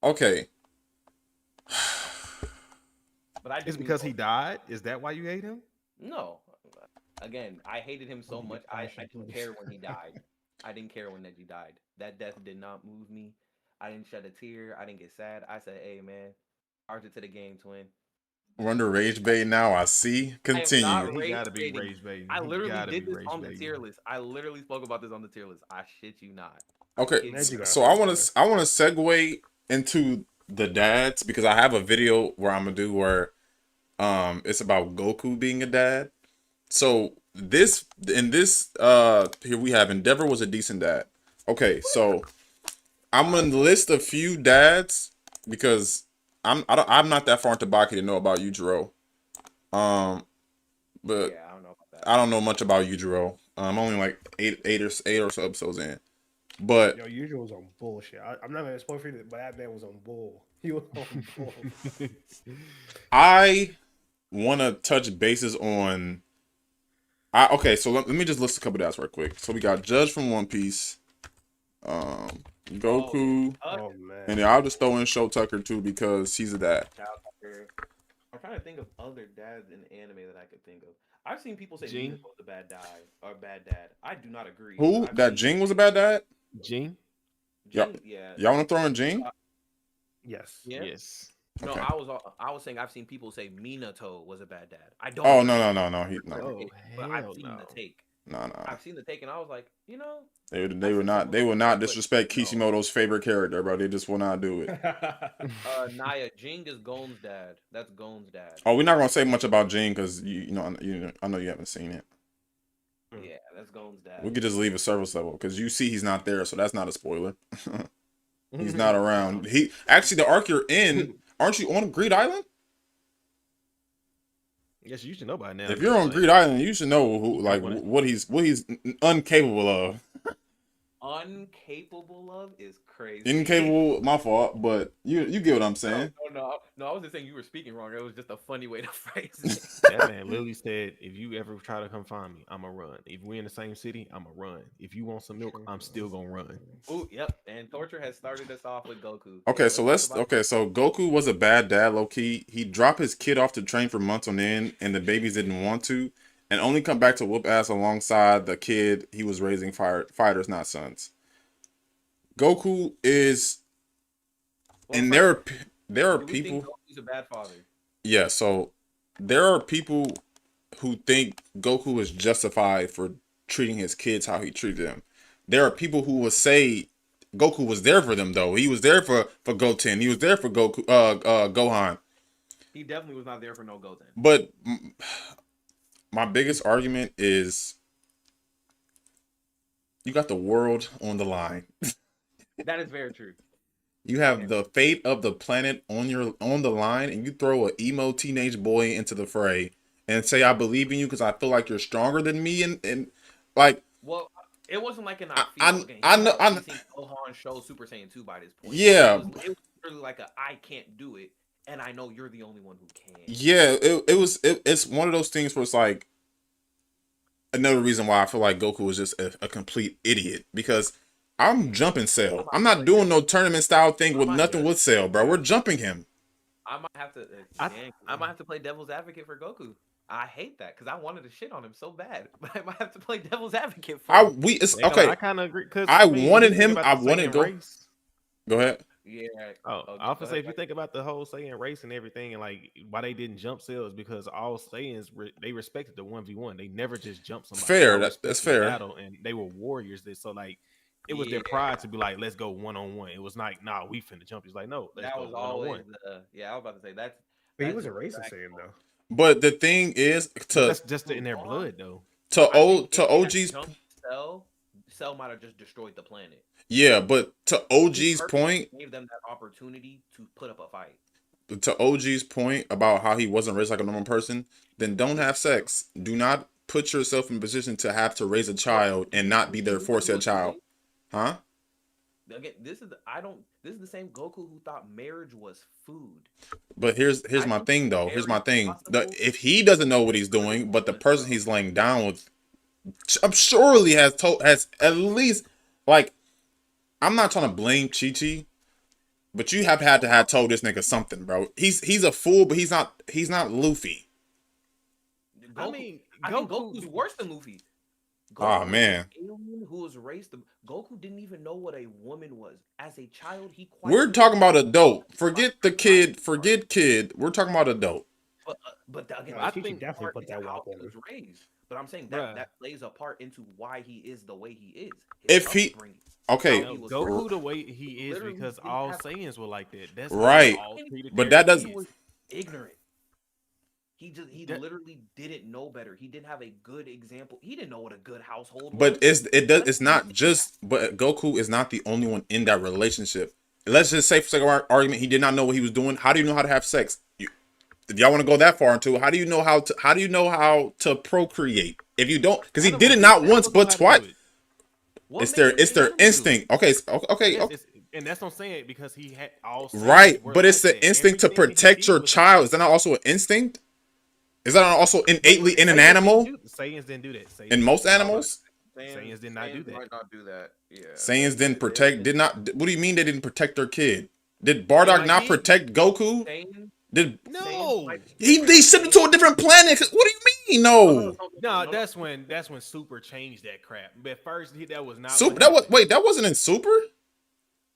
Okay. But I It's just because he died. Is that why you hate him? No. Again, I hated him so much. I didn't care when he died. I didn't care when Neji died. That death did not move me. I didn't shed a tear. I didn't get sad. I said, "Hey, man, charge it to the game, twin." We're under rage bait now. I see. Continue. He gotta be rage baiting. I He literally gotta did be this rage on the baiting. tier list. I literally spoke about this on the tier list. I shit you not. Okay, Neji got so I hurt, want to segue into the dads because I have a video where I'm gonna do where it's about Goku being a dad. So here we have Endeavor was a decent dad. Okay, so I'm gonna list a few dads because I'm not that far into Baki to know about Yujiro. But Yeah, I don't know about that. I don't know much about Yujiro. I'm only like eight or so episodes in. But Yo, Usual was on bullshit. I'm not gonna spoil for you, but that man was on bull. He was on bull. I want to touch bases on. Okay, so let me just list a couple dads real quick. So we got Judge from One Piece, Goku, Oh man. and then I'll just throw in Show Tucker too because he's a dad. I'm trying to think of other dads in anime that I could think of. I've seen people say Gene? Minato was a bad dad or bad dad. I do not agree. Who? I've That seen- Jing was a bad dad? Jing? Jing, yeah. Y'all want to throw in Jing? Yes. Yeah. Yes. No, Okay. I was saying I've seen people say Minato was a bad dad. I don't. Oh agree, no. Oh, But I've hell seen no. the take. No. I've seen the take, and I was like, you know, They will not disrespect Kishimoto's favorite character, bro. They just will not do it. Naya, Jing is Gon's dad. That's Gon's dad. Oh, we're not gonna say much about Jing because I know you haven't seen it. Yeah, that's Gon's dad. We could just leave a service level because you see he's not there, so that's not a spoiler. He's not around. He actually the arc you're in. Aren't you on Greed Island? Yes, you should know by now. If you're on Greed Island, you should know what he's incapable of. Incapable of is crazy. Incapable, my fault, but you get what I'm saying. No. I was just saying you were speaking wrong. It was just a funny way to phrase it. That man literally said, if you ever try to come find me, I'ma run. If we're in the same city, I'ma run. If you want some milk, I'm still gonna run. Ooh, yep. And Torture has started us off with Goku. Okay, so talk about- so Goku was a bad dad, low key. He dropped his kid off to train for months on end, and the babies didn't want to, and only come back to whoop ass alongside the kid he was raising fighters, not sons. Goku is, Well, and first, there are do we think people. Goku's a bad father. Yeah, so there are people who think Goku is justified for treating his kids how he treated them. There are people who will say Goku was there for them though. He was there for Goten. He was there for Gohan. He definitely was not there for no Goten. But my biggest argument is you got the world on the line. That is very true. You have the fate of the planet on the line, and you throw an emo teenage boy into the fray and say, "I believe in you because I feel like you're stronger than me." And like, Well, it wasn't like an I know. Gohan show Super Saiyan 2 by this point. Yeah. It was really like I can't do it, and I know you're the only one who can. Yeah, it's one of those things where it's like another reason why I feel like Goku was just a complete idiot because I'm jumping Cell. I'm not doing no tournament style thing with nothing with Cell, bro. We're jumping him. I might have to. I might have to play devil's advocate for Goku. I hate that because I wanted to shit on him so bad, but I might have to play devil's advocate for him. Okay. I kind of agree because I wanted him. I wanted Go. Race. Go ahead. Yeah. I often say if you think about the whole Saiyan race and everything, and like why they didn't jump Cells because all Saiyans they respected the 1v1. They never just jumped somebody. Fair. They That's respected fair. the battle, and they were warriors. So like. It was their pride to be like, let's go 1-on-1. It was like, nah, we finna jump. He's like, no, let's That go was always 1-on-1. I was about to say But he that's was a exactly racist Saiyan though. But the thing is, That's just in their blood, though. to I think if they had OG's jumped Cell might have just destroyed the planet. yeah, but to OG's He purposely point, gave them that opportunity to put up a fight. to OG's point about how he wasn't raised like a normal person, then don't have sex. Do not put yourself in a position to have to raise a child and not be there for said child. Huh? Again, this is the same Goku who thought marriage was food. But here's my thing though. Here's my thing. If he doesn't know what he's doing, but the person he's laying down with, I'm surely has at least like, I'm not trying to blame Chi-Chi, But you have had to have told this nigga something, bro. He's a fool, but he's not Luffy. Goku, I think Goku's worse than Luffy. Oh man, alien who was raised. Goku didn't even know what a woman was as a child. We're talking about adult. Forget the kid. Forget kid. We're talking about adult. But again, I think you definitely put that walk on. Was raised. But I'm saying that plays a part into why he is the way he is. If he okay, Goku the way he is because all Saiyans were like that. That's right. But that doesn't. He was ignorant. He literally didn't know better. He didn't have a good example. He didn't know what a good household was. But it's not just. But Goku is not the only one in that relationship. Let's just say for sake of argument, he did not know what he was doing. How do you know how to have sex? If y'all want to go that far into it, how do you know how to procreate? If you don't, because he did it not once but twice. It's their instinct. Okay. And that's what I'm saying, because he had all right, but it's the instinct to protect your child. Is that not also an instinct? Is that not also innately in an animal? Saiyans didn't do that. In most animals? Saiyans did not do that. Might not do that. Yeah. Saiyans didn't protect. Did not. What do you mean they didn't protect their kid? Did Bardock not protect Goku? No. They shipped him to a different planet. What do you mean? No. No, that's when Super changed that crap. But first, that was not Super. That wasn't in Super.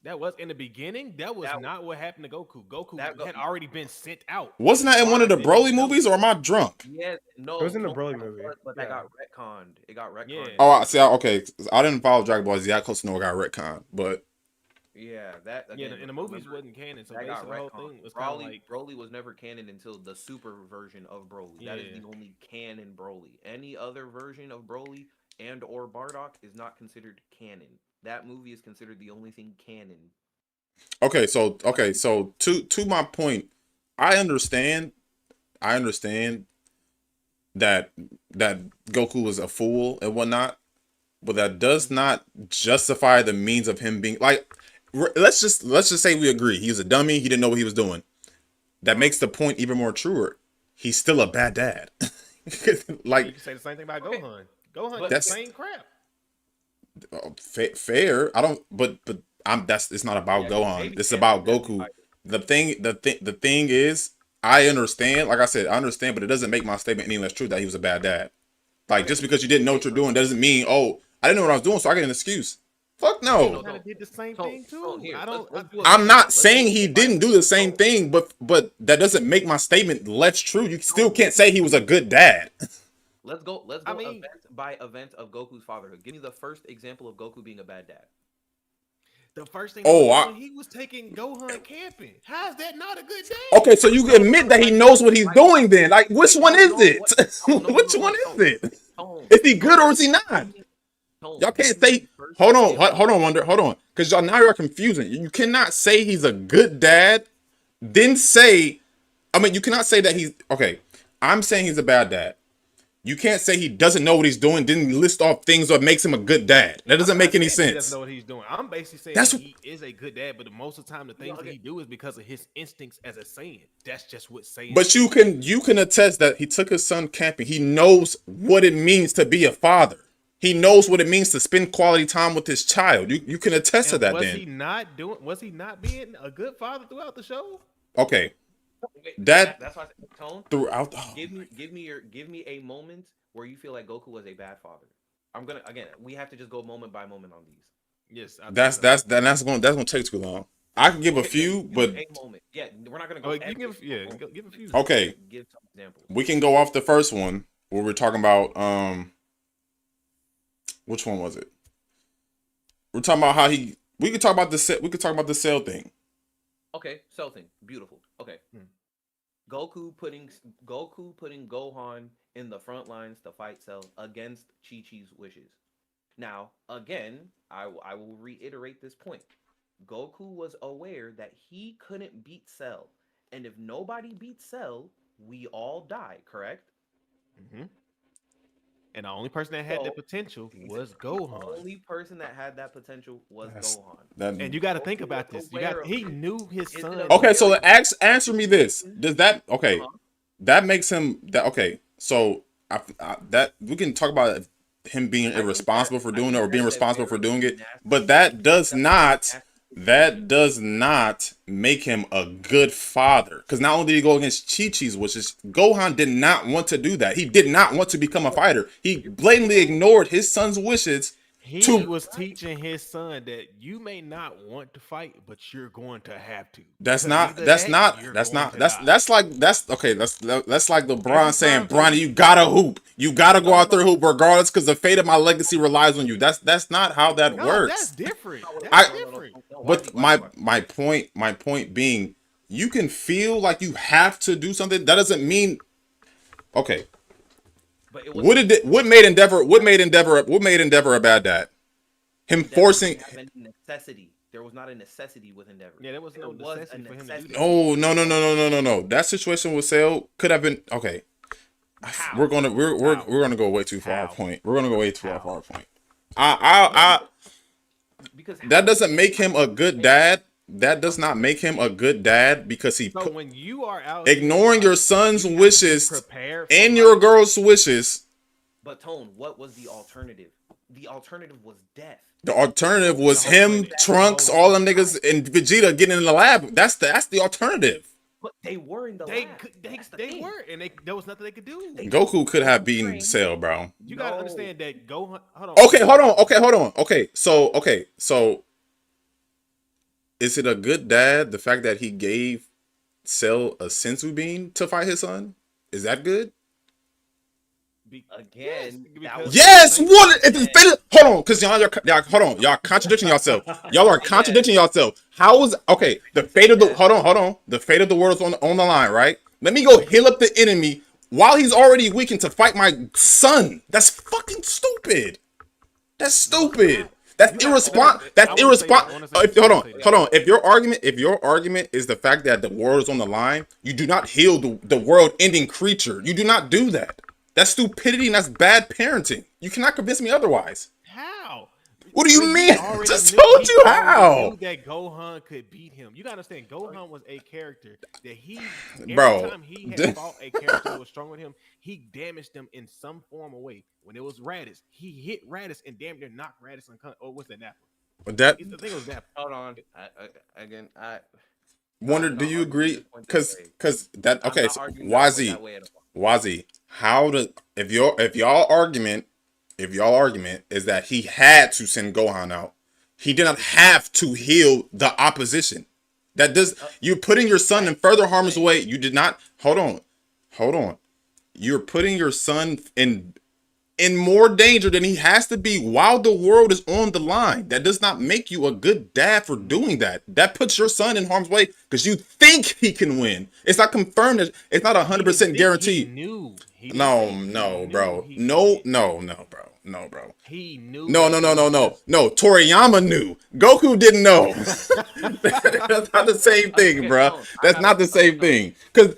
That was in the beginning. That was not what happened to Goku. Goku had already been sent out. Wasn't that in one of the Broly movies, or am I drunk? Yeah, no. It was in the Broly movie. But that got retconned. It got retconned. Yeah. Oh, I see. Okay, I didn't follow Dragon Ball Z. I close to know it got retconned, but yeah, that again, in the movies wasn't canon. So basically the whole thing was kind of like Broly was never canon until the Super version of Broly. Yeah. That is the only canon Broly. Any other version of Broly and or Bardock is not considered canon. That movie is considered the only thing canon. Okay, so to my point, I understand that Goku was a fool and whatnot, but that does not justify the means of him being like. Let's just say we agree he was a dummy. He didn't know what he was doing. That makes the point even more truer. He's still a bad dad. Like you can say the same thing about Gohan. Gohan, that's the same crap. Fair. I don't. But it's not about Gohan. It's about Goku. The thing is, I understand. Like I said, I understand, but it doesn't make my statement any less true that he was a bad dad. Like just because you didn't know what you're doing doesn't mean, oh, I didn't know what I was doing, so I get an excuse. Fuck no. I did the same thing too. I'm not saying he didn't do the same thing, but that doesn't make my statement less true. You still can't say he was a good dad. Let's go event by event of Goku's fatherhood. Give me the first example of Goku being a bad dad. The first thing he was taking Gohan camping. How is that not a good dad? Okay, so you admit that he knows what he's doing then. Like, which one is it? Which one is it? Is he good or is he not? Y'all can't say, hold on, Wonder, hold on. Because y'all now you're confusing. You cannot say he's a good dad, then say, you cannot say that he's, okay, I'm saying he's a bad dad. You can't say he doesn't know what he's doing, didn't list off things that makes him a good dad. That doesn't make any sense. He doesn't know what he's doing. I'm basically saying he is a good dad, but most of the time the things that he do is because of his instincts as a Saiyan. That's just what Saiyan. But you can attest that he took his son camping. He knows what it means to be a father. He knows what it means to spend quality time with his child. You can attest to that. Was he not being a good father throughout the show? Okay. That's why I said Tone. Throughout. Give me a moment where you feel like Goku was a bad father. We have to just go moment by moment on these. Yes. That's gonna take too long. I can give a few, but a moment. Yeah, we're not gonna go. Give a few. Okay. Give some examples. We can go off the first one where we're talking about which one was it? We're talking about how we could talk about the Cell thing. Okay, Cell thing. Beautiful. Okay. Goku putting Gohan in the front lines to fight Cell against Chi-Chi's wishes. Now, again, I will reiterate this point. Goku was aware that he couldn't beat Cell, and if nobody beats Cell, we all die, correct? Mm-hmm. And the only person that had the potential was Gohan. The only person that had that potential was Gohan. And you got to think about this. He knew his son. Okay, so answer me this. Does that that makes him that okay? So that we can talk about him being irresponsible for doing it or being responsible for doing it, but that does not that does not make him a good father. Because not only did he go against Chi-Chi's wishes, Gohan did not want to do that. He did not want to become a fighter. He blatantly ignored his son's wishes. He was teaching his son that you may not want to fight, but you're going to have to. That's Because not. either That's that, not. you're That's going not. to That's die. that's like that's okay. That's like LeBron Every saying, time- "Bronny, you gotta hoop. You gotta go out there hoop regardless, because the fate of my legacy relies on you." That's not how that No, works. that's different. I- That's different. But my point being, you can feel like you have to do something. That doesn't mean. Okay. But it What made Endeavor a bad dad? Him forcing. have any necessity. There was not a necessity with Endeavor. Yeah, there was no was a necessity for him to do necessity. that. No. That situation with Cell could have been okay. How? We're gonna go way too far. How? Our point. We're gonna go way too far. How? Our point. I Because that doesn't make him a good dad. That does not make him a good dad because he So when you are out ignoring your son's you have to be wishes prepared for and your life. girl's wishes. But Tone, what was the alternative? The alternative was death. The alternative was him, Trunks, all them niggas, and Vegeta getting in the lab. That's the alternative. But they were in the They lab. could, That's the they thing. were, and there was nothing they could do. Goku could have beaten Cell, bro. You gotta No. understand that Gohan. Hold on. Okay, hold on. Okay, so is it a good dad the fact that he gave Cell a senzu bean to fight his son? Is that good? Again, Yes, that was- Yes. What? If it's better, hold on, because y'all hold on, y'all contradicting yourself. Y'all are contradicting yourself. How is okay? The fate of the hold on. The fate of the world is on the line, right? Let me go heal up the enemy while he's already weakened to fight my son. That's fucking stupid. That's stupid. That's irresponsible. That's irresponsible. Hold on. If your argument is the fact that the world is on the line, you do not heal the world-ending creature. You do not do that. That's stupidity and that's bad parenting. You cannot convince me otherwise. How? What do you He mean? already Just knew- told he you already how. knew that Gohan could beat him. You gotta understand, Gohan was a character that every Bro. time he had fought a character that was strong with him, he damaged them in some form or way. When it was Raditz, he hit Raditz and damn near knocked Raditz unconscious. Oh, what's that Nappa? That I think it was Nappa. Hold on. I wonder. I'm Do not you arguing agree? this point Because that way. I'm okay. not So arguing that way at all. Wazi, if y'all argument is that he had to send Gohan out, he did not have to heal the opposition. That does you're putting your son in further harm's way. You did not hold on. You're putting your son in more danger than he has to be while the world is on the line. That does not make you a good dad for doing that. That puts your son in harm's way because you think he can win. It's not confirmed. It's not 100% guaranteed. He knew. No, bro. No, bro. He knew. No. Toriyama knew. Goku didn't know. That's not the same thing, bro. That's not the same thing. Because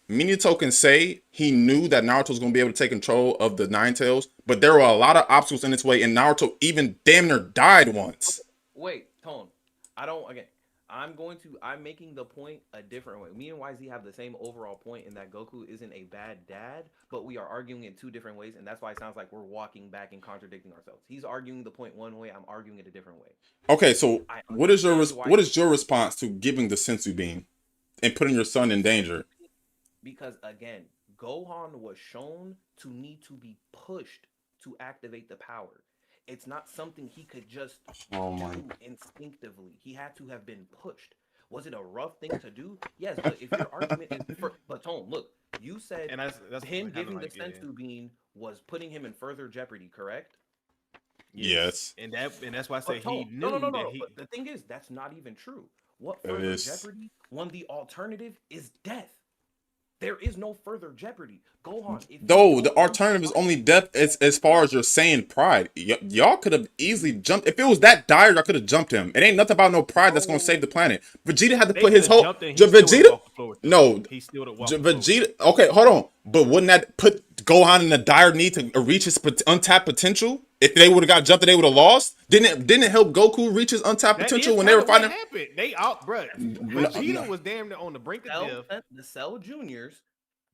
Minato can say he knew that Naruto was going to be able to take control of the Nine Tails, but there were a lot of obstacles in its way, and Naruto even damn near died once. Wait, Tone. I'm making the point a different way. Me and YZ have the same overall point in that Goku isn't a bad dad, but we are arguing in two different ways, and that's why it sounds like we're walking back and contradicting ourselves. He's arguing the point one way, I'm arguing it a different way. Okay, so what is your response to giving the sensu bean and putting your son in danger? Because again, Gohan was shown to need to be pushed to activate the power. It's not something he could just do instinctively. He had to have been pushed. Was it a rough thing to do? Yes, but if your argument is but Tone, look, you said And that's him giving the like it, sensu bean was putting him in further jeopardy, correct? Yes. And that's why I say he Tone, knew no. that he. But the thing is, that's not even true. What It further is. jeopardy when the alternative is death? There is no further jeopardy. Gohan. Though the alternative is only death as far as you're saying pride. Y'all could have easily jumped. If it was that dire, y'all could have jumped him. It ain't nothing about no pride that's gonna save the planet. Vegeta had to put his whole Vegeta. No, He still would walk. Vegeta. Okay, hold on. But wouldn't that put Gohan in a dire need to reach his untapped potential? If they would have got jumped, and they would have lost. Didn't it help Goku reach his untapped potential when they were fighting? They out, bro. Vegeta was damn near on the brink of death. The Cell Juniors,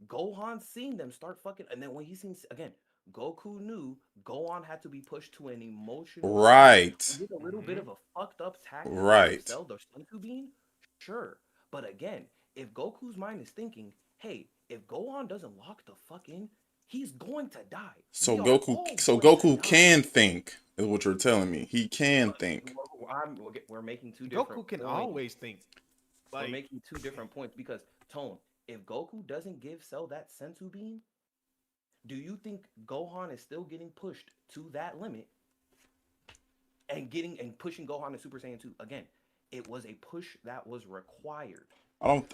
Gohan seen them start fucking, and then when he seen again, Goku knew Gohan had to be pushed to an emotional state. Right. With a little bit of a fucked up tactic to Right. sell the Senzu Bean, sure. But again, if Goku's mind is thinking, hey, if Gohan doesn't lock the fuck in, he's going to die. So We are all Goku going to die. can think, is what you're telling me. He can think. We're making two different Goku can points. always think. We're making two different points because Tone, if Goku doesn't give Cell that Senzu Bean, do you think Gohan is still getting pushed to that limit and pushing Gohan to Super Saiyan 2? Again, it was a push that was required. I don't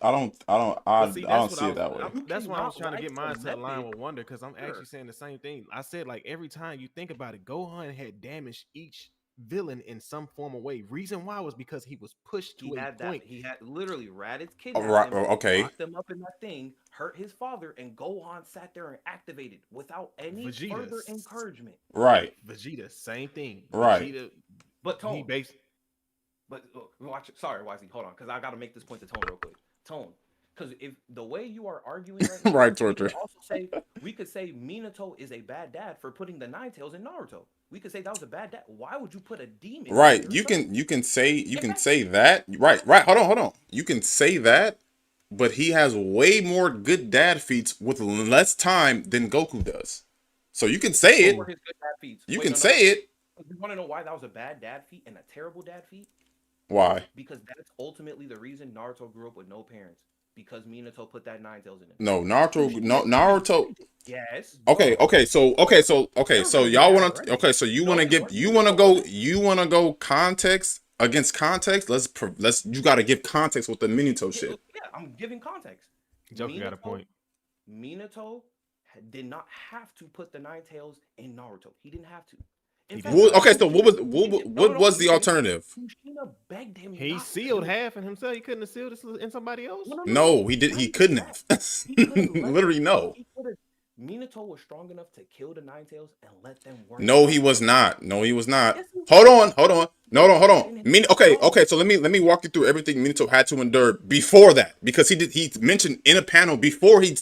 see it that way. That's why I'm trying to get mine to align with Wonder, because I'm actually saying the same thing. I said, like, every time you think about it, Gohan had damaged each villain in some form of way. Reason why was because he was pushed to a point. He had literally Raditz Right, kidnapped him, okay. locked him up in that thing, hurt his father, and Gohan sat there and activated without any further encouragement. Right. Vegeta, same thing. Right. Vegeta, but Tone, he based. But watch it. Sorry, Wisey, hold on, because I got to make this point to Tone real quick. Tone, because if the way you are arguing right now, right, Torture. We could say Minato is a bad dad for putting the Nine Tails in Naruto. We could say that was a bad dad. Why would you put a demon? Right. You can say that. Right. Hold on. You can say that, but he has way more good dad feats with less time than Goku does. So you can say it. You can say it. You want to know why that was a bad dad feat and a terrible dad feat? Why? Because that's ultimately the reason Naruto grew up with no parents. Because Minato put that Nine Tails in him. No, Naruto. Yes. Okay. So y'all want to? Okay, so you want to go context against context. You got to give context with the Minato shit. Yeah, I'm giving context. Joker got a point. Minato did not have to put the Nine Tails in Naruto. He didn't have to. Okay, so what was the alternative? Kushina begged him. He sealed half in himself. He couldn't have sealed this in somebody else. No, he did. He couldn't have. Literally, no. Minato was strong enough to kill the Nine Tails and let them work. No, he was not. Hold on. Hold on. Okay. So let me walk you through everything Minato had to endure before that, because he mentioned in a panel before he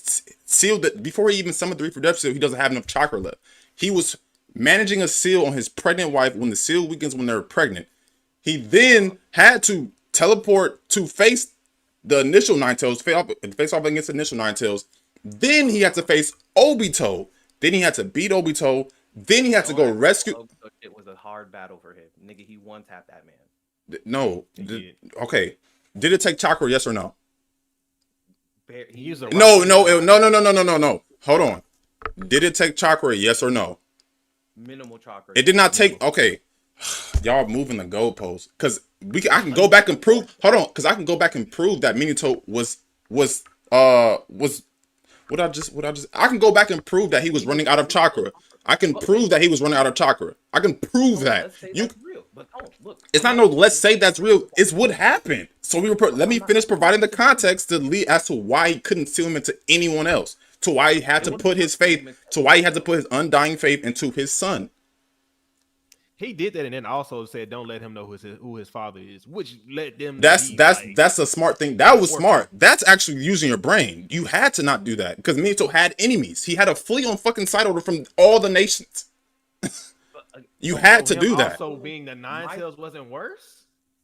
sealed it, before he even summoned the reproduction seal, he doesn't have enough chakra left. He was managing a seal on his pregnant wife when the seal weakens when they're pregnant. He then had to teleport to face the initial Nine Tails, face off against the initial Nine Tails. Then he had to face Obito. Then he had to beat Obito. Then he had to go rescue. It was a hard battle for him, nigga. He one tapped that man. No. Okay. Did it take chakra? Yes or no? No. Hold on. Did it take chakra? Yes or no? Minimal chakra. It did not take. Okay. Y'all moving the goalposts, because I can go back and prove. Hold on, because I can go back and prove that Minato was what I just. I can go back and prove that he was running out of chakra. I can prove that he was running out of chakra. I can prove that. It's not no. Let's say that's real. It's what happened. So let me finish providing the context to lead as to why he couldn't seal him into anyone else. To why he had to put his faith. To why he had to put his undying faith into his son. He did that, and then also said, "Don't let him know who his father is," which let them. That's a smart thing. That was smart. That's actually using your brain. You had to not do that because Minato had enemies. He had a fleet on fucking side order from all the nations. You had to do that. Also, being the Nine Tails wasn't worse.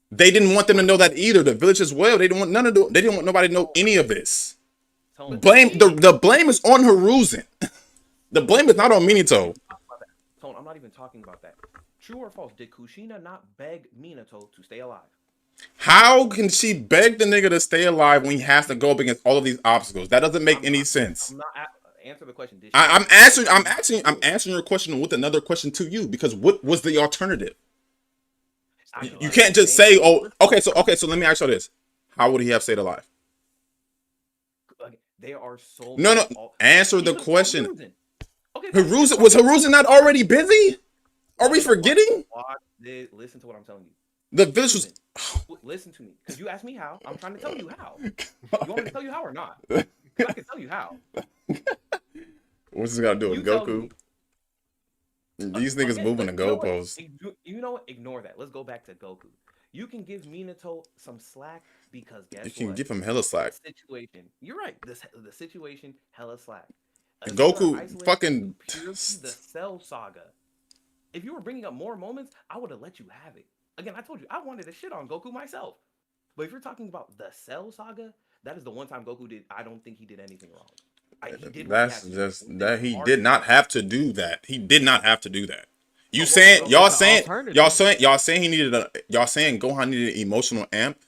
They didn't want them to know that either. The village as well. They didn't want They didn't want nobody to know any of this. Blame the blame is on Hiruzen. The blame is not on Minato. I'm not even talking about that. True or false? Did Kushina not beg Minato to stay alive? How can she beg the nigga to stay alive when he has to go up against all of these obstacles? That doesn't make any sense. I'm not answer the question. I'm answering your question with another question to you, because what was the alternative? You can't just say, "Oh, okay." So let me ask you this: how would he have stayed alive? They are so. No. Answer the question. Okay. Was Hiruzen not already busy? Are we forgetting? Listen to what I'm telling you. The village was. Listen to me, because you asked me how. I'm trying to tell you how. You want me to tell you how or not? I can tell you how. What's this got to do with Goku? These niggas moving the goalposts. You know what? Ignore that. Let's go back to Goku. You can give Minato some slack because guess what? You can give him hella slack. Situation. You're right. The situation hella slack. Unless you are Goku isolating fucking. purely the Cell saga. If you were bringing up more moments, I would have let you have it. Again, I told you I wanted to shit on Goku myself. But if you're talking about the Cell saga, that is the one time Goku did. I don't think he did anything wrong. He did what he That's had to just do. that he Hard- did not have to do that. He did not have to do that. You But saying what- y'all That's an saying alternative. y'all saying he needed a y'all saying Gohan needed an emotional amp.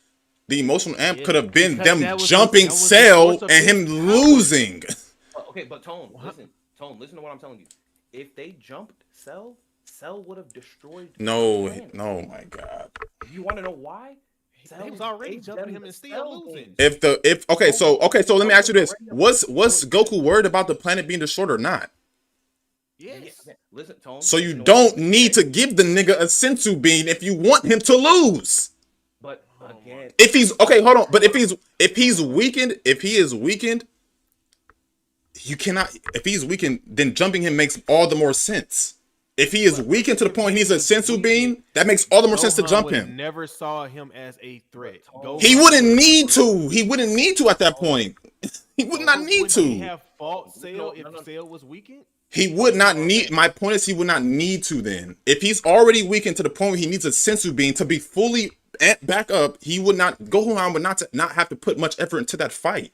The emotional amp Yeah, could have been because them that was the- jumping that was the Cell source of and his him power. losing. Okay, but Tone, What? listen to what I'm telling you. If they jumped Cell, Cell would have destroyed. the No, planet. no, my God. You want to know why? They was already gave jumping them him the and still Cell losing. game. Okay, so let me ask you this: was already- Goku worried about the planet being destroyed or not? Yes. Yeah, listen, Tone. So you listen to what I'm don't saying, need okay? to give the nigga a sensu bean if you want him to lose. But again, If he's okay, hold on. But if he's weakened, if he is weakened, you cannot. If he's weakened, then jumping him makes all the more sense. If he is weakened to the point he needs a sensu bean, that makes all the more sense to Gohan jump would him. Never saw him as a threat. He Gohan wouldn't would- need to. He wouldn't need to at that point. He would not But need wouldn't he to. have fought Cell No. if Cell was weakened? He would not need. My point is, he would not need to. Then, if he's already weakened to the point where he needs a sensu bean to be fully back up, he would not. Gohan would not have to put much effort into that fight.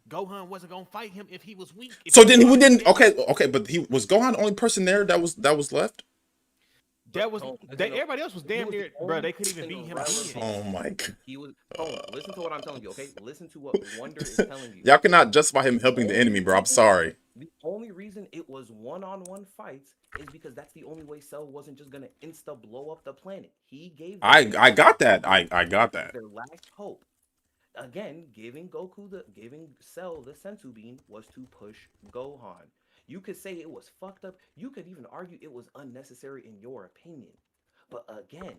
Gohan wasn't gonna fight him if he was weak. If So he then he was didn't. weak, Okay, but he was Gohan the only person there that was left. that was Tone, everybody else was damn was the near, bro. They couldn't only even beat him. relevant- Again. Oh my God! he was. Tone, listen to what I'm telling you, okay? Listen to what Wonder is telling you. Y'all cannot justify him helping the enemy, bro. I'm sorry. The only reason it was one-on-one fights is because that's the only way Cell wasn't just gonna insta blow up the planet. He gave. I got that. I got that. Their last hope. Again, giving Cell the sensu bean was to push Gohan. You could say it was fucked up. You could even argue it was unnecessary in your opinion. But again,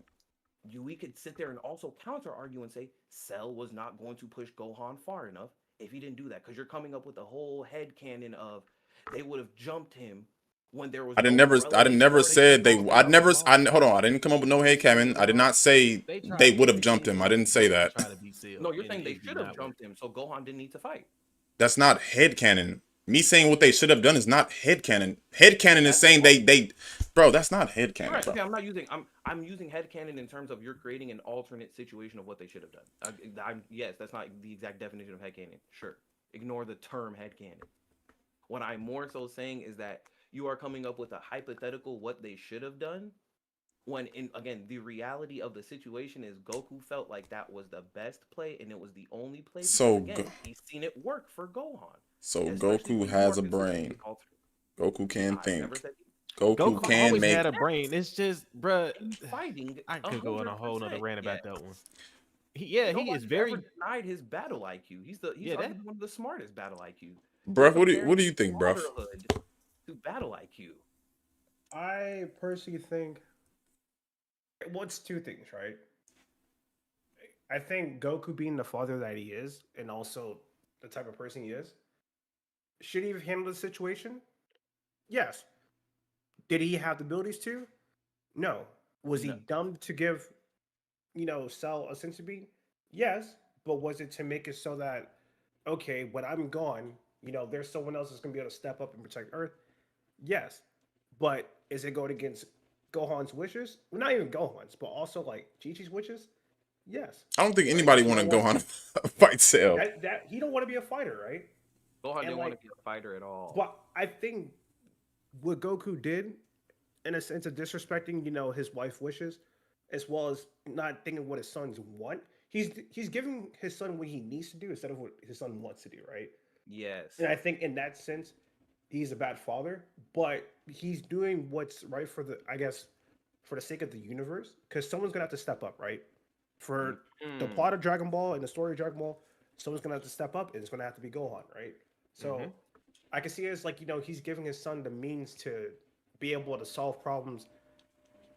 we could sit there and also counter argue and say Cell was not going to push Gohan far enough if he didn't do that, because you're coming up with a whole head canon of they would have jumped him when there was. I didn't no never relevant said they. story. Hold on. I didn't come up with no hate Kevin. I did not say they would have jumped him. I didn't say that. Try to beat Cell, No, you're and saying it they did should not have work. jumped him, so Gohan didn't need to fight. That's not headcanon. Me saying what they should have done is not headcanon. Headcanon is saying they bro, that's not headcanon, Right. bro. Okay, I'm using headcanon in terms of you're creating an alternate situation of what they should have done. Yes, that's not the exact definition of headcanon. Sure. Ignore the term headcanon. What I'm more so saying is that you are coming up with a hypothetical what they should have done, when again the reality of the situation is Goku felt like that was the best play and it was the only play. Because, So again, he's seen it work for Gohan. So Especially Goku when you has are a brain. consistently altering. Goku can I think. never said Goku can always make. had a brain. It's just, bruh. he's fighting. I could go on a whole nother 100%, rant about yeah. that one. He is Nobody's very. ever denied his battle IQ. He's Yeah, that- arguably one of the smartest battle IQ. Bruh, what do you think, bruh? Fatherhood to battle IQ. I personally think, well, it's two things, right? I think Goku being the father that he is, and also the type of person he is, should he have handled the situation? Yes. Did he have the abilities to? No. Was he No. dumb to give, Cell a sensu bean? Yes. But was it to make it so that, okay, when I'm gone, there's someone else that's going to be able to step up and protect Earth? Yes. But is it going against Gohan's wishes? Well, not even Gohan's, but also like Chi-Chi's wishes? Yes. I don't think anybody want to go on a fight Cell. That he don't want to be a fighter, right? Gohan And, didn't want like- to be a fighter at all. But I think what Goku did, in a sense of disrespecting, his wife's wishes, as well as not thinking what his sons want, he's giving his son what he needs to do instead of what his son wants to do, right? Yes. And I think in that sense, he's a bad father, but he's doing what's right for the sake of the universe, because someone's gonna have to step up, right? For the Mm. plot of Dragon Ball and the story of Dragon Ball, someone's gonna have to step up, and it's gonna have to be Gohan, right? So Mhm. I can see it as like, he's giving his son the means to be able to solve problems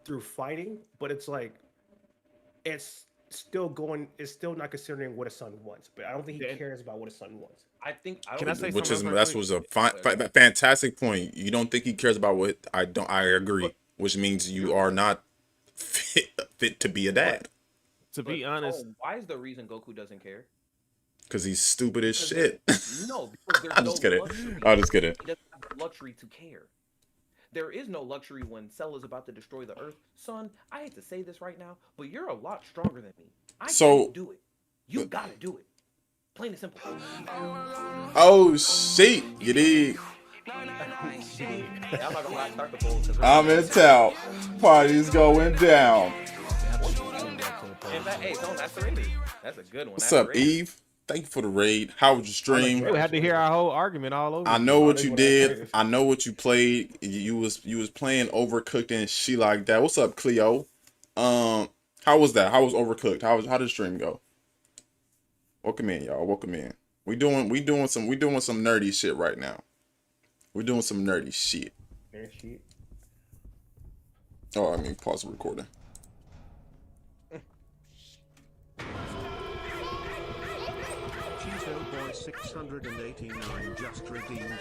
through fighting, but it's like it's still not considering what his son wants. But I don't think he Then- cares about what his son wants. I think I Can don't I say Which is something else that real was a fantastic point. You don't think he cares about what I agree, which means you are not fit to be a dad. To be But, honest, why is the reason Goku doesn't care? Because he's stupid as Because shit. no, because there's I'm no just kidding. luxury. I'm just kidding. He doesn't have the luxury to care. There is no luxury when Cell is about to destroy the Earth. Son, I hate to say this right now, but you're a lot stronger than me. I So- can't do it. You gotta do it. Plain and simple. Oh shit, you dig? I'm not gonna lie, start the poll. 'cause I'm in town. Party's going down. And that, hey, don't, that's the rating. That's a good one. What's That's up, the rating. Eve? Thank you for the raid. How was your stream? You had to hear our whole argument all over. I know I what think you what I did. played- I know what you played. You was playing Overcooked and shit like that. What's up, Cleo? How was that? How was Overcooked? How did the stream go? Welcome in, y'all. Welcome in. We doing some nerdy shit right now. We're doing some nerdy shit. There she- Oh, I mean, pause the recording. Cheeto Boy 689 just redeemed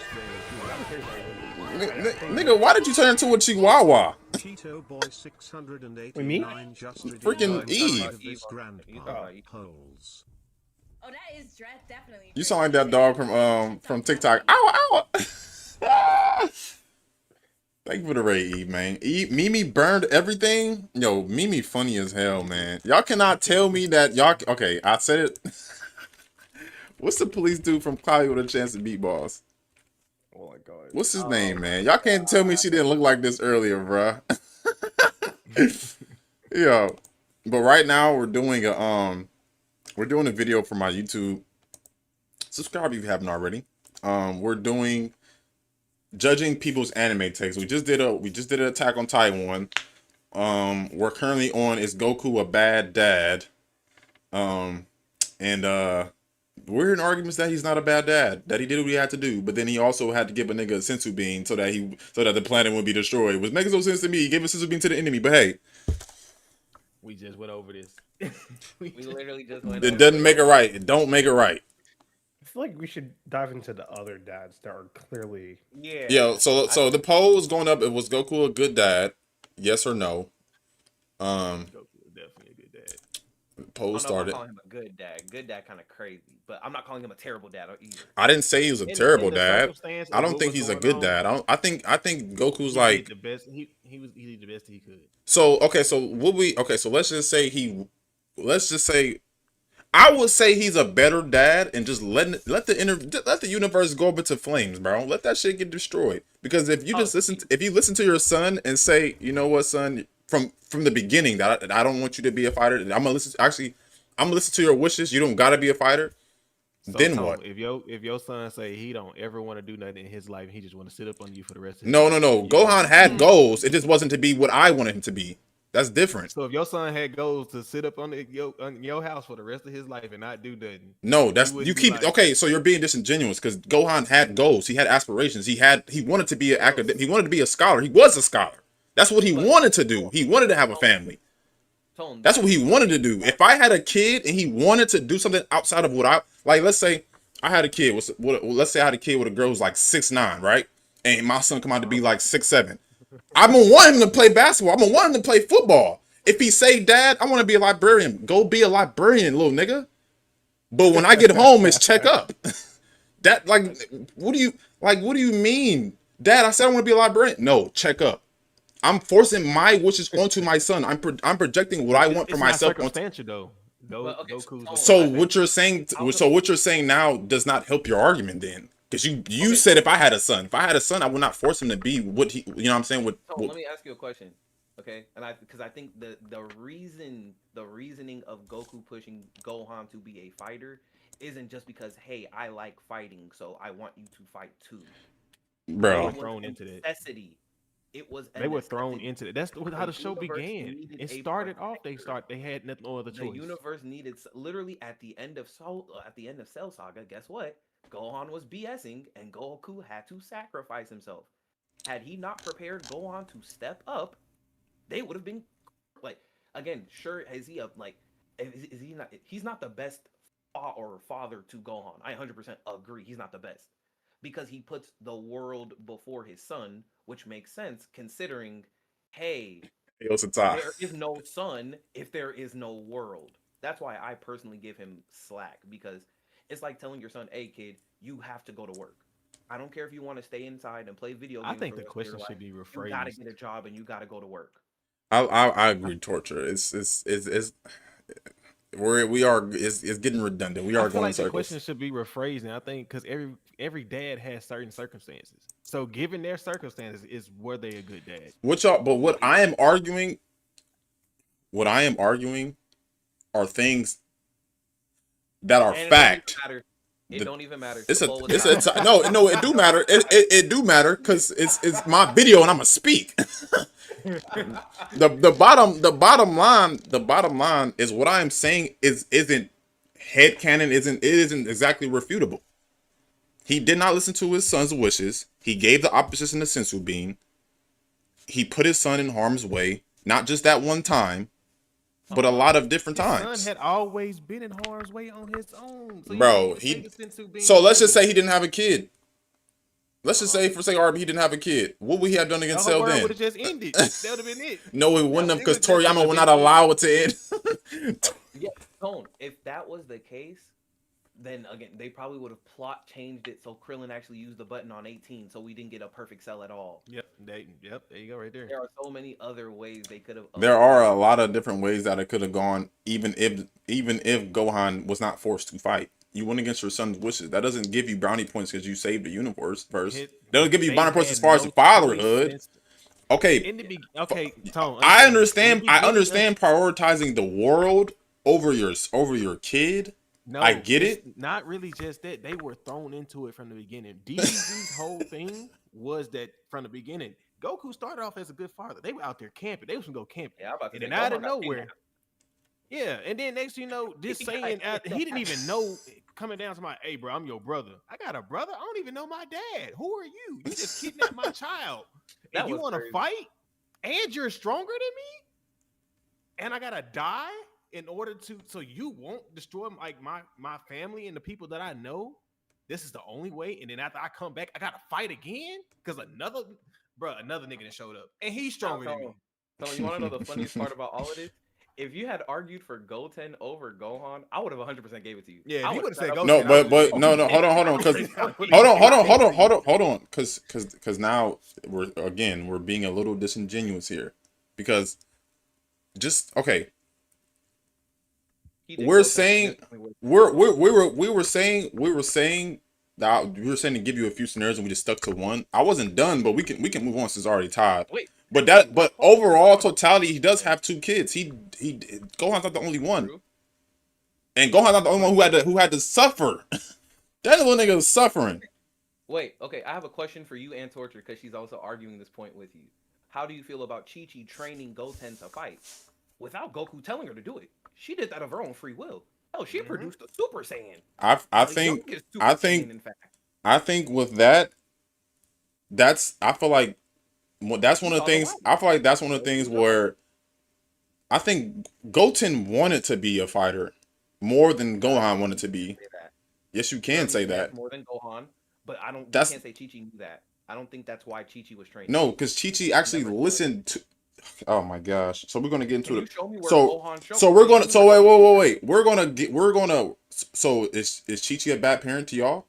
Nigga, why did you turn into a Chihuahua? Cheeto Boy 689 just redeemed Freaking Eve. of this grandpa polls. Oh, that is definitely. You sound like that dog from TikTok. Ow, ow. Thank you for the raid, Eve, man. Mimi burned everything. Yo, Mimi funny as hell, man. Y'all cannot tell me that y'all. Okay, I said it. What's the police dude from Cloudy with a Chance to Beat Boss? Oh my god. What's his name, man? Y'all can't tell me she didn't look like this earlier, bruh. Yo, but right now we're doing a video for my YouTube. Subscribe if you haven't already. We're doing judging people's anime takes. We just did an Attack on Titan. We're currently on Is Goku a Bad Dad? We're hearing arguments that he's not a bad dad, that he did what he had to do, but then he also had to give a nigga a sensu bean so that the planet would be destroyed. Which makes no sense to me. He gave a sensu bean to the enemy, but hey, We just went over this. We literally just went. it doesn't make it right. It don't make it right. I feel like we should dive into the other dads that are clearly. Yeah. Yo, so the poll was going up. It was Goku a good dad? Yes or no? Goku was definitely a good dad. Poll I'm started. calling him a good dad. Good dad kind of crazy, but I'm not calling him a terrible dad either. I didn't say he was a In terrible the dad. circumstance I of don't what think was he's a going good on, dad. I think Goku's he did like the best. He did the best he could. so. Okay, so let's just say I would say he's a better dad and just let the universe go up into flames, bro. Let that shit get destroyed. Because if you just listen to your son and say, you know what, son, from the beginning that I don't want you to be a fighter. I'm gonna listen to your wishes. You don't gotta be a fighter. So, Then Tom, what? If your son say he don't ever want to do nothing in his life, he just want to sit up on you for the rest of his No. life. Gohan had goals. It just wasn't to be what I wanted him to be. That's different. So if your son had goals to sit up on your house for the rest of his life and not do nothing, No, that's you wouldn't you be keep like- okay. So you're being disingenuous because Gohan had goals. He had aspirations. He wanted to be an academic. He wanted to be a scholar. He was a scholar. That's what he wanted to do. He wanted to have a family. Tone, That's what he wanted to do. If I had a kid and he wanted to do something outside of what I like, let's say I had a kid. Let's say I had a kid with a girl who's like 6'9", right? And my son come out to be like 6'7". I'm gonna want him to play basketball. I'm gonna want him to play football. If he say, "Dad, I want to be a librarian," go be a librarian, little nigga. But when I get home, it's check up. That what do you mean, Dad? I said I want to be a librarian. No, check up. I'm forcing my wishes onto my son. I'm projecting what I want for it's myself. Not circumstantial though. Goku's So what you're saying now does not help your argument then, because you said if I had a son, I would not force him to be what he. You know what I'm saying? Let me ask you a question, okay? And because I think the reasoning of Goku pushing Gohan to be a fighter isn't just because, hey, I like fighting, so I want you to fight too. Bro, thrown into that. Necessity. It was. They were thrown into that. That's how the show began. It started off. They had no other choice. The universe needed literally at the end of Cell Saga. Guess what? Gohan was BSing, and Goku had to sacrifice himself. Had he not prepared Gohan to step up, they would have been like again. Sure, is he is he not? He's not the best father to Gohan. I 100% agree. He's not the best because he puts the world before his son, which makes sense considering, hey, there is no son if there is no world. That's why I personally give him slack, because It's like telling your son, "Hey, kid, you have to go to work. I don't care if you want to stay inside and play video games." I think for the rest of your question should life. be You gotta rephrased. get a job and you gotta go to work. I agree. Torture. It's getting redundant. We I are feel going in like the circles. question should be rephrased, and I think because every dad has certain circumstances. So given their circumstances, is were they a good dad? But what I am arguing are things that are And fact. It don't even matter. It's The a poll was tied. no, it do matter. It do matter because it's my video and I'm gonna speak. the bottom line is what I am saying isn't headcanon, isn't exactly refutable. He did not listen to his son's wishes. He gave the opposition a sensu bean. He put his son in harm's way, not just that one time, but a lot of different His times. son had always been in harm's way on his own. So Bro, so let's just say he didn't have a kid. Let's just say, for sake of argument, he didn't have a kid. What would he have done against Cell then? would have just ended. That would have been it. No, it wouldn't have, because Toriyama would not allow it to end. Yeah, Tone. If that was the case, then again they probably would have plot changed it so Krillin actually used the button on 18, so we didn't get a perfect cell at all. Yep, there you go, right there. There are so many other ways they could have. There are a lot of different ways that it could have gone, even if Gohan was not forced to fight. You went against your son's wishes. That doesn't give you brownie points because you saved the universe first. That'll give you brownie points as far as fatherhood. Okay. Tone. I understand prioritizing the world over your kid. No, I get it. Not really just that. They were thrown into it from the beginning. DBZ's whole thing was that from the beginning, Goku started off as a good father. They were out there camping. They was gonna go camping. Yeah, and then out of nowhere. Yeah, and then next you know, this saying he didn't even know coming down to my, hey bro, I'm your brother. I got a brother. I don't even know my dad. Who are you? You just kidnapped my child. And you want to fight? And you're stronger than me? And I gotta die in order to, so you won't destroy like my family and the people that I know? This is the only way. And then after I come back, I gotta fight again? Because another nigga that showed up. And he's stronger than me. So you want to know the funniest part about all of this? If you had argued for Goten over Gohan, I would have 100% gave it to you. Yeah, if you would have said Goten. No, but no, hold on, because hold on, because now we're being a little disingenuous here, because we're saying to give you a few scenarios and we just stuck to one. I wasn't done, but we can move on since it's already tied. Wait. But overall totality, he does have two kids. Gohan's not the only one. True. And Gohan's not the only one who had to suffer. That little nigga was suffering. Wait, okay, I have a question for you and Torture, because she's also arguing this point with you. How do you feel about Chi-Chi training Goten to fight without Goku telling her to do it? She did that of her own free will. Oh, she produced a Super Saiyan. I think with that, I feel like that's one of the things. I feel like that's one of the things where I think Goten wanted to be a fighter more than Gohan wanted to be. Yes, you can say that. More than Gohan, but I don't. You can't say Chi-Chi knew that. I don't think that's why Chi-Chi was trained. No, because Chi-Chi actually listened to. Oh my gosh! So we're gonna get into it. Wait. We're gonna. So is Chi-Chi a bad parent to y'all?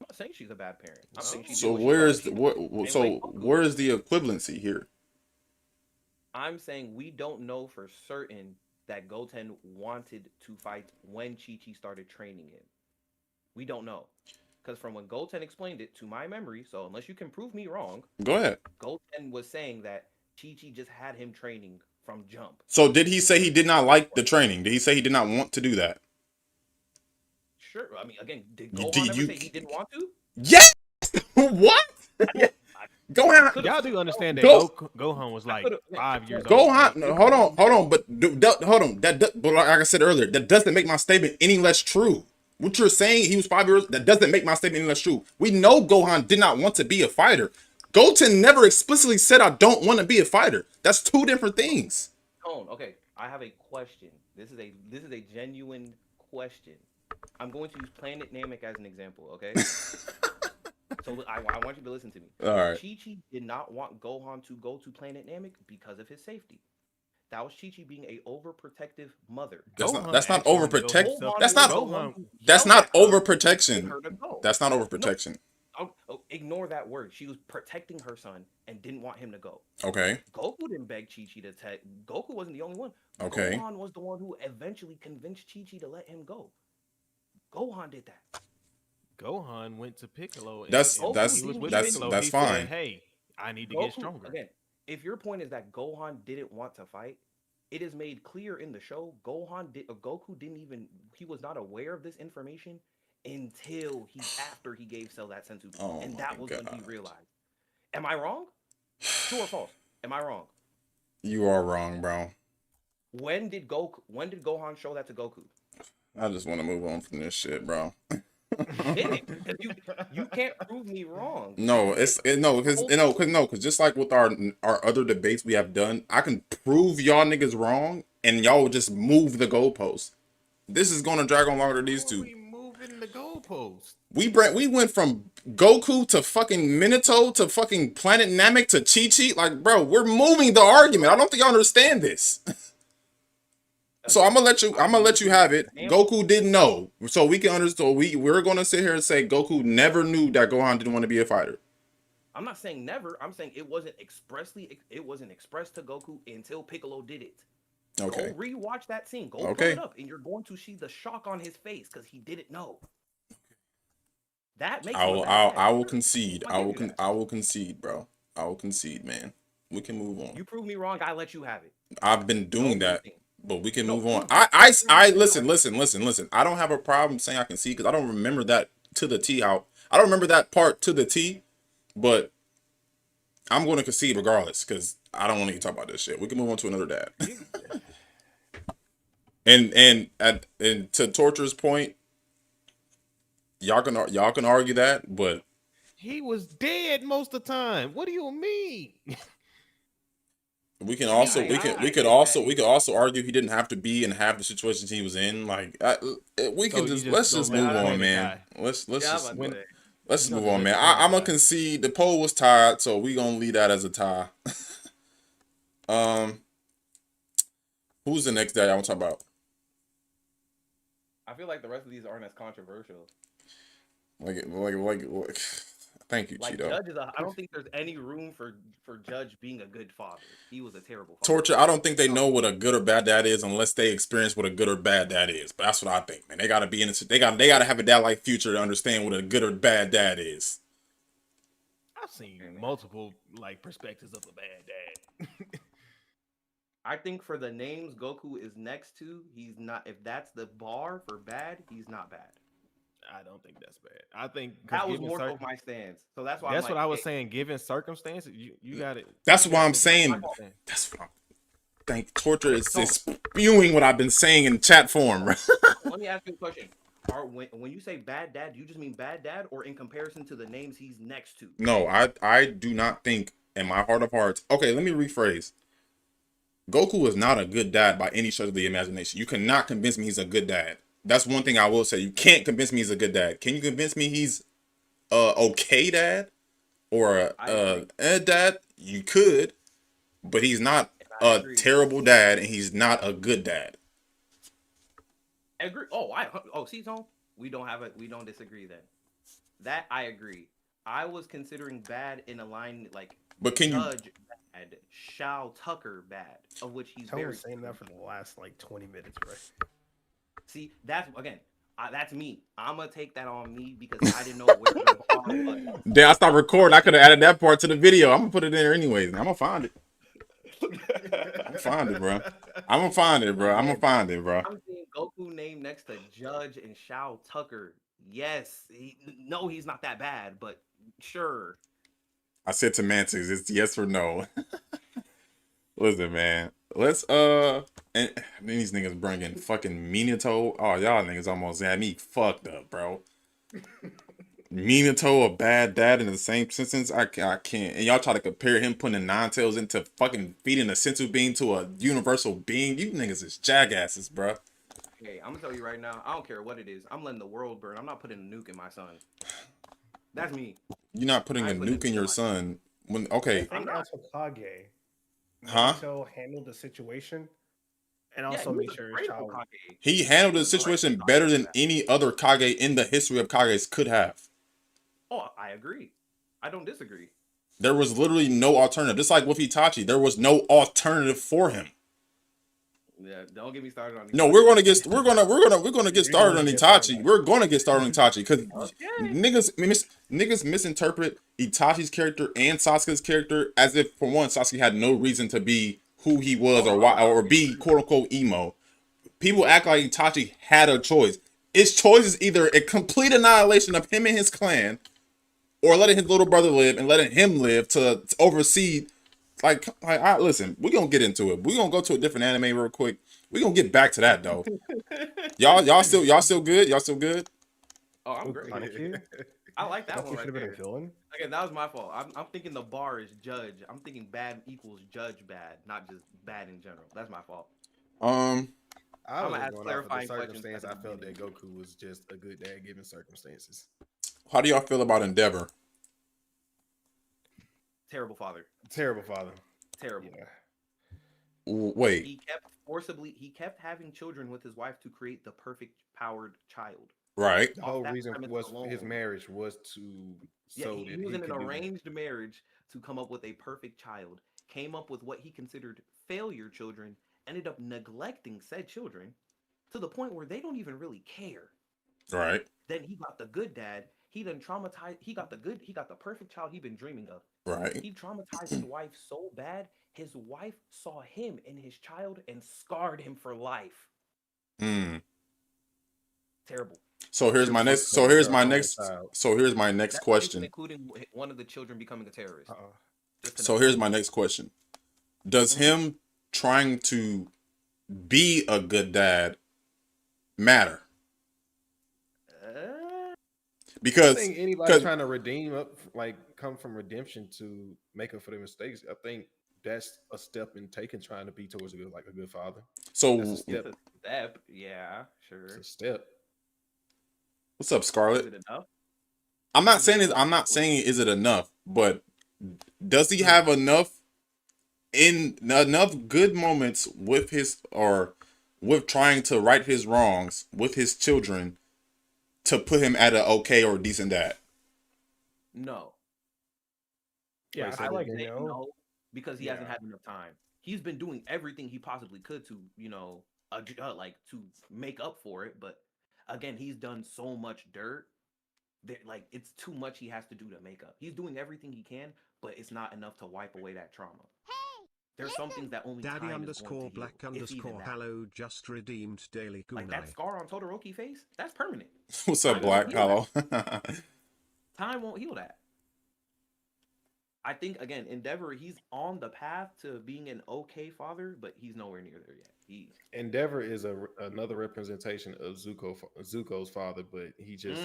I'm not saying she's a bad parent. I'm saying where's the equivalency here? I'm saying we don't know for certain that Goten wanted to fight when Chi-Chi started training him. We don't know. Because from when Goten explained it to my memory, so unless you can prove me wrong, go ahead. Goten was saying that Chi-Chi just had him training from jump. So did he say he did not like the training? Did he say he did not want to do that? Sure. I mean, again, did Gohan ever say he didn't want to? Yes! What? Gohan. Y'all do understand that Gohan was like 5 years old. Gohan, hold on. But hold on. But like I said earlier, that doesn't make my statement any less true. What you're saying, he was 5 years old, that doesn't make my statement any less true. We know Gohan did not want to be a fighter. Goten never explicitly said, I don't want to be a fighter. That's two different things. Okay, I have a question. This is a genuine question. I'm going to use Planet Namek as an example, okay? So I want you to listen to me. All right. Chi-Chi did not want Gohan to go to Planet Namek because of his safety. That was Chi-Chi being a overprotective mother. That's Gohan not actually wanted to go overprotect. himself. That's Gohan not was the one Gohan. who that's yelled not at her, told overprotection. her to go. That's not No, overprotection. ignore that word. She was protecting her son and didn't want him to go. Okay. Goku didn't beg Chi-Chi to take. Goku wasn't the only one. Okay. Gohan was the one who eventually convinced Chi-Chi to let him go. Gohan did that. Gohan went to Piccolo. That's and that's he was with that's Piccolo. that's He fine. said, "Hey, I need to get stronger." Again, if your point is that Gohan didn't want to fight, it is made clear in the show Goku didn't even, he was not aware of this information until after he gave Cell that senzu bean, Oh and my that was when he God. realized. Am I wrong? True or false? Am I wrong? You are wrong, bro. When did Gohan show that to Goku? I just want to move on from this shit, bro. You can't prove me wrong. No, because just like with our other debates we have done, I can prove y'all niggas wrong, and y'all will just move the goalposts. This is gonna drag on longer than these two. We moving the goalposts. We went from Goku to fucking Minato to fucking Planet Namek to Chi-Chi. Like, bro, we're moving the argument. I don't think y'all understand this. So I'm gonna let you have it. Goku didn't know, so we can understand. We're gonna sit here and say Goku never knew that Gohan didn't want to be a fighter. I'm not saying never. I'm saying it wasn't expressed to Goku until Piccolo did it. Okay. Go rewatch that scene. Go pull it up, and you're going to see the shock on his face because he didn't know. That makes I will concede. I will concede, bro. I will concede, man. We can move on. You prove me wrong. I let you have it. I've been doing that. But we can move on. I listen. I don't have a problem saying I can see because I don't remember that to the T out. I don't remember that part to the T, but I'm going to concede regardless because I don't want to talk about this shit. We can move on to another dad. and to Torture's point, y'all can argue that, but he was dead most of the time. What do you mean? We could also argue he didn't have to be and have the situations he was in. Like let's just move on, man. Let's move on, man. I'm gonna concede the poll was tied, so we gonna leave that as a tie. Who's the next guy I want to talk about? I feel like the rest of these aren't as controversial. Like. Thank you, Cheeto. Judge I don't think there's any room for Judge being a good father. He was a terrible father. Torture, I don't think they know what a good or bad dad is unless they experience what a good or bad dad is. But that's what I think, man. They gotta be in it. They gotta have a dad like Future to understand what a good or bad dad is. I've seen multiple perspectives of a bad dad. I think for the names Goku is next to, he's not. If that's the bar for bad, he's not bad. I don't think that's bad. I think that was more of my stance. So that's why. That's what I was saying. Given circumstances, you got it. That's why I'm saying. That's what Torture is spewing what I've been saying in chat form. Let me ask you a question. When you say bad dad, do you just mean bad dad, or in comparison to the names he's next to? No, I do not think in my heart of hearts. Okay, let me rephrase. Goku is not a good dad by any stretch of the imagination. You cannot convince me he's a good dad. That's one thing I will say. You can't convince me he's a good dad. Can you convince me he's okay dad or a dad? You could, but he's not a terrible dad and he's not a good dad. Agree. See, Tone, we don't disagree then. That I agree. I was considering bad in a line like. But can Judge bad, Shao Tucker bad, of which he's very saying that for the last 20 minutes, bro. See, that's me. I'm gonna take that on me because I didn't know where the bar was. Damn, I stopped recording. I could have added that part to the video. I'm gonna put it in there anyways. I'm gonna find it. I'm gonna find it, bro. I'm seeing Goku name next to Judge and Shao Tucker. Yes, he's not that bad, but sure. I said semantics. It's yes or no. Listen, man. Let's and then these niggas bringing fucking Minato. Oh, y'all niggas almost had me fucked up, bro. Minato a bad dad in the same sentence. I can't. And y'all try to compare him putting the Nine Tails into fucking feeding a sensu bean to a universal being. You niggas is jackasses, bro. Hey, I'm gonna tell you right now. I don't care what it is. I'm letting the world burn. I'm not putting a nuke in my son. That's me. You're not putting a nuke in your son. Okay. I think that's Hokage. Huh? Naruto handled the situation and Yeah, also he made was a sure his great child. old Kage. He handled the was a great situation Kage better for than that. any other Kage in the history of Kages could have. Oh, I agree. I don't disagree. There was literally no alternative. Just like with Itachi, there was no alternative for him. Yeah, don't get me started on. No, Itachi. we're gonna get started on get started Itachi. on We're gonna get started on Itachi because Okay. niggas misinterpret Itachi's character and Sasuke's character as if, for one, Sasuke had no reason to be who he was or why or be quote unquote emo. People act like Itachi had a choice. His choice is either a complete annihilation of him and his clan, or letting his little brother live and letting him live to oversee. Listen, we're gonna get into it. We're gonna go to a different anime real quick. We're gonna get back to that though. Y'all still good? Y'all still good? Oh, I'm great. Kaneki? I like that Kaneki one right should have been a there. villain. Again, that was my fault. I'm thinking the bar is judge. I'm thinking bad equals judge bad, not just bad in general. That's my fault. I I'ma was ask going off of clarifying the questions circumstance. at I the felt that beginning. Goku was just a good dad given circumstances. How do y'all feel about Endeavor? Terrible father. Terrible father. Terrible. Yeah. Wait, He kept having children with his wife to create the perfect powered child. right? The Off whole that reason premise was alone. his marriage was to Yeah, so he that was he in an could do. arranged marriage to come up with a perfect child, came up with what he considered failure children, ended up neglecting said children to the point where they don't even really care. Right. Then he got the good dad. He done traumatized. He got the perfect child he been dreaming of. Right. He traumatized his wife so bad, his wife saw him in his child and scarred him for life. Terrible. So here's my next. So here's my next. So here's my next question. Including one of the children becoming a terrorist. So here's my next question. Does him trying to be a good dad matter? Because I think anybody trying to redeem up, like come from redemption to make up for their mistakes, I think that's a step in taking trying to be towards a good father. So that's a step. It's a step, yeah, sure. It's a step. What's up, Scarlett? Is it enough? I'm not saying is it enough, but does he have enough good moments with his or with trying to right his wrongs with his children to put him at a okay or decent dad? No. Yeah, I like say no. no because he hasn't had enough time. He's been doing everything he possibly could to, to make up for it. But again, he's done so much dirt that it's too much he has to do to make up. He's doing everything he can, but it's not enough to wipe away that trauma. There's some things that only Daddy time is going to heal, _black_ hello just redeemed daily Gunai. Like that scar on Todoroki face, that's permanent. What's up, Black? Hello. Time won't heal that. I think again, Endeavor, he's on the path to being an okay father, but he's nowhere near there yet. Endeavor is another representation of Zuko's father, but he just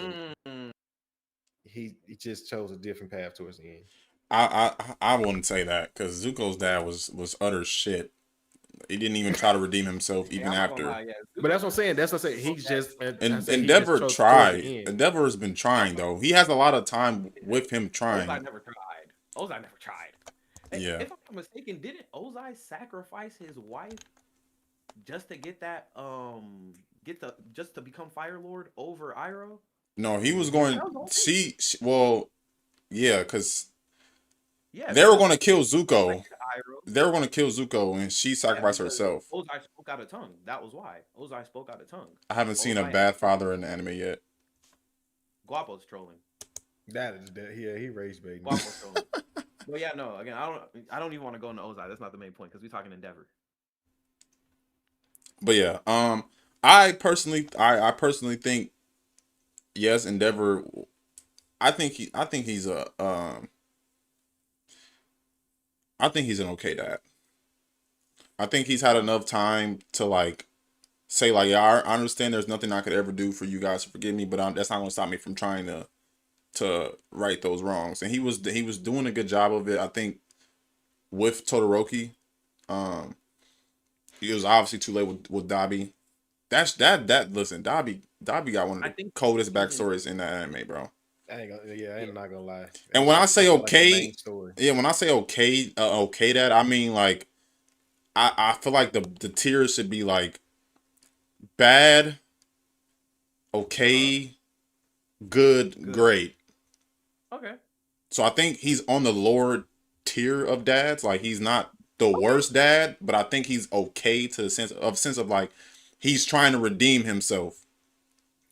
he just chose a different path towards the end. I wouldn't say that because Zuko's dad was utter shit. He didn't even try to redeem himself even after. But that's what I'm saying. That's what I'm saying. He's just Endeavor tried. Endeavor has been trying though. He has a lot of time with him trying. Ozai never tried. Yeah. If I'm not mistaken, didn't Ozai sacrifice his wife just to get that just to become Fire Lord over Iroh? No, he was going. Because yeah, they were going to kill Zuko. They were going to kill Zuko, and she sacrificed herself. Ozai spoke out of tongue. That was why. Ozai spoke out of tongue. I haven't seen a bad father in the anime yet. Guapo's trolling. He rage baiting. Guapo's trolling. Well, yeah, no. Again, I don't even want to go into Ozai. That's not the main point because we're talking Endeavor. But yeah, I personally think yes, Endeavor. I think he's an okay dad. I think he's had enough time to say yeah, I understand there's nothing I could ever do for you guys to forgive me, but that's not gonna stop me from trying to right those wrongs. And he was doing a good job of it. I think with Todoroki, he was obviously too late with Dabi. Listen, Dabi got one of the coldest backstories in that anime, bro. I'm not gonna lie. And when I say okay, when I say okay, okay dad, I mean I feel like the tiers should be like bad, okay, good, great. Okay. So I think he's on the lower tier of dads. Like he's not the worst dad, but I think he's okay to the sense of like he's trying to redeem himself.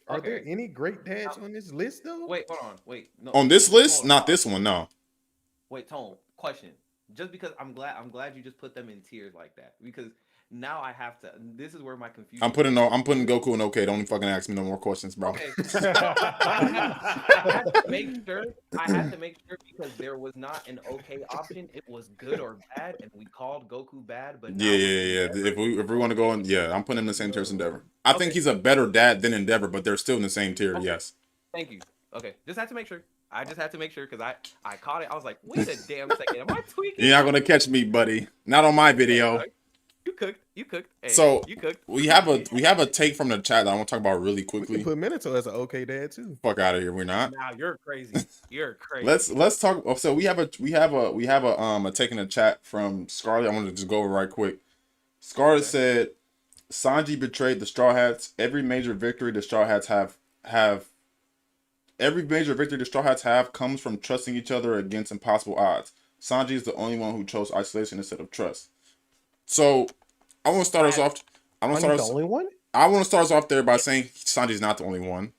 Are there any great dads on this list though? Wait, hold on. Wait, no. On this list, Tone, not this one, no. Wait, Tone. Question. Just because I'm glad you just put them in tiers like that because now I have to. This is where my confusion. I'm putting Goku in okay. Don't fucking ask me no more questions, bro. Okay. I had to make sure. I had to make sure because there was not an okay option. It was good or bad, and we called Goku bad. But Yeah. If we want to go on, yeah, I'm putting him in the same tier as Endeavor. I think he's a better dad than Endeavor, but they're still in the same tier. Okay. Yes. Thank you. Okay, just had to make sure. I just had to make sure because I caught it. I was like, wait a damn second, am I tweaking? You're not gonna catch me, buddy. Not on my video. You cooked. Hey, So you cooked. we have a take from the chat that I want to talk about really We quickly. can put Minato as an okay dad too. Fuck out of here. We're not. Now you're crazy. You're crazy. Let's talk. So we have a take in the chat from Scarlet. I want to just go over right quick. Scarlet said Sanji betrayed the Straw Hats. Every major victory the Straw Hats have comes from trusting each other against impossible odds. Sanji is the only one who chose isolation instead of trust. So I want to start us off. I want to start us. only one. I want to start us off there by saying Sanji's not the only one.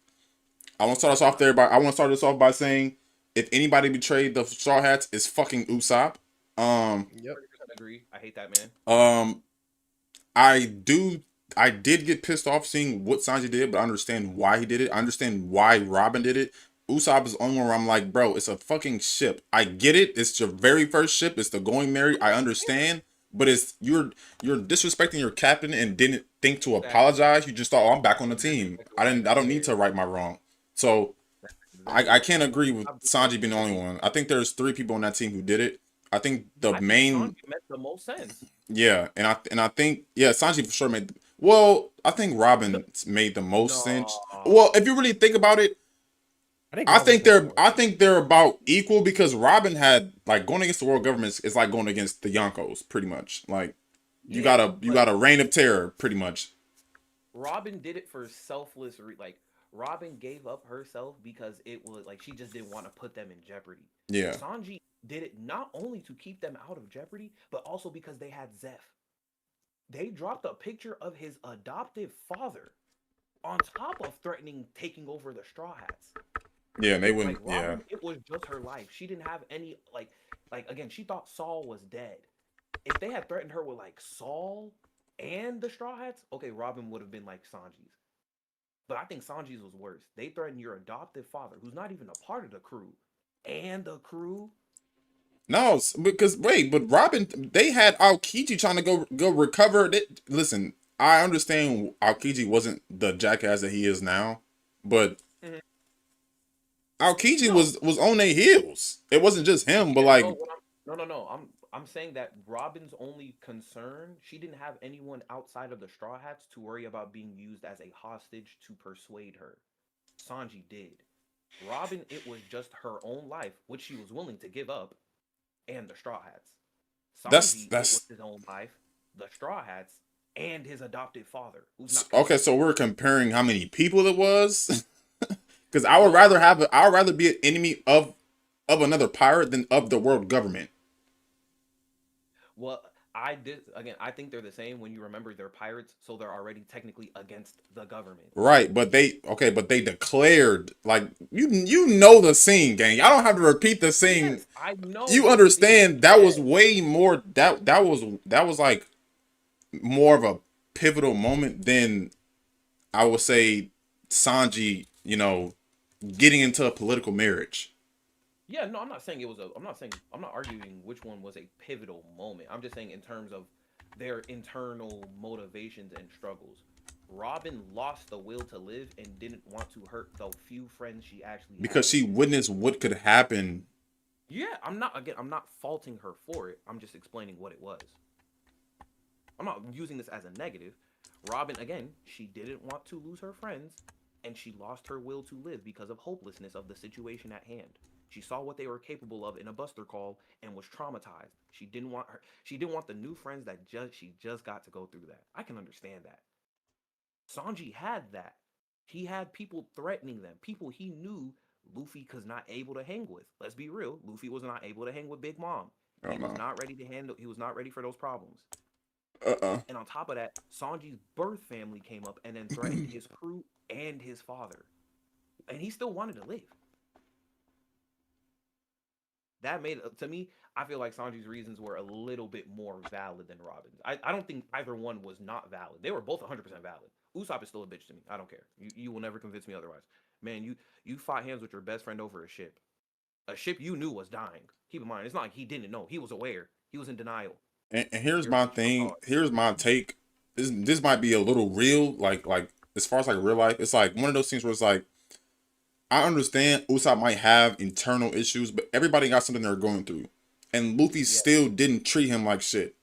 I want to start us off by saying if anybody betrayed the Straw Hats, it's fucking Usopp. Yep. Agree. I hate that man. I did get pissed off seeing what Sanji did, but I understand why he did it. I understand why Robin did it. Usopp is the only one where I'm like, bro, it's a fucking ship. I get it. It's your very first ship. It's the Going Merry. I understand. But it's you're disrespecting your captain and didn't think to apologize. You just thought, oh, I'm back on the team. I don't need to right my wrong. So I can't agree with Sanji being the only one. I think there's 3 people on that team who did it. I think the main Sanji made the most sense. Yeah, and I think Sanji for sure made. Well, I think Robin made the most sense. Well, if you really think about it, I think they're about equal because Robin had like going against the world government is like going against the Yonkos pretty much. Like you got a reign of terror pretty much. Robin did it for selfless Robin gave up herself because it was like she just didn't want to put them in jeopardy. Yeah. Sanji did it not only to keep them out of jeopardy, but also because they had Zeph. They dropped a picture of his adoptive father on top of threatening taking over the Straw Hats. Yeah, and they wouldn't. Robin, it was just her life. She didn't have any like again. She thought Saul was dead. If they had threatened her with like Saul and the Straw Hats, okay, Robin would have been like Sanji's. But I think Sanji's was worse. They threatened your adoptive father, who's not even a part of the crew, and the crew. No, because but Robin, they had Aokiji trying to go recover. Listen, I understand Aokiji wasn't the jackass that he is now, but Aokiji was on their heels. It wasn't just him, but like No. I'm saying that Robin's only concern, she didn't have anyone outside of the Straw Hats to worry about being used as a hostage to persuade her. Sanji did. Robin, it was just her own life, which she was willing to give up, and the Straw Hats. Sanji, it was his own life, the Straw Hats, and his adoptive father, who's not. Okay, so we're comparing how many people it was, because I would rather be an enemy of another pirate than of the world government. Well, I think they're the same when you remember they're pirates, so they're already technically against the government. Right, but they declared like you know the scene, gang. I don't have to repeat the scene. Yes, I know. You understand that was way more that was like more of a pivotal moment than I would say Sanji, getting into a political marriage. Yeah, no, I'm not saying it was I'm not arguing which one was a pivotal moment. I'm just saying in terms of their internal motivations and struggles. Robin lost the will to live and didn't want to hurt the few friends she actually had. Because she witnessed what could happen. Yeah, I'm not faulting her for it. I'm just explaining what it was. I'm not using this as a negative. Robin, again, she didn't want to lose her friends, and she lost her will to live because of hopelessness of the situation at hand. She saw what they were capable of in a Buster Call and was traumatized. She didn't want her. She didn't want the new friends that she just got to go through that. I can understand that. Sanji had that. He had people threatening them, people he knew Luffy was not able to hang with. Let's be real. Luffy was not able to hang with Big Mom. Oh, He was no. not ready to handle. He was not ready for those problems. Uh-uh. And on top of that, Sanji's birth family came up and then threatened his crew and his father. And he still wanted to live. That made, to me, I feel like Sanji's reasons were a little bit more valid than Robin's. I don't think either one was not valid. They were both 100% valid. Usopp is still a bitch to me. I don't care. You will never convince me otherwise. Man, you fought hands with your best friend over a ship. A ship you knew was dying. Keep in mind, it's not like he didn't know. He was aware. He was in denial. And here's my thing. Here's my take. This might be a little real, like as far as like real life. It's like one of those things where it's like, I understand Usopp might have internal issues, but everybody got something they're going through, and Luffy still didn't treat him like shit.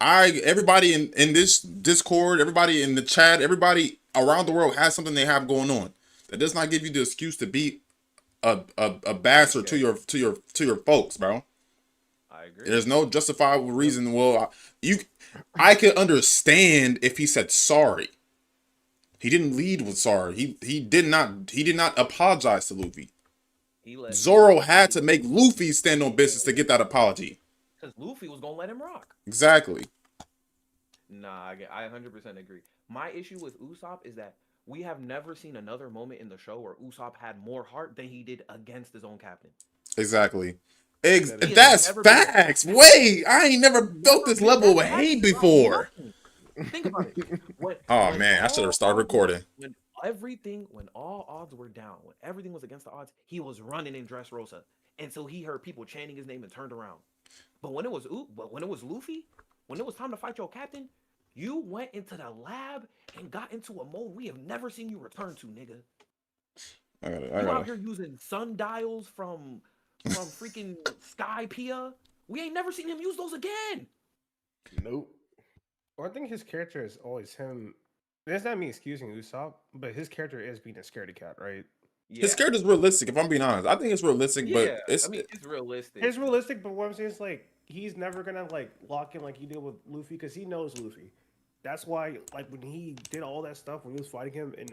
Everybody in this Discord, everybody in the chat, everybody around the world has something they have going on. That does not give you the excuse to be a bastard to your folks, bro. I agree. There's no justifiable reason. Well, I could understand if he said sorry. He didn't lead with sorry. He did not apologize to Luffy. Zoro had to make Luffy stand on business to get that apology. Because Luffy was gonna let him rock. Exactly. Nah, I 100% agree. My issue with Usopp is that we have never seen another moment in the show where Usopp had more heart than he did against his own captain. Exactly. That's facts. Wait, I ain't never felt this level of hate before. Think about it. Oh man, I should have started recording. When all odds were down, when everything was against the odds, he was running in Dressrosa until he heard people chanting his name and turned around. But when it was Luffy, when it was time to fight your captain, you went into the lab and got into a mode we have never seen you return to, nigga. You out here using sundials from freaking Skypiea. We ain't never seen him use those again. Nope. Well, I think his character is always him. That's not me excusing Usopp, but his character is being a scaredy cat, right? Yeah. His character's realistic, if I'm being honest. I think it's realistic, but it's realistic. It's realistic, but what I'm saying is like he's never gonna like lock in like he did with Luffy because he knows Luffy. That's why like when he did all that stuff when he was fighting him in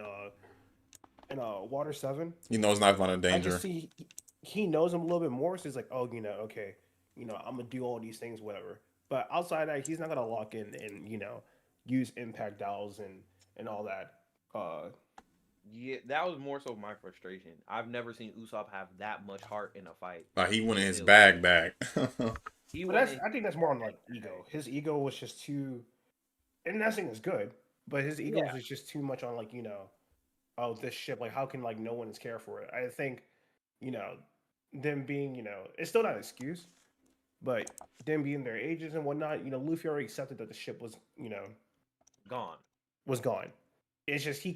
Water 7, he knows not in danger. I just see he knows him a little bit more, so he's like, oh, okay, I'm gonna do all these things, whatever. But outside that, he's not gonna lock in and use impact dials and all that. Yeah, that was more so my frustration. I've never seen Usopp have that much heart in a fight. Like he went in his bag back. I think that's more on like ego. His ego was just too, and that thing is good, but his ego was just too much on like oh, this ship, like how can like no one care for it? I think them being it's still not an excuse, but them being their ages and whatnot, Luffy already accepted that the ship was gone. It's just he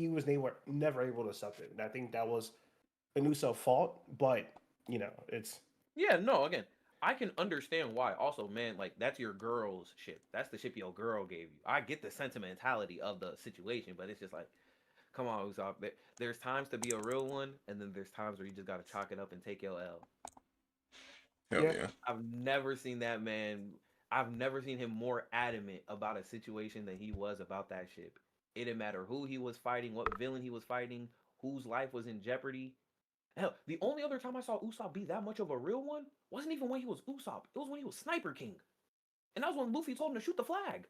was never able to accept it. And I think that was an Usopp fault, but it's again, I can understand why. Also, man, like that's your girl's ship. That's the ship your girl gave you. I get the sentimentality of the situation, but it's just like, come on, Usopp. There's times to be a real one, and then there's times where you just gotta chalk it up and take your L. Hell yeah. I've never seen that man. I've never seen him more adamant about a situation than he was about that ship. It didn't matter who he was fighting, what villain he was fighting, whose life was in jeopardy. Hell, the only other time I saw Usopp be that much of a real one wasn't even when he was Usopp. It was when he was Sniper King. And that was when Luffy told him to shoot the flag.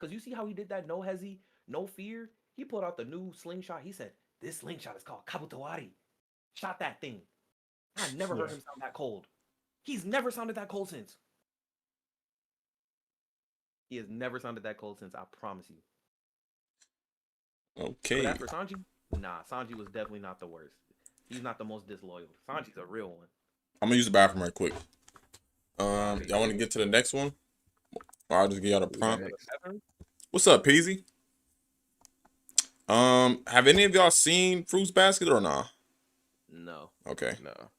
Because you see how he did that, no hesi, no fear? He pulled out the new slingshot. He said, this slingshot is called Kabutowari. Shot that thing. I never heard him sound that cold. He's never sounded that cold since. He has never sounded that cold since, I promise you. Okay. But as for Sanji, nah, Sanji was definitely not the worst. He's not the most disloyal. Sanji's a real one. I'm gonna use the bathroom right quick. Y'all want to get to the next one? Or I'll just give y'all the prompt. What's up, Peasy? Have any of y'all seen Fruits Basket or nah? No. Okay. No.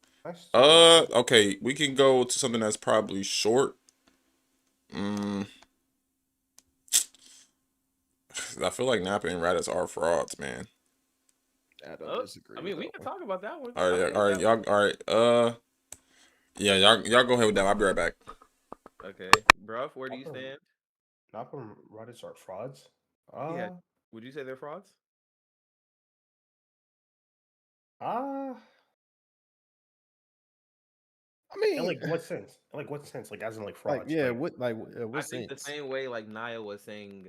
Okay, we can go to something that's probably short. I feel like Nappa and Raditz are frauds, man. I don't disagree. I mean, with we that can one. talk about that one. All I right, think all right, that one- y'all, all right. Yeah, y'all go ahead with that. I'll be right back. Okay, bruv, where do you Not from- stand? Not from Reddit are frauds. Yeah. Would you say they're frauds? Uh, I mean, in like what sense? In like what sense? Like as in like frauds? yeah, Like, what I think the sense? same way like Naya was saying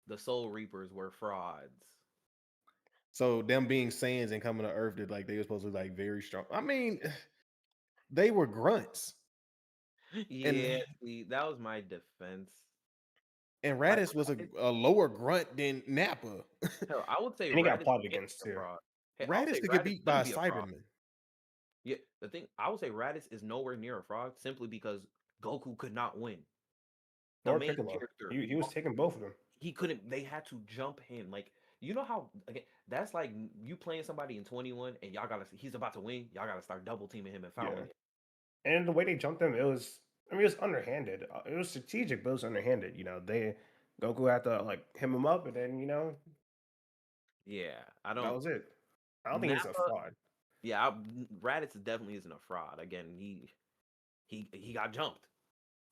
the Soul Reapers were frauds. So them being Saiyans and coming to Earth that like they were supposed to be like very strong. I mean, they were grunts, Yeah, see, that was my defense. and Like, Raditz was a lower grunt than Nappa. hell, I would say And he got Raditz plotted can't against be a too. fraud. Hey, I would Raditz say could get Raditz beat by a couldn't be fraud. Cyberman. Yeah, the thing I would say Raditz is nowhere near a fraud simply because Goku could not win. The Or main Piccolo. character, He was taking both of them. he couldn't. They had to jump him. Like you know how again that's like you playing somebody in 21 and y'all gotta. He's about to win. Y'all gotta start double teaming him and fouling him. And the way they jumped him, it was. I mean, it was underhanded. It was strategic, but it was underhanded. Goku had to like him up, and then Yeah, I that don't. was it. I don't think he's a Nappa- fraud. Yeah, Raditz definitely isn't a fraud. Again, he got jumped.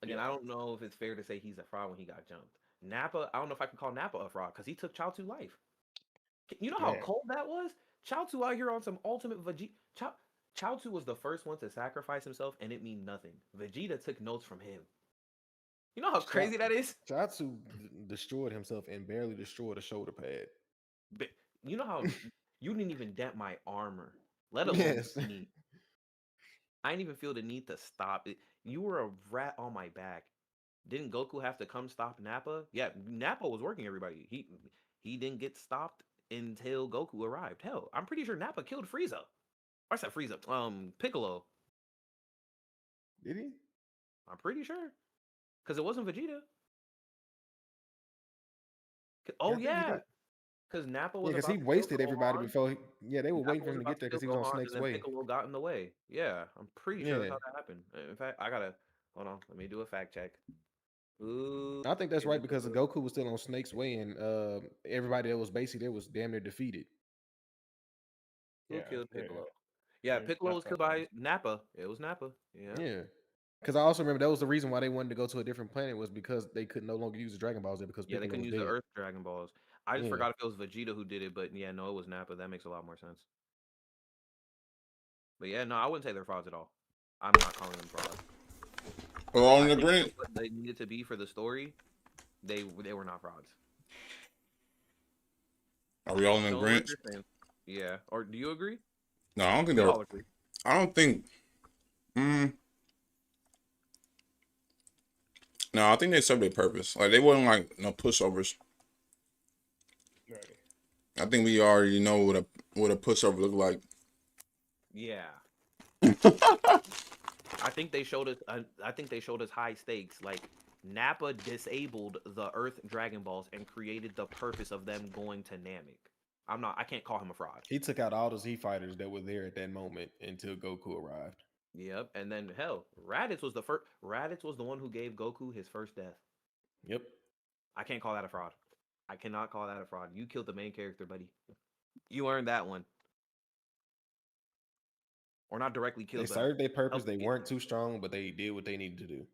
Again, I don't know if it's fair to say he's a fraud when he got jumped. Nappa, I don't know if I can call Nappa a fraud because he took Chaozu life. You know how Man. cold that was? Chaozu out here on some ultimate Vegeta. Chaozu was the first one to sacrifice himself, and it mean nothing. Vegeta took notes from him. You know how crazy that is? Chatsu destroyed himself and barely destroyed a shoulder pad. But you know how you didn't even dent my armor, let alone Yes. me. I didn't even feel the need to stop it. You were a rat on my back. Didn't Goku have to come stop Nappa? Yeah, Nappa was working everybody. He didn't get stopped until Goku arrived. Hell, I'm pretty sure Nappa killed Frieza. Or I said Frieza. Piccolo. Did he? I'm pretty sure. Because it wasn't Vegeta. Oh I think he yeah. did. Because Nappa Yeah, was because about he to wasted kill everybody Gohan. before. They were Nappa waiting for was him to about get there kill because he was on Gohan, Snake's and then way. Piccolo got in the way. Yeah, I'm pretty sure that's Yeah. how that happened. In fact, I gotta hold on. Let me do a fact check. Ooh, I think that's it right because was- Goku was still on Snake's way, and everybody that was basically there was damn near defeated. Who Yeah, killed yeah. Piccolo? Yeah, Yeah, Piccolo was that's killed what by Nappa. It was Nappa. Yeah. Yeah. Because I also remember that was the reason why they wanted to go to a different planet was because they could no longer use the Dragon Balls there because Yeah, they Piccolo couldn't was use the dead. Earth Dragon Balls. I just Yeah. forgot if it was Vegeta who did it, but yeah, no, it was Nappa. That makes a lot more sense. But yeah, no, I wouldn't say they're frauds at all. I'm not calling them frauds. We're all I in think agreement. what they needed to be for the story, they were not frauds. Are we all in Tell me what agreement? you're saying. Yeah, or do you agree? No, I don't think We they're. all agree. I don't think. No, I think they served their purpose. Like they wasn't like no pushovers. Right. I think we already know what a pushover look like. Yeah. I think they showed us. I think they showed us high stakes. Like Nappa disabled the Earth Dragon Balls and created the purpose of them going to Namek. I can't call him a fraud. He took out all the Z fighters that were there at that moment until Goku arrived. Yep. And then hell, Raditz was the first. Raditz was the one who gave Goku his first death. Yep. I can't call that a fraud. I cannot call that a fraud. You killed the main character, buddy. You earned that one. Or not directly killed. They but served their purpose. helped They people. weren't too strong, but they did what they needed to do.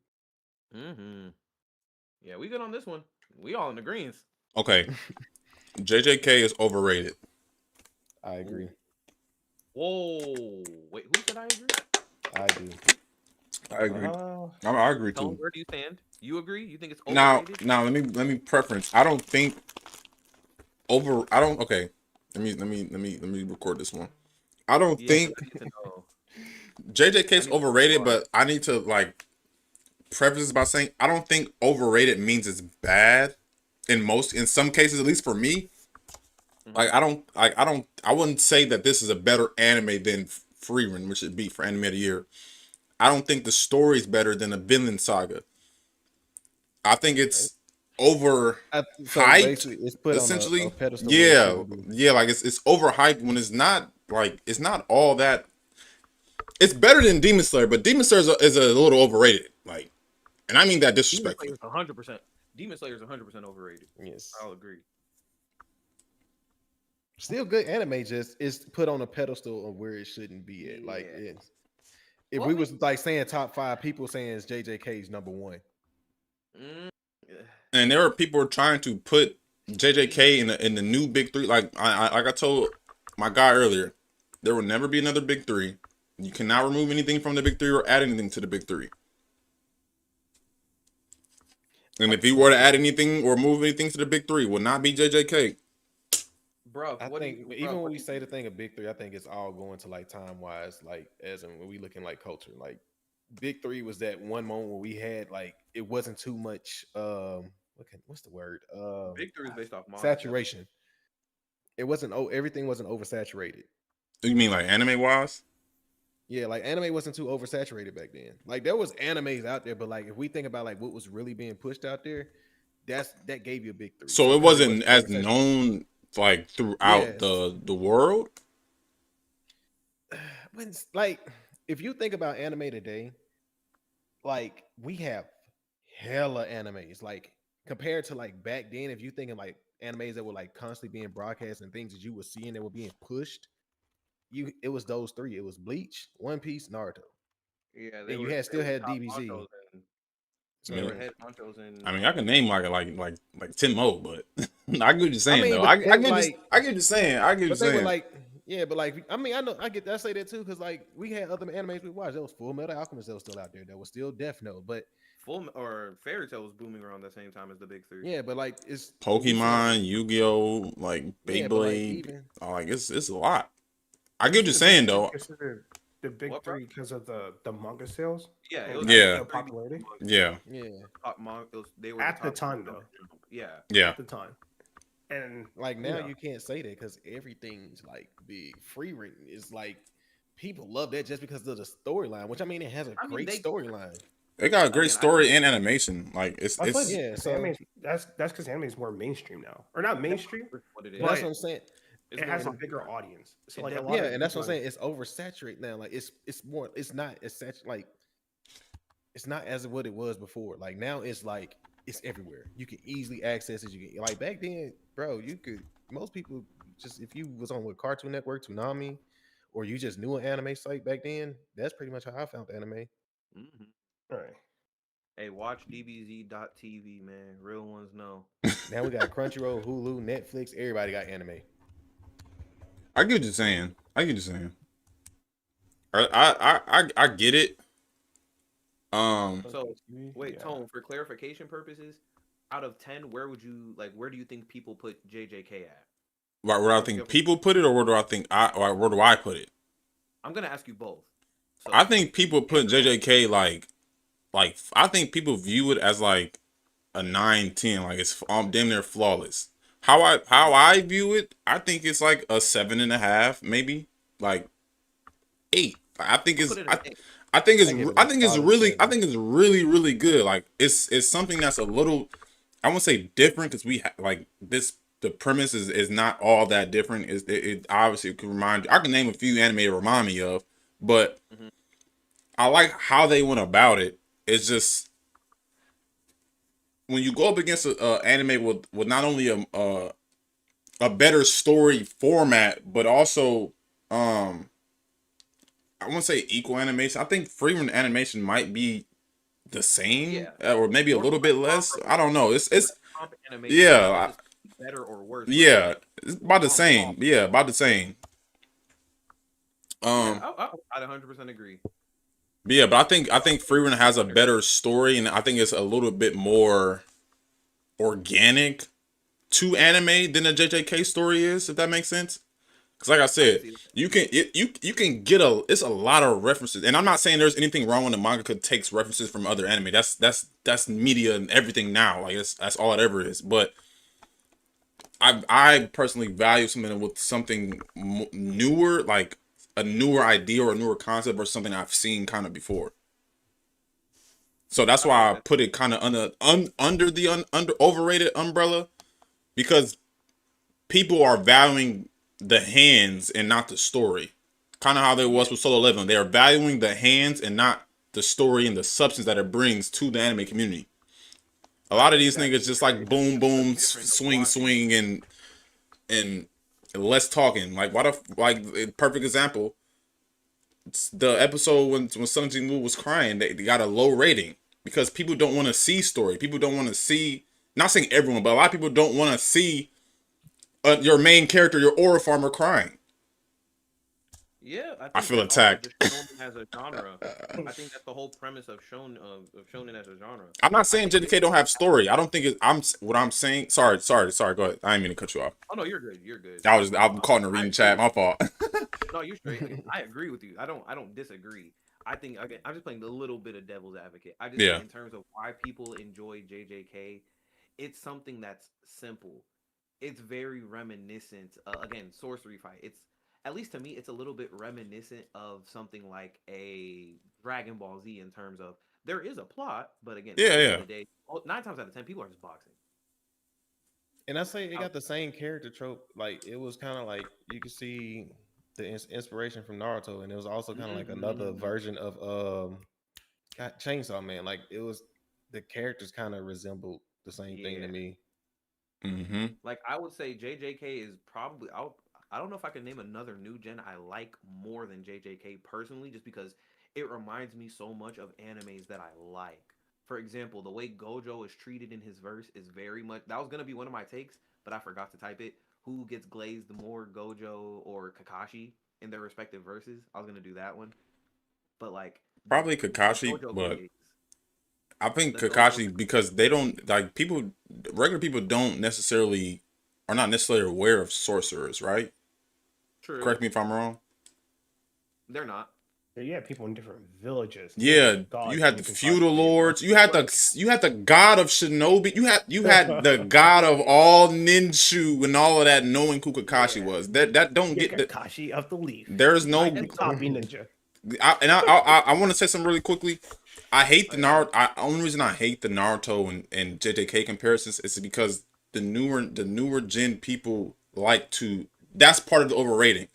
Mm-hmm. Yeah, we good on this one. We all in agreement. Okay, JJK is overrated. I agree. Whoa. Wait, who said I agree? I do. I agree. Uh, I agree Tone, too. where do you stand? You agree? You think it's Now, overrated? let me preference. I don't think over. I don't. Okay, let me record this one. I don't Yeah, think I need to know. JJK's overrated, but I need to like preface this by saying I don't think overrated means it's bad. In some cases, at least for me, like I wouldn't say that this is a better anime than Frieren, which would be for anime of the year. I don't think the story's better than a Vinland Saga. I think it's over So hyped, basically, it's put essentially. on a pedestal. where it Yeah, shouldn't be. yeah, like it's overhyped when it's not all that. It's better than Demon Slayer, but Demon Slayer is a little overrated. Like, and I mean that Demon disrespectfully. Slayer's 100%. Demon Slayer's 100% overrated. Yes. I'll agree. Still good anime, just is put on a pedestal of where it shouldn't be at. Like Yeah. if Well, we I was like saying top 5, people saying it's JJK's number 1. Mm, And there are people trying to put JJK in the new big three. Like I told my guy earlier, there will never be another big three. You cannot remove anything from the big three or add anything to the big three. And if he were to add anything or move anything to the big three, it will not be JJK. bro, I what do think you, even bro, when what we do say you- the thing of big 3, I think it's all going to like time wise, like as in when we looking like culture. Like big 3 was that one moment where we had like it wasn't too much what's the word? Victor is based off manga. Saturation. It wasn't everything wasn't oversaturated. You mean like anime wise? Yeah, like anime wasn't too oversaturated back then. Like there was animes out there, but like if we think about like what was really being pushed out there, that gave you a big 3. So it because wasn't as oversaturated. known like throughout Yes. the world. When like if you think about anime today, like we have hella animes. Like compared to like back then, if you thinking like animes that were like constantly being broadcast and things that you were seeing that were being pushed, it was those 3. It was Bleach, One Piece, Naruto. Yeah, And you were- still were had top DBZ. honchos and- So they Yeah. were head honchos and I mean, I can name like 10 more, but I get what you're saying mean, though. but I they get were, what like- I get what you're saying. I get what but you're they were saying. like, yeah, but like I mean, I say that too, because like we had other animes we watched. There was Full Metal Alchemist that was still out there. That was still Death Note. But Full or Fairy Tail was booming around the same time as the big 3. yeah, but like it's Pokemon, Yu-Gi-Oh, like Yeah, but, like, Beyblade. even- Like it's a lot. I get what you're saying though. Considered the big What, bro? 3 because of the manga sales. Yeah, it and was Yeah. the popularity Yeah. yeah. They were At the top time, two. though. Yeah. Yeah. at the time, and Like now Yeah. you can't say that because everything's like big. Free written is like people love that just because of the storyline, which I mean it has a I mean, great they- storyline. They got a great mean, I- story and animation. Like it's that's what, yeah, so- that's because anime is more mainstream now, or not mainstream. What it is. But that's But what I'm saying. It's It has a more- bigger audience. So It like a definitely- lot Yeah, of and that's what I'm people- saying. It's oversaturated now. Like it's more. It's not as such like it's not as what it was before. Like now it's like it's everywhere. You can easily access it. You can like back then, bro. You could most people just if you was on with Cartoon Network, Toonami, or you just knew an anime site back then. That's pretty much how I found anime. Mhm. All right. Hey, watch DBZ.TV, man. Real ones know. Now we got Crunchyroll, Hulu, Netflix. Everybody got anime. I get what you're saying. I get what you're saying. I get it. So wait, Yeah. Tone, for clarification purposes, out of 10, where do you think people put JJK at? Where do I think people put it, or where do I think where do I put it? I'm gonna ask you both. So, I think people put JJK like I think people view it as like a 9-10, like it's damn near flawless. How I view it, I think it's like a 7.5, maybe like 8. I think it's put it at eight. I think it's I give it I a think it's solid really 7. I think it's really good. Like it's something that's a little, I won't say different because we like this. The premise is not all that different. It obviously could remind you. I can name a few anime it remind me of, but I like how they went about it. It's just when you go up against a anime with not only a better story format, but also I won't say equal animation. I think freerun animation might be the same, or maybe a Or little bit less. comparable. I don't know. It's Comp animation, yeah, is better or worse. yeah, it's about the same. Yeah, about the same. I'd 100% agree. Yeah, but I think freerun has a better story, and I think it's a little bit more organic to anime than a JJK story is, if that makes sense. Because like I said, you can can get it's a lot of references, and I'm not saying there's anything wrong when the manga takes references from other anime. That's media and everything now. Like that's all it ever is. But I personally value something with something newer, like a newer idea or a newer concept or something I've seen kind of before. So that's why I put it kind of under the overrated umbrella, because people are valuing the hands and not the story. Kind of how there was with Solo Leveling. They are valuing the hands and not the story and the substance that it brings to the anime community. A lot of these niggas just like boom, boom, swing, and less talking. Like perfect example. It's the episode when Sung Jin Woo was crying, they got a low rating because people don't want to see story. People don't want to see. Not saying everyone, but a lot of people don't want to see your main character, your aura farmer, crying. Yeah, I feel that's attacked. also just shonen as a genre. I think that's the whole premise of shonen as a genre. I'm not saying JDK don't have story. I don't think it. What I'm saying. Sorry. Go ahead. I didn't mean to cut you off. Oh no, you're good. You're good. I'm caught in a reading chat. My fault. No, you're straight. I agree with you. I don't disagree. I think again, I'm just playing a little bit of devil's advocate. I just think in terms of why people enjoy JJK, it's something that's simple. It's very reminiscent. Again, sorcery fight. It's at least to me, it's a little bit reminiscent of something like a Dragon Ball Z in terms of there is a plot, but again, at the end of the day, 9 times out of 10, people are just boxing. And I say it got the same character trope. Like it was kind of like you could see the inspiration from Naruto, and it was also kind of like another version of Chainsaw Man. Like it was the characters kind of resembled the same thing to me. Mm-hmm. Like I would say JJK is probably I don't know if I can name another new gen I like more than JJK personally, just because it reminds me so much of animes that I like. For example, the way Gojo is treated in his verse is very much that was gonna be one of my takes, but I forgot to type it. Who gets glazed more, Gojo or Kakashi in their respective verses? I was gonna do that one, but like probably Kakashi, but I think Kakashi because they don't like people. Regular people don't necessarily are not necessarily aware of sorcerers, right? True. Correct me if I'm wrong. They're not. Yeah, people in different villages. Yeah, you had the feudal lords. You had the god of shinobi. You had the god of all ninju and all of that. Knowing who Kakashi was, that don't get Kakashi of the Leaf. There's no copy ninja. I want to say something really quickly. I hate the Naruto. Only reason I hate the Naruto and JJK comparisons is because the newer gen people like to. That's part of the overrating.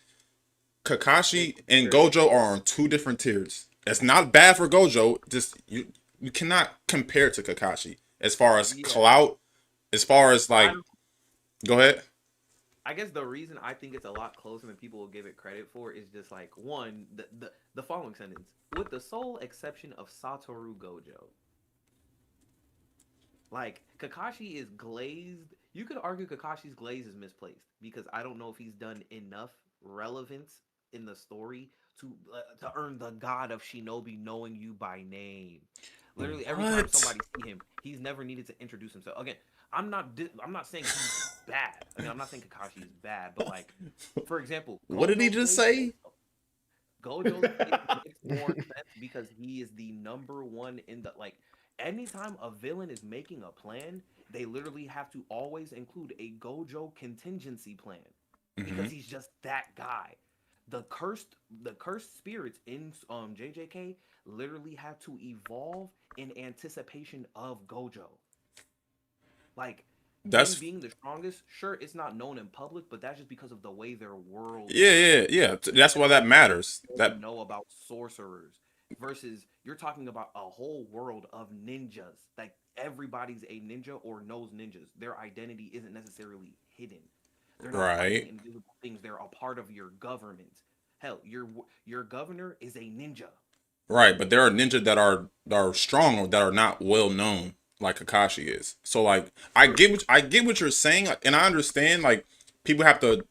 Kakashi and Gojo are on 2 different tiers. It's not bad for Gojo. Just you cannot compare it to Kakashi as far as clout, as far as like. Go ahead. I guess the reason I think it's a lot closer than people will give it credit for is just like one, the following sentence, with the sole exception of Satoru Gojo. Like Kakashi is glazed. You could argue Kakashi's glaze is misplaced because I don't know if he's done enough relevance in the story to earn the god of shinobi knowing you by name. Literally every time somebody see him, he's never needed to introduce himself. Again, I'm not saying he's bad. I mean, I'm not saying Kakashi is bad, but like, for example, what did he just say? Gojo makes more sense because he is the number one in the like. Anytime a villain is making a plan, they literally have to always include a Gojo contingency plan because he's just that guy. The cursed spirits in JJK literally had to evolve in anticipation of Gojo. Like that's being the strongest. Sure, it's not known in public, but that's just because of the way their world. Yeah. That's why that matters. That know about sorcerers versus you're talking about a whole world of ninjas. Like everybody's a ninja or knows ninjas. Their identity isn't necessarily hidden. They're not invisible things. They're a part of your government. Hell, your governor is a ninja. Right, but there are ninja that are strong or that are not well known, like Kakashi is. So like I get what you're saying, and I understand like people have to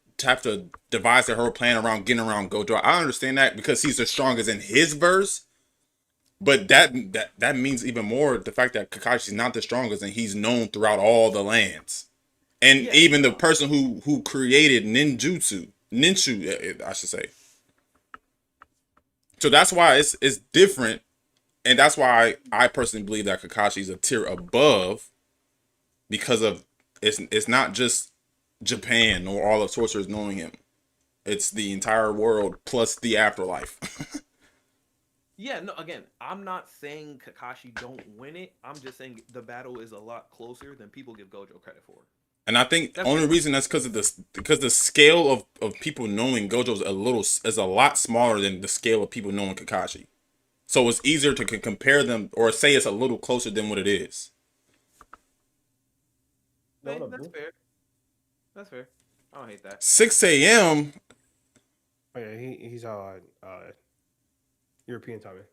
devise their whole plan around getting around Gojo. I understand that because he's the strongest in his verse. But that means even more the fact that Kakashi's not the strongest and he's known throughout all the lands. And even the person who created ninjutsu, I should say. So that's why it's different, and that's why I personally believe that Kakashi's a tier above, because of it's not just Japan or all of sorcerers knowing him. It's the entire world plus the afterlife. Yeah, no, again, I'm not saying Kakashi don't win it. I'm just saying the battle is a lot closer than people give Gojo credit for. And I think the only reason that's because the scale of people knowing Gojo is a lot smaller than the scale of people knowing Kakashi. So it's easier to compare them or say it's a little closer than what it is. That's fair. That's fair. I don't hate that. 6 a.m. Oh yeah, he's European timing.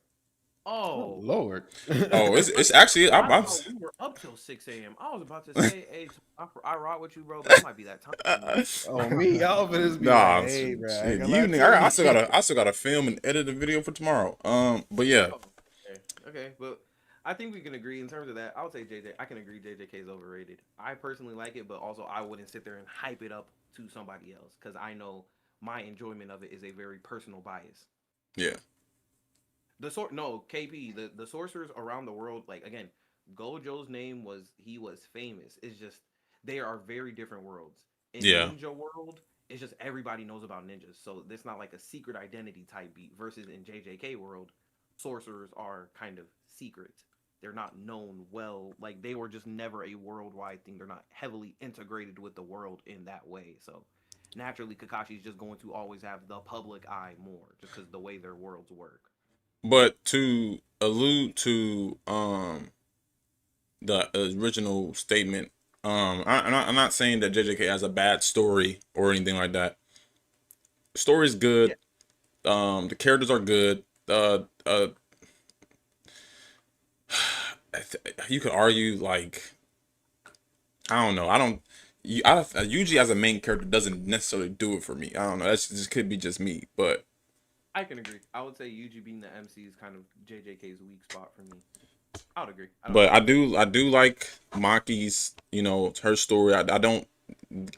Oh, Lord. Oh, it's actually I thought we were up till 6 a.m. I was about to say, hey, I rock with you, bro, but that might be that time. Oh, me, y'all finna be nah, like, hey, bro. shit, evening. I still gotta film and edit the video for tomorrow. But yeah, Oh, okay, but I think we can agree in terms of that. I would say JJ. I can agree JJK is overrated. I personally like it, but also I wouldn't sit there and hype it up to somebody else because I know my enjoyment of it is a very personal bias. yeah, KP, the sorcerers around the world, like again, Gojo's name he was famous. It's just they are very different worlds. In yeah. Ninja world, it's just everybody knows about ninjas. So it's not like a secret identity type beat versus in JJK world, sorcerers are kind of secrets. They're not known well. Like they were just never a worldwide thing. They're not heavily integrated with the world in that way. So naturally Kakashi's just going to always have the public eye more just because the way their worlds work. But to allude to the original statement, I'm not saying that JJK has a bad story or anything like that. The story's good. Yeah. The characters are good. You could argue like, I don't know. Yuji as a main character doesn't necessarily do it for me. I don't know. That's just could be just me, but I can agree. I would say Yuji being the MC is kind of JJK's weak spot for me. I would agree. I do like Maki's, her story. I don't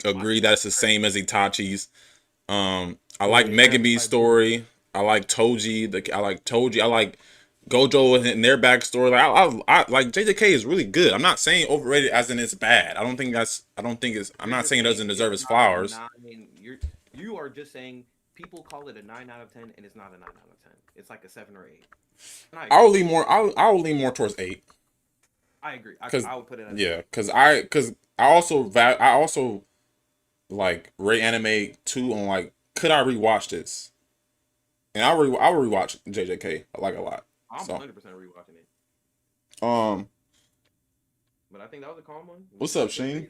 agree that it's the same as Itachi's. I like Megumi's story. I like Toji. I like Gojo and their backstory. I like JJK is really good. I'm not saying overrated as in it's bad. I'm not saying it doesn't deserve its flowers. I mean, you are just saying people call it a 9 out of 10, and it's not a 9 out of 10. It's like a 7 or 8. I'll lean more towards 8. I agree. I would put it as because I also like rate anime too on like, could I rewatch this? And I will rewatch JJK like a lot. I'm 100% rewatching it. But I think that was a calm one. What's up, Shane?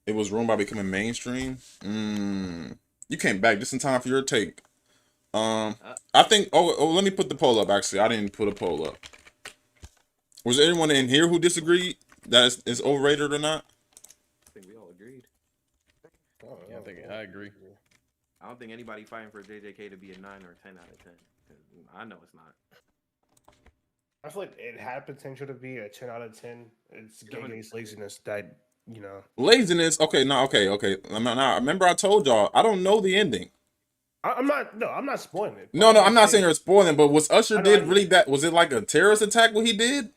It was ruined by becoming mainstream. You came back just in time for your take. I think. Oh, let me put the poll up. Actually, I didn't put a poll up. Was there anyone in here who disagreed that it's overrated or not? I think we all agreed. I agree. I don't think anybody fighting for JJK to be a 9 or 10 out of 10. I know it's not. I feel like it had potential to be a 10 out of 10. It's Gege's laziness that, Laziness? Okay, no, okay. Now, remember I told y'all, I don't know the ending. I'm not spoiling it. No, I'm not saying you're spoiling, but was Usher did really that? Was it like a terrorist attack what he did?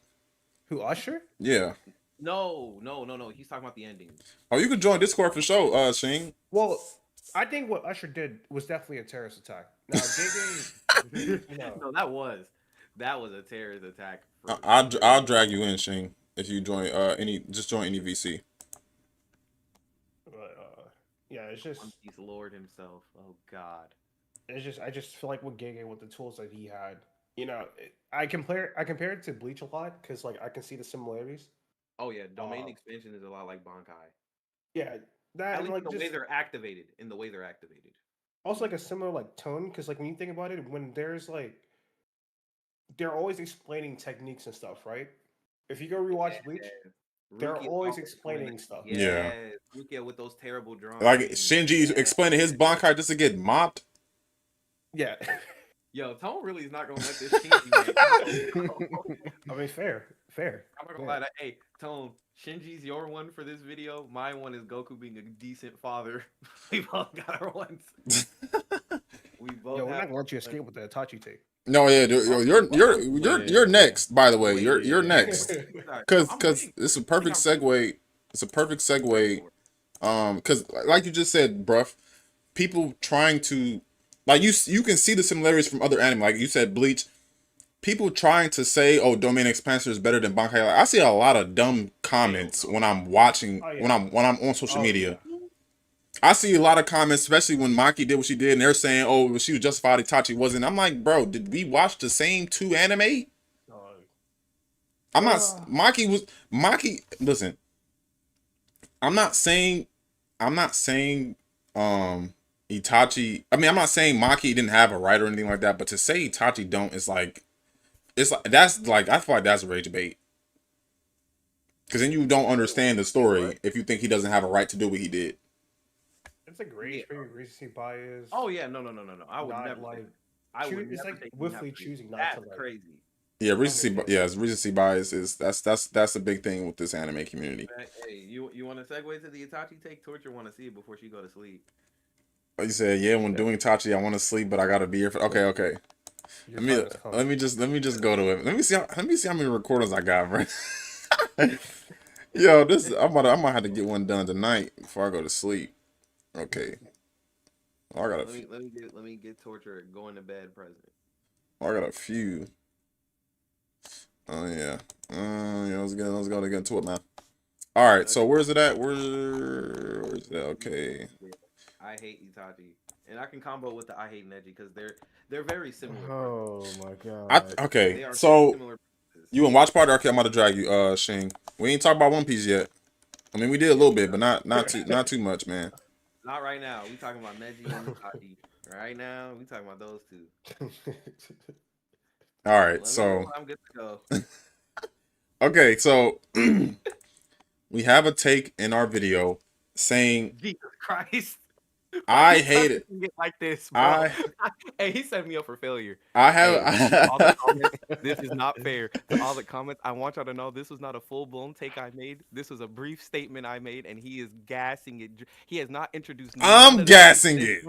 Who, Usher? Yeah. No. He's talking about the ending. Oh, you could join Discord for sure, Shane. Well, I think what Usher did was definitely a terrorist attack. Now, Gege, No, that was a terrorist attack. I'll drag you in, Shane, if you join join any VC. But yeah, it's just He's Lord himself. Oh God. I just feel like with Gege, with the tools that he had, I compare it to Bleach a lot because like I can see the similarities. Oh yeah, domain expansion is a lot like Bankai. Yeah, that and, like the way they're activated. Also, like a similar like tone because like when you think about it, when there's like they're always explaining techniques and stuff, right? If you go rewatch Bleach, they're always explaining stuff. Yeah. Rukia with those terrible drawings. Like Shinji explaining his Bankai just to get mopped. Yeah. Yo, Tone really is not gonna let this Shinji. I mean, fair. I'm not gonna lie. Hey, Tone, Shinji's your one for this video. My one is Goku being a decent father. We both got our ones. We both. Yo, we're not gonna let you escape with the Itachi take. No, yeah, you're next. By the way, you're next. Because it's a perfect segue. It's a perfect segue. Because like you just said, bruv, people trying to like you can see the similarities from other anime. Like you said, Bleach. People trying to say, "Oh, Domain Expansion is better than Bankai." Like, I see a lot of dumb comments when I'm watching when I'm on social media. I see a lot of comments, especially when Maki did what she did, and they're saying, "Oh, she was justified, Itachi wasn't." I'm like, bro, did we watch the same 2 anime? I'm not. Maki. Listen, I'm not saying Itachi. I mean, I'm not saying Maki didn't have a right or anything like that, but to say Itachi don't is like, it's like that's like I feel like that's rage bait. Because then you don't understand the story if you think he doesn't have a right to do what he did. It's a great recency bias. Oh yeah, no. I would Not never like I would it's never like think he willfully have to. choosing not That's to like. crazy. Yeah, recency bias is that's a big thing with this anime community. Hey, you want to segue to the Itachi take? Torture want to see it before she go to sleep. You said, yeah, when doing Itachi, I want to sleep, but I gotta be here for. Okay. Your Let time has come. me just go to it. Let me see how many recordings I got, bro. Yo, I might have to get one done tonight before I go to sleep. Okay. I got let me get Torture going to bed present. I got a few. Oh yeah. Yeah, let's go to get into it, man. All right, so where's it at? Where's it at? Okay. I hate Itachi, and I can combo with the I hate Neji because they're very similar. Oh my god. Okay, so you in watch party? Okay, I'm about to drag you, Shing. We ain't talk about One Piece yet. I mean, we did a little bit, but not too much, man. Not right now. We talking about Neji and Itachi. Right now, we talking about those two. All right, so I'm good to go. Okay, so we have a take in our video saying, Jesus Christ. I hate it. Like this, bro. Hey, he set me up for failure. I have hey, all the comments, this is not fair. To all the comments, I want y'all to know this was not a full-blown take I made. This was a brief statement I made, and he is gassing it. He has not introduced. I'm gassing it.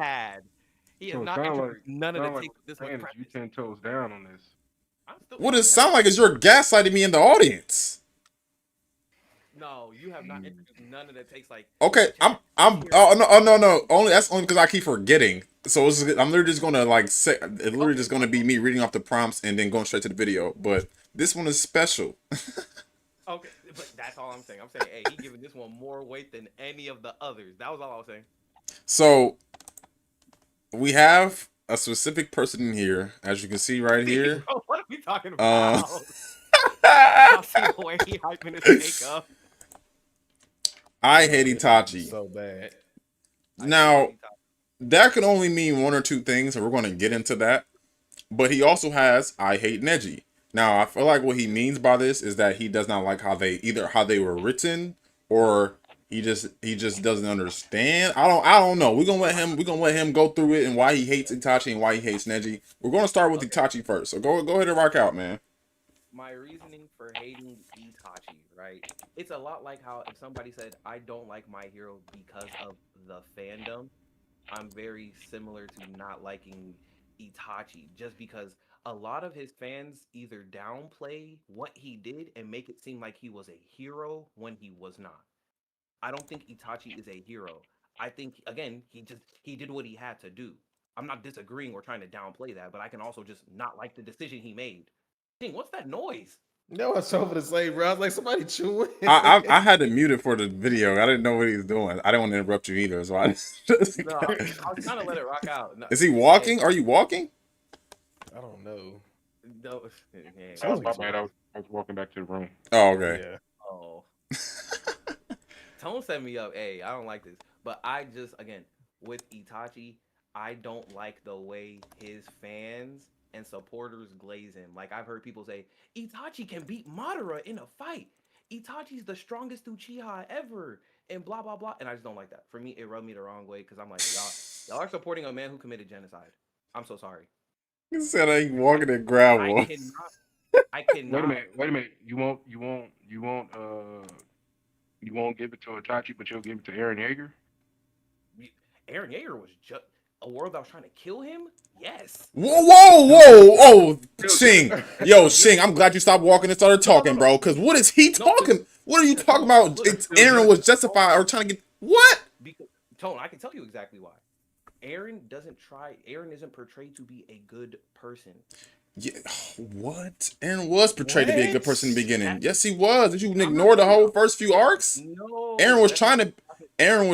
He has not introduced none of the takes. This was you 10 toes down on this. What does it sound like? Is you're gaslighting me in the audience? No, you have not introduced none of the takes. Like, okay, no. That's only because I keep forgetting. So I'm literally just gonna just gonna be me reading off the prompts and then going straight to the video. But this one is special. Okay, but that's all I'm saying. I'm saying, hey, he giving this one more weight than any of the others. That was all I was saying. So we have a specific person in here, as you can see right here. Bro, what are we talking about? I'll see the way he hyping his take up. I hate Itachi. So bad. Now, that can only mean one or two things, and we're going to get into that. But he also has I hate Neji. Now, I feel like what he means by this is that he does not like how they were written, or he just doesn't understand. I don't know. We're gonna let him go through it and why he hates Itachi and why he hates Neji. We're gonna start with Itachi first. So go ahead and rock out, man. My reasoning for hating Itachi, right? It's a lot like how if somebody said I don't like My Hero because of the fandom, I'm very similar to not liking Itachi just because a lot of his fans either downplay what he did and make it seem like he was a hero when he was not. I don't think Itachi is a hero. I think again, he did what he had to do. I'm not disagreeing or trying to downplay that, but I can also just not like the decision he made. Dang, what's that noise? No, I was over to say, bro. I was like, somebody chewing. I had to mute it for the video. I didn't know what he was doing. I didn't want to interrupt you either, so I was trying to let it rock out. No, is he walking? Are you walking? I don't know. No, that was my bad. I was walking back to the room. Oh, okay. Yeah. Oh. Tone set me up. Hey, I don't like this. But I just, again, with Itachi, I don't like the way his fans and supporters glaze him. Like, I've heard people say, Itachi can beat Madara in a fight. Itachi's the strongest Uchiha ever. And blah, blah, blah. And I just don't like that. For me, it rubbed me the wrong way because I'm like, y'all are supporting a man who committed genocide. I'm so sorry. He said I ain't walking in gravel. I cannot. Wait a minute. You won't give it to Itachi, but you'll give it to Eren Yeager? Eren Yeager was just a world that was trying to kill him? Yes. Whoa. Shing. Yo, Shing, I'm glad you stopped walking and started talking, bro. Because what is he talking? What are you talking about? Eren was justified or trying to get... What? Because, Tone, I can tell you exactly why. Eren isn't portrayed to be a good person. Yeah, what? Eren was portrayed to be a good person in the beginning. Yes, he was. Did you ignore the whole first few arcs? No. Eren was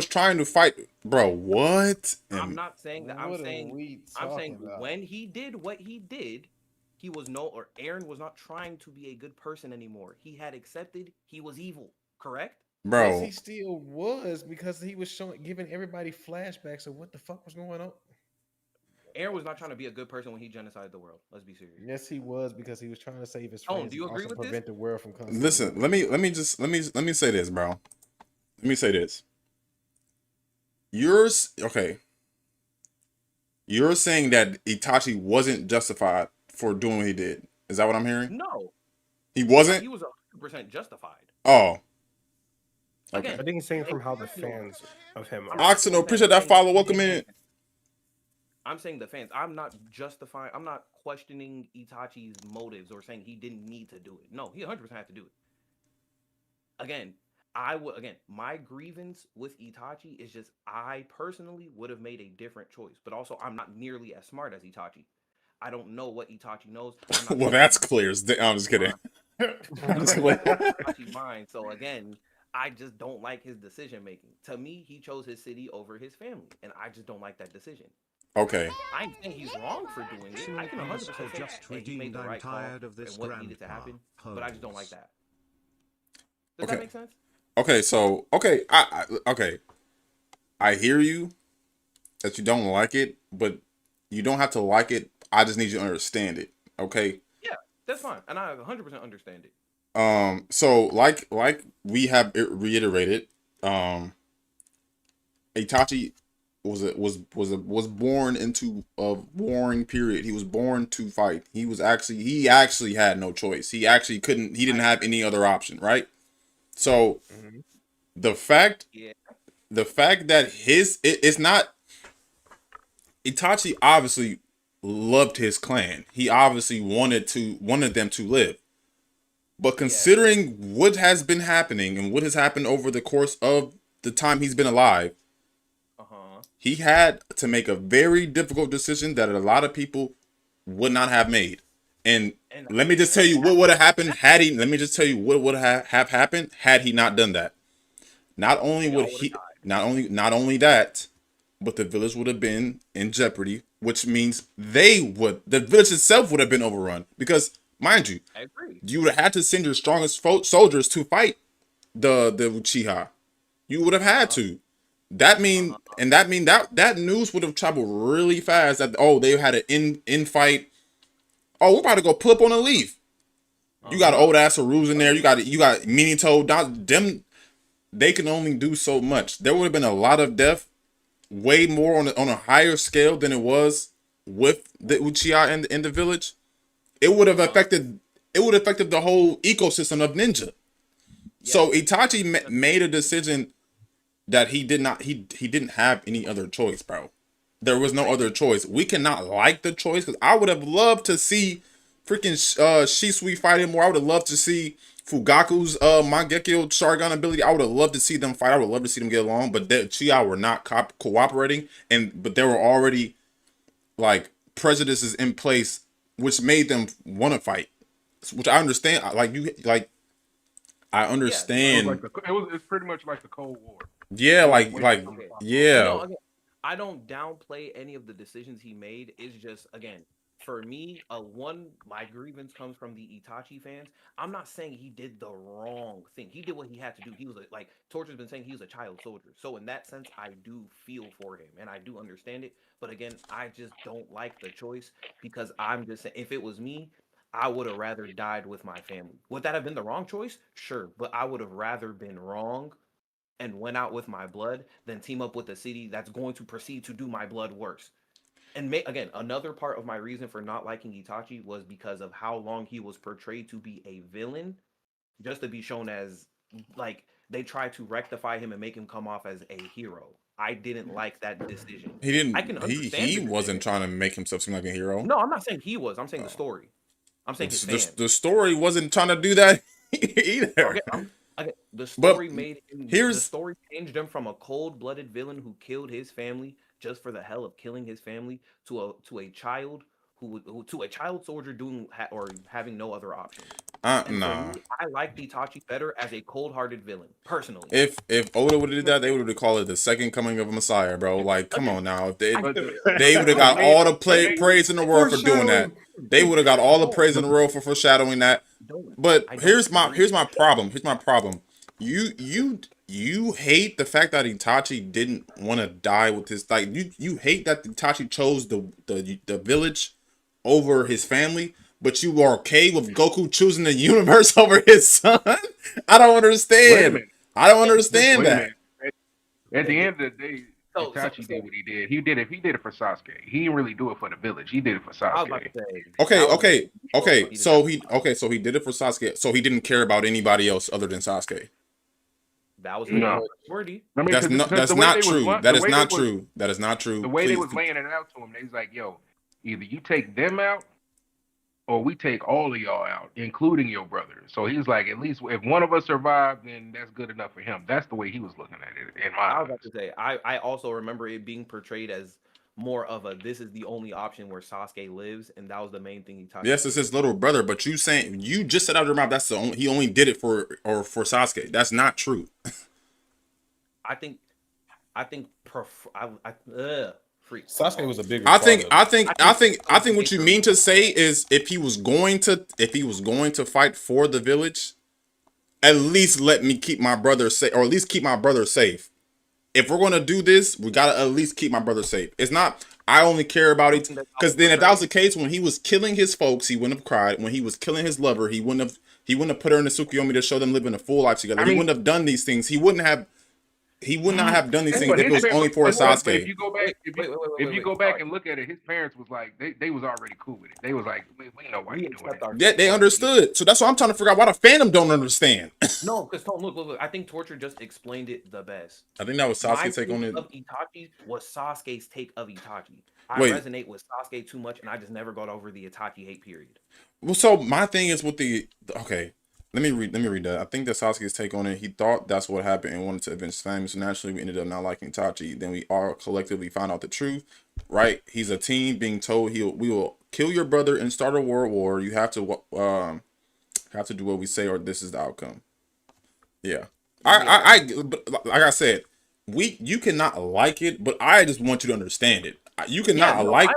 trying to fight. Bro, what? I'm not saying that. I'm saying when he did what he did, Eren was not trying to be a good person anymore. He had accepted he was evil, correct? bro. Yes, he still was because he was giving everybody flashbacks of what the fuck was going on. Aaron was not trying to be a good person when he genocided the world. Let's be serious. Yes, he was because he was trying to save his Oh, friends do you and agree also with this? prevent the world from constantly. Listen, let me say this, bro. Let me say this. Okay. You're saying that Itachi wasn't justified for doing what he did. Is that what I'm hearing? No, He wasn't? he was 100% justified. Oh. Again, Okay. I think he's saying from how the fans of him are. Oxen, appreciate that follow. Welcome in. I'm saying the fans. I'm not justifying. I'm not questioning Itachi's motives or saying he didn't need to do it. No, he 100% had to do it. Again, my grievance with Itachi is just I personally would have made a different choice, but also I'm not nearly as smart as Itachi. I don't know what Itachi knows. Well, that's clear. I'm just kidding. Itachi's mind. So again, I just don't like his decision making. To me, he chose his city over his family, and I just don't like that decision. Okay. I ain't saying he's wrong for doing it. I can 100% say just hey, he made the right call tired of this and what needed to happen, but I just don't like that. Does Okay. that make sense? Okay, so I hear you that you don't like it, but you don't have to like it. I just need you to understand it. Okay. Yeah, that's fine, and I 100% understand it. So like we have reiterated, Itachi was born into a warring period. He was born to fight. He actually had no choice. He didn't have any other option, right? So the fact that it's not, Itachi obviously loved his clan. He obviously wanted them to live. But considering what has been happening and what has happened over the course of the time he's been alive, he had to make a very difficult decision that a lot of people would not have made. And let me just tell you what would have happened had he. Let me just tell you what would have happened had he not done that. Not only that, but the village would have been in jeopardy, which means the village itself would have been overrun. Because, mind you, I agree. You would have had to send your strongest soldiers to fight the Uchiha. You would have had to. That mean that news would have traveled really fast. That they had an in fight. Oh, we're about to go put up on a leaf. You got old ass Arus in there. You got Minato. Them, they can only do so much. There would have been a lot of death, way more on a higher scale than it was with the Uchiha in the village. It would have affected the whole ecosystem of ninja. Yeah. So Itachi made a decision that he didn't have any other choice, bro. There was no other choice. We cannot like the choice, because I would have loved to see freaking Shisui fighting more. I would have loved to see Fugaku's Mangekyo Sharingan ability. I would have loved to see them fight. I would love to see them get along, but the Uchiha were not cooperating, but there were already like prejudices in place which made them want to fight, which I understand. I understand. It's pretty much like the Cold War. Yeah, yeah. I don't downplay any of the decisions he made. It's just, again, for me, my grievance comes from the Itachi fans. I'm not saying he did the wrong thing. He did what he had to do. He was like Torture's been saying, he was a child soldier. So in that sense, I do feel for him and I do understand it. But again, I just don't like the choice, because I'm just saying, if it was me, I would have rather died with my family. Would that have been the wrong choice? Sure, but I would have rather been wrong and went out with my blood than team up with a city that's going to proceed to do my blood worse. And again, another part of my reason for not liking Itachi was because of how long he was portrayed to be a villain, just to be shown as, like, they tried to rectify him and make him come off as a hero. I didn't like that decision. He didn't. I can understand he wasn't trying to make himself seem like a hero. No, I'm not saying he was. I'm saying the story. I'm saying the story wasn't trying to do that either. Okay, the story the story changed him from a cold-blooded villain who killed his family just for the hell of killing his family to a child to a child soldier doing or having no other option. No. I like Itachi better as a cold-hearted villain, personally. If Oda would have did that, they would have called it the second coming of a Messiah, bro. Like, come on now. If they would have got all the praise in the world for doing that. They would have got all the praise in the world for foreshadowing that. But here's my problem. you hate the fact that Itachi didn't want to die with his you hate that Itachi chose the village over his family, but you are okay with Goku choosing the universe over his son. I don't Wait a understand. minute. I don't understand Wait a that. minute. At the end of the day, Itachi did what he did. He did it for Sasuke. He didn't really do it for the village. He did it for I was about Sasuke. to say. Okay. So he did it for Sasuke. So he didn't care about anybody else other than Sasuke. That was No. wordy. I mean, That's 'cause not the that's way not they was true. run- That the is way not they was- true. That is not true. The way they Please was laying it out to him, they was like, "Yo, either you take them out, or we take all of y'all out, including your brother." So he was like, "At least if one of us survive, then that's good enough for him." That's the way he was looking at it. In my I was eyes. about to say. I also remember it being portrayed as more of a this is the only option where Sasuke lives, and that was the main thing he talked. Yes, it's his little brother, but you just said out of your mouth that's the only he only did it for Sasuke. That's not true. I think freak. Sasuke was a bigger. I think father. what you mean to say is if he was going to fight for the village, at least let me keep my brother safe, or at least keep my brother safe. If we're gonna do this, we gotta at least keep my brother safe. It's not I only care about it because then if that was the case, when he was killing his folks, he wouldn't have cried. When he was killing his lover, he wouldn't have put her in the Tsukuyomi to show them living a full life together. He wouldn't have done these things. He would not have done these things if it was only for Sasuke. If you go back, if you go back and look at it, his parents was like they was already cool with it. They was like, we know why you doing it. Yeah, they understood. So that's why I'm trying to figure out why the fandom don't understand. No, because look. I think Torture just explained it the best. I think that was My Sasuke's take on it. of Itachi was Sasuke's take of Itachi. I Wait. resonate with Sasuke too much, and I just never got over the Itachi hate period. Well, so my thing is with okay. Let me read that. I think that Sasuke's take on it. He thought that's what happened and wanted to avenge his family. So naturally, we ended up not liking Itachi. Then we all collectively found out the truth. Right? He's a teen being told we will kill your brother and start a world war. You have to do what we say, or this is the outcome. Yeah. But like I said, you cannot like it, but I just want you to understand it. You cannot like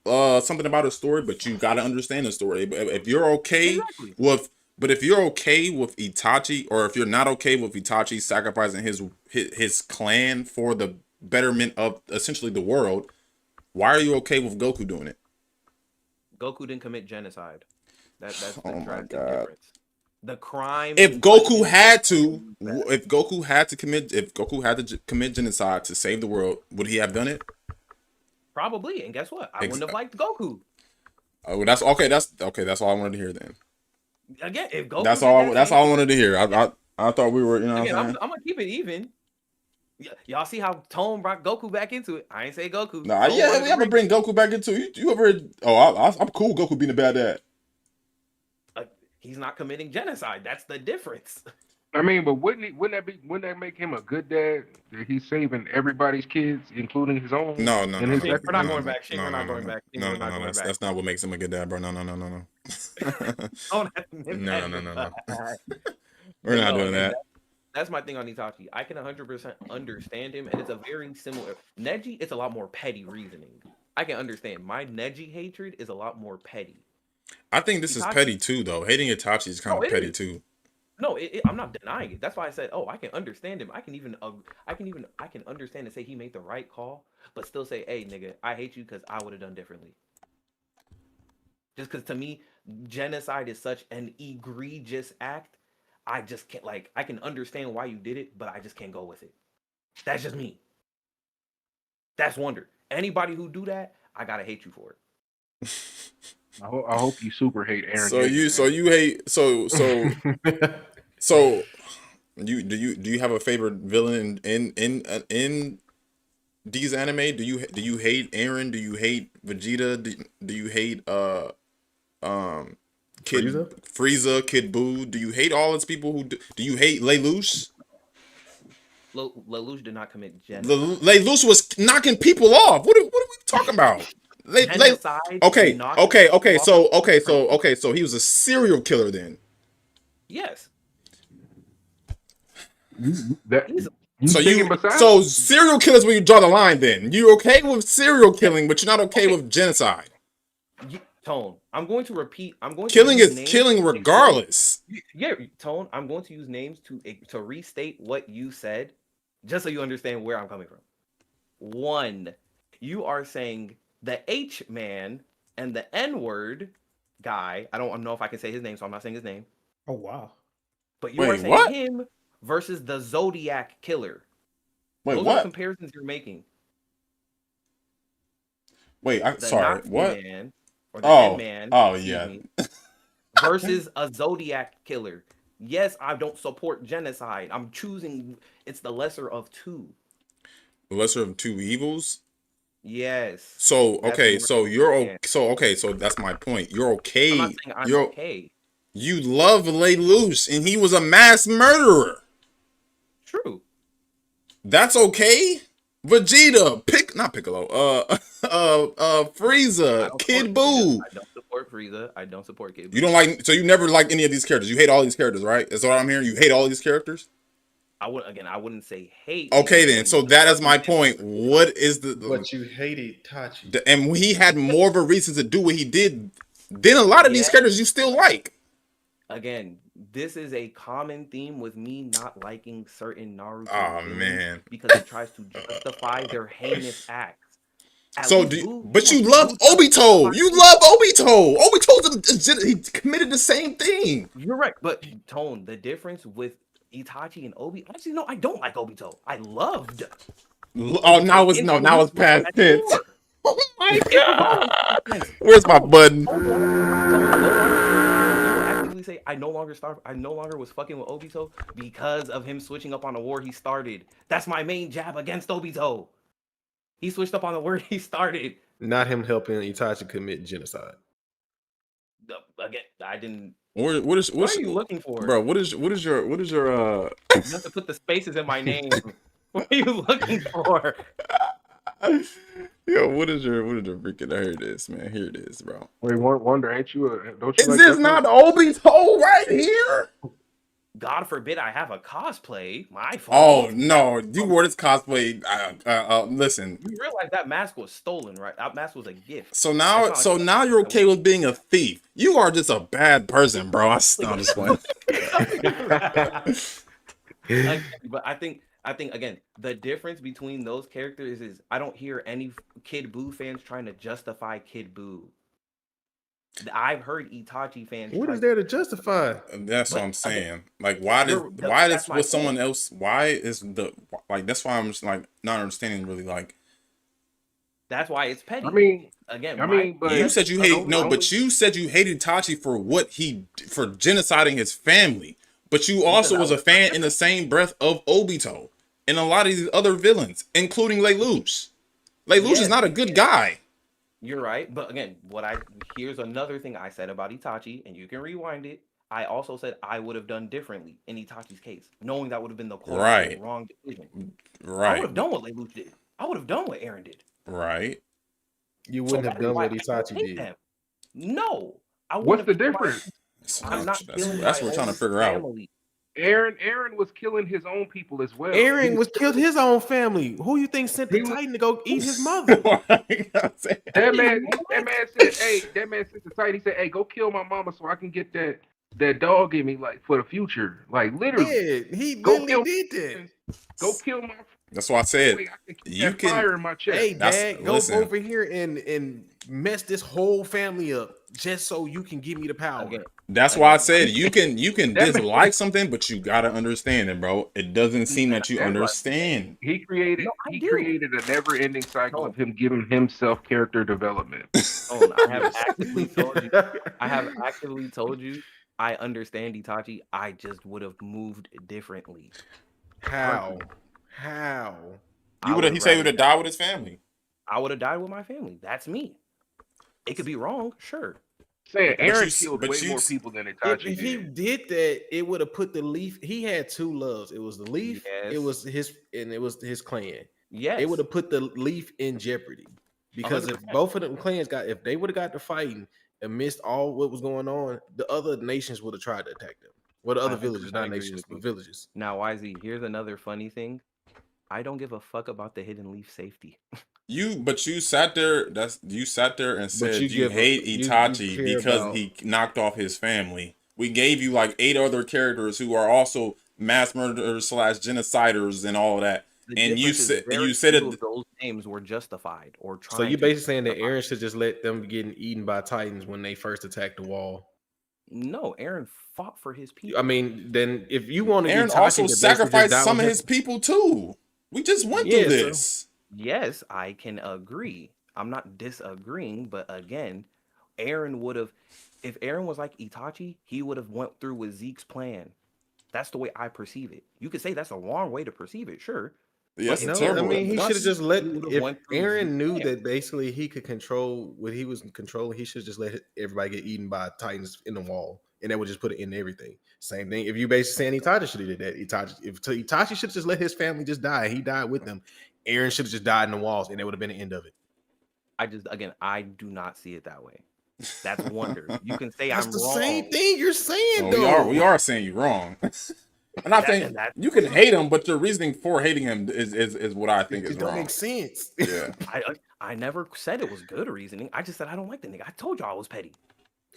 something about a story, but you got to understand the story. If you're okay with Itachi, or if you're not okay with Itachi sacrificing his clan for the betterment of essentially the world, why are you okay with Goku doing it? Goku didn't commit genocide. That's the Oh my drastic God. difference. The crime. If Goku had to commit genocide to save the world, would he have done it? Probably, and guess what? I wouldn't have liked Goku. Oh, that's okay. That's all I wanted to hear then. Again, if Goku That's all I wanted to hear. I thought we were, Again, what I'm I'm saying? gonna keep it even. Y'all see how Tone brought Goku back into it? I ain't say Goku. Nah, Tone yeah, wanted we to ever bring Goku back into it? You ever? Oh, I'm cool. Goku being a bad dad. He's not committing genocide. That's the difference. I mean, but wouldn't that make him a good dad? That he's saving everybody's kids, including his own? No. We're not going back. We're not going back. That's not what makes him a good dad, bro. No. No. We're not doing that. That's my thing on Itachi. I can 100% understand him, and it's a very similar. Neji, it's a lot more petty reasoning. I can understand. My Neji hatred is a lot more petty. I think this is petty too, though. Hating Itachi is kind of petty too. No, I'm not denying it. That's why I said, I can understand him. I can understand and say he made the right call, but still say, hey, nigga, I hate you because I would have done differently. Just because to me, genocide is such an egregious act. I just can't, I can understand why you did it, but I just can't go with it. That's just me. That's Wonder. Anybody who do that, I gotta hate you for it. I hope you super hate Aaron. So you hate do you have a favorite villain in these anime? Do you hate Aaron? Do you hate Vegeta? Do you hate Frieza, Kid Buu? Do you hate all these people who do you hate Lelouch? Lelouch did not commit genocide. Lelouch was knocking people off. What are we talking about? Okay. So he was a serial killer then. Yes. So serial killers when you draw the line then. You're okay with serial killing, but you're not okay with genocide. Tone, I'm going to repeat. I'm going Killing to use is names. killing regardless. Yeah, Tone, I'm going to use names to restate what you said, just so you understand where I'm coming from. 1, you are saying the H man and the N word guy. I don't know if I can say his name, so I'm not saying his name. Oh wow. But you are Wait, saying what? him versus the Zodiac killer. Wait, Those are the what? comparisons you're making. Wait, The sorry, Nazi what? man or the Oh, N-man, oh excuse yeah. me, versus a Zodiac killer. Yes, I don't support genocide. I'm choosing it's the lesser of two. The lesser of two evils. Yes. So That's okay, where so I you're stand. so that's my point. You're okay. I'm not saying I'm You're okay. you love Lelouch, and he was a mass murderer. True. That's okay. Vegeta, not Piccolo, Frieza, Kid Buu. I don't support Frieza. I don't support Kid Buu. You don't like, so you never like any of these characters. You hate all these characters, right? That's what I'm hearing. You hate all these characters. I wouldn't say hate. Okay, then. So that is my point. What is the? But you hated Itachi. And he had more of a reason to do what he did than a lot of these characters you still like. Again, this is a common theme with me not liking certain Naruto. Oh man, because it tries to justify their heinous acts. So but you love Obito. You love Obito. Obito, he committed the same thing. You're right, but Tone, the difference with Itachi and Obi, actually no, I don't like Obito. I loved. Oh, now it's past tense. Oh my god. Where's my button? Say I no longer was fucking with Obito because of him switching up on the war he started. That's my main jab against Obito. He switched up on the war he started. Not him helping Itachi commit genocide. Again, I didn't. What are you looking for, bro? What is your? You have to put the spaces in my name. What are you looking for? Yo, what is your freaking? Here it is, man. Here it is, bro. Wait, Wonder, ain't you? Don't you? Is this not Obito right here? God forbid I have a cosplay. My fault. Oh no, you wore this cosplay. Listen. You realize that mask was stolen, right? That mask was a gift. So now you're okay with being a thief. You are just a bad person, bro. I'm just playing. But I think again, the difference between those characters is I don't hear any Kid Buu fans trying to justify Kid Buu. I've heard Itachi fans. What is there to justify? That's what I'm saying. Like, why is with someone else? Why is that's why I'm just like not understanding really. Like, that's why it's petty. I mean, but you said you hate but you said you hated Itachi for for genociding his family. But you also was a fan in the same breath of Obito and a lot of these other villains, including Lelouch. Lelouch is not a good guy. You're right, but again, here's another thing I said about Itachi, and you can rewind it. I also said I would have done differently in Itachi's case, knowing that would have been the wrong decision. Right. I would have done what Lelouch did. I would have done what Eren did. Right. You wouldn't have done what Itachi did. Them. No. What's the difference? That's what we're trying to figure out. Eren was killing his own people as well. Eren was killed his own family. Who you think sent the Titan to go eat his mother? that man said the Titan. He said, "Hey, go kill my mama so I can get that dog in me, like for the future." Like literally, yeah, he literally did that. Go kill my. That's why I said you can. Fire in my chest. Hey, Dad, go over here and mess this whole family up just so you can give me the power. Okay. That's why I said you can dislike something, but you gotta understand it, bro. It doesn't seem that you understand. He created a never-ending cycle of him giving himself character development. Oh, I have actively told you. I understand Itachi. I just would have moved differently. How? He said he would have died with his family. I would have died with my family. That's me. It could be wrong, sure. Saying Eren killed way more people than Itachi. If he did that, it would have put the Leaf. He had two loves. It was the Leaf. Yes. It was his clan. Yes. It would have put the Leaf in jeopardy because 100%. If both of them clans if they would have got to fighting amidst all what was going on, the other nations would have tried to attack them. Well, the other villages, not nations, but villages. Now, YZ, here's another funny thing. I don't give a fuck about the Hidden Leaf safety. You sat there. You sat there and said you give hate you Itachi care because about he knocked off his family. We gave you like 8 other characters who are also mass murderers / genociders and all of that. The And you difference is said very you said few it. of those names were justified or So trying you to basically saying that justify. Aaron should just let them getting eaten by Titans when they first attacked the wall. No, Aaron fought for his people. I mean, then if you want to Aaron Itachi also to basically just sacrificed die some with of him- his people too. We just went Yeah, through so- this. Yes, I can agree. I'm not disagreeing, but again, Aaron would have, if Aaron was like Itachi, he would have went through with Zeke's plan. That's the way I perceive it. You could say that's a wrong way to perceive it, sure. Yes, No, it's I terrible. mean he That's- should have just let. he would've If went through Aaron Zeke's knew plan. that basically he could control what he was controlling, he should just let everybody get eaten by Titans in the wall, and that would just put it in everything. Same thing. If you basically saying Itachi should have did that, Itachi should have just let his family just die. He died with them. Aaron should have just died in the walls, and that would have been the end of it. I do not see it that way. That's wonder. You can say That's I'm the wrong. same thing you're saying, No, though. we are saying you're wrong. I'm not saying you can hate him, but your reasoning for hating him is what I think is It don't wrong. make sense. Yeah. I never said it was good reasoning. I just said I don't like the nigga. I told y'all I was petty.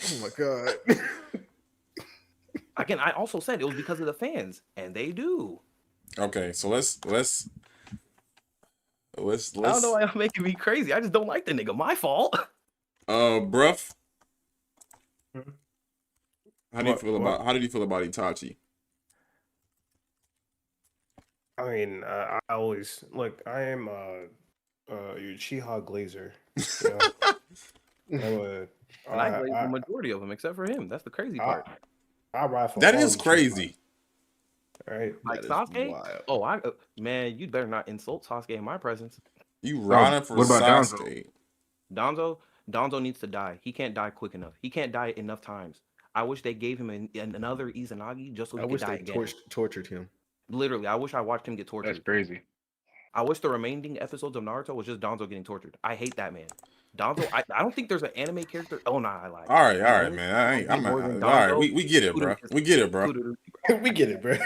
Oh my god. Again, I also said it was because of the fans, and they do. Okay, so let's I don't know why y'all making me crazy. I just don't like the nigga. My fault. Bruff. Hmm? How did you feel about Itachi? I mean, I always look. I am Uchiha Glazer. You know? And I blame the majority of them, except for him. That's the crazy part. I ride for That all is Uchiha. crazy. Right? Like That is Sasuke? wild. Oh, man, you'd better not insult Sasuke in my presence. You riding for what about Sasuke? Donzo needs to die. He can't die quick enough. He can't die enough times. I wish they gave him another Izanagi just so he I could wish die they again. tortured him. Literally, I wish I watched him get That's tortured. crazy. I wish the remaining episodes of Naruto was just Donzo getting tortured. I hate that man. Donzo, I don't think there's an anime character. Oh, nah, I lied. All right, man. I'm all right. We get it, bro. We get it, bro. We get it, bro.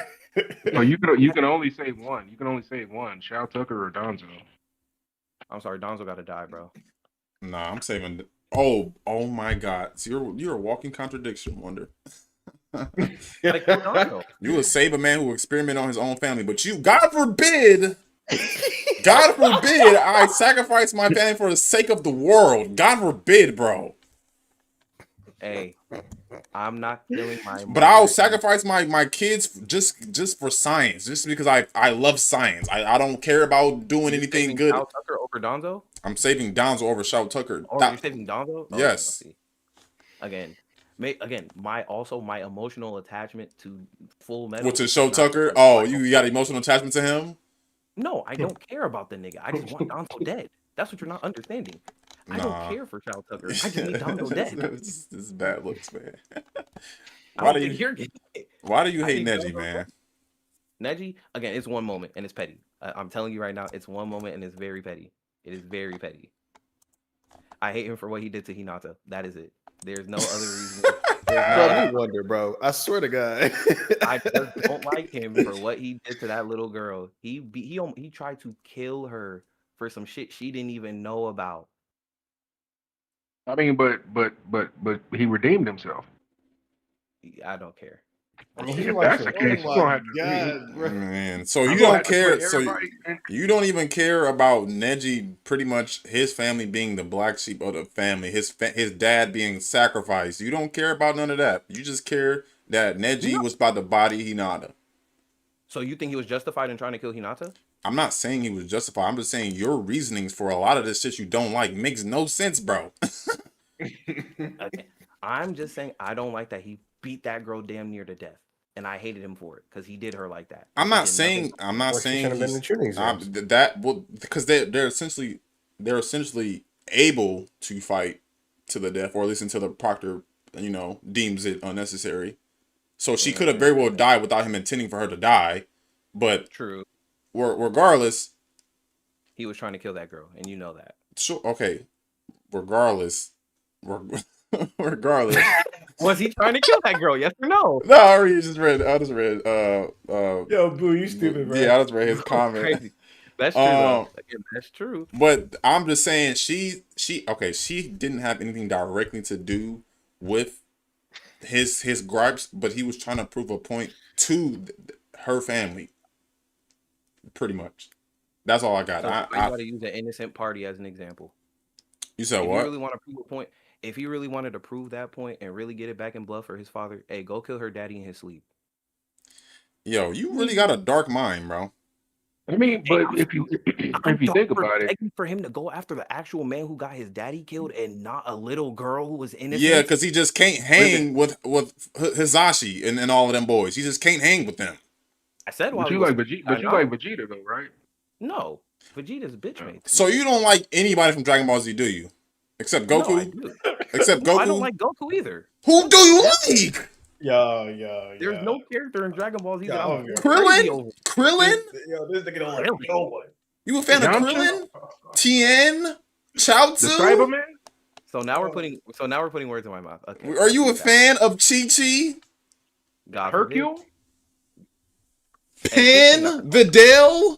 So you can only say one. You can only say one. Shao Tucker or Donzo. I'm sorry, Donzo got to die, bro. Nah, I'm saving. Oh my God! So you're a walking contradiction, Wonder. Like, Donzo. You would save a man who experiment on his own family, but you, God forbid, I sacrifice my family for the sake of the world. God forbid, bro. Hey, I'm not killing my. But I'll sacrifice my kids just for science, just because I love science. I don't care about doing anything good. Shao Tucker over Donzo? I'm saving Donzo over Shao Tucker. Or you're saving Donzo? Oh, Yes. I see. Again, my emotional attachment to Full Metal. What's his is Shao not- Tucker? Oh, you got emotional attachment to him? No, I don't care about the nigga. I just want Donzo dead. That's what you're not understanding. I Nah. don't care for Shao Tucker. I just need Donzo dead. This is bad looks, man. I don't think you're getting it. Why do you I hate think Neji, Donzo- man? Neji, again, it's one moment and it's petty. I'm telling you right now, it's one moment and it's very petty. It is very petty. I hate him for what he did to Hinata. That is it. There's no other reason. Bro, you wonder, bro. I swear to God. I just don't like him for what he did to that little girl. He tried to kill her for some shit she didn't even know about. I mean, but he redeemed himself. I don't care. If that's the case, you don't have to. Man, so I'm you gonna don't have to care. put So everybody- you don't even care about Neji. Pretty much his family being the black sheep of the family. His dad being sacrificed. You don't care about none of that. You just care that Neji was about to body Hinata. So you think he was justified in trying to kill Hinata? I'm not saying he was justified. I'm just saying your reasonings for a lot of this shit you don't like makes no sense, bro. Okay. I'm just saying I don't like that he beat that girl damn near to death, and I hated him for it because he did her like that. I'm He not did saying nothing- I'm not Or she saying shouldn't have been in shooting zones. because they're essentially able to fight to the death, or at least until the proctor deems it unnecessary. So she could have very well died without him intending for her to die, but True. regardless, He was trying to kill that girl, and you know that. sure, okay, regardless. Was he trying to kill that girl? Yes or no? No, I just read. Yo, Boo, you stupid, bro. Yeah, I just read his comment. Crazy. That's true though. Again, that's true. But I'm just saying she didn't have anything directly to do with his gripes, but he was trying to prove a point to her family. Pretty much. That's all I got. So I got to use an innocent party as an example. You said if what? You really want to prove a point. If he really wanted to prove that point and really get it back in blood for his father, hey, go kill her daddy in his sleep. Yo, you really got a dark mind, bro. I mean, but if you think about it, for him to go after the actual man who got his daddy killed and not a little girl who was innocent. Yeah, because he just can't hang with Hisashi and all of them boys. He just can't hang with them. I said, but you like Vegeta though, right? No, Vegeta's a bitch mate. So you don't like anybody from Dragon Ball Z, do you? Except Goku? No, I do. Except Goku? I don't like Goku either. Who do you like? There's no character in Dragon Ball Z. Krillin? Krillin? Yo, this nigga don't like no one. You a fan of Krillin? Tien? Chaozu? The Cyberman? So now we're putting words in my mouth. Okay. Are you a fan of Chi-Chi? Hercule? Pan? Videl?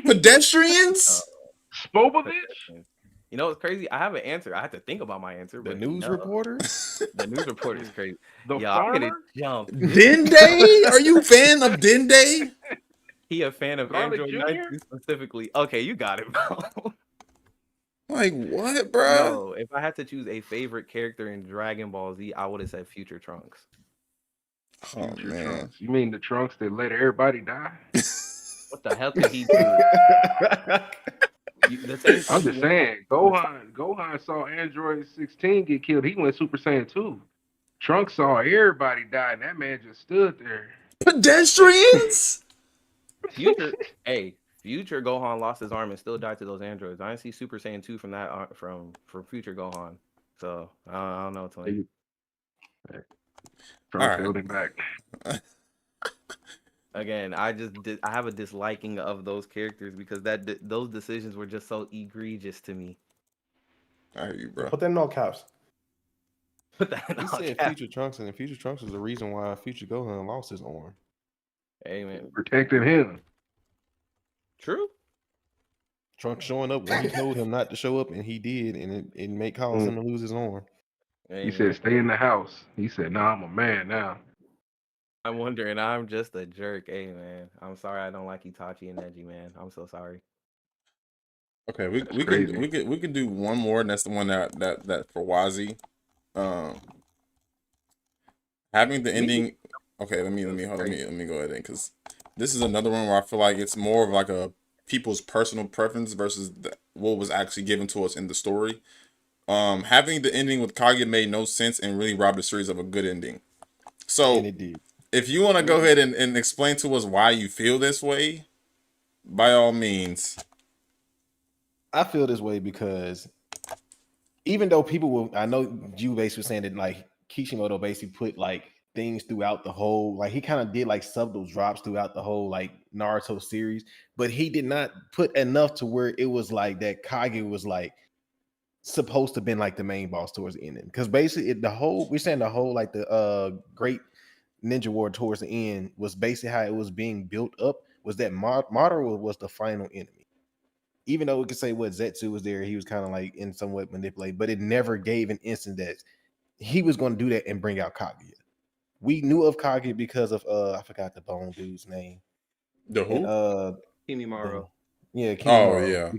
Pedestrians? Spopovich? You know what's crazy? I have an answer. I have to think about my answer. The news reporter? The news reporter is crazy. The I'm farmer? gonna jump. Dende? Are you a fan of Dende? He a fan of Garlic Android Jr.? 19 specifically. Okay, you got it, bro. Like what, bro? No, if I had to choose a favorite character in Dragon Ball Z, I would have said Future Trunks. Oh man. Trunks. You mean the Trunks that let everybody die? What the hell did he do? I'm just saying, Gohan saw Android 16 get killed. He went Super Saiyan 2. Trunks saw everybody die, and that man just stood there. Pedestrians? Future Gohan lost his arm and still died to those androids. I didn't see Super Saiyan 2 from that from Future Gohan. So I don't know what to tell you. Trunks held him back. Again, I have a disliking of those characters because those decisions were just so egregious to me. I hear you, bro. Put that in all caps. He said Future Trunks, and Future Trunks was the reason why Future Gohan lost his arm. Hey man, protected him. True. Trunks showing up when he told him not to show up, and he did, and it may cause him to lose his arm. He said, "Stay in the house." He said, "No, I'm a man now." I'm wondering. I'm just a jerk. Hey man, I'm sorry. I don't like Itachi and Neji, man. I'm so sorry. Okay, we can do one more, and that's the one that for Wazi. Having the ending. Okay, let me go ahead because this is another one where I feel like it's more of like a people's personal preference versus what was actually given to us in the story. Having the ending with Kage made no sense and really robbed the series of a good ending. So if you want to go ahead and explain to us why you feel this way, by all means. I feel this way because even though people will, I know you basically saying that like Kishimoto basically put like things throughout the whole, like he kind of did like subtle drops throughout the whole like Naruto series, but he did not put enough to where it was like that Kage was like supposed to been like the main boss towards the ending. Because basically we're saying the whole like the great ninja war towards the end was basically how it was being built up was that Madara was the final enemy. Even though we could say what Zetsu was there, he was kind of like in somewhat manipulated, but it never gave an instant that he was going to do that and bring out Kaguya. We knew of Kaguya because of I forgot the bone dude's name. The who? Kimimaro. Yeah, Kimimaro. Oh yeah.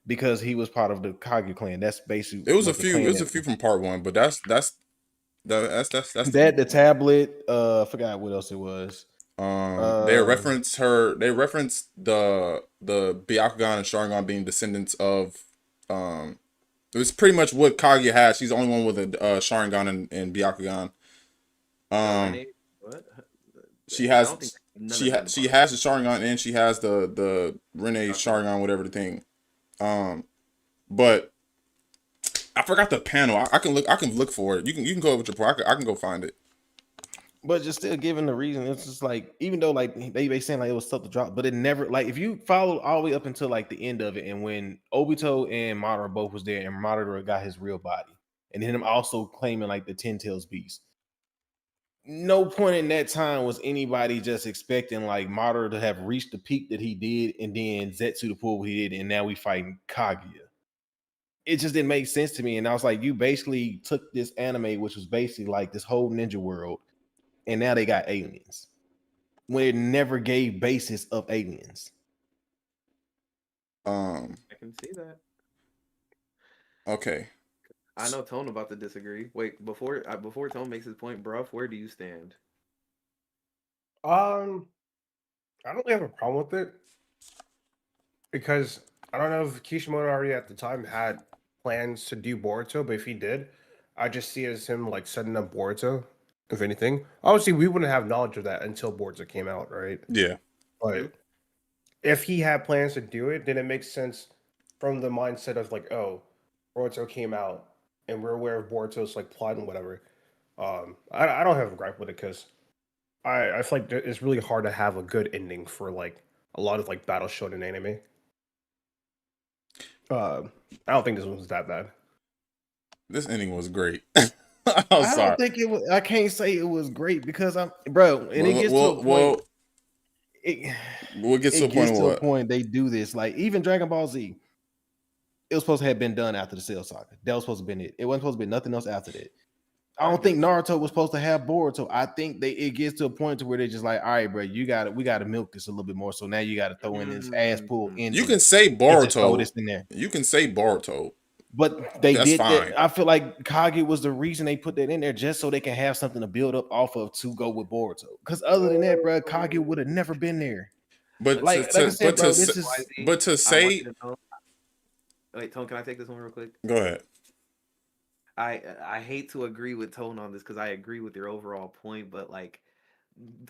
Because he was part of the Kaguya clan. That's basically it was a few. It was a few from part one, but that's the tablet. I forgot what else it was. They referenced her. They referenced the Byakugan and Sharingan being descendants of. It was pretty much what Kaguya had. She's the only one with a Sharingan and Byakugan. What? She has the Sharingan and she has the Rene Sharingan, whatever the thing. But I forgot the panel. I can look for it. You can go with your point. I can go find it. But just still given the reason, it's just like even though like they saying like it was tough to drop, but it never like if you follow all the way up until like the end of it, and when Obito and Madara both was there, and Madara got his real body, and then him also claiming like the 10 Tails beast. no point in that time was anybody just expecting like Madara to have reached the peak that he did, and then Zetsu to pull what he did, and now we fighting Kaguya. It just didn't make sense to me. And I was like, you basically took this anime, which was basically like this whole ninja world, and now they got aliens. When it never gave basis of aliens. I can see that. Okay. I know Tone about to disagree. Wait, before Tone makes his point, bruv, where do you stand? I don't really have a problem with it because I don't know if Kishimoto already at the time had plans to do Boruto, but if he did, I just see it as him like setting up Boruto. If anything, obviously we wouldn't have knowledge of that until Boruto came out, right? Yeah. But if he had plans to do it, then it makes sense from the mindset of like, oh, Boruto came out and we're aware of Boruto's like plot and whatever. I don't have a gripe with it because I feel like it's really hard to have a good ending for like a lot of like battle shonen anime. I don't think this one was that bad. This ending was great. I don't think it was. I can't say it was great because I'm, bro. And it gets to a point. We'll get to a point. They do this like even Dragon Ball Z. It was supposed to have been done after the Cell Saga. That was supposed to have been it. It wasn't supposed to be nothing else after that. I don't think Naruto was supposed to have Boruto. I think it gets to a point to where they're just like, all right, bro, we got to milk this a little bit more. So now you got to throw in this ass pull in. You can say Boruto. Throw this in there. You can say Boruto. But they did that. I feel like Kage was the reason they put that in there just so they can have something to build up off of to go with Boruto. Because other than that, bro, Kage would have never been there. But like I said, bro, to say, wait, Tone, can I take this one real quick? Go ahead. I hate to agree with Tone on this because I agree with your overall point, but like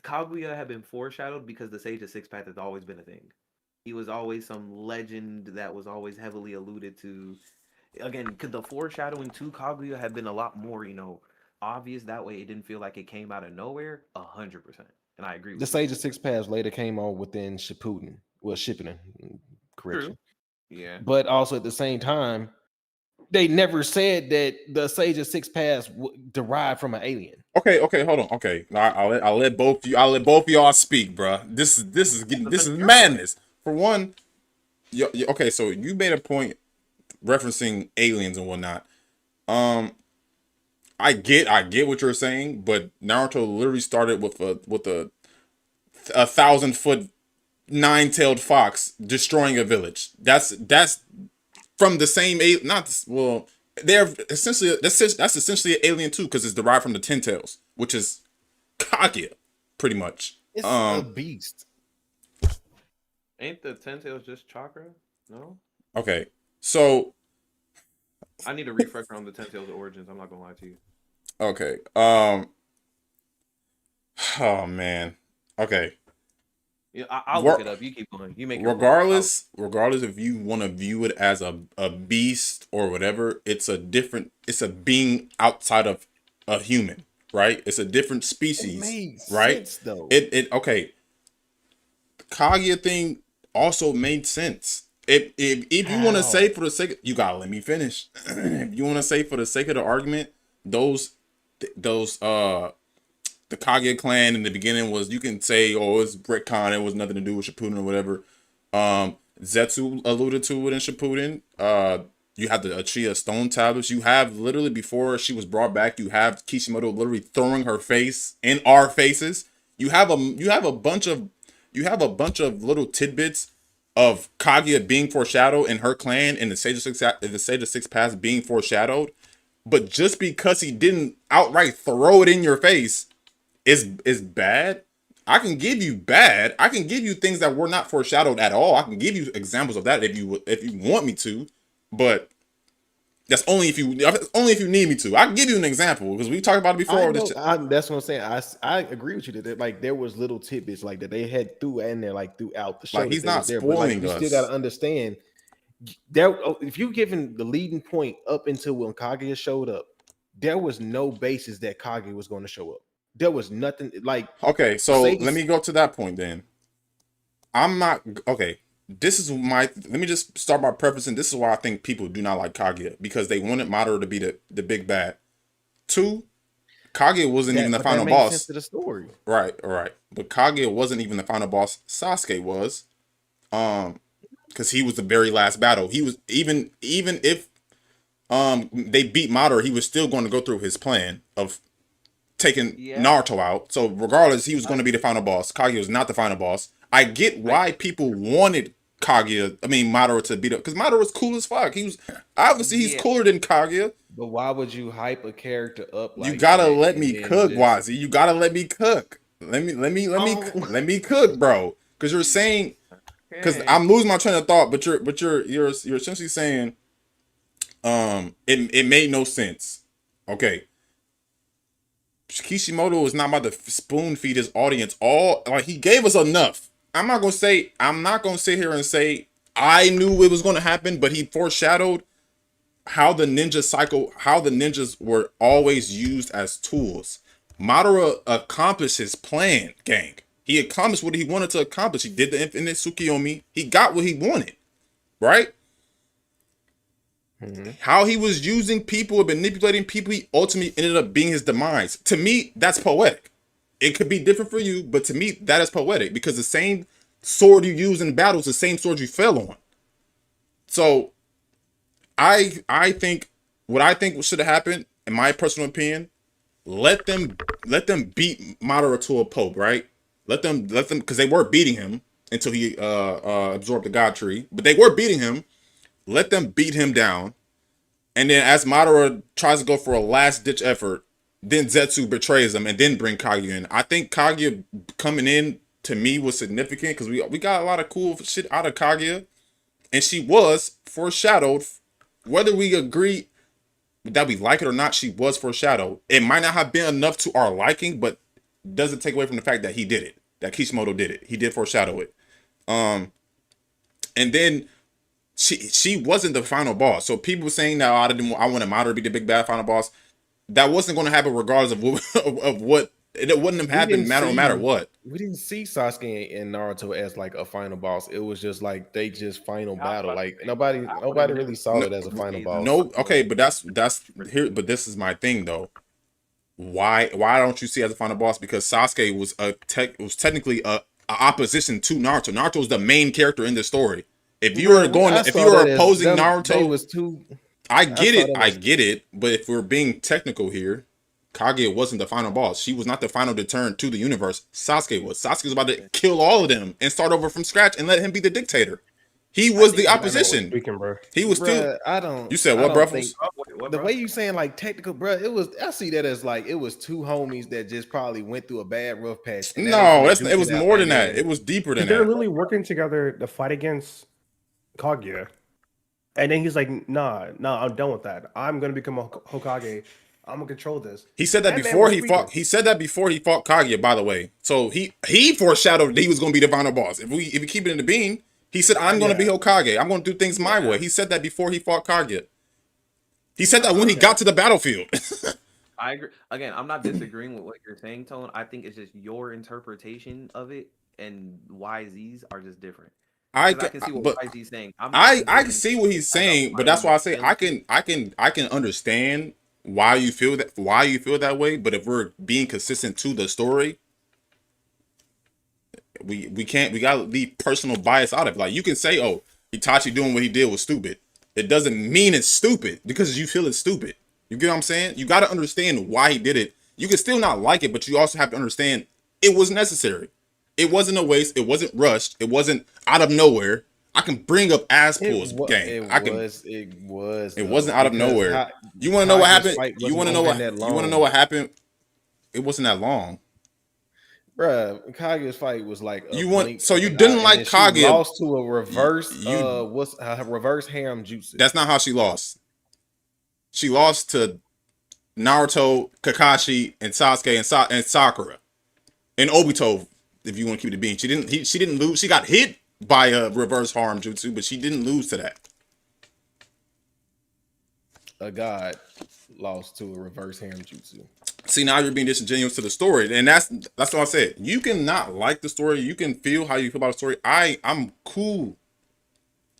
Kaguya had been foreshadowed because the Sage of Six Path has always been a thing. He was always some legend that was always heavily alluded to. Again, could the foreshadowing to Kaguya have been a lot more, obvious? That way it didn't feel like it came out of nowhere. 100%. And I agree with the Sage of Six Paths later came on within Shippuden. Well, Shippuden, correction. True. Yeah. But also at the same time, they never said that the Sage of Six Paths derived from an alien. Okay, hold on. Okay, I'll let both of y'all speak, bro. This is madness. For one, okay, so you made a point referencing aliens and whatnot. I get what you're saying, but Naruto literally started with a 1,000-foot 9-tailed fox destroying a village. That's from the same they're essentially that's essentially an alien too because it's derived from the 10 tails, which is Kaguya, pretty much. It's a beast. Ain't the 10 tails just chakra? No. Okay, so I need a refresher on the 10 tails origins. I'm not gonna lie to you. Okay. Oh man. Okay. Yeah, I'll look it up. You keep going. You make it. Regardless if you want to view it as a beast or whatever, it's a being outside of a human, right? It's a different species, right? Sense, though. It okay. The Kaguya thing also made sense. If you want to say for the sake, you gotta let me finish. If you want to say for the sake of the argument, those the Kaguya clan in the beginning was, you can say, oh, it's retcon, it was nothing to do with Shippuden or whatever. Zetsu alluded to it in Shippuden. You have the Uchiha stone tablets. You have literally, before she was brought back, you have Kishimoto literally throwing her face in our faces. You have a bunch of little tidbits of Kaguya being foreshadowed in her clan and the Sage of Six Paths being foreshadowed. But just because he didn't outright throw it in your face is bad. I can give you bad. I can give you things that were not foreshadowed at all. I can give you examples of that if you want me to, but that's only if you need me to. I can give you an example because we talked about it before. That's what I'm saying. I agree with you that like there was little tidbits like that they had in there like throughout the show. Like he's not spoiling us. You still got to understand. If you're giving the leading point up until when Kaguya showed up, there was no basis that Kaguya was going to show up. There was nothing like. Okay, so let me go to that point then. I'm not okay. Let me just start by prefacing. This is why I think people do not like Kaguya, because they wanted Madara to be the big bad. 2, Kaguya wasn't even the But final that makes boss. sense to the story. Right. But Kaguya wasn't even the final boss. Sasuke was. Because he was the very last battle. He was even if they beat Madara, he was still going to go through his plan of taking Naruto out. So regardless, he was going to be the final boss. Kaguya was not the final boss. I get why people wanted Madara to beat up, because Madara was cool as fuck. He was obviously he's cooler than Kaguya. But why would you hype a character up like You gotta that let me and cook, just- Wazi. You gotta let me cook. Let me cook, bro. Because you're saying, because I'm losing my train of thought. But you're essentially saying, it made no sense. Okay. Kishimoto was not about to spoon feed his audience he gave us enough. I'm not gonna sit here and say I knew it was gonna happen, but he foreshadowed how the ninjas were always used as tools. Madara accomplished his plan, gang. He accomplished what he wanted to accomplish. He did the infinite Tsukiyomi. He got what he wanted, right? Mm-hmm. How he was using people and manipulating people, he ultimately ended up being his demise. To me, that's poetic. It could be different for you, but to me, that is poetic, because the same sword you use in battle is the same sword you fell on. So I think what should have happened, in my personal opinion, let them beat Madara to a pulp, right? Let them, because they were beating him until he absorbed the God Tree, but they were beating him. Let them beat him down, and then as Madara tries to go for a last ditch effort, then Zetsu betrays him and then bring Kaguya in. I think Kaguya coming in to me was significant, because we got a lot of cool shit out of Kaguya, and she was foreshadowed. Whether we agree that we like it or not, she was foreshadowed. It might not have been enough to our liking, but doesn't take away from the fact that he did it. That Kishimoto did it. He did foreshadow it. And then she wasn't the final boss. So people saying that I wanted Madara to be the big bad final boss. That wasn't going to happen regardless of what. It wouldn't have happened no matter what. We didn't see Sasuke and Naruto as like a final boss. It was just like they just final battle. Like nobody really saw it as a final boss. No, okay, but that's here. But this is my thing though. Why don't you see it as a final boss? Because Sasuke was technically a opposition to Naruto. Naruto was the main character in the story. If you were opposing Naruto, was too. I get it. But if we're being technical here, Kaguya wasn't the final boss. She was not the final return to the universe. Sasuke was. Sasuke was about to kill all of them and start over from scratch and let him be the dictator. He was the opposition. He was too. I don't. You said what, Bruffles? The way you saying like technical, bro. It was. I see that as like it was two homies that just probably went through a bad rough patch. No, it was more than that. It was deeper than that. They're literally working together to fight against Kaguya, and then he's like, "Nah, I'm done with that. I'm gonna become a Hokage. I'm gonna control this." He said that before he fought. He said that before he fought Kaguya, by the way. So he foreshadowed that he was gonna be the final boss. If we keep it in the bean, he said, "I'm gonna be Hokage. I'm gonna do things my way." He said that before he fought Kaguya. He said that when he got to the battlefield. I agree. Again, I'm not disagreeing with what you're saying, Tone. I think it's just your interpretation of it, and YZ's are just different. I can see what YZ's saying. I can see what he's saying, but that's why I say I can understand why you feel that way. But if we're being consistent to the story, we gotta leave personal bias out of it. Like, you can say, oh, Itachi doing what he did was stupid. It doesn't mean it's stupid because you feel it's stupid. You get what I'm saying? You got to understand why he did it. You can still not like it, but you also have to understand it was necessary. It wasn't a waste. It wasn't rushed. It wasn't out of nowhere. I can bring up ass pulls, gang. It wasn't out of nowhere. You want to know what happened? You want to know what happened? It wasn't that long. Bruh, Kaguya's fight was like you didn't like Kaguya. Lost to a reverse reverse harem jutsu. That's not how she lost. She lost to Naruto, Kakashi, and Sasuke and Sakura. And Obito, if you want to keep it being. She didn't lose. She got hit by a reverse harem jutsu, but she didn't lose to that. A god lost to a reverse harem jutsu. See, now you're being disingenuous to the story, and that's what I said. You can not like the story. You can feel how you feel about the story. I'm cool.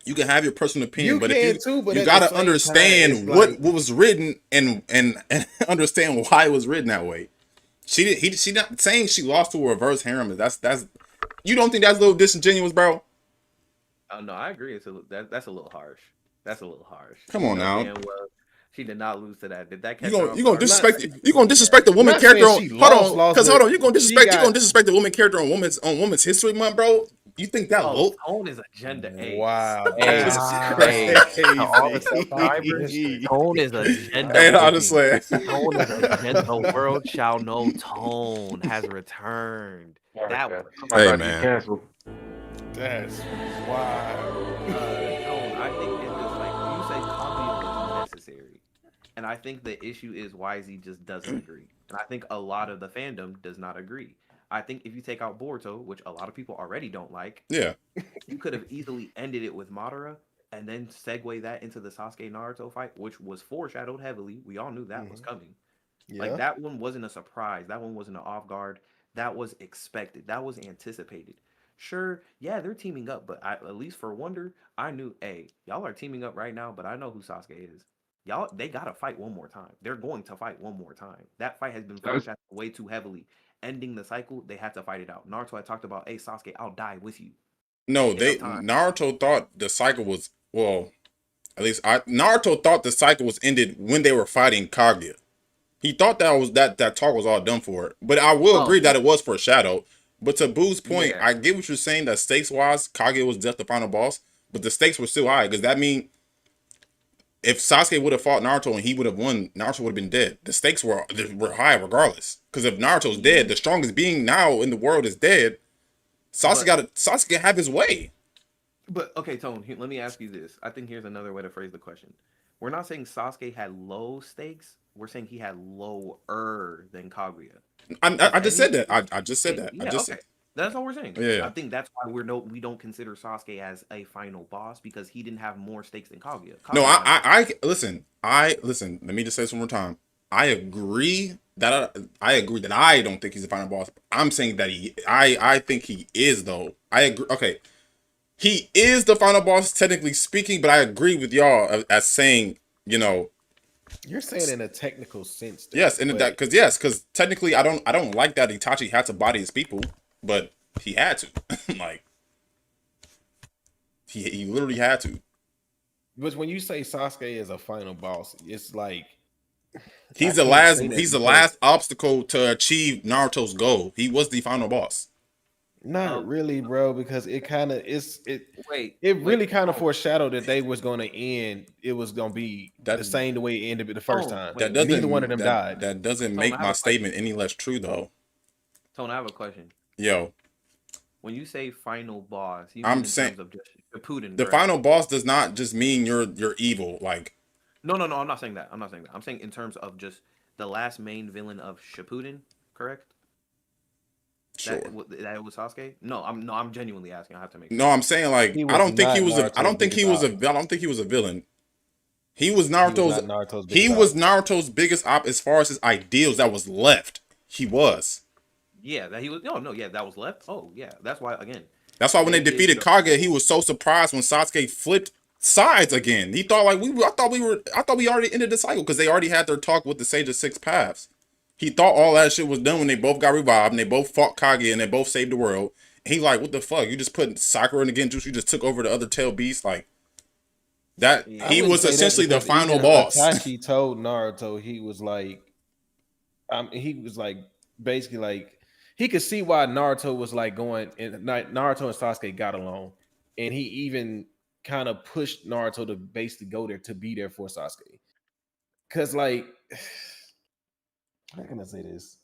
You can have your personal opinion, You but can if too, but you at the gotta same time, understand it's what like- was written and understand why it was written that way. She not saying she lost to a reverse harem. That's you don't think that's a little disingenuous, bro? Oh no, I agree. That's a little harsh. That's a little harsh. Come on now. damn well she did not lose to that. Did that catch You her gonna off you gonna guard? disrespect the woman Not character saying on she hold lost, on lost, because but hold on you gonna she disrespect the woman character on women's history month, bro? You think that Oh, low? Tone is agenda A. Wow, Hey, that's hey, crazy. all the subscribers, Tone is agenda. And OG. honestly, Tone is agenda. The world shall know Tone has returned. That was Hey, About to get man. canceled. That's wild. Tone. I think it's just like you say Kaguya was necessary. And I think the issue is YZ just doesn't agree. And I think a lot of the fandom does not agree. I think if you take out Boruto, which a lot of people already don't like, yeah. you could have easily ended it with Madara and then segue that into the Sasuke Naruto fight, which was foreshadowed heavily. We all knew that was coming. Like that one wasn't a surprise. That one wasn't an off guard. That was expected. That was anticipated. Sure, yeah, they're teaming up, but at least for Wonder, I knew, hey, y'all are teaming up right now, but I know who Sasuke is. Y'all, they gotta fight one more time. They're going to fight one more time. That fight has been foreshadowed way too heavily. Ending the cycle, they had to fight it out. Naruto had talked about, hey, Sasuke, I'll die with you. No, Naruto thought the cycle was Naruto thought the cycle was ended when they were fighting Kaguya. He thought that talk was all done for it. But I will agree that it was foreshadowed. But to Boo's point, I get what you're saying that stakes wise, Kaguya was just the final boss, but the stakes were still high because that mean if Sasuke would have fought Naruto and he would have won, Naruto would have been dead. The stakes were high regardless. Because if Naruto's dead, the strongest being now in the world is dead. Sasuke have his way. But okay, Tone, let me ask you this. I think here's another way to phrase the question. We're not saying Sasuke had low stakes. We're saying he had lower than Kaguya. I just said that. I just said that. Yeah, okay. That's all we're saying. Yeah. I think that's why we don't consider Sasuke as a final boss because he didn't have more stakes than Kaguya. No, I listen. Let me just say this one more time. I agree that I don't think he's the final boss. I'm saying that I think he is though. I agree. Okay, he is the final boss technically speaking, but I agree with y'all as saying, you know. You're saying in a technical sense. Though, yes, because technically I don't like that Itachi had to body his people, but he had to. Like he literally had to. But when you say Sasuke is a final boss, it's like he's the last obstacle to achieve Naruto's goal. He was the final boss. Not really, bro, because it kind of really kind of foreshadowed that they was going to end. It was going to be the same the way it ended the first time. Neither one of them died. That doesn't make my statement any less true, though. Tone, I have a question. Yo, when you say final boss, I'm saying Shippuden, the final boss does not just mean you're evil. Like, no, I'm not saying that. I'm saying in terms of just the last main villain of Shippuden, correct? Sure. That was Sasuke? No, I'm genuinely asking. I have to make. No, I'm saying like I don't think he was a villain. He was Naruto's biggest op as far as his ideals that was left. He was. Yeah, that he was. That was left. Oh, yeah, that's why again. That's why when they defeated Kaguya, he was so surprised when Sasuke flipped sides again. He thought like I thought we already ended the cycle because they already had their talk with the Sage of Six Paths. He thought all that shit was done when they both got revived and they both fought Kaguya and they both saved the world. And he like, what the fuck? You just put Sakura in the Genjutsu, you just took over the other tail beast like that. Yeah, he was essentially the final boss. Itachi told Naruto he was like, basically like he could see why Naruto was like going and Naruto and Sasuke got along, and he even kind of pushed Naruto to basically go there to be there for Sasuke, because like. How can I say this?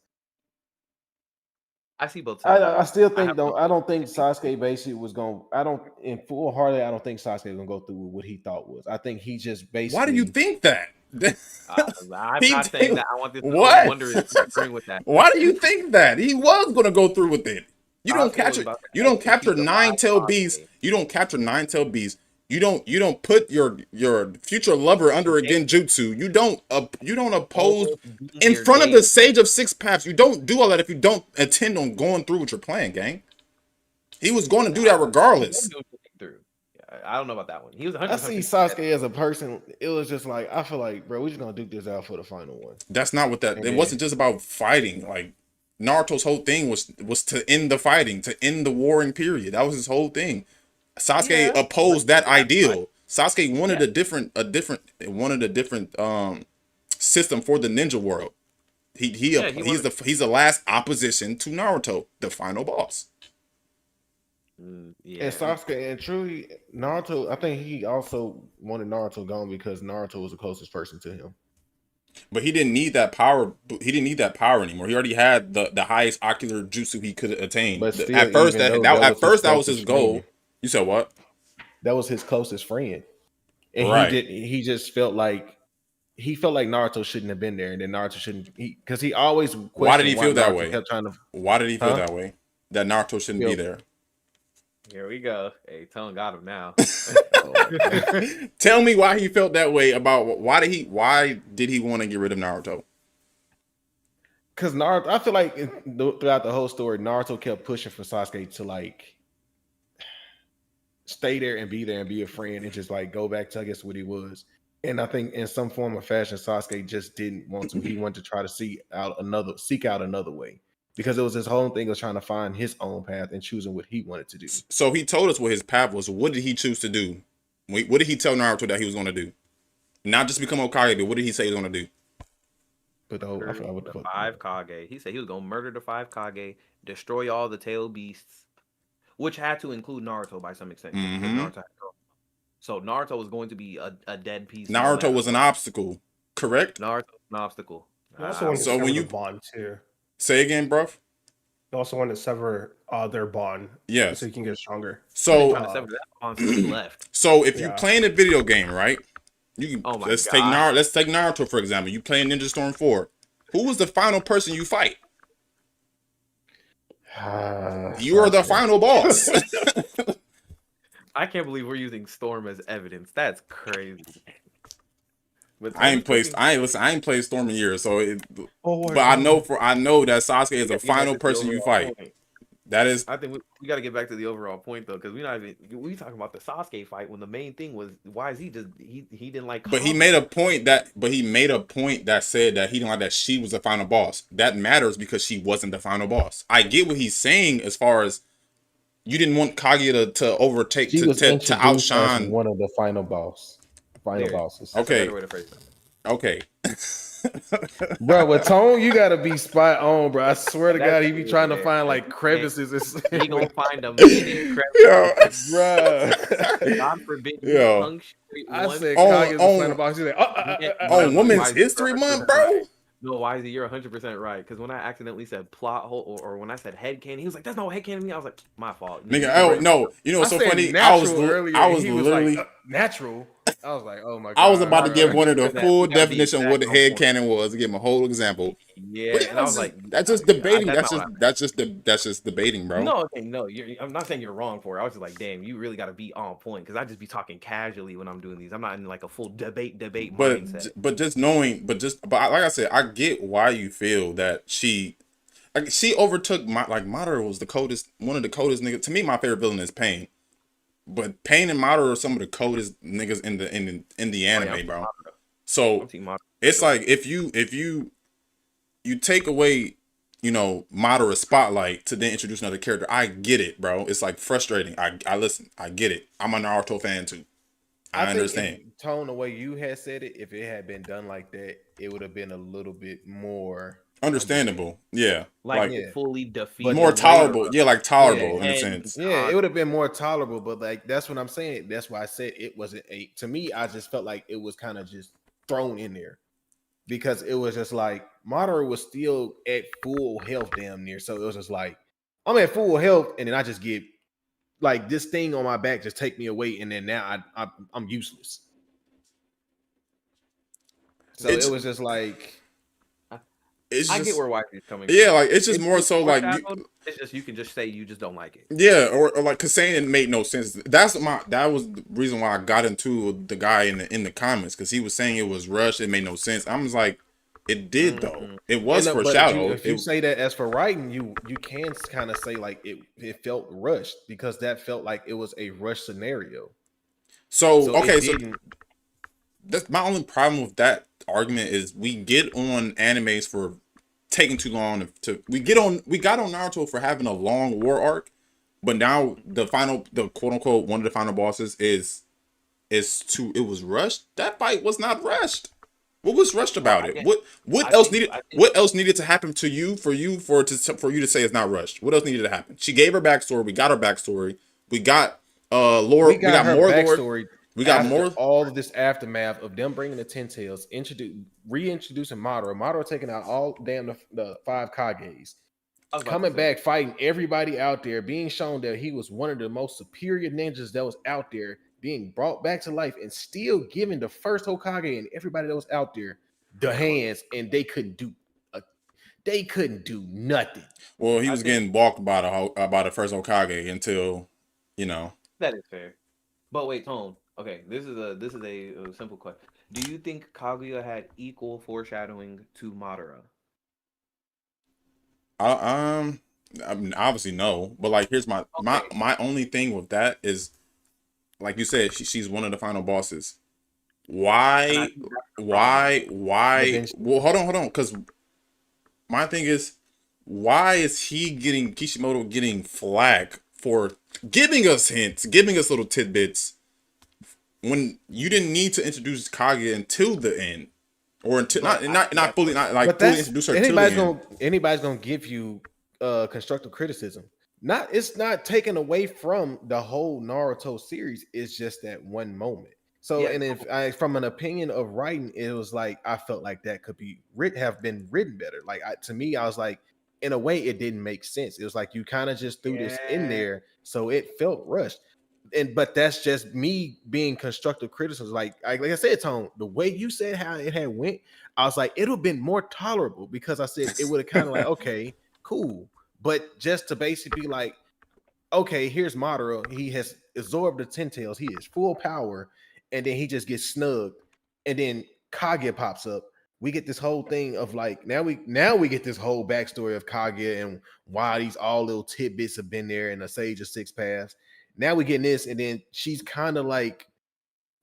I see both sides. I still think I don't think Sasuke basically was going. I don't think Sasuke was gonna go through what he thought was. I think he just basically. Why do you think that? I'm not saying that. I want this. What? Wonder if you're agreeing with that. Why do you think that he was gonna go through with it? You don't capture 9-tailed beasts. You don't capture 9-tailed beasts. You don't put your future lover under a genjutsu. You don't oppose in front of the Sage of Six Paths. You don't do all that if you don't intend on going through what you're playing, gang. He was going to do that regardless. I don't know about that one. He was 100%. I see Sasuke as a person. It was just like, I feel like, bro, we're just gonna duke this out for the final one. That's not what that. It wasn't just about fighting. Like Naruto's whole thing was to end the fighting, to end the warring period. That was his whole thing. Sasuke opposed that ideal. Sasuke wanted a different system for the ninja world. He's the last opposition to Naruto, the final boss. And Sasuke, and truly, Naruto, I think he also wanted Naruto gone because Naruto was the closest person to him. But he didn't need that power. He didn't need that power anymore. He already had the highest ocular jutsu he could attain. But still, at first, that was his goal. Friend. You said what? That was his closest friend, and he just felt like Naruto shouldn't have been there, and then Naruto shouldn't. Because he always. Why did he feel that way? Why did he feel that way? That Naruto shouldn't be there. Here we go. Hey, Tone got him now. Tell me why he felt that way about why did he want to get rid of Naruto? Because Naruto, I feel like throughout the whole story, Naruto kept pushing for Sasuke to like stay there and be a friend and just like go back to I guess what he was. And I think in some form or fashion, Sasuke just didn't want to. He wanted to try to seek out another way. Because it was his whole thing of trying to find his own path and choosing what he wanted to do. So he told us what his path was. What did he choose to do? What did he tell Naruto that he was going to do? Not just become Hokage, but what did he say he was going to do? But the 5 Kage. He said he was going to murder the 5 Kage, destroy all the tail beasts, which had to include Naruto by some extent. So Naruto was going to be a dead piece. Naruto was an obstacle, correct? Naruto was an obstacle. So when you bond too. Say again, bro. You also want to sever their bond. Yes. So you can get stronger. So, left. So if you're playing a video game, right? You can let's take Naruto for example. You playing Ninja Storm 4. Who was the final person you fight? You are the final boss. I can't believe we're using Storm as evidence. That's crazy. But I ain't played Storm in years, so but I know that Sasuke is the final person you fight. That is. I think we got to get back to the overall point though, because we talking about the Sasuke fight when the main thing was why is he didn't like. But he made a point that said that he didn't like that she was the final boss. That matters because she wasn't the final boss. I get what he's saying as far as you didn't want Kaguya to overtake to outshine one of the final bosses. Okay. Okay. Bro, with Tone, you gotta be spot on, bro. I swear to God, he be trying to find like crevices. He gonna find a million crevices, bro. God forbid. I said Kaguya's the final boss. He's like, on Women's History Month, bro. No, Wisey, you're 100% right. Because when I accidentally said plot hole or when I said headcanon, he was like, "That's not headcanon to me." I was like, "My fault." Nigga, oh no, you know what's so funny? I was literally like, natural. I was like, "Oh my God!" I was about to give one of the full definition of what the headcanon was to give him a whole example. Yeah, and I was like, "That's just debating. That's just debating, bro." No, I'm not saying you're wrong for it. I was just like, "Damn, you really got to be on point." Because I just be talking casually when I'm doing these. I'm not in like a full debate mindset. But like I said, I get why you feel that she overtook Madara was one of the coldest niggas. To me, my favorite villain is Pain. But Pain and Madara are some of the coldest niggas in the anime, bro. So it's like if you take away, Madara's spotlight to then introduce another character, I get it, bro. It's like frustrating. I listen. I get it. I'm a Naruto fan too. I understand. Tone, the way you had said it, if it had been done like that, it would have been a little bit more understandable. Yeah. Like fully defeated. More tolerable. Yeah, like tolerable in a sense. Yeah, it would have been more tolerable, but like that's what I'm saying. That's why I said it wasn't to me, I just felt like it was kind of just thrown in there. Because it was just like Madara was still at full health damn near. So it was just like, I'm at full health, and then I just get like this thing on my back just take me away, and then now I'm useless. So it was just like I get where Wisey's coming from. Yeah, like it's just more so like it's just you can just say you just don't like it. Yeah, or like cause saying it made no sense. That was the reason why I got into the guy in the comments, because he was saying it was rushed, it made no sense. I was like, it did though. It was foreshadowed. If you say that as for writing, you can kind of say like it felt rushed, because that felt like it was a rush scenario. So it okay, so didn't. that's my only problem with that argument is we get on animes for taking too long we got on Naruto for having a long war arc, but now the quote unquote one of the final bosses it was rushed. That fight was not rushed. What was rushed about it? What else needed to happen to you for you to say it's not rushed? What else needed to happen? She gave her backstory. We got her backstory. We got Lore. We got her more backstory. Lore. We got more. All of this aftermath of them bringing the Ten Tails, reintroducing Madara taking out all the 5 Kages, coming back fighting everybody out there, being shown that he was one of the most superior ninjas that was out there, being brought back to life, and still giving the first Hokage and everybody that was out there the hands, and they couldn't do nothing. Well, he was getting balked by the first Hokage until, you know. That is fair. But wait, Tone. Okay, this is a simple question. Do you think Kaguya had equal foreshadowing to Madara? I mean, obviously no, but like here's my only thing with that is, like you said, she's one of the final bosses. Why? Well, hold on, because my thing is, why is Kishimoto getting flack for giving us hints, giving us little tidbits, when you didn't need to introduce Kaguya until the end, or until not fully introduce her till the end. Anybody's gonna give you constructive criticism. It's not taken away from the whole Naruto series. It's just that one moment. So, and if from an opinion of writing, it was like I felt like that could have been written better. Like to me, I was like, in a way, it didn't make sense. It was like you kind of just threw this in there, so it felt rushed. But that's just me being constructive criticism. Like I said, Tone, the way you said how it had went, I was like, it would have been more tolerable, because I said it would have kind of like, okay, cool. But just to basically like, okay, here's Madara. He has absorbed the Ten Tails. He is full power. And then he just gets snugged. And then Kaguya pops up. We get this whole thing of like, now we get this whole backstory of Kaguya and why these all little tidbits have been there in the Sage of Six Paths. Now we getting this, and then she's kind of like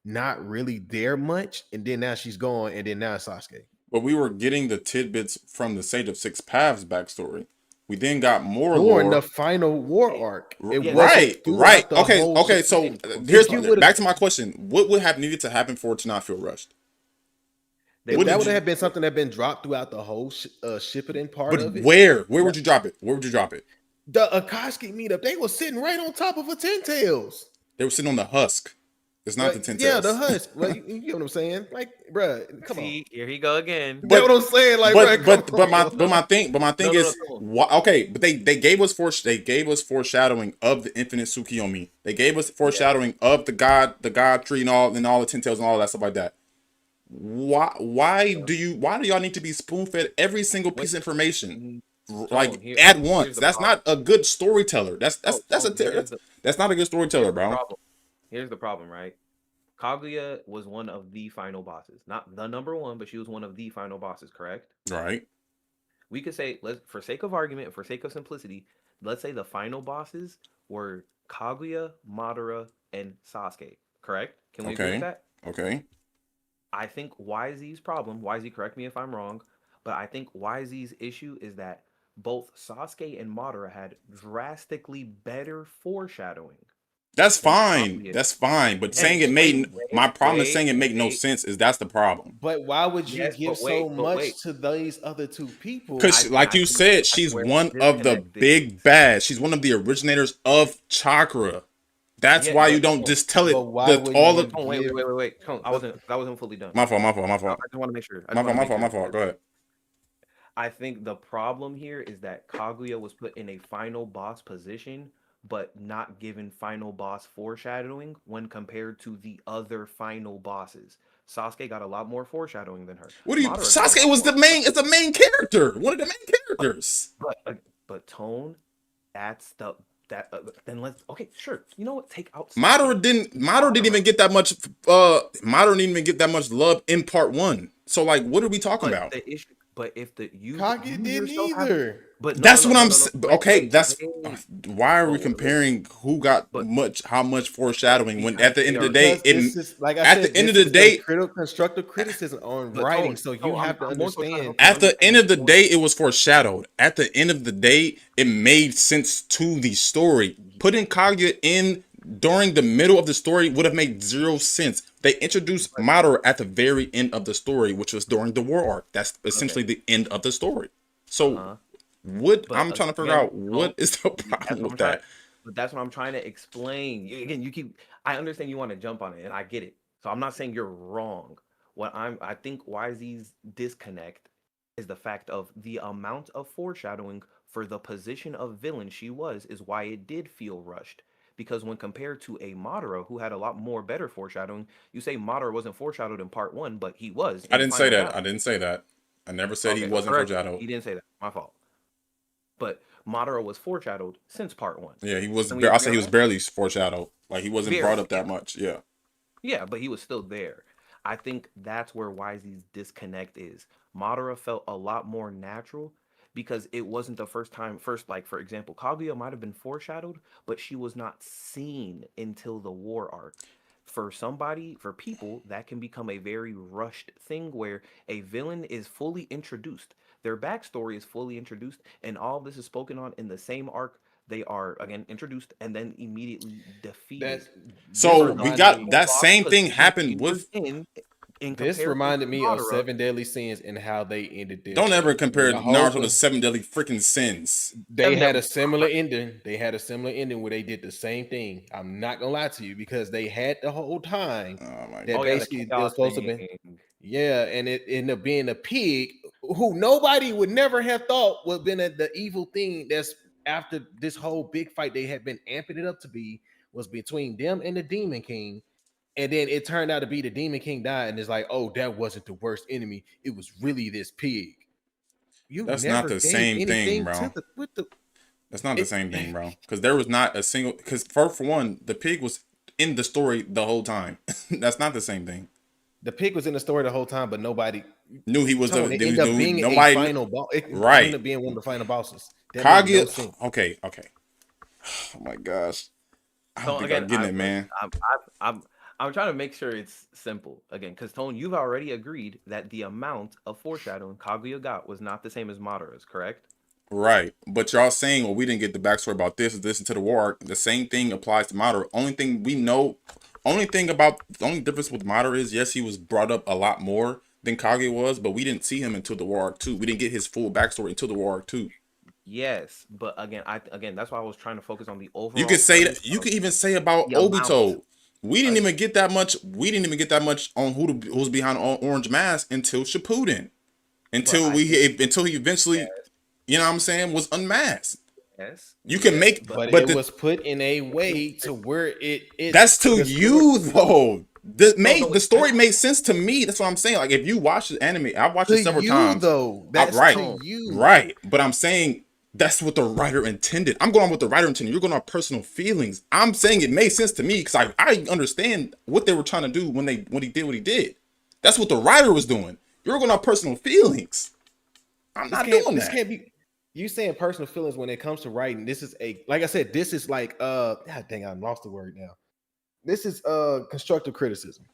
not really there much, and then now she's gone, and then now it's Sasuke. But we were getting the tidbits from the Sage of Six Paths backstory. We then got more lore in the final war arc. Right. Okay. So here's back to my question: what would have needed to happen for it to not feel rushed? That would have been something that been dropped throughout the whole Shippuden part of it. Where would you drop it? Where would you drop it? The Akatsuki meetup, they were sitting right on top of a Ten Tails. They were sitting on the husk. It's not the Ten Tails. Yeah, the husk. Well, you get what I'm saying? Like, bruh, come on. Here he go again. You get what I'm saying? Like, but my thing is, okay, but they gave us foreshadowing of the infinite Tsukiyomi. They gave us foreshadowing of the god tree and all the Ten Tails and all that stuff like that. Why do y'all need to be spoon fed every single piece of information? Like at once. That's not a good storyteller. That's not a good storyteller, bro. Here's the problem, right? Kaguya was one of the final bosses, not the number one, but she was one of the final bosses, correct? Right. We could say, for sake of argument, for sake of simplicity, let's say the final bosses were Kaguya, Madara, and Sasuke, correct? Can we agree with that? Okay. I think YZ's problem, YZ, correct me if I'm wrong, but I think YZ's issue is that both Sasuke and Madara had drastically better foreshadowing. That's fine. That's fine. But saying it made my problem is saying it make no sense is that's the problem. But why would you give so much to these other two people? Because like you said, she's one of the big bads. She's one of the originators of chakra. That's why you don't just tell it. Wait. I wasn't fully done. My fault. I just want to make sure. My fault. Go ahead. I think the problem here is that Kaguya was put in a final boss position, but not given final boss foreshadowing when compared to the other final bosses. Sasuke got a lot more foreshadowing than her. Sasuke was the main character, one of the main characters. But Tone, then let's sure. You know what? Take out Madara didn't even get that much. Madara didn't even get that much love in part 1. So like, what are we talking about? But if you Kaguya didn't yourself have, either. but That's what I'm wait, okay. wait, That's wait. why are we Wait. comparing who got But how much foreshadowing when because at the end of the they day, Because this is like I at said, the end of this the is day, a constructive criticism on but writing. Tone, So no, you have to I'm more so trying to understand. help you at the end understand of the the point. day, it was foreshadowed. At the end of the day, it made sense to the story. Putting Kaguya in during the middle of the story would have made zero sense. They introduced Madara at the very end of the story, which was during the war arc. That's essentially the end of the story. So, what But I'm trying to figure again, out what is the problem with that? But that's what I'm trying to explain. Again, I understand you want to jump on it, and I get it. So I'm not saying you're wrong. I think YZ's disconnect is the fact of the amount of foreshadowing for the position of villain she was is why it did feel rushed. Because when compared to a Madara who had a lot more better foreshadowing, you say Madara wasn't foreshadowed in part 1, but he was in I the didn't say final that. battle. I didn't say that. I never said he Okay, wasn't correct. foreshadowed. He didn't say that. My fault. But Madara was foreshadowed since part 1. Yeah, he was. Can we I agree said on he was that? barely foreshadowed. Like he wasn't brought Barely, up that much. Yeah. Yeah, but he was still there. I think that's where YZ's disconnect is. Madara felt a lot more natural because it wasn't the first, like, for example, Kaguya might have been foreshadowed, but she was not seen until the war arc. For people, that can become a very rushed thing where a villain is fully introduced. Their backstory is fully introduced, and all of this is spoken on in the same arc. They are again introduced and then immediately defeated. So we got that same thing happened with. This reminded me of Seven Deadly Sins and how they ended this. Don't ever compare The Naruto to Seven Deadly freaking Sins. They had a similar ending. They had a similar ending where they did the same thing. I'm not gonna lie to you because they had the whole time that basically they're supposed to be. Yeah, and it ended up being a pig who nobody would never have thought would have been the evil thing that's after this whole big fight they had been amping it up to be was between them and the Demon King. And then it turned out to be the Demon King died, and it's like, oh, that wasn't the worst enemy. It was really this pig. That's not the same thing, bro. That's not the same thing, bro. Because there was not a single. Because for one, the pig was in the story the whole time. That's not the same thing. The pig was in the story the whole time, but nobody knew he was. It ended up being nobody a final boss. It right. ended up being one of the final bosses. Kaguya. Okay. Oh my gosh. I don't think I'm getting it, man. I'm trying to make sure it's simple again, because Tone, you've already agreed that the amount of foreshadowing Kaguya got was not the same as Madara's, correct? Right, but y'all saying, well, we didn't get the backstory about this into the war arc. The same thing applies to Madara. Only thing we know, the only difference with Madara is, yes, he was brought up a lot more than Kaguya was, but we didn't see him until the war arc 2. We didn't get his full backstory until the war arc 2. Yes, but again, that's why I was trying to focus on the overall. You could say that. You could even say about Obito. We didn't even get that much. We didn't even get that much on who's behind Orange Mask until Shippuden, until he eventually, you know what I'm saying, was unmasked. Yes, you can make, but it was put in a way to where it. That's to you though. The story made sense to me. That's what I'm saying. Like if you watch the anime, I've watched it several times. Though that's right, to you, right. But I'm saying. That's what the writer intended. I'm going on with the writer intended. You're going on personal feelings. I'm saying it made sense to me because I understand what they were trying to do when he did what he did. That's what the writer was doing. You're going on personal feelings. I'm not doing that. This can't be. You saying personal feelings when it comes to writing. This is like I said. This is like God dang, I lost the word now. This is constructive criticism.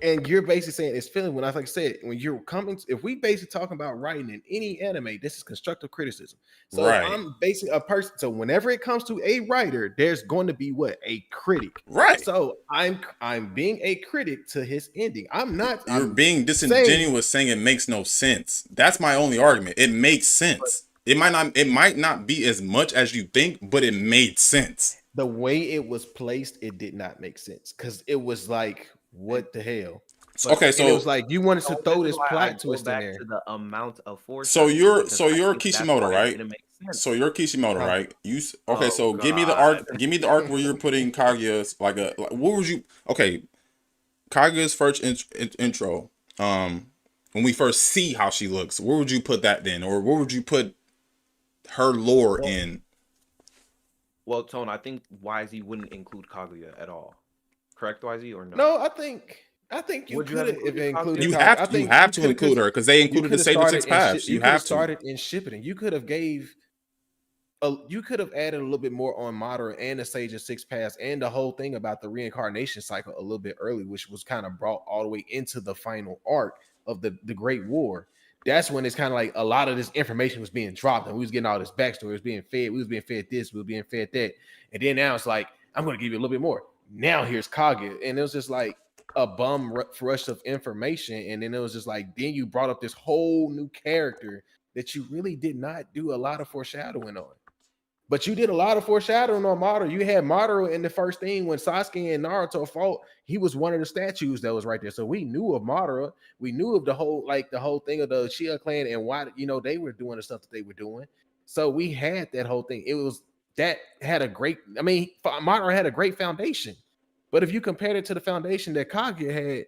And you're basically saying it's feeling when I said when you're coming, if we basically talking about writing in any anime, this is constructive criticism. So I'm basically a person. So whenever it comes to a writer, there's going to be a critic. Right. So I'm being a critic to his ending. You're being disingenuous saying it makes no sense. That's my only argument. It makes sense. It might not be as much as you think, but it made sense. The way it was placed, it did not make sense because it was like, what the hell? Okay, so it was like you wanted to throw this plot twist in there. To the amount of force. So you're Kishimoto, right? So you're Kishimoto, right? So give me the arc. Give me the arc where you're putting Kaguya's what would you? Okay, Kaguya's first intro. When we first see how she looks, where would you put that then, or where would you put her lore in? Well, Tone, I think YZ wouldn't include Kaguya at all. Correct, YZ, or no? No, I think I think you Would you could have have included included. You Kaguya? Kaguya. I have think to include her because they included the Sage of Six Paths. You have to. started in Shippuden. You could have gave. You could have added a little bit more on Madara and the Sage of Six Paths and the whole thing about the reincarnation cycle a little bit early, which was kind of brought all the way into the final arc of the Great War. That's when it's kind of like a lot of this information was being dropped and we was getting all this backstory. It was being fed. We was being fed this. We was being fed that. And then now it's like, I'm going to give you a little bit more. Now here's Kaguya. And it was just like a bum rush of information. And then it was just like, then you brought up this whole new character that you really did not do a lot of foreshadowing on. But you did a lot of foreshadowing on Madara. You had Madara in the first thing when Sasuke and Naruto fought. He was one of the statues that was right there. So we knew of Madara. We knew of the whole thing of the Uchiha clan and why they were doing the stuff that they were doing. So we had that whole thing. Madara had a great foundation. But if you compared it to the foundation that Kaguya had,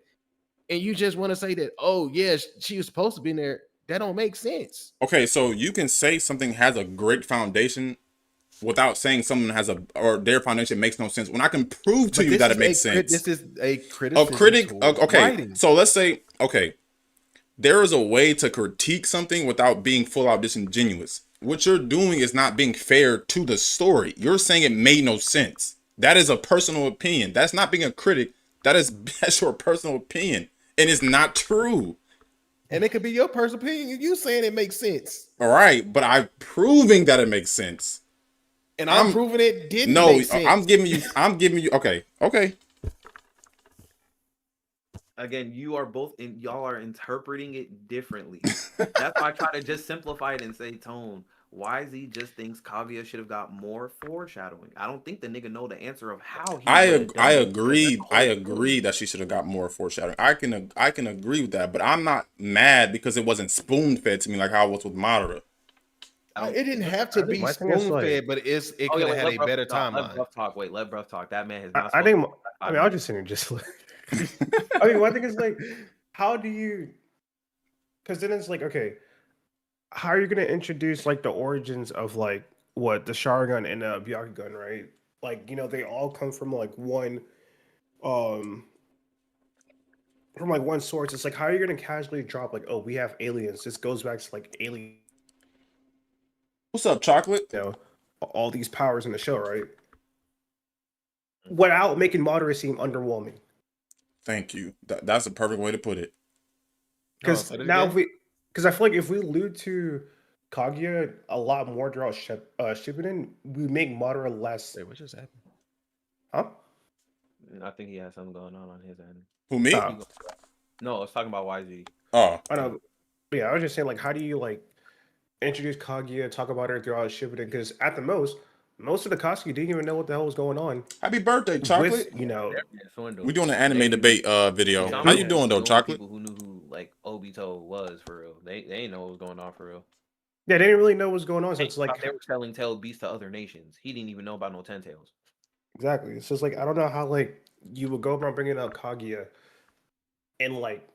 and you just want to say that, oh yeah, she was supposed to be in there, that don't make sense. Okay, so you can say something has a great foundation without saying someone has or their foundation makes no sense. When I can prove to you that it makes sense. This is a criticism. A critic. Okay, writing. so let's say, okay, there is a way to critique something without being full out disingenuous. What you're doing is not being fair to the story. You're saying it made no sense. That is a personal opinion. That's not being a critic. That's your personal opinion, and it's not true. And it could be your personal opinion. You saying it makes sense. All right, but I'm proving that it makes sense. And I'm proving it didn't make sense. I'm giving you okay. Again, y'all are interpreting it differently. That's why I try to just simplify it and say, Tone, YZ just thinks Kaguya should have got more foreshadowing. I don't think the nigga know the answer of how he I agree that she should have got more foreshadowing. I can agree with that, but I'm not mad because it wasn't spoon fed to me like how it was with Madara. It didn't have to be spoon fed, but it could have had a better timeline. Let Bruff talk. That man has not. I'll just sit here just like. One thing is like, how do you? Because then it's like, okay, how are you going to introduce like the origins of like what the Sharingan and the Byakugan, right? Like, they all come from like one, from like one source. It's like, how are you going to casually drop like, oh, we have aliens? This goes back to like alien. What's up, Chocolate? All these powers in the show, right? Without making Madara seem underwhelming. Thank you. That's a perfect way to put it. Because because I feel like if we allude to Kaguya a lot more throughout Shippuden, we make Madara less. Wait, what just happened? Huh? I think he has something going on his end. Who, me? No, I was talking about YZ. Oh, I know. Yeah, I was just saying, like, how do you like introduce Kaguya, talk about her throughout Shippuden? Because at the most of the Katsuki didn't even know what the hell was going on. Happy birthday, Chocolate! We're doing an anime debate video. How you doing though, Chocolate? People who knew who like Obito was for real. They didn't know what was going on for real. Yeah, they didn't really know what was going on. So it's like they were telling Tailed Beast to other nations. He didn't even know about no 10 Tails. Exactly. It's just like I don't know how like you would go around bringing up Kaguya in like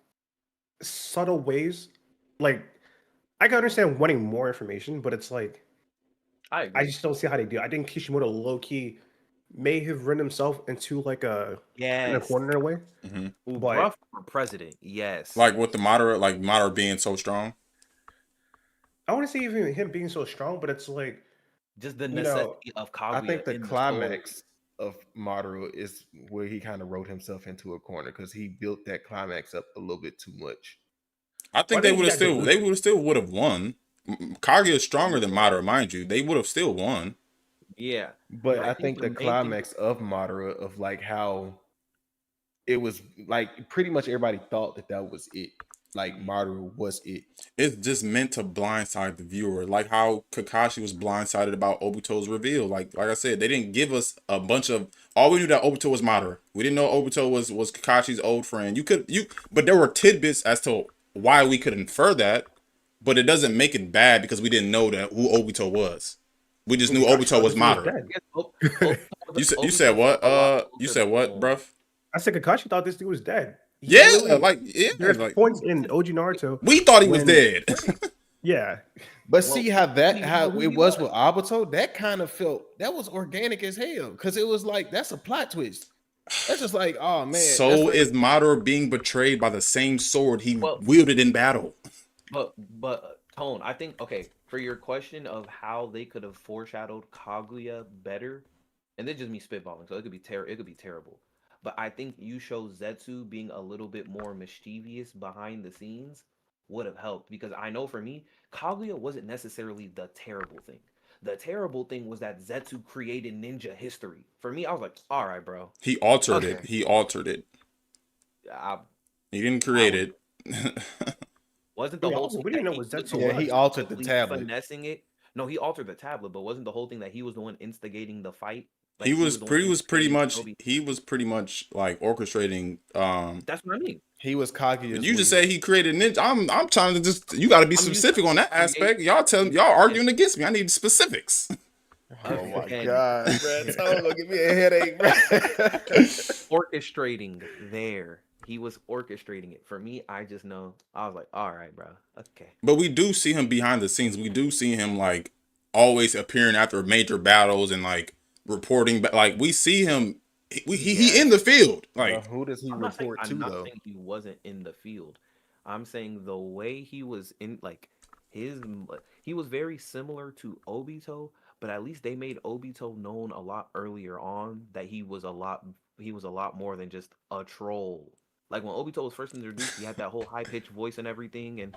subtle ways. Like I can understand wanting more information, but it's like I just don't see how they do. I think Kishimoto low key may have written himself into like in a corner in a way. Mm-hmm. But rough for president, yes. Like with the Madara being so strong. I want to see even him being so strong, but it's like just the necessity of Kaguya. I think the climax of Madara is where he kind of wrote himself into a corner because he built that climax up a little bit too much. I think they would have won. Kaguya is stronger than Madara, mind you. They would have still won. Yeah, but I think the climax of Madara of like how it was like pretty much everybody thought that was it. Like Madara was it. It's just meant to blindside the viewer, like how Kakashi was blindsided about Obito's reveal. Like I said, they didn't give us a bunch of. All we knew that Obito was Madara. We didn't know Obito was Kakashi's old friend. But there were tidbits as to why we could infer that, but it doesn't make it bad because we didn't know that who Obito was. We just knew Obito was Madara. You said what? You said what, bruv? I said Kakashi thought this dude was dead. There's points in OG Naruto. We thought he was dead. Yeah. But see how it was with Obito? That kind of felt, that was organic as hell. Because it was like, that's a plot twist. That's just like, oh man. So like, is Madara being betrayed by the same sword he Well- wielded in battle. But Tone, I think okay, for your question of how they could have foreshadowed Kaguya better, and this is just me spitballing, so it could be terrible. But I think you show Zetsu being a little bit more mischievous behind the scenes would have helped, because I know for me, Kaguya wasn't necessarily the terrible thing. The terrible thing was that Zetsu created ninja history. For me, I was like, all right, bro. He altered Okay. it. He altered it. I He didn't create it. wasn't the We whole also- thing we didn't that know what was Zetsu the Yeah, one he altered the totally tablet. finessing it. No, he altered the tablet, but wasn't the whole thing that he was the one instigating the fight? Like, He was the one pretty instigating Shinobi? pretty much like orchestrating. That's what I mean. he was Kaguya's You just leader. say he created ninja. I'm trying to just, you got to be I'm used specific to on that create- aspect. Y'all arguing against me. I need specifics. Oh my And- god, bro. Tone gonna give me a headache, bro. Orchestrating there. He was orchestrating it. For me, I just know. I was like, all right, bro. Okay. But we do see him behind the scenes. We do see him like always appearing after major battles and like reporting. But like we see him, he in the field. Like Who does he I'm not saying, report to I'm not though? saying he wasn't in the field. I'm saying the way he was in, like, he was very similar to Obito, but at least they made Obito known a lot earlier on that he was a lot more than just a troll. Like when Obito was first introduced, he had that whole high pitched voice and everything, and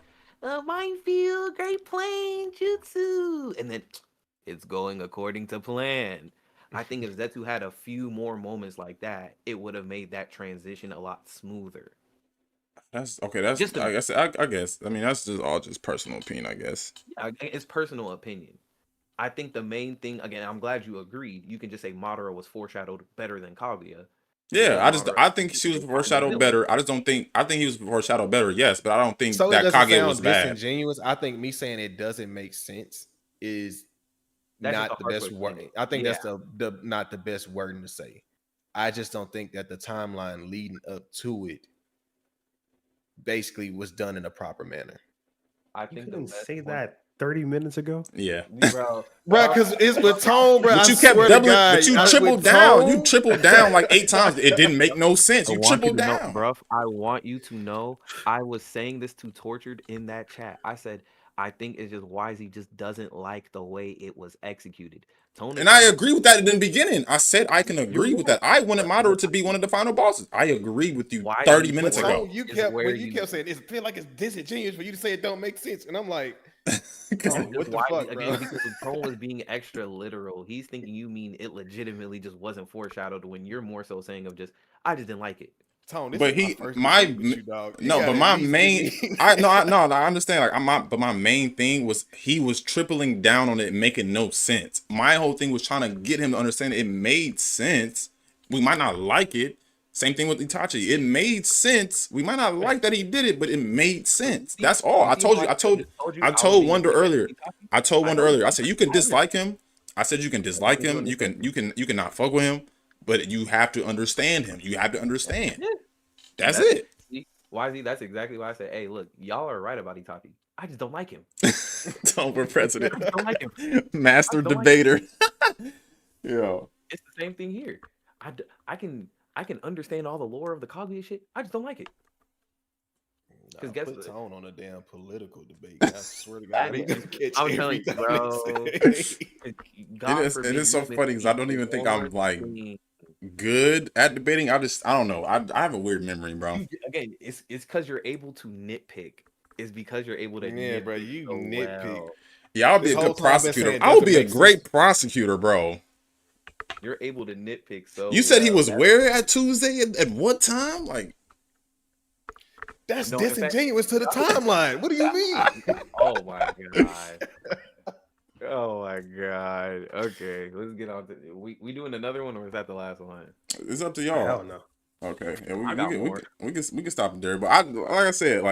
minefield, great plane, jutsu, and then it's going according to plan. I think if Zetsu had a few more moments like that, it would have made that transition a lot smoother. that's okay. That's Just a- I guess. I mean, that's just all just personal opinion. I guess. Yeah, it's personal opinion. I think the main thing, again, I'm glad you agreed. You can just say Madara was foreshadowed better than Kaguya. Yeah, Madara- I think she was foreshadowed better. I think he was foreshadowed better. Yes, but I don't think So it that doesn't Kage sound was bad. disingenuous. I think me saying it doesn't make sense is That's just not a the hard best way to word. say it. I think that's the not the best wording to say. I just don't think that the timeline leading up to it basically was done in a proper manner. I You think the couldn't best say one- that 30 minutes ago. Yeah. bro. Bro, because it's with Tone, bro. But I you kept swear to doubling. God, But you I- tripled with down. Tone- You tripled down like 8 times. It didn't make no sense. I You want tripled to know, down. bruv. I want you to know. I was saying this to Tortured in that chat. I said, I think it's just Wisey just doesn't like the way it was executed. Tony, And I agree with that in the beginning. I said I can agree with that. I wanted Madara to be one of the final bosses. I agreed with you Why 30 you minutes put ago. Tone, you is kept where when you you- kept saying it feel like it's disingenuous for you to say it don't make sense, and I'm like, Because Oh, what the Why- fuck, again, bro? because Tone was being extra literal. He's thinking you mean it legitimately just wasn't foreshadowed when you're more so saying of just, I just didn't like it. Tone, this But is he- first my- debate with you, dog. You no, gotta but my at least main, give me- I understand. But my main thing was he was tripling down on it, making no sense. My whole thing was trying to get him to understand it made sense. We might not like it. Same thing with Itachi. It made sense. We might not like that he did it, but it made sense. That's all. I told Wonder earlier. I told Wonder earlier. I said you can dislike him. I said you can dislike him. You can not fuck with him, but you have to understand him. You have to understand. That's it. YZ, that's exactly why I said, hey, look, y'all are right about Itachi. I just don't like him. Don't for president. I just don't like him. Master I don't like debater. Yeah. It's the same thing here. I can understand all the lore of the Kaguya shit. I just don't like it. Nah, guess put what? Tone on a damn political debate. I swear to God, we gonna catch I'm telling you, everything bro. they say. God It forbid is so you miss funny because I don't even think I'm more like than- good at debating. I don't know. I have a weird memory, bro. Again, it's because you're able to nitpick. It's because you're able to Yeah, nitpick bro, you so nitpick. well. Yeah, I'll be This a whole good time I've been prosecutor. saying I would be a doesn't make great prosecutor, bro. You're able to nitpick so You said he well. was That's- where at Tuesday at what time? Like, That's No, in fact- disingenuous to the timeline. What do you mean? Oh my god. Oh my god. Okay, let's get on to we doing another one or is that the last one? it's up to Hell y'all. no. Okay, yeah, I got more. we can stop it there. But like I said,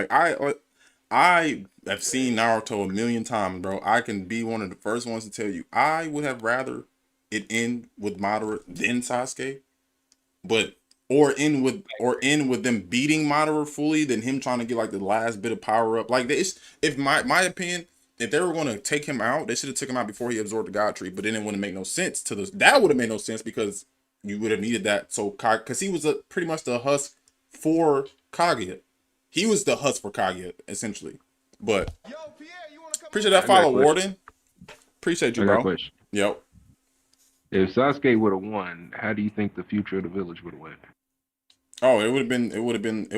I have seen Naruto a million times, bro. I can be one of the first ones to tell you I would have rather it end with Madara than Sasuke, or end with them beating Madara fully than him trying to get like the last bit of power up. Like this, if my opinion, if they were going to take him out, they should have took him out before he absorbed the God Tree. But then it wouldn't make no sense to this. That would have made no sense because you would have needed that. So because he was pretty much the husk for Kaguya. He was the husk for Kaguya essentially. But appreciate that follow, Warden. Appreciate you, I got a bro. question. Yep. If Sasuke would have won, how do you think the future of the village would have went? Oh, it would have been terrible.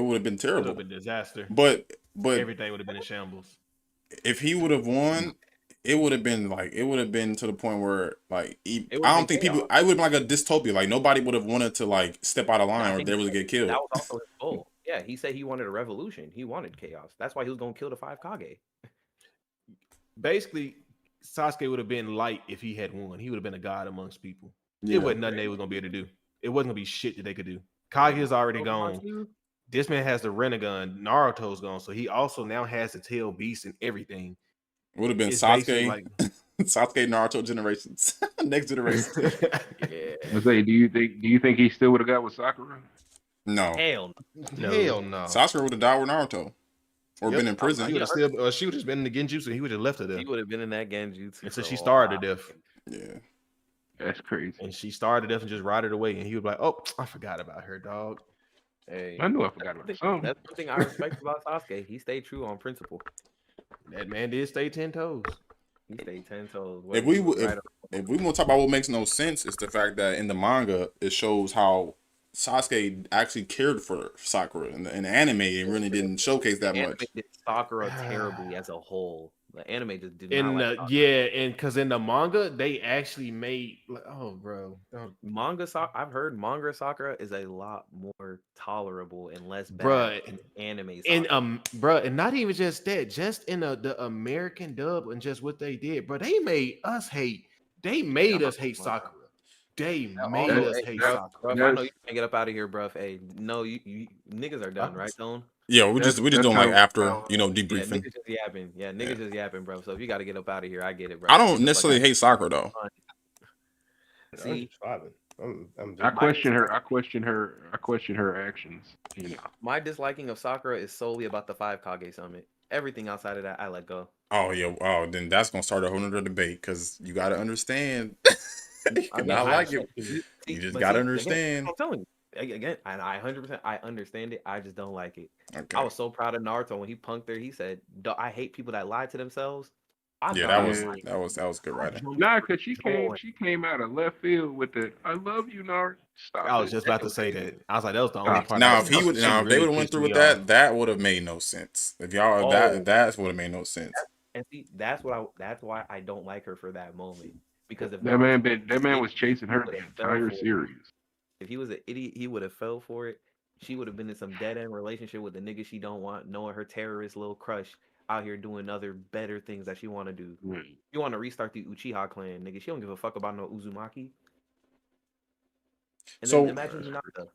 Would have been disaster. But everything would have been in shambles. If he would have won, it would have been to the point where like I don't think people. I would have been like a dystopia. Like nobody would have wanted to like step out of line or they would get killed. That was also his goal. Yeah, he said he wanted a revolution. He wanted chaos. That's why he was gonna kill the 5 Kage. Basically, Sasuke would have been light if he had won. He would have been a god amongst people. Yeah. It wasn't nothing they was gonna be able to do. It wasn't gonna be shit that they could do. Kage is already gone. This man has the Rinnegan. Naruto's gone, so he also now has the tail beast and everything. It would have been Sasuke, Sasuke, Naruto generations, next generation. I say, do you think he still would have got with Sakura? No. Hell no. Hell no. Sasuke would have died with Naruto, or been in prison. She would have just been in the Genjutsu. He would have left her there. He would have been in that Genjutsu. And so she starved to death. Yeah. That's crazy. And she starved to death and just rotted away. And he would be like, "Oh, I forgot about her, dog." Hey, I knew I forgot about something. That's one thing I respect about Sasuke. He stayed true on principle. That man did stay 10 toes. He stayed 10 toes. If we want to talk about what makes no sense, it's the fact that in the manga it shows how Sasuke actually cared for Sakura. In the anime, it really didn't showcase that much. Did Sakura terribly as a whole. The anime just did And not. Like and because in the manga they actually made manga. I've heard manga Sakura is a lot more tolerable and less bad than anime. Sakura. And not even just that, just in the American dub and just what they did, bro. They made us hate. They made us hate Sakura. They made us hate Sakura. I know you can't get up out of here, bro. Hey, no, you niggas are done, right, Tone? Yeah, we just doing like after debriefing. Yeah, niggas just yapping. Yeah, niggas just yapping, bro. So if you got to get up out of here, I get it, bro. I don't necessarily hate Sakura though. See, I question her. I question her actions. You know, my disliking of Sakura is solely about the 5 Kage summit. Everything outside of that, I let go. Oh yeah. Oh, then that's gonna start a whole nother debate because you got to understand. I like it. You just got to understand. I'm telling you. Again, and I 100% I understand it. I just don't like it. Okay. I was so proud of Naruto when he punked her. He said, "I hate people that lie to themselves." That was good writing. Nah, because she came out of left field with the "I love you, Naruto." I was just about to say that. I was like, that was the only part. Now, if they would have went through with that would have made no sense. If y'all that would have made no sense. And see, that's why I don't like her for that moment, because if that man was chasing her the entire series. If he was an idiot, he would have fell for it. She would have been in some dead end relationship with the nigga she don't want, knowing her terrorist little crush out here doing other better things that she want to do. You want to restart the Uchiha clan, nigga. She don't give a fuck about no Uzumaki. And so then imagine Hinata.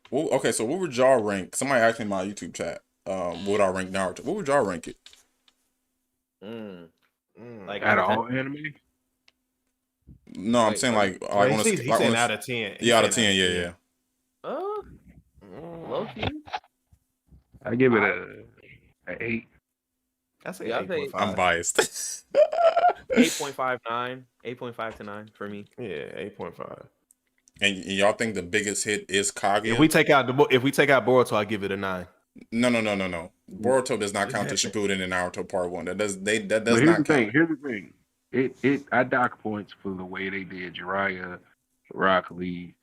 Well, okay, so what would y'all rank? Somebody asked me in my YouTube chat, what would I rank Naruto? What would y'all rank it? Like out of all anime? No, I'm saying like he's saying out of 10. Yeah, out of 10. Yeah. Low key. I give it a 8. I say 8.5. I'm biased. 8.59, 8.5 to 9 for me. Yeah, 8.5. And y'all think the biggest hit is Kage? If we take out Boruto, I give it a 9. No. Boruto does not count to Shippuden and Naruto Part 1. That does not count. Here's the thing. I dock points for the way they did Jiraiya, Rock Lee,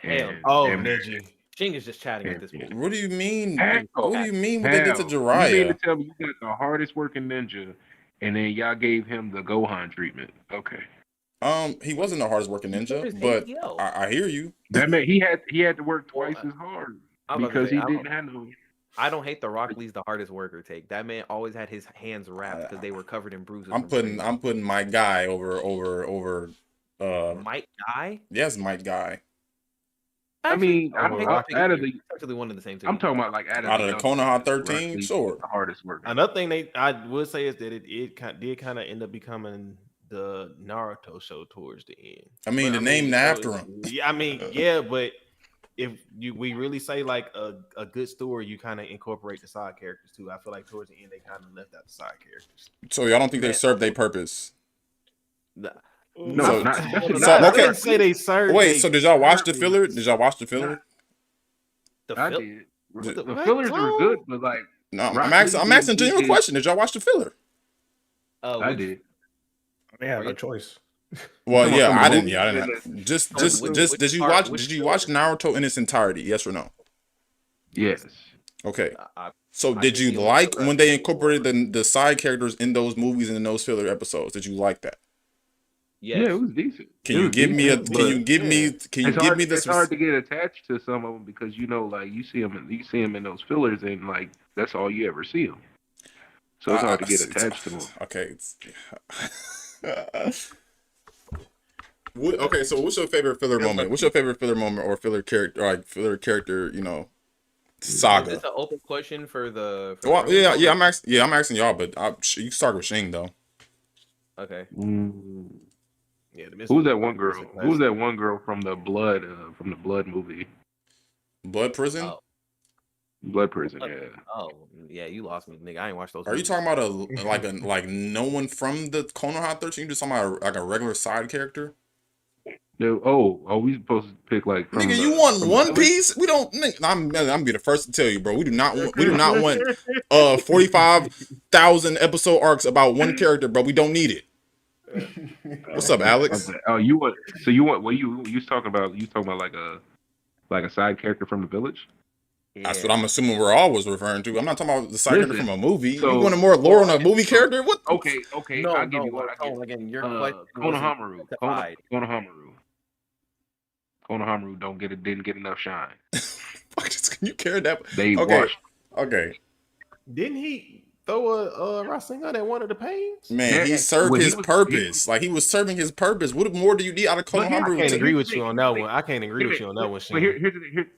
and Neji. Shing is just chatting at this point. What do you mean? What do you mean when they did to Jiraiya? You mean to tell me you got the hardest working ninja, and then y'all gave him the Gohan treatment? Okay. He wasn't the hardest working ninja, but I hear you. That man, he had to work twice as hard because he didn't have no. I don't hate the Rock Lee's the hardest worker take. That man always had his hands wrapped because they were covered in bruises. I'm putting my guy over Mike Guy? Yes, Mike Guy. I mean, out of the actually one of the same. I'm talking about like out of the Konoha 13, sure. The hardest worker. Another thing I would say is that it did kind of end up becoming the Naruto show towards the end. I mean, named after him. Yeah, I mean, yeah, but if we really say like a good story, you kind of incorporate the side characters too. I feel like towards the end they kind of left out the side characters. So y'all don't think they served their purpose? No, So- not especially so, not. okay. I didn't say they served. Wait, they so did y'all watch the served filler? Did y'all watch the filler? The I fil- did. What The what, fillers were clone? good, but like No, I'm Rock asking. Lee I'm asking a did- he genuine did- question. Did y'all watch the filler? I which- did. I mean, I had no choice. Well, talking yeah, about I from the didn't. Yeah, I movies didn't. Just, So which did you part- watch? which Did you watch filler? Naruto in its entirety? Yes or no? Yes. Okay. I- So I did think you it was like the when they rest. incorporated the side characters in those movies and in those filler episodes? Did you like that? yes. Yeah, it was decent. Can It you was give me a? decent, Can you but give me? Can you it's give hard, me the? it's hard to get attached to some of them because like you see them in those fillers and like that's all you ever see them. So it's hard to get attached to them. Okay. Okay, so what's your favorite filler moment? What's your favorite filler moment or filler character? Like filler character, you know, Is saga. this an open question for the? For Well, the room? yeah. I'm asking y'all, but you can start with Shing though. Okay. Yeah, Who's that one girl? Who's that one girl from the Blood movie? Blood Prison. Oh. Blood Prison. Yeah. Oh, yeah, you lost me, nigga. I ain't watched those. Are you movies. talking about like no one from the Konoha 13? You just talking about like a regular side character? We supposed to pick like from Nigga, the, you want from One the- Piece? We don't. Nigga, I'm be the first to tell you, bro. We do not want 45,000 episode arcs about one character, bro. We don't need it. What's up, Alex? Oh, you want what you was talking about? You was talking about like a side character from the village? That's what I'm assuming we're always referring to. I'm not talking about the side character Listen, from a movie. so- you wanted more lore on a movie character? What? Okay, No, I'll give you no, one. no, again, your question Konohamaru. wasn't specified. Konohamaru didn't get enough shine. Can you care that? They Okay. washed. Okay. Didn't he throw a Rasengan at one of the pains? Man, Yeah, he served well, he his was- purpose. Like he was serving his purpose. What more do you need out of But yeah, Konohamaru? I can't to- agree with you on that one. I can't agree with you on that one, But Shane.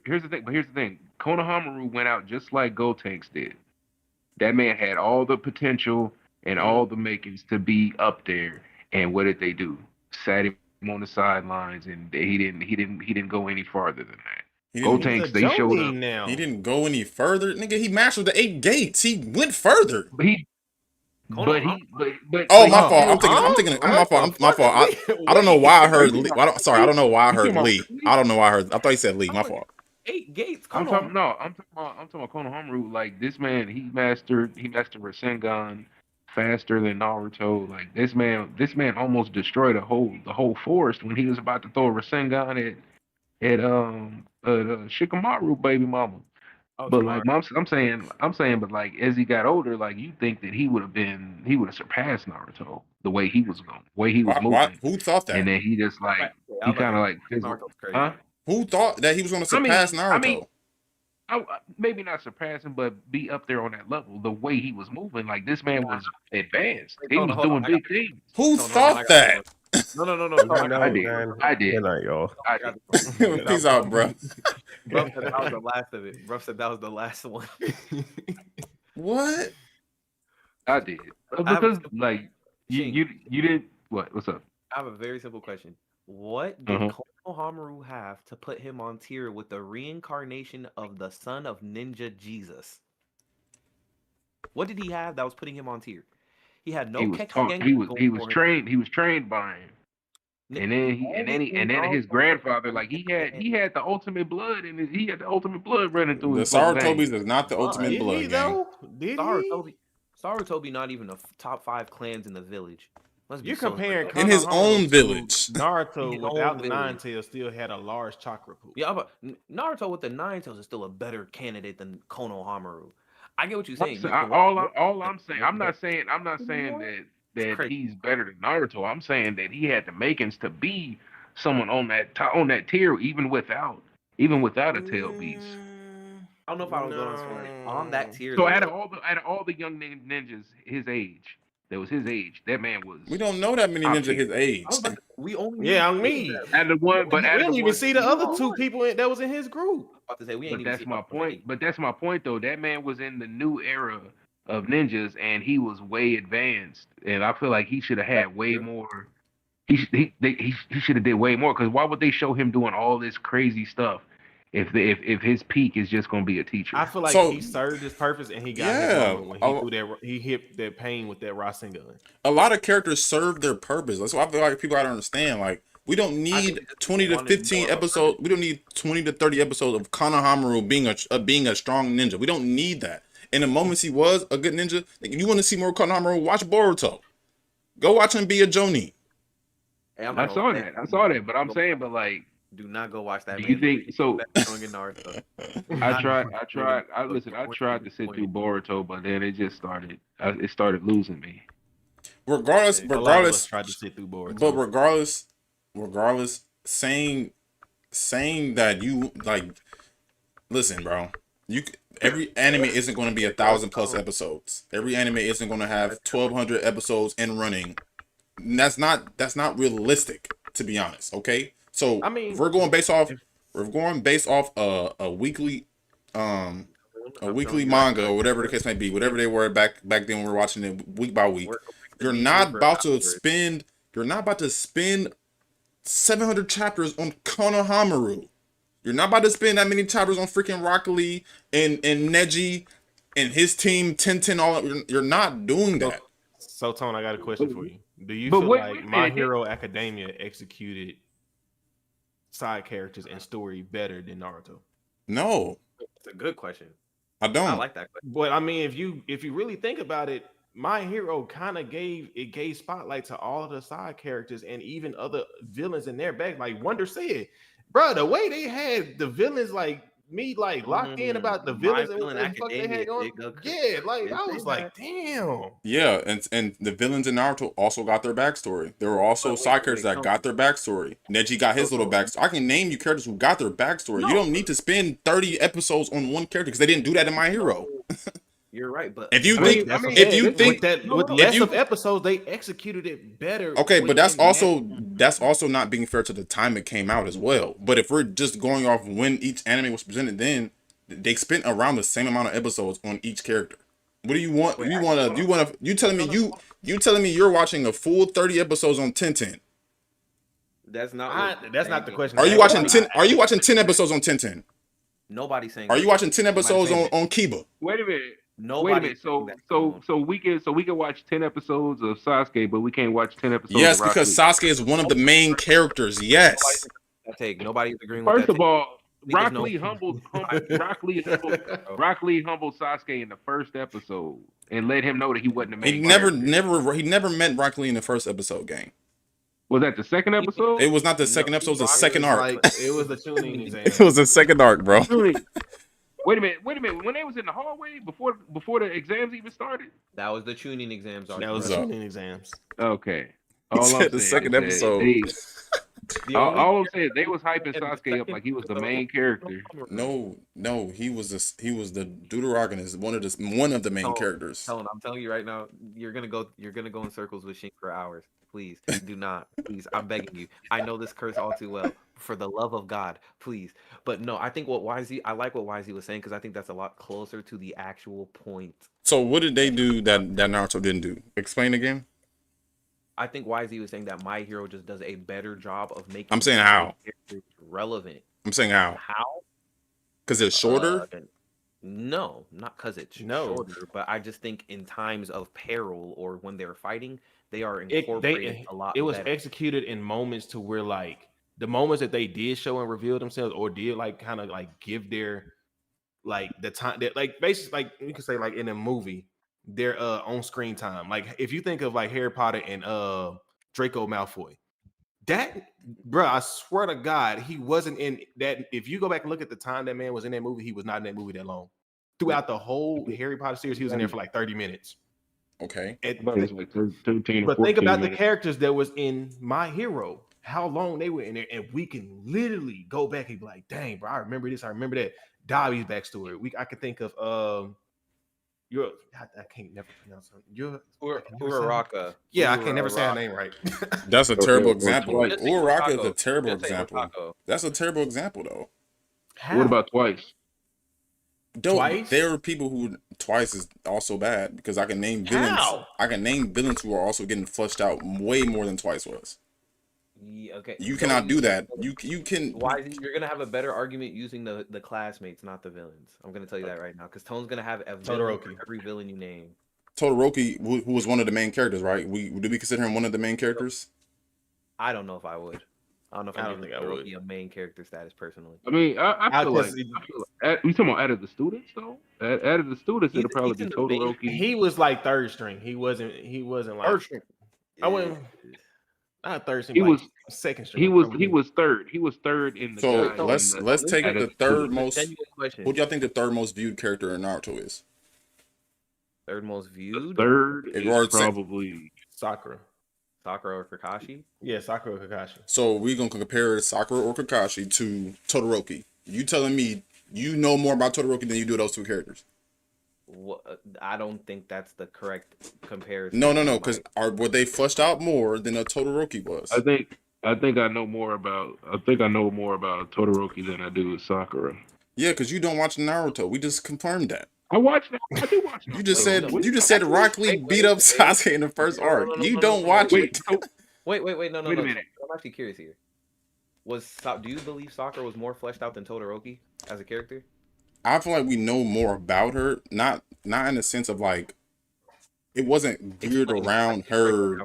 here's the thing. Konohamaru went out just like Gotenks did. That man had all the potential and all the makings to be up there. And what did they do? Sat him on the sidelines, and he didn't go any farther than that. He didn't, Gotenks, they showed up. now. he didn't go any further. Nigga, he mastered the 8 gates. He went further. But Oh, but my fault. I'm thinking. My fault. I don't know why I heard Lee. I don't know why I heard Lee. I don't know why I heard. I thought he said Lee. My fault. 8 gates. I'm Come on. talking about Konohamaru. Like this man, he mastered Rasengan faster than Naruto. Like this man almost destroyed the whole forest when he was about to throw a Rasengan at Shikamaru baby mama. But like I'm saying, but like as he got older, like you think that he would have surpassed Naruto the way he was going, the way he was moving. Who thought that? And then he just like he kind of like fizzled. Naruto's crazy. Huh? Who thought that he was going to surpass Naruto? Maybe not surpass him, but be up there on that level. The way he was moving, like this man was advanced. He was doing big things. Who thought that? No. I did. Good night, y'all. I did. Peace out, bro. Bro said that was the last of it. Bro said that was the last one. What? I did. I have Because a- like you didn't what? What's up? I have a very simple question. What did Konohamaru have to put him on tier with the reincarnation of the son of Ninja Jesus? What did he have that was putting him on tier? He had no He was Kekkei taught. Genkai He was going for him. trained. He was trained by him. And then his grandfather, like he had the ultimate blood, and he had the ultimate blood running through The his fucking veins. Sarutobis is not the ultimate Did blood he gang. though? Did he? Sarutobi not even a top 5 clans in the village. Let's be You're so comparing real. In his Konohamaru own to village. Naruto His without own the village. Nine Tails still had a large chakra pool. Yeah, but Naruto with the Nine Tails is still a better candidate than Konohamaru. I get what you're saying. All I'm saying, I'm not saying that crazy. he's better than Naruto. I'm saying that he had the makings to be someone on that tier, even without a tail piece. I don't know if I was going on that tier. So though. out of all the young ninjas his age, that man was. We don't know that many ninja his age. We only Yeah, I mean, Out of one, but we out of didn't the even one- see the other two people that was in his group. about to say we ain't But even that's seen my no point. But that's my point, though. That man was in the new era of ninjas, and he was way advanced. And I feel like he should have had way more. He should have did way more. Because why would they show him doing all this crazy stuff, if his peak is just gonna be a teacher. I feel like So- he served his purpose and he got Yeah, his moment when he hit that pain with that Rasengan. A lot of characters serve their purpose. That's why I feel like people gotta understand. Like, we don't need 20 to 15 episodes. We don't need 20 to 30 episodes of Konohamaru being a strong ninja. We don't need that. In the moments he was a good ninja, like, if you want to see more Konohamaru, watch Boruto. Go watch him be a Jonin. Hey, I'm I not saw gonna- that. I saw that, but I'm saying, but like, Do not go watch that. do you man. think so? Strong in Naruto. I tried to sit through Boruto, but then it just started. It started losing me. Regardless, A lot of us regardless, tried to sit through Boruto. but regardless, saying that you like, listen, bro, every anime isn't going to be 1,000+ episodes. Every anime isn't going to have 1,200 episodes in running. And that's not realistic, to be honest. Okay, so I mean, if we're going based off a weekly manga or whatever the case may be, whatever they were back then when we were watching it week by week. You're not about to spend 700 chapters on Konohamaru. You're not about to spend that many chapters on freaking Rock Lee and Neji and his team 10-10 you're not doing that. So Tone, I got a question for you. Do you But feel wait like a My minute. Hero Academia executed side characters and story better than Naruto? No, It's a good question. I don't. I like that question. But I mean, if you really think about it, My Hero kind of gave spotlight to all of the side characters and even other villains in their back. Like Wonder said, bro, the way they had the villains like locked in about the My villains and Villain what the fuck they Academia had going. did go crazy. Yeah, like Did I they was like, not? damn. Yeah, and the villains in Naruto also got their backstory. There were also Wait, side characters that Tony. got their backstory. Neji got his little backstory. I can name you characters who got their backstory. You don't need to spend 30 episodes on one character because they didn't do that in My Hero. You're right, but If you I think, mean, that's what I'm if saying. you think, with if less you- of episodes, they executed it better. okay, but that's within that. also not being fair to the time it came out as well. But if we're just going off when each anime was presented, then they spent around the same amount of episodes on each character. What do you want? You telling me you're watching a full 30 episodes on 10-10? that's not. That's not the question. Are you watching 10? Are you watching 10 episodes on 10-10? Nobody's saying. Are you watching 10 episodes saying on Kiba? Wait a minute. Nobody. Wait a minute. So we can watch 10 episodes of Sasuke, but we can't watch 10 episodes. Yes, of Rock because Lee. Sasuke is one of the main characters. Yes. That take. Nobody's agreeing with First that of all, Niggas Rock know- Lee humbled Sasuke in the first episode and let him know that he wasn't the main. He character. never met Rock Lee in the first episode, gang. Was that the second episode? It was not the second episode, it was the second arc. Like, it was the tuning exam. It was the second arc, bro. Wait a minute. When they was in the hallway before the exams even started. That was the tuning exams. That was the tuning exams. Okay. He All said I'm the saying second is that episode. all I'm saying, they was hyping Sasuke up like he was the main character. No, he was the Deuteragonist, one of the main characters. Helen, I'm telling you right now, you're gonna go in circles with Shink for hours. Please do not. Please, I'm begging you. I know this curse all too well. For the love of God, please. But no, I think I like what YZ was saying because I think that's a lot closer to the actual point. So what did they do that Naruto didn't do? Explain again. I think YZ was saying that My Hero just does a better job of making. I'm saying how. characters relevant. I'm saying how. How? Because it's shorter. No, not because it's shorter, but I just think in times of peril or when they're fighting, they are incorporating a lot. It was better. executed in moments to where like the moments that they did show and reveal themselves, or did like kind of like give their like the time that like basically like you could say like in a movie their on screen time. Like if you think of like Harry Potter and Draco Malfoy, that bro, I swear to God, he wasn't in that. If you go back and look at the time that man was in that movie, he was not in that movie that long. Throughout the whole Harry Potter series, he was in there for like 30 minutes. Okay. But think about the characters that was in My Hero, how long they were in there, and we can literally go back and be like, dang, bro, I remember this, I remember that. Dobby's backstory. I could think of I can't never pronounce it. Uraraka. Yeah, I can't never say her name right. That's a terrible Okay, example. well, Uraraka is a terrible Just say example. Uraraka. That's a terrible example, though. What about Twice? Twice? There are people who Twice is also bad because I can name villains. How? I can name villains who are also getting fleshed out way more than Twice was. Yeah, okay. You Don't cannot do use that. You can. Why you're gonna have a better argument using the classmates, not the villains. I'm gonna tell you that right now, because Tone's gonna have a villain for Todoroki. every villain you name. Todoroki, who was one of the main characters, right? Do we consider him one of the main characters? I don't know if I would. I don't know if I I don't give think I would. Todoroki a main character status personally. I mean, I feel like Because we talking about out of the students though. Out of the students, it'll probably he's be in the main- Todoroki. he was like third string. He wasn't like Third string. I wouldn't not third string. He like was second string. he was probably. he was third in the So guys let's take out of the the third students. most. Genuine question. Who do y'all think the third most viewed character in Naruto is? Third most viewed? Third If is you are to say- probably Sakura. Sakura or Kakashi? Yeah, Sakura Kakashi. So we're gonna compare Sakura or Kakashi to Todoroki. You telling me you know more about Todoroki than you do those two characters? I don't think that's the correct comparison. No, because were they fleshed out more than a Todoroki was? I think I know more about Todoroki than I do with Sakura. Yeah, because you don't watch Naruto. We just confirmed that. I watched that. I do watch You just said Wait, Rock Lee beat up Sasuke in the first arc. You don't watch it. Wait, no. Wait a minute. I'm actually curious here. Do you believe Sakura was more fleshed out than Todoroki as a character? I feel like we know more about her, not in the sense of like it wasn't geared around her.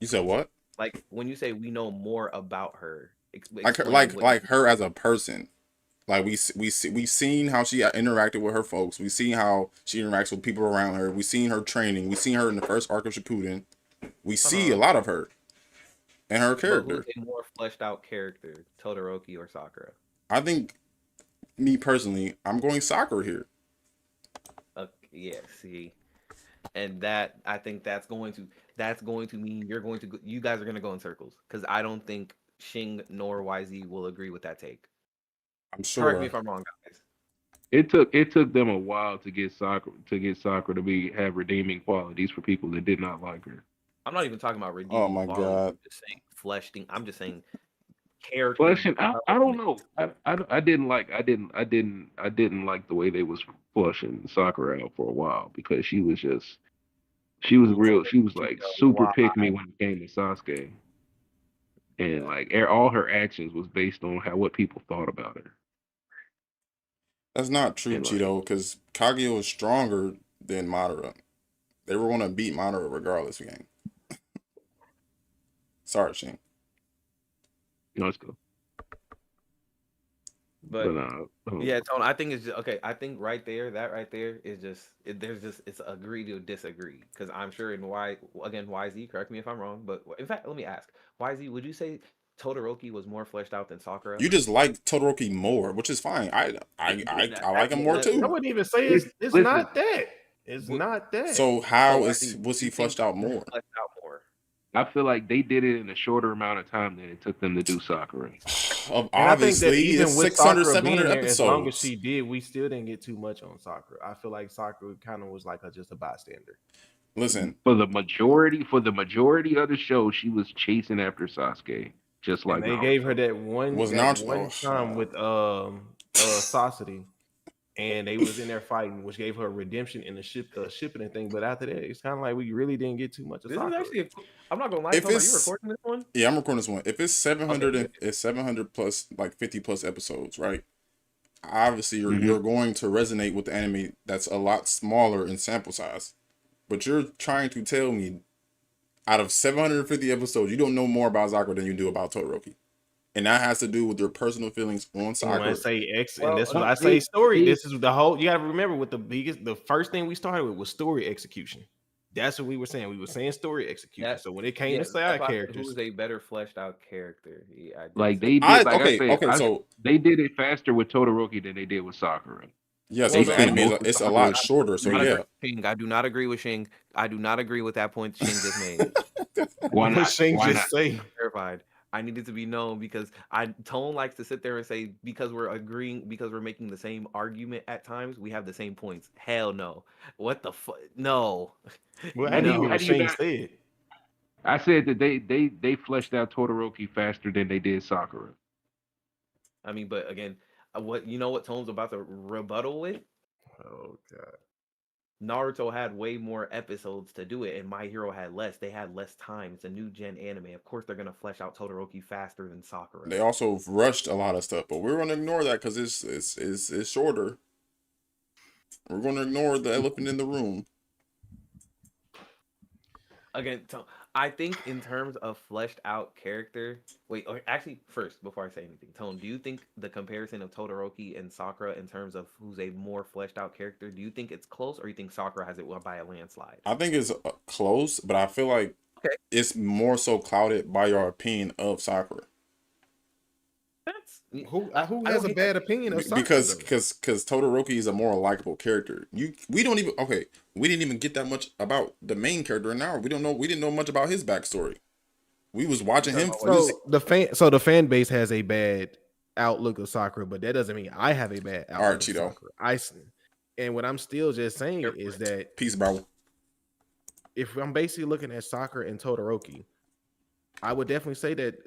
You said what? Like when you say we know more about her, like her as a person. Like we seen how she interacted with her folks. We seen how she interacts with people around her. We seen her training. We seen her in the first arc of Shippuden. We see a lot of her and her character. Who's a more fleshed out character, Todoroki or Sakura? I think, me personally, I'm going Sakura here. Yeah, see, and that I think that's going to mean you guys are going to go in circles, because I don't think Shing nor YZ will agree with that take. I'm sure. Correct me if I'm wrong, guys. It took them a while to get Sakura to have redeeming qualities for people that did not like her. I'm not even talking about redeeming. Oh my god! I'm just saying fleshing. I'm just saying character. Fleshing. I don't know. I didn't like the way they was flushing Sakura out for a while, because she was like super pick me when it came to Sasuke, and like all her actions was based on what people thought about her. That's not true, And, like, Cheeto, because Kaguya was stronger than Madara. They were going to beat Madara regardless, gang. Sorry, Shane. No, let's go. But yeah, Tone, I think it's just, okay. I think that right there is just it's agree to disagree, because I'm sure in YZ, correct me if I'm wrong, but in fact, let me ask YZ, would you say Todoroki was more fleshed out than Sakura? You just like Todoroki more, which is fine. I like him more too. I wouldn't even say it's Listen. not that. It's not that. So how Oh, was he fleshed out more? Fleshed out more. I feel like they did it in a shorter amount of time than it took them to do Sakura. And I think that Obviously, even it's with 600, Sakura being 700 there, as long as episodes. she did, we still didn't get too much on Sakura. I feel like Sakura kind of was like just a bystander. Listen, For the majority of the show, she was chasing after Sasuke, just like And they Naruto. gave her that one time with Sasori, and they was in there fighting, which gave her redemption in the shipping thing. But after that, it's kind of like we really didn't get too much of This is Sakura. actually I'm not gonna lie. If Tone, are you it's- recording this one? yeah, I'm recording this one. If it's 700, Okay. it's 700 plus, like 50 plus episodes, right? Obviously, Mhm. you're going to resonate with the anime that's a lot smaller in sample size. But you're trying to tell me, out of 750 episodes, you don't know more about Sakura than you do about Todoroki. And that has to do with your personal feelings on And when I Sakura. say X, Well, and that's what no, I say. Story. it- This is the whole. You got to remember, with the first thing we started with was story execution. That's what we were saying. We were saying story execution. That- So when it came Yeah, to side that's why characters, who's a better fleshed out character? Yeah, I did Like say- they did. So they did it faster with Todoroki than they did with Sakura. yes, Well, the no, anime most of it's a Sakura- lot shorter. So I yeah, I do not agree with Shing. I do not agree with that point Shing just made. Why what not? Shane Why just not? say. Verified. I needed to be known, because Tone likes to sit there and say, because we're agreeing, because we're making the same argument at times, we have the same points. Hell no. What the fuck? No. Well, How I do didn't you- hear how what do you Shane not- said. I said that they fleshed out Todoroki faster than they did Sakura. I mean, but again, what Tone's about to rebuttal with? Oh god. Naruto had way more episodes to do it, and My Hero had less. They had less time. It's a new gen anime. Of course, they're gonna flesh out Todoroki faster than Sakura. They also rushed a lot of stuff, but we're gonna ignore that because it's shorter. We're gonna ignore the elephant in the room. Again, I think in terms of fleshed out character. Wait, or actually, first before I say anything, Tone, do you think the comparison of Todoroki and Sakura in terms of who's a more fleshed out character, do you think it's close, or you think Sakura has it by a landslide? I think it's close, but I feel like it's more so clouded by your opinion of Sakura. That's Who has a bad opinion of Sakura? Because Todoroki is a more likable character. We don't even we didn't even get that much about the main character in Naruto. We didn't know much about his backstory. We was watching him. So the fan base has a bad outlook of Sakura, but that doesn't mean I have a bad outlook. All right, Cheeto. And what I'm still just saying is that peace, bro. If I'm basically looking at Sakura and Todoroki, I would definitely say that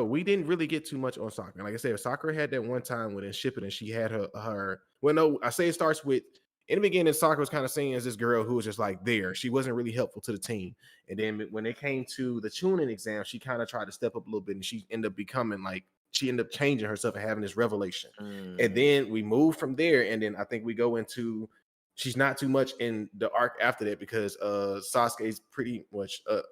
we didn't really get too much on Sakura. Like I said, Sakura had that one time when in Shippuden, she had her. Well, no, I say it starts with in the beginning. Sakura was kind of seen as this girl who was just like there. She wasn't really helpful to the team. And then when it came to the Chunin exam, she kind of tried to step up a little bit, and she ended up becoming she ended up changing herself and having this revelation. And then we moved from there, and then I think we go into. She's not too much in the arc after that because Sasuke's pretty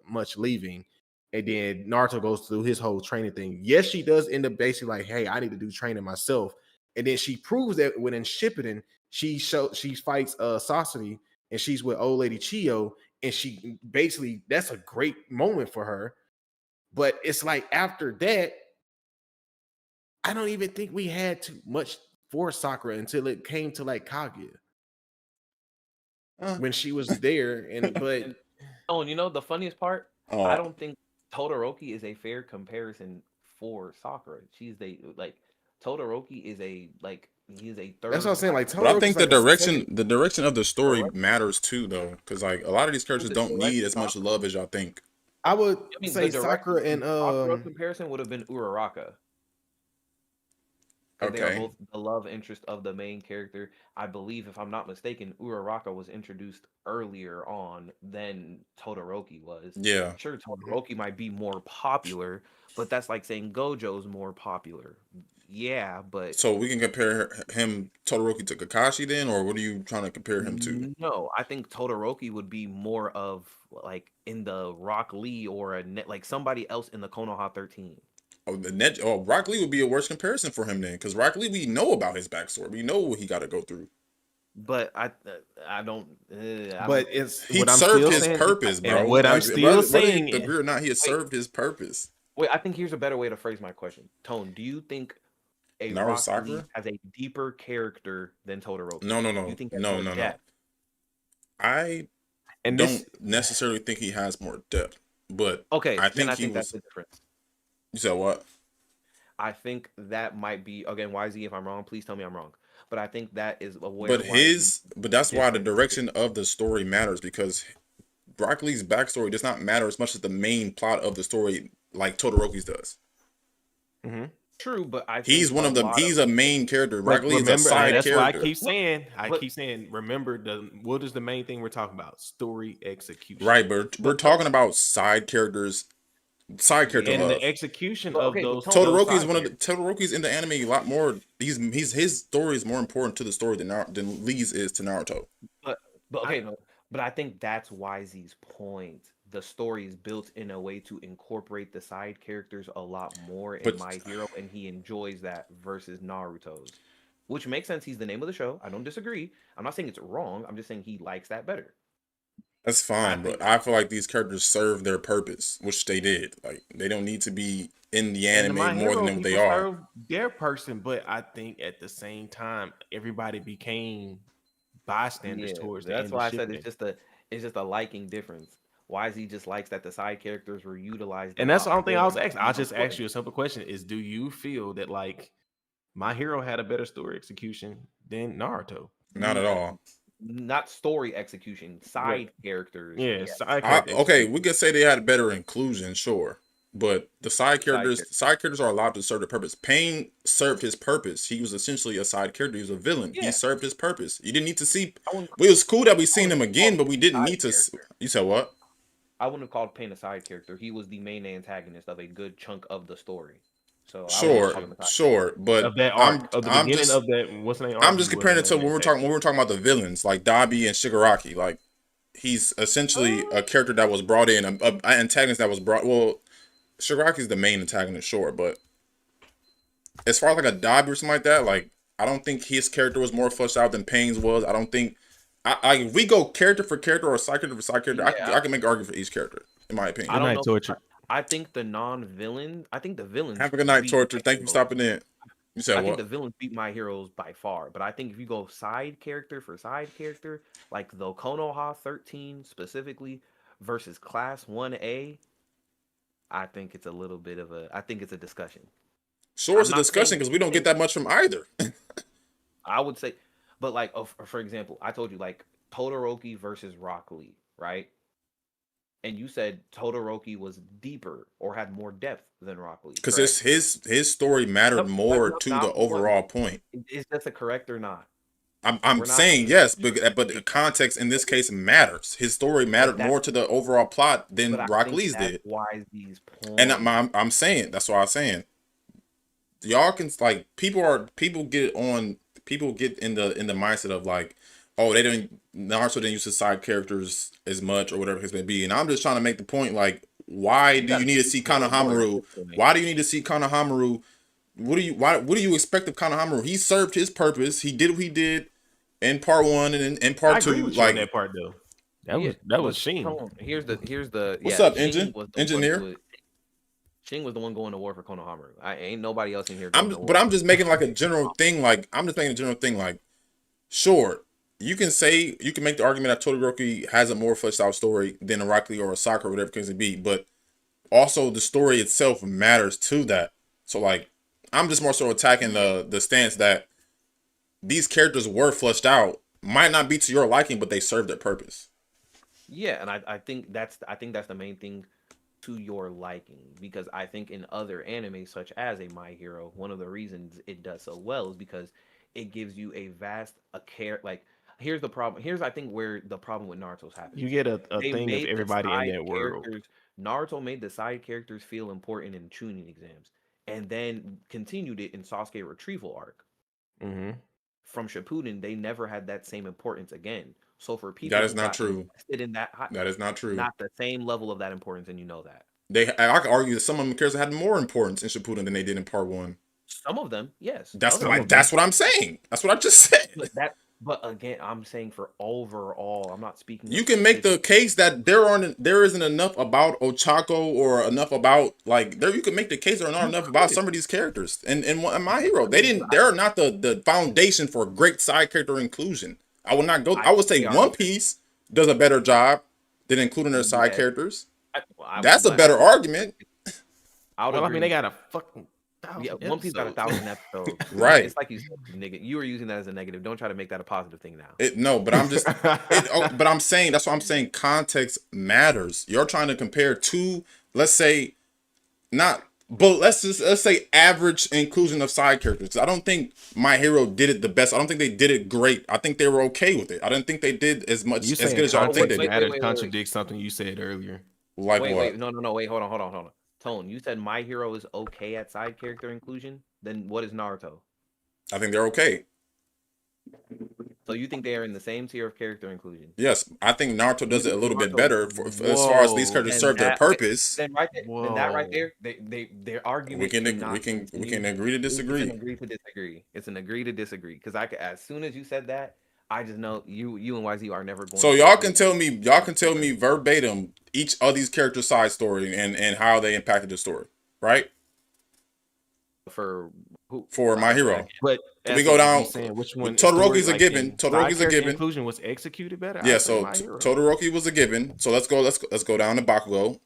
much leaving. And then Naruto goes through his whole training thing. Yes, she does end up basically like, hey, I need to do training myself. And then she proves that when in Shippuden, she fights Sasori and she's with old lady Chiyo. And she basically, that's a great moment for her. But it's like after that, I don't even think we had too much for Sakura until it came to Kaguya. When she was there. Oh, and you know the funniest part? I don't think Todoroki is a fair comparison for Sakura. Todoroki is he is a third. That's what I'm saying. But I think the direction of the story matters too, though, because a lot of these characters don't need as much love as y'all think. I would say Sakura and Sakura comparison would have been Uraraka. They are both the love interest of the main character. I believe, if I'm not mistaken, Uraraka was introduced earlier on than Todoroki was. Yeah. Sure, Todoroki might be more popular, but that's like saying Gojo's more popular. Yeah, but... So we can compare Todoroki to Kakashi then, or what are you trying to compare him to? No, I think Todoroki would be more of, in the Rock Lee or somebody else in the Konoha 13. Rock Lee would be a worse comparison for him then, because Rock Lee, we know about his backstory. We know what he got to go through. But I don't. But he served his purpose, bro. What I'm still saying, whether agree or not, he has served his purpose. Wait, I think here's a better way to phrase my question. Tone, do you think Rock Lee has a deeper character than Todoroki? No. You think No. I don't necessarily think he has more depth, but I think that's the difference. You said what? I think that might be, again, YZ, if I'm wrong, please tell me I'm wrong. But I think that is a way. But that's why the direction of the story matters, because Rock Lee's backstory does not matter as much as the main plot of the story, like Todoroki's does. Mm-hmm. True, but he's he's a main character. Rock Lee is a side character. That's why I keep saying. Remember, what is the main thing we're talking about? Story execution. Right, but we're talking about side characters. And the execution of those. Todoroki's in the anime a lot more. His story is more important to the story than Lee's is to Naruto. But I think that's YZ's point. The story is built in a way to incorporate the side characters a lot more in My Hero, and he enjoys that versus Naruto's, which makes sense. He's the name of the show. I don't disagree. I'm not saying it's wrong. I'm just saying he likes that better. That's fine, but I feel like these characters serve their purpose, which they did. They don't need to be in the anime more than what they are. Their person, but I think at the same time, everybody became bystanders towards. That's why I said it's just a liking difference. YZ just likes that the side characters were utilized, and that's the only thing I was asking. I'll just ask you a simple question: do you feel that My Hero had a better story execution than Naruto? Not at all. Not story execution, side characters. Yeah, side characters. Okay, we could say they had better inclusion, sure, But the side characters are allowed to serve their purpose. Pain served his purpose. He was essentially a side character. He was a villain. Yeah. He served his purpose. You didn't need to see. I wouldn't- It was cool that we seen him wouldn't again, call but we didn't side need to. character. You said what? I wouldn't have called Pain a side character. He was the main antagonist of a good chunk of the story. So I wouldn't call him a side Sure, but Of that arc, of the I'm beginning just, of that, what's the name? I'm just comparing it to when we were talking about the villains like Dabi and Shigaraki. Like he's essentially a character that was brought in, an antagonist that was brought. Well, Shigaraki's the main antagonist, sure, but as far as like a Dabi or something like that, like I don't think his character was more fleshed out than Pain's was. I don't think. If we go character for character or side character for side character, I can make an argument for each character, in my opinion. I don't know. Torture. I think the non-villain. I think the villains. Have a good night, beat Torture. My Thank you for Heroes. stopping in. You said I what? think the villains beat My Heroes by far, but I think if you go side character for side character, like the Konoha 13 specifically versus Class 1A, I think it's a little bit of a. I think it's a discussion. Sure, it's I'm a not discussion saying- because we don't get that much from either. I would say, but like, for example, I told you like Todoroki versus Rock Lee, right? And you said Todoroki was deeper or had more depth than Rock Lee. Because correct? his story mattered Nope, more nope, to not the one. overall point. Is that correct or not? I'm We're not- saying yes, but the context in this case matters. His story mattered that- more to the overall plot than But I Rock think Lee's that's did. why these points. And I'm saying that's why I'm saying y'all can like people get in the mindset of like, oh, Naruto didn't use his side characters as much or whatever it may be. And I'm just trying to make the point like, why do you need to see Konohamaru? Why do you need to see Konohamaru? What do you expect of Konohamaru? He served his purpose. He did what he did in part 1 and in part I 2. agree with you on that part though. That was Sheen. Hold on. Here's the. What's yeah, up, Sheen Engine? was the Engineer? one Sheen was the one going to war for Konohamaru. I ain't nobody else in here. I'm just making like a general thing. Like sure, you can make the argument that Todoroki has a more fleshed out story than a Rock Lee or a Sakura, whatever it can be, but also the story itself matters to that. So like, I'm just more so attacking the stance that these characters were fleshed out, might not be to your liking, but they serve their purpose. Yeah, and I think that's the main thing to your liking, because I think in other anime such as a My Hero, one of the reasons it does so well is because it gives you like. Here's the problem. Here's I think where the problem with Naruto's happens. You get a They thing of made the everybody in side that world. characters- Naruto made the side characters feel important in tuning exams, and then continued it in Sasuke retrieval arc. Mm-hmm. From Shippuden, they never had that same importance again. So for people That is who not got true. invested in that, That is not true. not the same level of that importance, and you know that. I could argue that some of them characters had more importance in Shippuden than they did in part 1. Some of them, yes. That's Some of them. that's what I'm saying. That's what I just said. But again, I'm saying for overall, I'm not speaking. You can make the case that there isn't enough about Ochako or enough about like there. You can make the case there are not enough about some of these characters. And My Hero, they're not the foundation for great side character inclusion. I would not go. I would say One Piece does a better job than including their side characters. That's a better argument. I mean, they got a fucking. Yeah, One Piece got 1,000 episodes. Right. It's like you said, nigga. You were using that as a negative. Don't try to make that a positive thing now. No, but I'm just. But I'm saying that's what I'm saying. Context matters. You're trying to compare two. Let's say, not. But let's say average inclusion of side characters. I don't think My Hero did it the best. I don't think they did it great. I think they were okay with it. I didn't think they did as good as y'all think they did. Contradicts something you said earlier. Like what? Wait, no, wait, hold on. Tone, you said My Hero is okay at side character inclusion. Then what is Naruto? I think they're okay. So you think they are in the same tier of character inclusion? Yes, I think Naruto does it a little bit better as far as these characters serve their purpose. Then that right there, their argument. We can agree to disagree. We can agree to disagree. It's an agree to disagree because as soon as you said that, I just know you and YZ are never going. So y'all can tell me verbatim each of these characters' side story and how they impacted the story, right? For My Hero. But we go down. Which one? Todoroki's a given. Todoroki's a given. Inclusion was executed better. Yeah. So Todoroki was a given. So let's go down to Bakugo.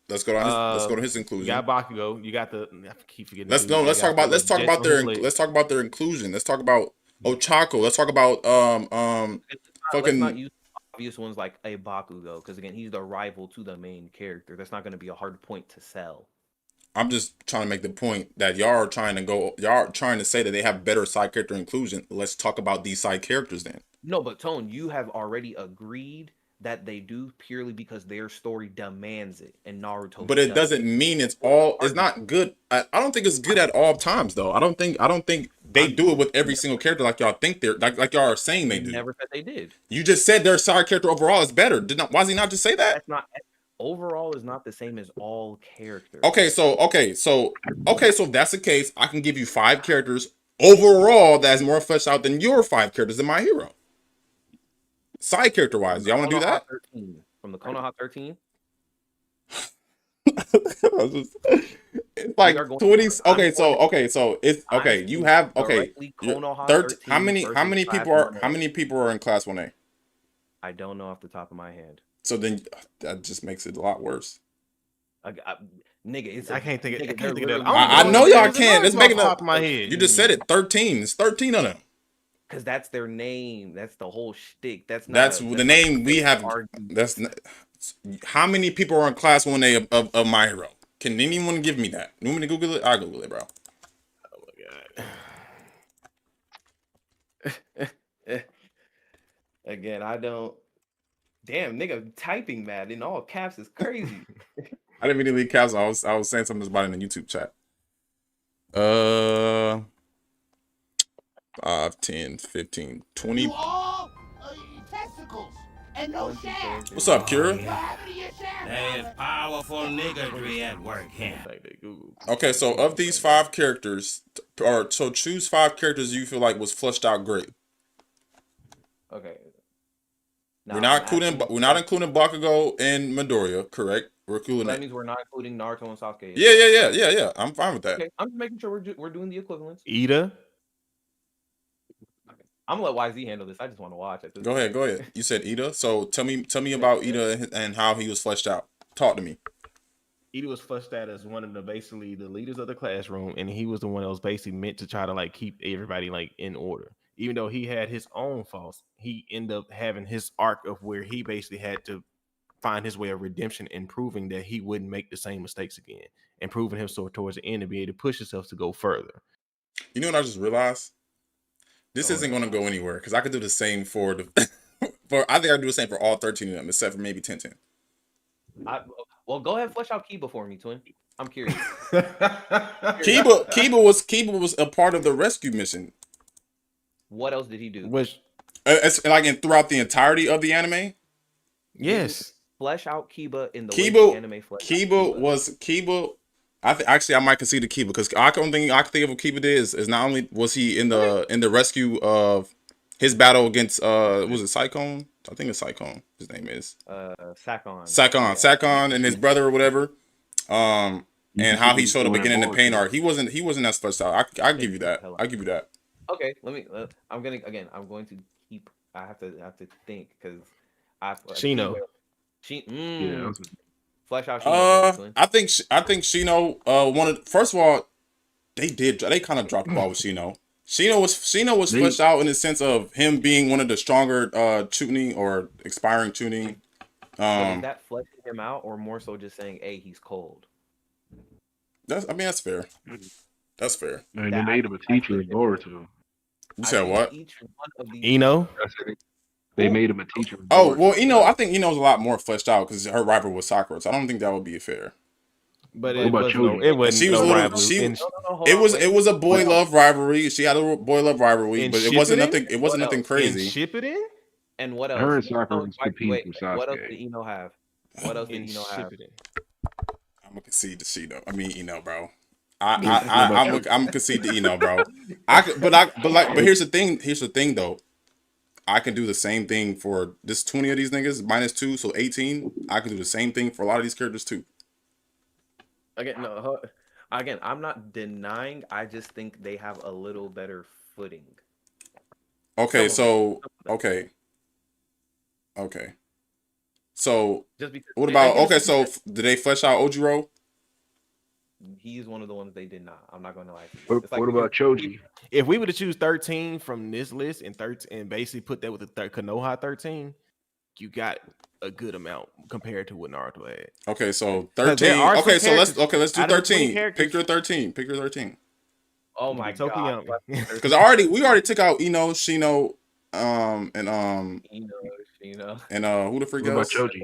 Let's go to his inclusion. You got Bakugo. You got the. I keep forgetting. Let's talk about their inclusion. Let's talk about Ochako. Let's talk about Let's not use obvious ones like a Bakugo because again he's the rival to the main character. That's not going to be a hard point to sell. I'm just trying to make the point that y'all are trying to say that they have better side character inclusion. Let's talk about these side characters then. No, but Tone, you have already agreed that they do purely because their story demands it, and Naruto. But it doesn't mean it's not good. I don't think it's good at all times though. I don't think they do it with every single character like y'all think they're like y'all are saying they do. Never said they did. You just said their side character overall is better. Why does he not just say that? That's not overall is not the same as all characters. Okay, so if that's the case, I can give you 5 characters overall that's more fleshed out than your 5 characters in My Hero. Side character wise, y'all want to do that? 13. From the Konoha 13. It's like 20. Okay, so it's okay. You have 13. How many people are in class 1A? I don't know off the top of my head. So then that just makes it a lot worse. Nigga, I can't think of that. I know y'all can't. Let's make it top of my head. You just said it. 13. It's 13 of them. Because that's their name. That's the whole shtick. That's the name we have. That's not, how many people are in class 1A of My Hero? Can anyone give me that? You want me to Google it? I'll Google it, bro. Oh my god. Again, I don't. Damn, nigga, typing mad in all caps is crazy. I didn't mean to leave caps. I was saying something about it in the YouTube chat. 5, 10, 15, 20. You all testicles and no shaft. What's up, Kira? There's powerful niggery at work here. Okay, so of these 5 characters, choose 5 characters you feel like was fleshed out great. Okay. We're not including Bakugo and Midoriya, correct? We're including that means we're not including Naruto and Sasuke. Yeah. I'm fine with that. Okay, I'm just making sure we're doing the equivalents. Ida. I'm gonna let YZ handle this. I just want to watch it. Go ahead. You said Ida, so tell me about Ida and how he was fleshed out. Talk to me. Ida was fleshed out as one of the basically the leaders of the classroom, and he was the one that was basically meant to try to like keep everybody like in order. Even though he had his own faults, he ended up having his arc of where he basically had to find his way of redemption and proving that he wouldn't make the same mistakes again, and proving himself towards the end to be able to push himself to go further. You know what I just realized? This isn't going to go anywhere because I could do the same for the. I think I do the same for all 13 of them, except for maybe 10. Well, go ahead and flesh out Kiba for me, twin. I'm curious. Kiba was a part of the rescue mission. What else did he do? It's like throughout the entirety of the anime. Yes. Flesh out Kiba in the way the anime flesh. Kiba. I might concede to Kiba because the only thing I can think of what Kiba did is not only was he in the rescue of his battle against was it Cyclone? I think it's Cyclone. His name is Sakon. Sakon and his brother or whatever. And how he showed up again in the pain arc. He wasn't as fleshed out. I give you that. I give you that. Okay, let me. I'm going to keep. I have to think because Shino. Flesh out Shino. I think Shino. First of all, they kind of dropped the ball with Shino. Shino was fleshed out in the sense of him being one of the stronger Chunin or expiring Chunin. Is that fleshing him out, or more so just saying, "Hey, he's cold"? That's fair. That's fair. Man, they made him a teacher in Boruto. You said what? Ino. They made him a teacher. Oh well, I think Ino's a lot more fleshed out because her rival was Sakura. So I don't think that would be fair. But it was a boy love rivalry. She had a boy love rivalry, but it wasn't nothing. It wasn't nothing crazy. Ship it in. And what else? Her and Sakura was competing for Sasuke. What else did Ino have? What else did Ino have? I'm gonna concede to Shino. I mean Ino, bro. I'm concede to Ino, bro. But here's the thing. Here's the thing, though. I can do the same thing for this 20 of these niggas -2, so 18. I can do the same thing for a lot of these characters too. Again, I'm not denying. I just think they have a little better footing. Okay, so okay. So what about So did they flesh out Ojiro? He's one of the ones they did not. I'm not gonna lie. What about Choji? If we were to choose 13 from this list and basically put that with the Konoha 13, you got a good amount compared to what Naruto had. Okay, so 'Cause there 13. are some Okay, so let's characters- do out of the 20 13. Pick characters- your 13. Pick your 13. Oh my god. Tokiyami. Because we already took out Ino, Shino, and Shino. and who the freak What about else? Choji?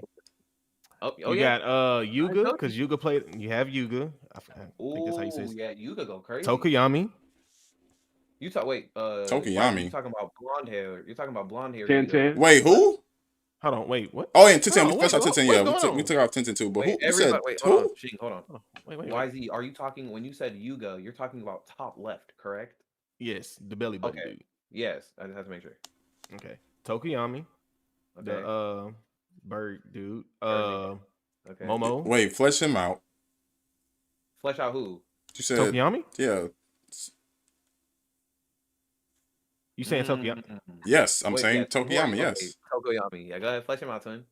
Oh You yeah. got Yuga, because Yuga played. You have Yuga. I think that's how you say Ooh, it. yeah, you could go crazy. Tokiyami. You talk. Wait. Tokiyami. You talking about blonde hair? You're talking about blonde hair. 10-10. Wait, who? Hold on. Wait. What? Oh, and Tenten. Oh, We touched out wait, Tenten. what's Yeah, going we on? took out Tenten too. But Wait, who said wait, who? hold on. Shing, hold on. Oh, wait. YZ, are you talking when you said Yuga? You're talking about top left, correct? Yes, the belly button Okay. dude. Yes, I just have to make sure. Okay. Tokiyami. Okay. The bird dude. Okay. Momo. Wait, flesh him out. Flesh out who? You said Tokiyami. yeah. You saying Tokiyami? Yes, I'm Wait, saying yes, Tokiyami. okay, Yes. Tokoyami. Yeah, go ahead, flesh him out, twin.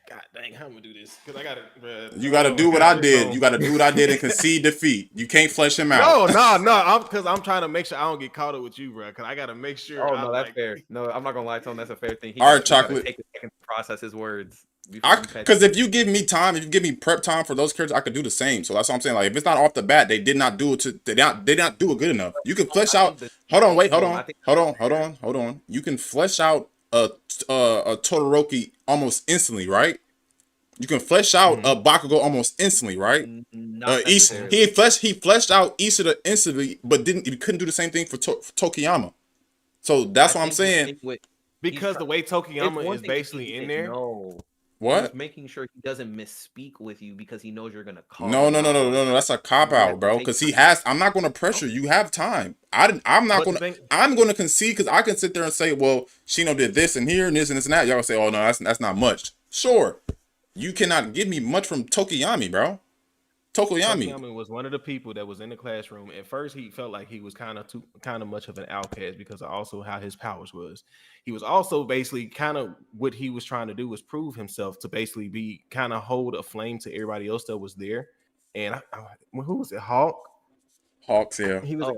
God dang, how am I gonna do this? Because I gotta. You got to do what I did. You got to do what I did and concede defeat. You can't flesh him out. No. Because I'm trying to make sure I don't get caught up with you, bro. Because I gotta make sure. Oh I'm no, that's like, fair. No, I'm not gonna lie to him. That's a fair thing. All right, he gotta Chocolate. Take a second to process his words. before you catch Because it. if you give me time, if you give me prep time for those characters, I could do the same. So that's what I'm saying. Like if it's not off the bat, they did not do it. They did not do it good enough. You can flesh out. Hold on, wait, hold on. You can flesh out a Todoroki almost instantly, right? You can flesh out a Bakugo almost instantly, right? Not He necessarily. fleshed out Isada instantly, but he couldn't do the same thing for Tokiyama. So that's what I'm saying. Because the way It's one Tokiyama is thing basically to in say there. No. What? He's making sure he doesn't misspeak with you because he knows you're gonna call. No. him out. That's a cop out, bro. Because he has. I'm not going to pressure. You have time. I'm not But going the to. thing- I'm going to concede because I can sit there and say, well, Shino did this and here and this and this and that. Y'all say, oh no, that's not much. Sure, you cannot give me much from Tokiyami, bro. Tokiyami was one of the people that was in the classroom. At first, he felt like he was kind of much of an outcast because of also how his powers was. He was also basically kind of what he was trying to do was prove himself to basically be kind of hold a flame to everybody else that was there. And who was it? Hawks, yeah. He was.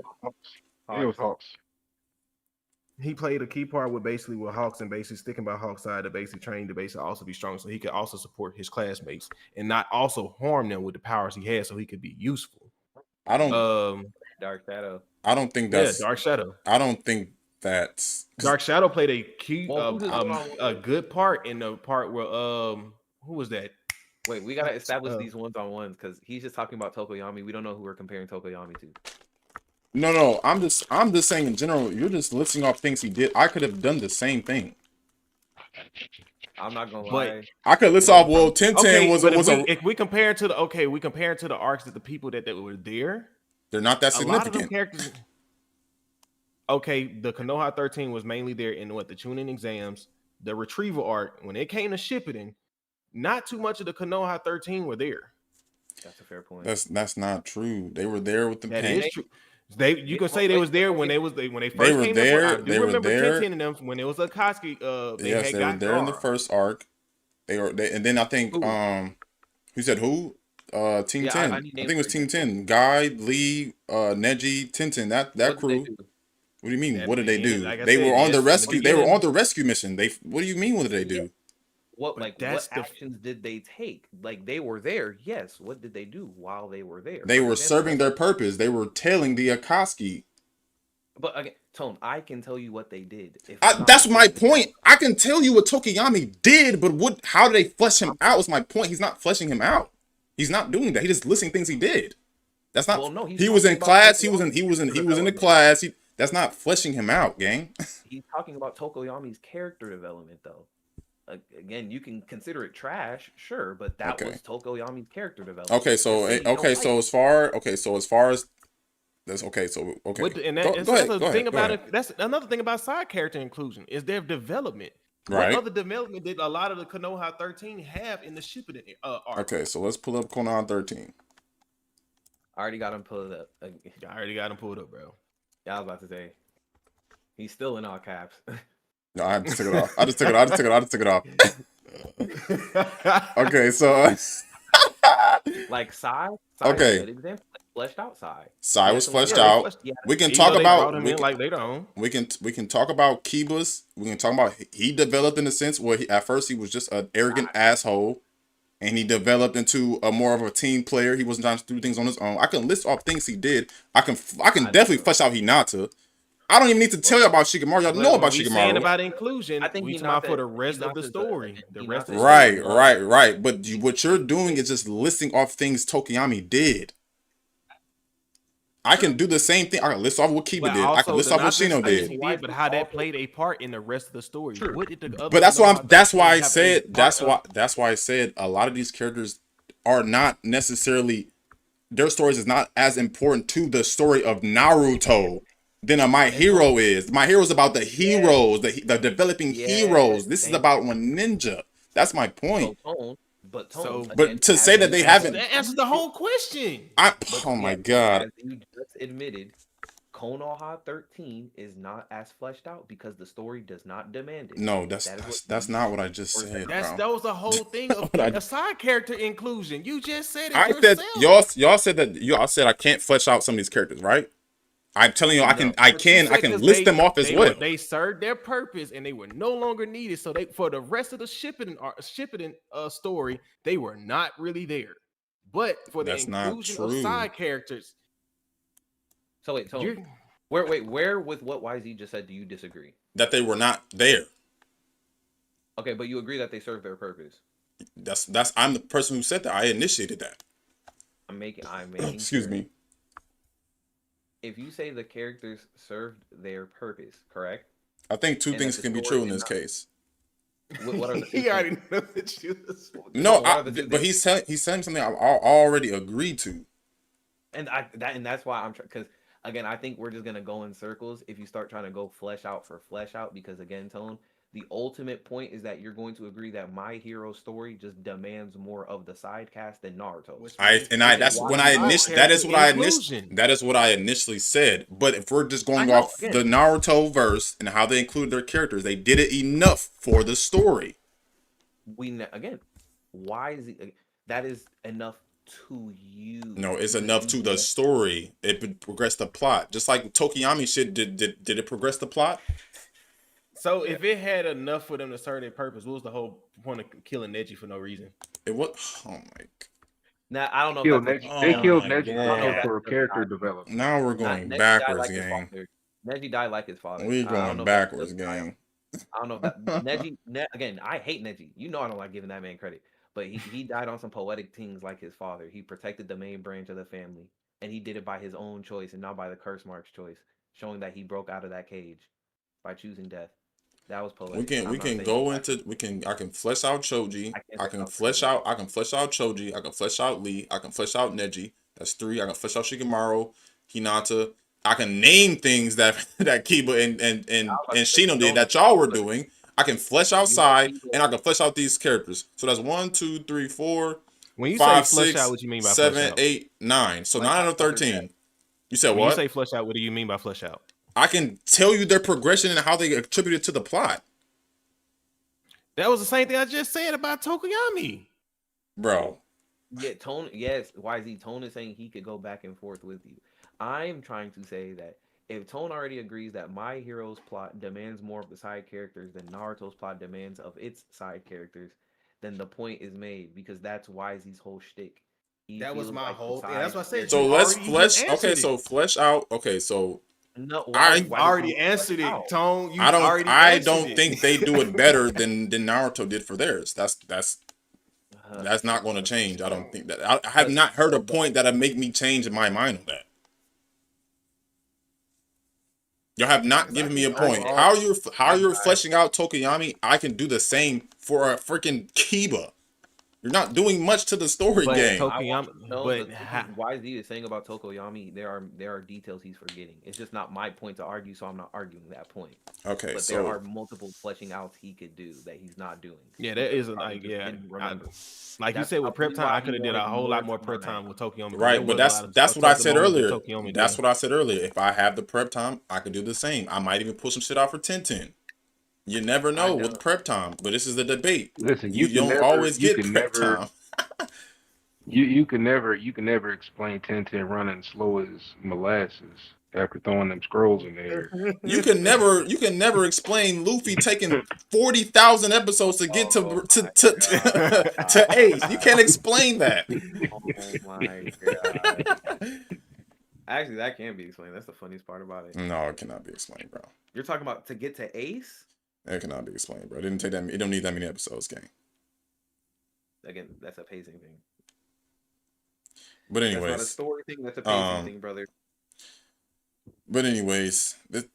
It was Hawks. He played a key part with Hawks and basically sticking by Hawks' side to basically train to basically also be strong, so he could also support his classmates and not also harm them with the powers he had, so he could be useful. I don't. Dark Shadow. I don't think that's. Dark Shadow. I don't think that's. Dark Shadow played a key, Well, a good part in the part where who was that? Wait, we gotta establish these one-on-ones because he's just talking about Tokoyami. We don't know who we're comparing Tokoyami to. No. I'm just saying in general. You're just listing off things he did. I could have done the same thing. I'm not gonna But- lie. I could list off. Well, 10-10 Okay, was but a. if we compare it to the arcs that the people that were there, They're not that a lot of them significant. characters. Okay, the Konoha 13 was mainly there in the Chunin exams, the retrieval arc. When it came to Shippuden, not too much of the Konoha 13 were there. That's a fair point. That's not true. They were there with the That pain. is true. You can say they was there when they first were came. there, I do they were remember there. 10 and them when it was Akatsuki. They Yes, had they were got there in the Gar. first arc. And then I think who said who? Team Yeah, 10. I I, need think names it was for Team example. 10. Guy, Lee, Neji, Tintin. That What did they crew. do? What do you mean? At What the did they beginning, do? like I They said, were on yes, the in the rescue. They were beginning. on the rescue mission. What do you mean? What did they do? What But like that's what the actions did they take? Like they were there, yes. What did they do while they were there? They For were example, serving their purpose. They were tailing the Akatsuki. But again, Tone, I can tell you what they did. If I'm not That's my mistaken. point. I can tell you what Tokiyami did, but how did they flesh him out? Was my point. He's not fleshing him out. He's not doing that. He's just listing things he did. That's not. Well, no, he's he was in talking about class. He was in development. the class. That's not fleshing him out, gang. He's talking about Tokoyami's character development, though. Again, you can consider it trash, sure, but that Okay. was Tokoyami's character development. Okay, so Just say you don't so as far as that's okay. So okay, And Go that's ahead, the go thing ahead, about go it. That's another thing about side character inclusion is their development. Right. What other development did a lot of the Konoha 13 have in the Shippuden arc? Okay, so let's pull up Konan 13. I already got him pulled up. I already got him pulled up, bro. Yeah, I was about to say. He's still in all caps. No, I just took it off. I just took it off. Okay, so Like Sai? Okay. Good example. fleshed out Sai. Sai was fleshed Yeah, out. We can talk about him in like later on. we can talk about Kiba's. We can talk about he developed in a sense where at first he was just an arrogant asshole, and he developed into a more of a team player. He wasn't trying to do things on his own. I can list off things he did. I can definitely flesh out Hinata. I don't even need to tell you about Shikamaru. Y'all know about Shikamaru. Shikamaru. Saying about inclusion, I think we he's talking not about for that- the rest he's of not the the- story. The he's rest of not the Right, story. right. But what you're doing is just listing off things Tokiyami did. I can do the same thing. I can list off what Kiba But did. I can also, list off what not just Shino things did. he did, but how that played a part in the rest of the story. True. What did the other But that's know why about that's that why I have a said part that's why I said a lot of these characters are not necessarily, their stories is not as important to the story of Naruto than a My Hero is. My Hero is about the heroes, the developing heroes. This is about one ninja. That's my point. But to say that they haven't, That answers the whole question. Oh my god. As you just admitted, Konoha 13 is not as fleshed out because the story does not demand it. No, that's not what I just said, bro. That was the whole thing of a side character inclusion. You just said it I yourself. said y'all said that I said I can't flesh out some of these characters, right? I'm telling you, I can list them off as well. They served their purpose and they were no longer needed. So they, for the rest of the shipping story, they were not really there. But for the inclusion of side characters. So wait, where with what YZ just said do you disagree? That they were not there. Okay, but you agree that they served their purpose. That's I'm the person who said that. I initiated that. I'm making Excuse me. If you say the characters served their purpose, correct? I think two things can be true in this case. What are the he already knows that you. No, but he's saying something I already agreed to. And that's why I'm trying, because again, I think we're just gonna go in circles if you start trying to go flesh out for flesh out, because again, Tone, the ultimate point is that you're going to agree that My Hero story just demands more of the side cast than Naruto. That is what I initially said. But if we're just going off the Naruto verse and how they include their characters, they did it enough for the story. Why is it that is enough to you? No, it's enough to the story. It progressed the plot. Just like Tokiyami shit, did it progress the plot? So if it had enough for them to serve their purpose, what was the whole point of killing Neji for no reason? It was. Oh my. Now I don't know. They killed Neji for character development. Now we're going backwards, gang. Neji died like his father. We're going backwards, gang. I don't know if that Neji. Again, I hate Neji. You know I don't like giving that man credit, but he died on some poetic things like his father. He protected the main branch of the family, and he did it by his own choice and not by the curse mark's choice, showing that he broke out of that cage by choosing death. That was poetic. I can flesh out Choji. I can flesh out Choji. I can flesh out Lee. I can flesh out Neji. That's 3. I can flesh out Shikamaru, Hinata. I can name things that Kiba and Shino did that y'all were doing. I can flesh out Sai, and I can flesh out these characters. So that's 1, 2, 3, 4, when you 5, say flesh 6, out, what you mean by 7, 8, 9. So 9 out of 13. You said when what? You say flesh out, what do you mean by flesh out? I can tell you their progression and how they attributed to the plot. That was the same thing I just said about Tokiyami. Bro. Yeah, Tone, yes, YZ Tone is saying he could go back and forth with you. I'm trying to say that if Tone already agrees that My Hero's plot demands more of the side characters than Naruto's plot demands of its side characters, then the point is made, because that's YZ's whole shtick. That was my whole thing. That's what I said. So let's flesh. Okay, so flesh out. Okay, so. No, I already answered it, Tone. I don't think they do it better than Naruto did for theirs. That's not going to change. I don't think that. I have not heard a point that'll make me change my mind on that. Y'all have not given me a point. How you're fleshing out Tokiyami, I can do the same for a freaking Kiba. You're not doing much to the story game. YZ is saying about Tokoyami, there are details he's forgetting. It's just not my point to argue, so I'm not arguing that point. Okay, but there are multiple fleshing outs he could do that he's not doing. Yeah, there isn't like like you said with prep time, I could have did a whole lot more prep time with Tokoyami. Right, but that's what I said earlier. That's what I said earlier. If I have the prep time, I could do the same. I might even pull some shit out for 10-10. You never know with prep time, but this is the debate. Listen, you don't always get prep time. You can never explain 10 running slow as molasses after throwing them scrolls in the air. You can never explain Luffy taking 40,000 episodes to get to Ace. You can't explain that. Oh my god. Actually, that can be explained. That's the funniest part about it. No, it cannot be explained, bro. You're talking about to get to Ace? It cannot be explained, bro. It didn't take that. It don't need that many episodes, gang. Again, that's a pacing thing. But anyways, that's not a story thing. That's a pacing thing, brother. But anyways, with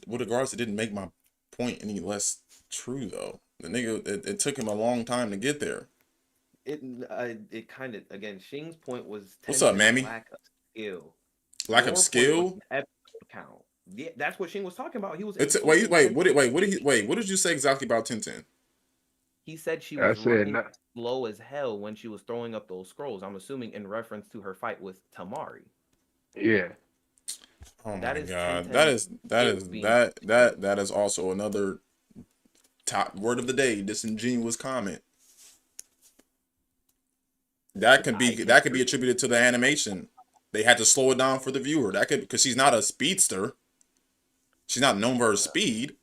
regards, it didn't make my point any less true though. The nigga, it took him a long time to get there. It kind of, again, Shing's point was what's up, Mammy? Lack of skill. Lack of skill. Episode count. Yeah, that's what Shing was talking about. He was. Wait. What did you say exactly about 1010? He said she was running slow as hell when she was throwing up those scrolls. I'm assuming in reference to her fight with Tamari. Yeah. Oh my god. That is also another top word of the day, disingenuous comment. That could be attributed to the animation. They had to slow it down for the viewer. That could, because she's not a speedster. She's not known for her speed.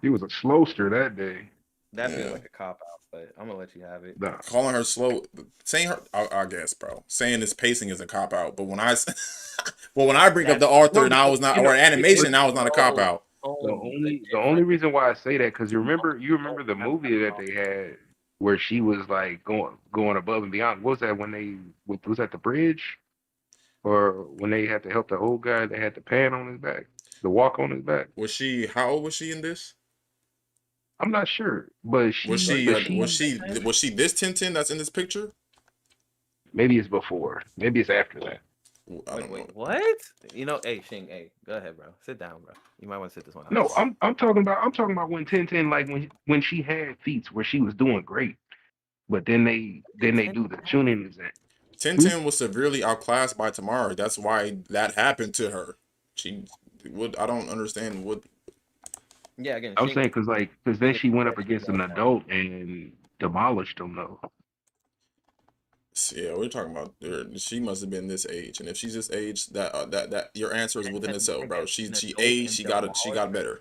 He was a slowster that day. That feels like a cop out, but I'm gonna let you have it. Nah. Calling her slow, saying her, I guess, bro. Saying this pacing is a cop out, but when I bring up the author and I was not, or animation, I was not a cop out. The only reason why I say that, because you remember the movie that they had where she was like going above and beyond. What was that was that the bridge, or when they had to help the old guy that had the pan on his back, the walk on his back? How old was she in this? I'm not sure, but was she this 1010 that's in this picture? Maybe it's before. Maybe it's after that. Wait, what? You know, hey Shing, hey, go ahead, bro. Sit down, bro. You might want to sit this one out. No, I'm talking about when 1010, like when she had feats where she was doing great, but then they do the tuning event. 1010 was severely outclassed by Tamari. That's why that happened to her. I don't understand what. Yeah, again, I'm saying because then she went up against an adult and demolished him though. Yeah, we're talking about her. She must have been this age, and if she's this age, that your answer is within itself, bro. She aged. She got better.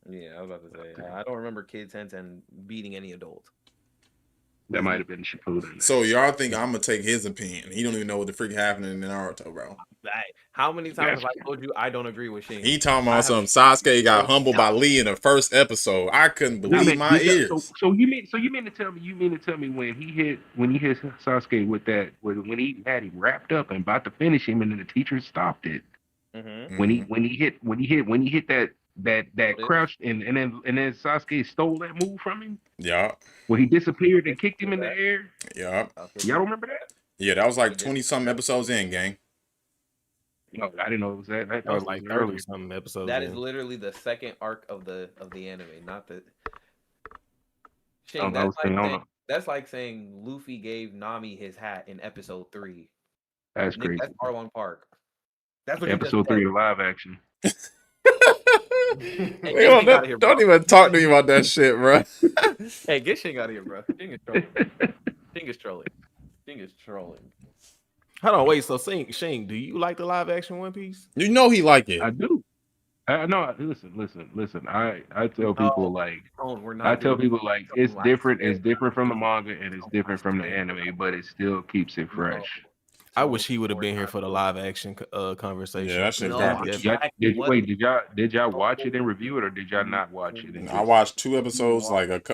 Yeah, I was about to say. I don't remember Kid 1010 beating any adult. That might have been Shippuden. So y'all think I'm gonna take his opinion? He don't even know what the freak happening in Naruto, bro. How many times have I told you I don't agree with Shing? He talking about some Sasuke got humbled by Lee in the first episode. I couldn't believe my ears. So you mean to tell me when he hit Sasuke with that when he had him wrapped up and about to finish him and then the teacher stopped it. Mm-hmm. When he hit that crouch and then Sasuke stole that move from him. Yeah. When he disappeared and kicked him in the air. Yeah. Y'all don't remember that? Yeah, that was like 20-something episodes in, gang. No, I didn't know it was that. That was like 30-something episodes. That is literally the second arc of the anime, not the. Shane, that's like saying Luffy gave Nami his hat in episode 3. That's crazy. That's Arlong Park. That's what episode 3 of live action. Hey, don't even talk to me about that shit, bro. Hey, get Shing out of here, bro. Shing is trolling. Shing is trolling. Hold on, wait. So, Shing, do you like the live action One Piece? You know he like it. I do. No, listen. I tell people it's different. It's different from the manga and it's different from the anime, but it still keeps it fresh. I wish he would have been here for the live action conversation. Yeah, that shit garbage. Did y'all watch it and review it, or did y'all not watch it? I watched 2 episodes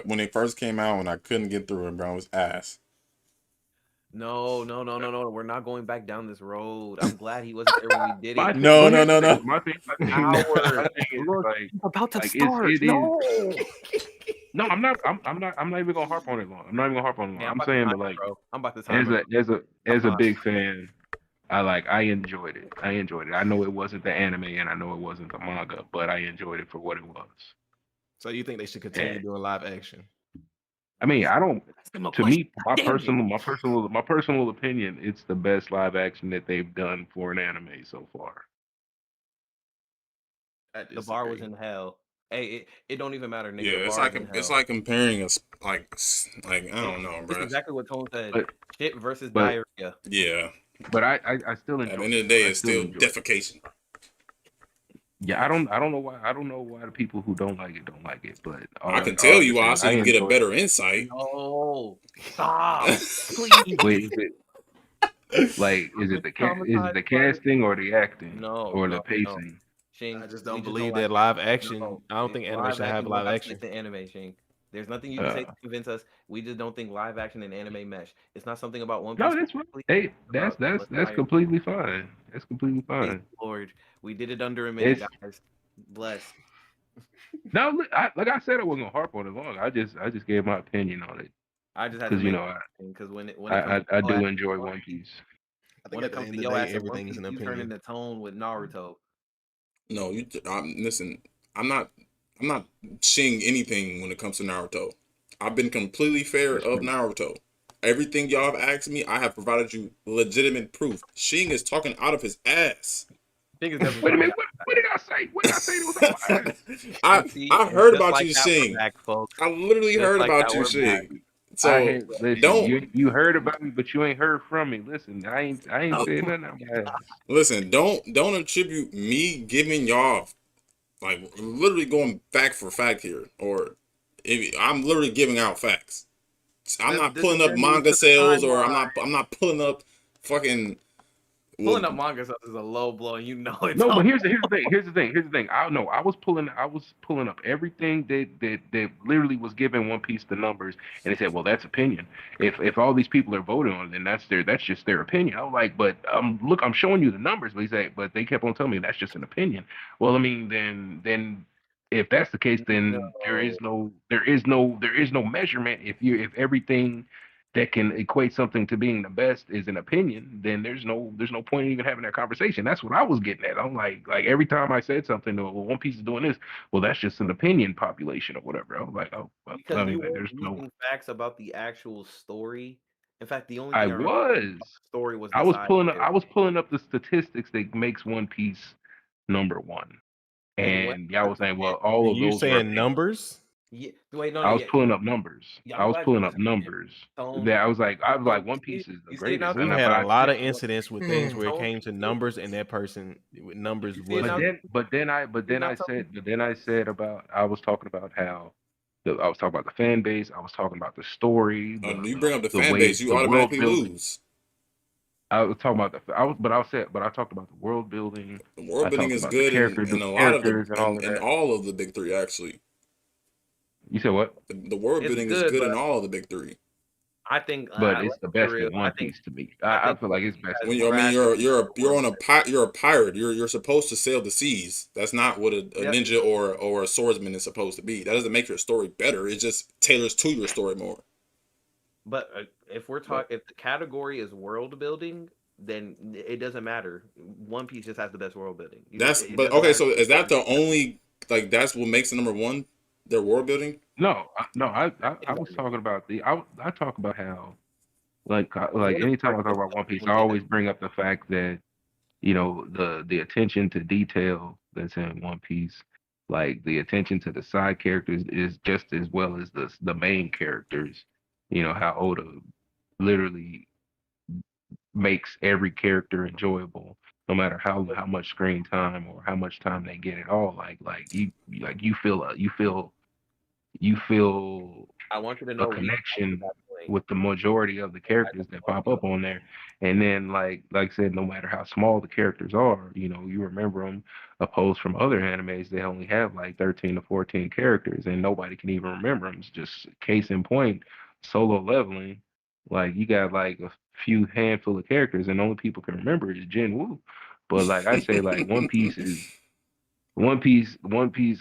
when it first came out, and I couldn't get through it, bro. It was ass. No. We're not going back down this road. I'm glad he wasn't there when we did it. No. My thing is about to start. No, I'm not even gonna harp on it long. I'm not even gonna harp on it long. I'm saying, but like, I'm about to as a big fan, I enjoyed it. I know it wasn't the anime and I know it wasn't the manga, but I enjoyed it for what it was. So you think they should continue doing live action? I mean, I don't. To me, my personal opinion, it's the best live action that they've done for an anime so far. The bar was in hell. Hey, it don't even matter, nigga. Yeah, The it's bar like is in it's hell. like comparing us like I don't know, It's bro. exactly what Tone said. But Shit versus but diarrhea. Yeah. but I still At enjoy the end of the it. day, I it's still still enjoy it. defecation. Yeah, I don't know why the people who don't like it don't like it, but I can all tell I'm you just why, saying, so I you can get a enjoy better it. insight. No, stop, please. Wait, is it Traumatized the by it. casting or the acting No, or the no, no. pacing? Shing, I just we don't just believe don't like that it. live action. No, I don't think anime live should have action. We'll live have action. stick to anime, Shing. There's nothing you can say Uh, to convince us. We just don't think live action and anime mesh. It's not something about One no, Piece. that's right. specifically, Hey, about that's Messiah. completely fine. That's completely Praise fine. the Lord, we did it under a minute, It's guys. Bless. no, look, like I said, I wasn't gonna harp on it long. I just gave my opinion on it I just had to because make because when it comes to I your do ass, enjoy One Piece. I think when at it the comes end to of the your day, ass in One everything is Piece, an you turn opinion. into Tone with Naruto. No, listen. I'm not seeing anything when it comes to Naruto. I've been completely fair of Naruto. Everything y'all have asked me, I have provided you legitimate proof. Shing is talking out of his ass. Shing is definitely Wait a talking. minute, what did I say? What did I say that was all my See, I and heard just about like you, that, we're Shing. back, folks. I literally Just heard like about that, you, we're back. Shing. I So heard, listen, don't you heard about me, but you ain't heard from me. Listen, I ain't said nothing out my ass. listen. Don't attribute me giving y'all like literally going back for fact here, or I'm literally giving out facts. I'm That's not pulling up disingenuous manga to the sales, or timeline. I'm not pulling up fucking. Pulling up manga stuff is a low blow, and you know it. No, Tone. but here's the thing. I know I was pulling up everything that literally was giving One Piece the numbers, and they said, well, that's opinion. If all these people are voting on it, then that's just their opinion. I was like, but look, I'm showing you the numbers. But they kept on telling me that's just an opinion. Well, I mean, then if that's the case, then No. there is no measurement. If everything that can equate something to being the best is an opinion, then there's no point in even having that conversation. That's what I was getting at. I'm like every time I said something, well, One Piece is doing this, well, that's just an opinion population or whatever. I was like, oh, well, Because I you mean, weren't there's no. using facts about the actual story. In fact, the only I thing I remember about was the story was I the was side pulling up I character. was pulling up the statistics that makes One Piece number one, And when and y'all was saying, well, all And of you those are saying opinions. numbers? yeah, wait, no, I was yeah, pulling up numbers. yeah. I I'm was glad you pulling up listened to him. numbers. Tone, That I was like Tone, One Piece is the you see it now, greatest, We've and Tone. had but a I lot said, of incidents with things where it Tone, came to numbers and that person numbers you see it now. wasn't. but then Now, I said about I was talking about how I was talking about the fan base. I was talking about the story, you bring up the the fan way base, you the world automatically building. lose. I was talking about I talked about the world building. The world I building talked is about the good in a lot of characters and all of in that. all of the big three actually. You said what? The world it's building is good, good in but all of the big three. I think But let's it's the be best real. in One Piece to me. I I think feel like it's best in has When One I mean drastically you're better world building. you're a pirate. You're supposed to sail the seas. That's not what a Yep. ninja or a swordsman is supposed to be. That doesn't make your story better. It just tailors to your story more. But if we're talking, if the category is world building, then it doesn't matter. One Piece just has the best world building. It But doesn't okay. matter. So is that the only like that's what makes the number one? Their world building. No, I was Exactly. talking about I talk about how like One of the anytime I talk arguments about One Piece, I when they always bring up the fact that the attention to detail that's in One Piece, like the attention to the side characters is just as well as the main characters. How Oda literally makes every character enjoyable, no matter how much screen time or how much time they get at all. You feel I want you to a know we connection that point. with the majority of the characters that pop up on there. And then like I said, no matter how small the characters are, you remember them. Opposed from other animes, they only have like 13 to 14 characters, and nobody can even remember them. It's just case in point, Solo Leveling. Like you got like a few handful of characters, and the only people can remember is Jin Woo. But like I say, like One Piece,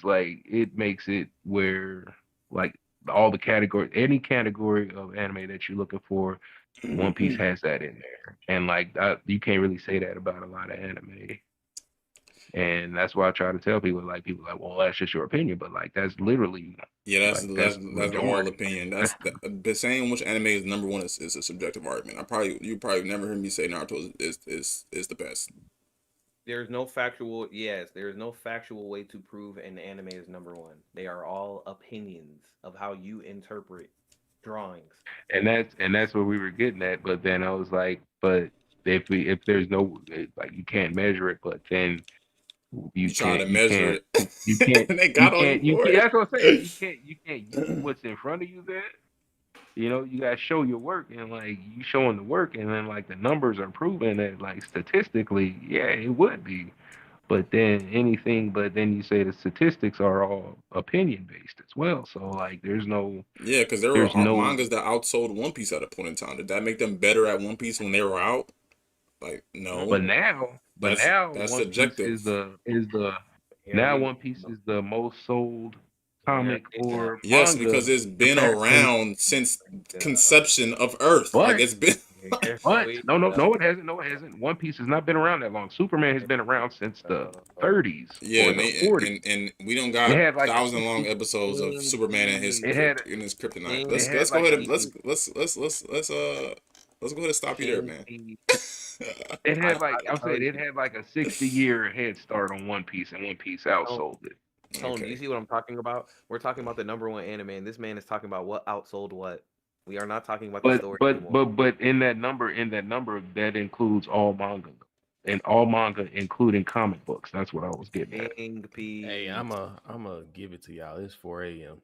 like it makes it where like all the category, any category of anime that you're looking for, One Piece has that in there, and like you can't really say that about a lot of anime. And that's why I try to tell people, like well, that's just your opinion, but like that's literally, Yeah, like that's that's the that's all majority. opinion. But saying which anime is number one is a subjective argument. You probably never heard me say Naruto is the best. There's no factual. Yes, there is no factual way to prove an anime is number one. They are all opinions of how you interpret drawings. And that's what we were getting at. But then I was like, but if there's no like you can't measure it, but then You try to measure it. you can't And they got on you for it. That's what I'm saying. You can't use what's in front of you then. You know, you gotta show your work, and like you showing the work, and then like the numbers are proving that like statistically, yeah, it would be. But then you say the statistics are all opinion based as well. So like there's no Yeah, because there there's were no mangas that outsold One Piece at a point in time. Did that make them better at One Piece when they were out? Like, no. but now That's One Piece subjective. is the Yeah, now we- One Piece is the most sold comic or Yes, manga because it's been comparison. around since conception of Earth. But- Like, it's been. But no, it hasn't. No, it hasn't. One Piece has not been around that long. Superman has been around since the 30s. Yeah, or and, the they, 40s. and we don't got It had, like, 1,000-long episodes of Superman and his It had- kryptonite. it Let's had, go like, ahead and let's go ahead and stop you there, man. It had like I'm saying, it had like a 60-year head start on One Piece, and One Piece outsold it. Tone, do you see what I'm talking about? We're talking about the number one anime, and this man is talking about what outsold what. We are not talking about the story anymore. But in that number that includes all manga, and all manga including comic books. That's what I was getting at. Hey, I'ma give it to y'all. It's 4 a.m.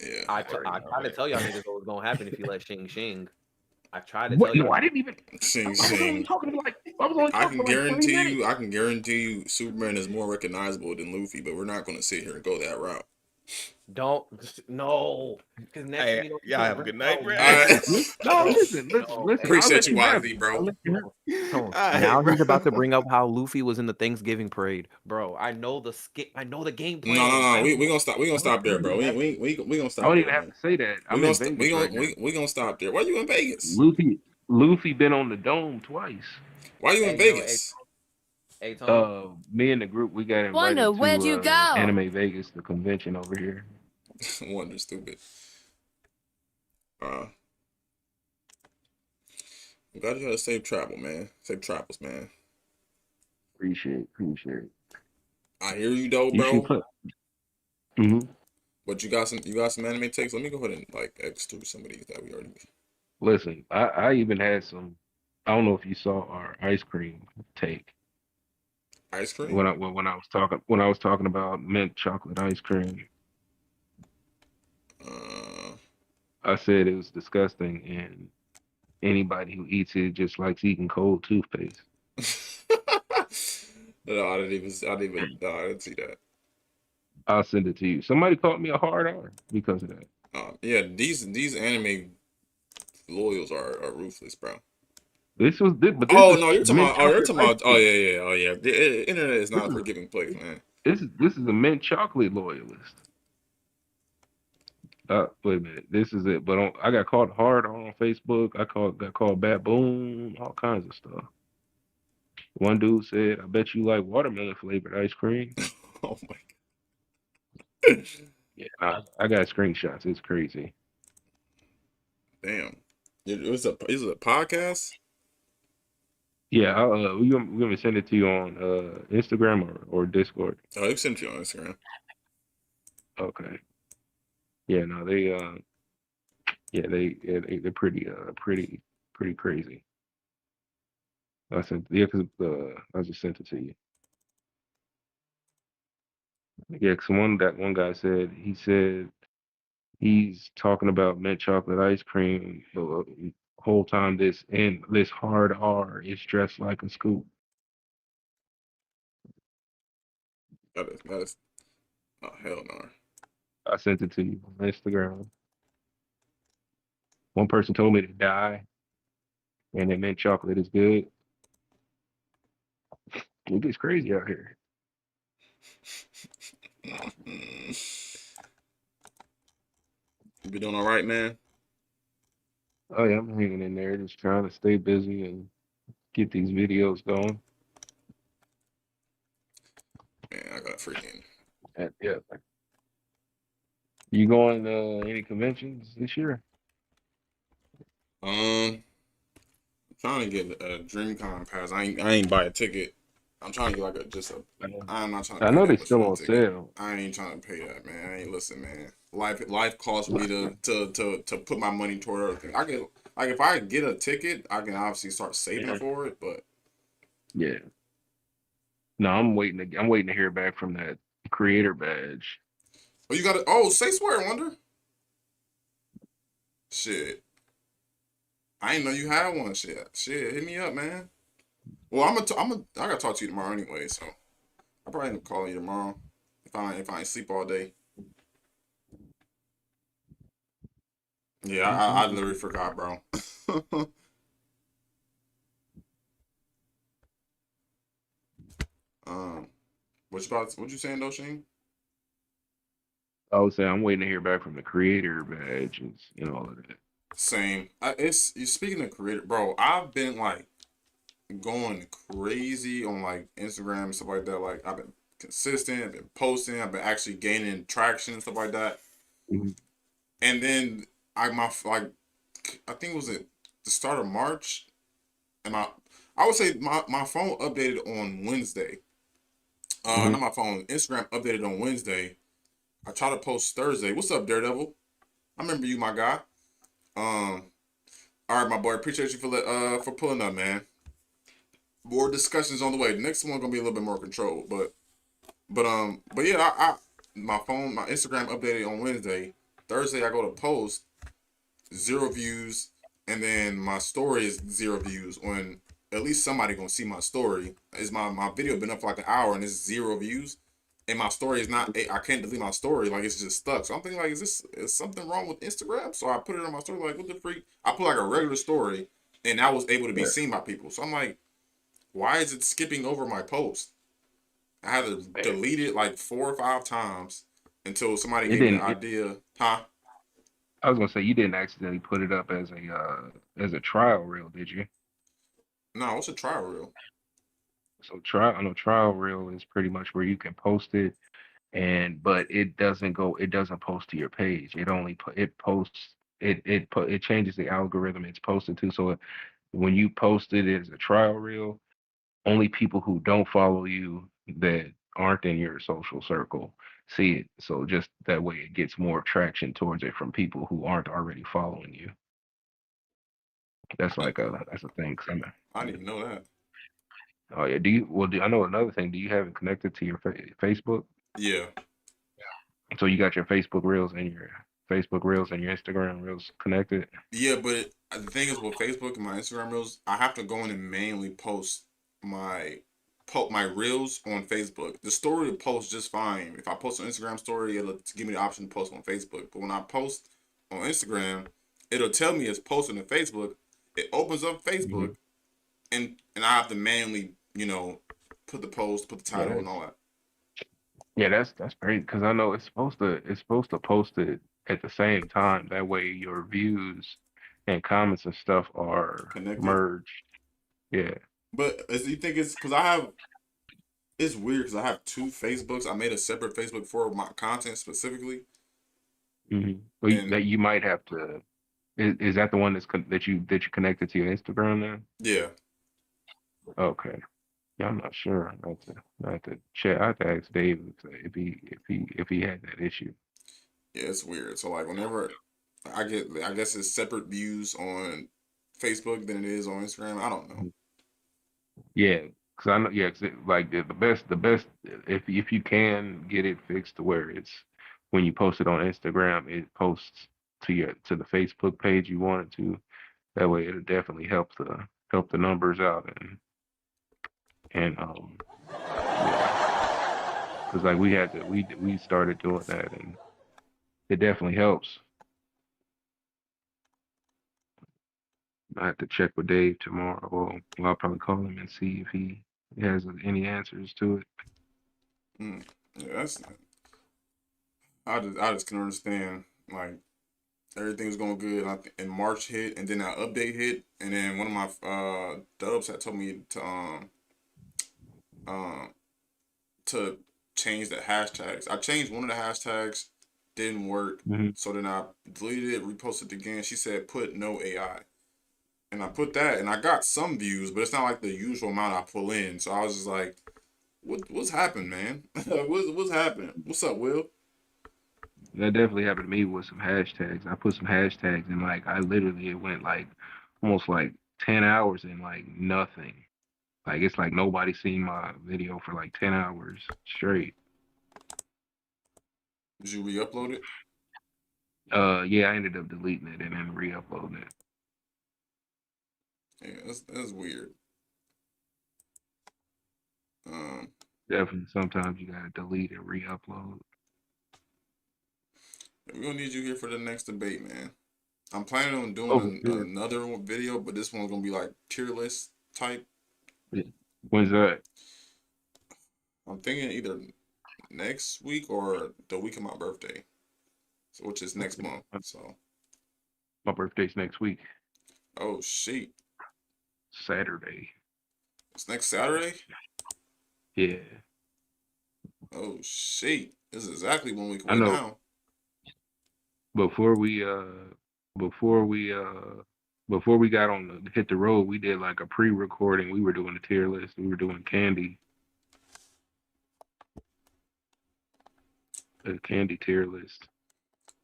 Yeah, I tried to tell y'all niggas what was gonna happen if you let Shing Shing. I tried to What? tell you. No, I didn't even. Sing, I was only sing. talking like I was only I talking can for like 20 guarantee minutes. you. I can guarantee you, Superman is more recognizable than Luffy. But we're not going to sit here and go that route. Don't no, because next Hey, thing you know, y'all have a good night, bro. All right. No, listen. Appreciate you, YZ, bro. Now he's about to bring up how Luffy was in the Thanksgiving parade, bro. I know the skit. I know the game plan. No. We gonna stop. We gonna stop there, bro. We gonna stop. I don't there, even have man. to say that. I'm We in gonna Vegas right now. we gonna stop there. Why you in Vegas? Luffy been on the dome twice. Why you in Hey, yo, Vegas? Hey, Tom. Me and the group, we got invited Wonder, where'd to you go? Anime Vegas, the convention over here. Wonder stupid. I'm glad you had a safe travel, man. Safe travels, man. Appreciate it. I hear you though, You should bro. put. Mm-hmm. But you got some anime takes. Let me go ahead and like extrude some of these that we already. Listen, I even had some. I don't know if you saw our ice cream take Ice cream. when I was talking about mint chocolate ice cream. I said it was disgusting, and anybody who eats it just likes eating cold toothpaste. No, I didn't see that. I'll send it to you. Somebody called me a hard R because of that. Yeah, these anime loyals are ruthless, bro. This was this, but this Oh is no, you're talking mint about. Oh, you're chocolate talking ice about. Oh cream. yeah. The internet is not a forgiving place, man. This is a mint chocolate loyalist. Wait a minute, this is it. But I got called hard on Facebook. Got called baboon, all kinds of stuff. One dude said, "I bet you like watermelon flavored ice cream." Oh my god. Yeah, I got screenshots. It's crazy. Damn. Is it a podcast? Yeah, we're gonna send it to you on Instagram or Discord. Oh, they sent you on Instagram. Okay. Yeah, no, they're pretty crazy. I just sent it to you. Yeah, cause one guy said he's talking about mint chocolate ice cream the whole time this hard R is dressed like a scoop. That is. Oh hell no. I sent it to you on Instagram. One person told me to die, and that mint chocolate is good. It gets crazy out here. You been doing all right, man? Oh yeah, I'm hanging in there, just trying to stay busy and get these videos going. Man, I got freaking. Yeah. You going to any conventions this year? Trying to get a DreamCon pass. I ain't buy a ticket. I'm trying to get like I'm not trying to I pay know that they much still for a on ticket. sale. I ain't trying to pay that, man. I ain't listen, man. Life costs me to put my money toward other things. I get like if I get a ticket, I can obviously start saving for it, but Yeah. No, I'm waiting to hear back from that creator badge. oh, you got it. Say Swear Wonder. Shit, I didn't know you had one. Shit, hit me up, man. Well, I gotta talk to you tomorrow anyway, so I'll probably end up calling you tomorrow if I ain't sleep all day. Yeah, I literally forgot, bro. What you saying though, Shane? I was saying I'm waiting to hear back from the creator badges and all of that. Same. It's you speaking of creator, bro. I've been like going crazy on like Instagram and stuff like that. Like I've been consistent. I've been posting. I've been actually gaining traction and stuff like that. Mhm. And then I think it was at the start of March, and I would say my phone updated on Wednesday. Not my phone. Instagram updated on Wednesday. I tried to post Thursday. What's up, Daredevil? I remember you, my guy. All right, my boy. Appreciate you for pulling up, man. More discussions on the way. The next one gonna be a little bit more controlled, but yeah, my Instagram updated on Wednesday. Thursday I go to post, 0 views, and then my story is 0 views. When at least somebody gonna see my story. Is my video been up for like an hour and it's 0 views, and my story is not. I can't delete my story, like it's just stuck. So I'm thinking like, is something wrong with Instagram? So I put it on my story like, what the freak? I put like a regular story, and that was able to be seen by people. So I'm like, why is it skipping over my post? I had to delete it like 4 or 5 times until somebody gave me the idea. Huh? I was gonna say you didn't accidentally put it up as a trial reel, did you? No, what's a trial reel? So trial reel is pretty much where you can post it, but it doesn't post to your page. It changes the algorithm it's posted to. So when you post it as a trial reel, only people who don't follow you that aren't in your social circle see it. So just that way it gets more traction towards it from people who aren't already following you. That's a thing. I didn't even know that. Oh yeah. I know another thing. Do you have it connected to your Facebook? Yeah. So you got your Facebook Reels and your Instagram Reels connected? Yeah, but the thing is with Facebook and my Instagram Reels, I have to go in and manually post my Reels on Facebook. The story will post just fine. If I post an Instagram story, it'll give me the option to post on Facebook. But when I post on Instagram, it'll tell me it's posted to Facebook. It opens up Facebook, and I have to manually, put the post, put the title, and all that. Yeah, that's great because I know it's supposed to post it at the same time. That way your views and comments and stuff are Connected. merged. Yeah. But you think it's because it's weird because I have 2 Facebooks. I made a separate Facebook for my content specifically. Well, you might have to. Is that the one that you connected to your Instagram now? Yeah. Okay. Yeah, I'm not sure. I have to check. I have to ask Dave if he had that issue. Yeah, it's weird. So like whenever I guess it's separate views on Facebook than it is on Instagram. I don't know. Yeah, because I know. Yeah, like the best if you can get it fixed to where it's when you post it on Instagram, it posts to the Facebook page you want it to. That way, it'll definitely help the numbers out and because like we started doing that and it definitely helps. I have to check with Dave tomorrow. Well, I'll probably call him and see if he has any answers to it. Yeah, I just can understand like everything was going good and March hit and then that update hit and then one of my dubs had told me to change the hashtags. I changed one of the hashtags, didn't work. So then I deleted it, reposted it again. She said put no AI. And I put that and I got some views, but it's not like the usual amount I pull in. So I was just like, What's happened, man? What's happening? What's up, Will? That definitely happened to me with some hashtags. I put some hashtags and like I literally it went like almost like 10 hours and like nothing. Like it's like nobody seen my video for like 10 hours straight. Did you re-upload it? Yeah, I ended up deleting it and then re-uploading it. Yeah, that's weird. Definitely sometimes you gotta delete and re-upload. We're gonna need you here for the next debate, man. I'm planning on Oh, doing sure. another video, but this one's gonna be like tier list type. When's that? I'm thinking either next week or the week of my birthday, so which is next month. So My birthday's next week, oh shit, Saturday. it's next Saturday. Yeah, Oh shit, this is exactly 1 week I away know. now. Before we before we got on the hit the road, we did like a pre-recording. We were doing a tier list. We were doing Candy, a Candy tier list.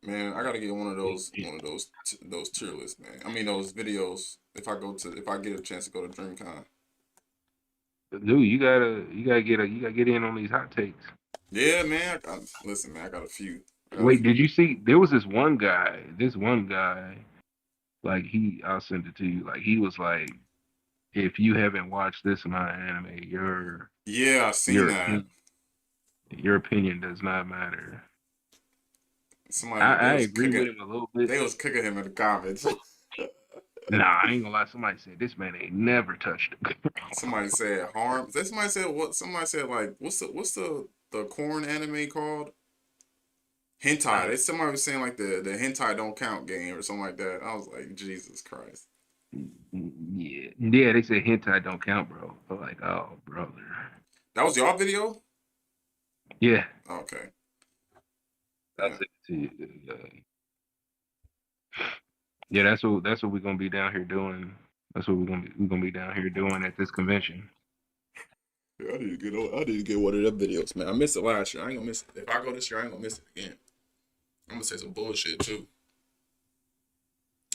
Man, I gotta get one of those tier lists, man. I mean those videos. If I get a chance to go to DreamCon. Dude, you gotta get in on these hot takes. Yeah, man. Listen, man. I got a few. Wait, did you see? There was this one guy. Like I'll send it to you. Like he was like, if you haven't watched this amount of anime, I seen that. Your opinion does not matter. I agree with him a little bit. They was kicking him in the comments. Nah, I ain't gonna lie. Somebody said this man ain't never touched it. Somebody said harm. Somebody said what? Somebody said like what's the corn anime called? Hentai. Somebody was saying like the hentai don't count game or something like that. I was like, Jesus Christ. Yeah. They said hentai don't count, bro. I'm like, oh, brother. That was y'all video? Yeah. Okay. That's it to you. Yeah, that's what we're gonna be down here doing. That's what we're gonna be down here doing at this convention. Yeah, I need to get one of them videos, man. I missed it last year. I ain't gonna miss it. If I go this year, I ain't gonna miss it again. I'm gonna say some bullshit too.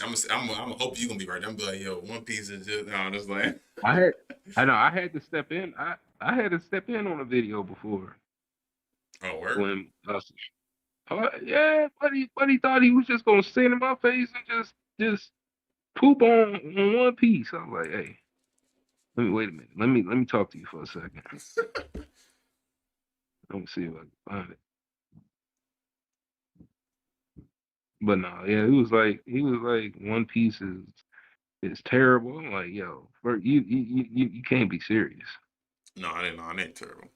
I'm gonna hope you gonna be right. I'm gonna be like, yo, One Piece is just no, just like I had to step in. I had to step in on a video before. Oh, word? When yeah, buddy thought he was just gonna sit in my face and just poop on One Piece. I was like, hey, wait a minute. Let me talk to you for a second. Let me see if I can find it. But no, yeah, he was like One Piece is terrible. I'm like, yo, you can't be serious. No, I didn't know. It ain't terrible.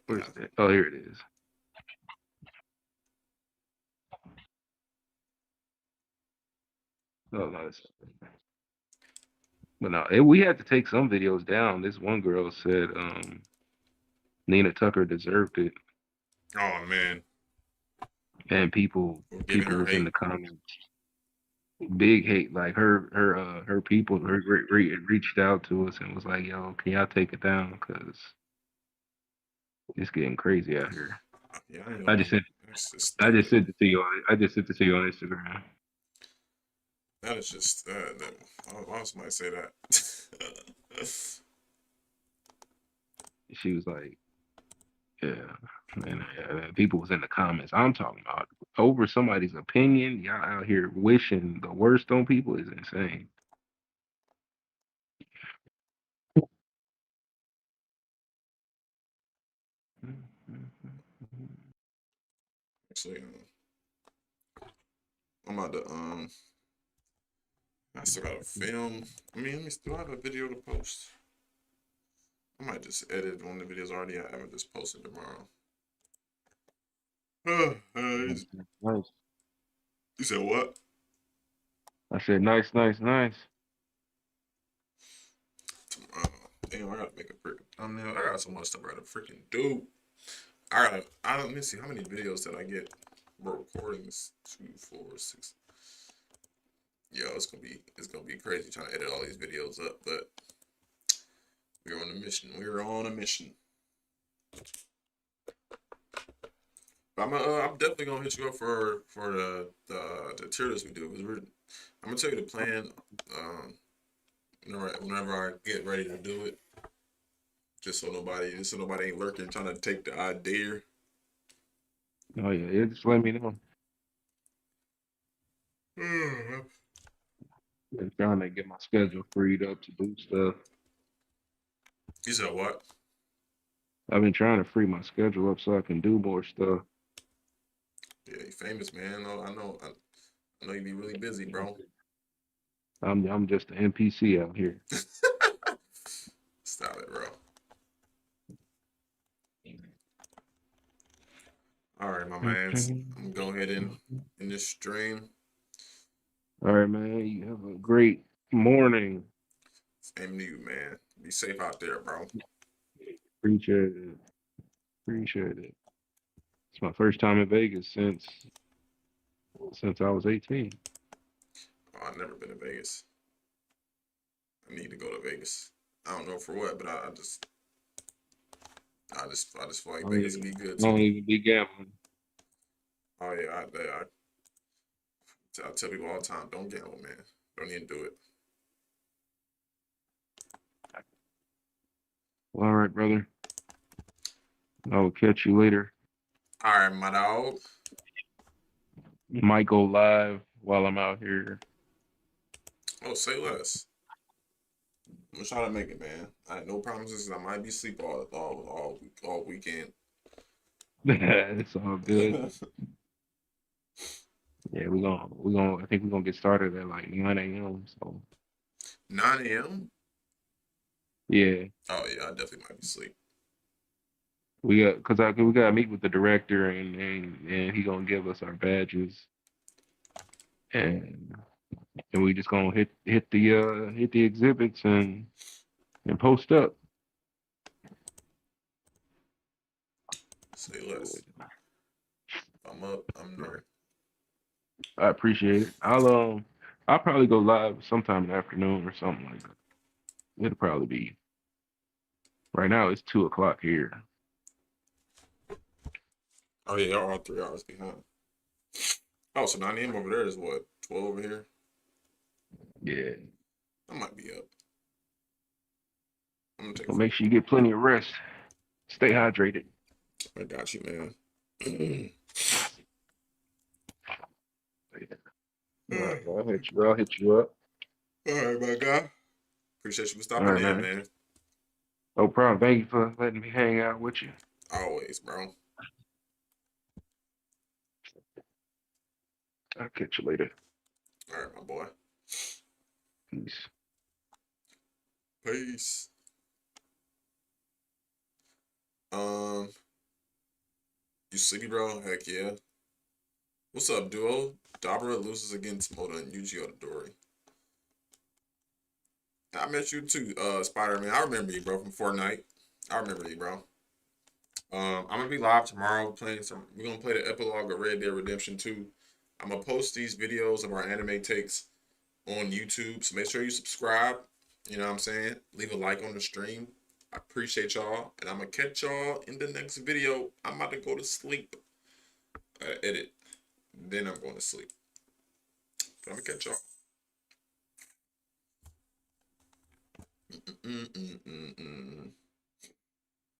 Where's that? Oh, here it is. Oh no, but no, we had to take some videos down. This one girl said Nina Tucker deserved it. Oh man. And people was in the comments. Big hate. Like her people reached out to us and was like, yo, can y'all take it down? Because it's getting crazy out here. Yeah, I just sent it to you on Instagram. That is just why would somebody say that? She was like, yeah, man, people was in the comments. I'm talking about over somebody's opinion. Y'all out here wishing the worst on people is insane. Actually, I'm about to I still gotta film. I mean, let me still have a video to post. I might just edit one of the videos already. I haven't just posted tomorrow. Nice. You said what? I said nice. Tomorrow. Damn, I gotta make a freaking thumbnail. I got so much stuff I gotta freaking do. Let me see how many videos did I get. Bro, recordings 2, 4, 6. Yo, it's gonna be crazy trying to edit all these videos up, but We're on a mission. We're on a mission. I'm definitely gonna hit you up for the tier list we do, because I'm gonna tell you the plan. Whenever I get ready to do it, just so nobody ain't lurking trying to take the idea. Oh yeah, just let me know. I'm trying to get my schedule freed up to do stuff. You said what? I've been trying to free my schedule up so I can do more stuff. Yeah, you famous, man. I know you be really busy, bro. I'm just an NPC out here. Stop it, bro. All right, my man. I'm gonna go ahead and in this stream. All right, man. You have a great morning. Same to you, man. Be safe out there, bro. Appreciate it. Appreciate it. It's my first time in Vegas since I was 18. Oh, I've never been to Vegas. I need to go to Vegas. I don't know for what, but I just feel like Vegas would be good too. Don't even be gambling. Oh yeah, I tell people all the time, don't gamble, man. Don't even do it. Well, all right, brother. I will catch you later. All right, my dog. You might go live while I'm out here. Oh, say less. I'm gonna try to make it, man. I had no promises. I might be asleep all weekend. It's all good. Yeah, I think we're gonna get started at like 9 a.m. So 9 a.m. yeah. Oh yeah, I definitely might be asleep. We gotta meet with the director and he gonna give us our badges. And we just gonna hit the exhibits and post up. Say less. I'm up. I'm there. I appreciate it. I'll probably go live sometime in the afternoon or something like that. It'll probably be right now. It's 2:00 here. Oh yeah, y'all are 3 hours behind. Oh, so 9 a.m. over there is what? 12 over here? Yeah. I might be up. I'm gonna take So make sure you get plenty of rest. Stay hydrated. I got you, man. I'll hit you up. All right, my guy. Appreciate you for stopping in, man. No problem. Thank you for letting me hang out with you. Always, bro. I'll catch you later. All right, my boy. Peace. Peace. You sleepy, bro? Heck yeah. What's up, duo? Dabra loses against Moda and Yuji Odori. I met you too, Spider-Man. I remember you, bro, from Fortnite. I remember you, bro. I'm gonna be live tomorrow we're gonna play the epilogue of Red Dead Redemption 2. I'm gonna post these videos of our anime takes on YouTube, so make sure you subscribe. You know what I'm saying? Leave a like on the stream. I appreciate y'all, and I'm gonna catch y'all in the next video. I'm about to go to sleep. Edit. Then I'm going to sleep. But I'm gonna catch y'all.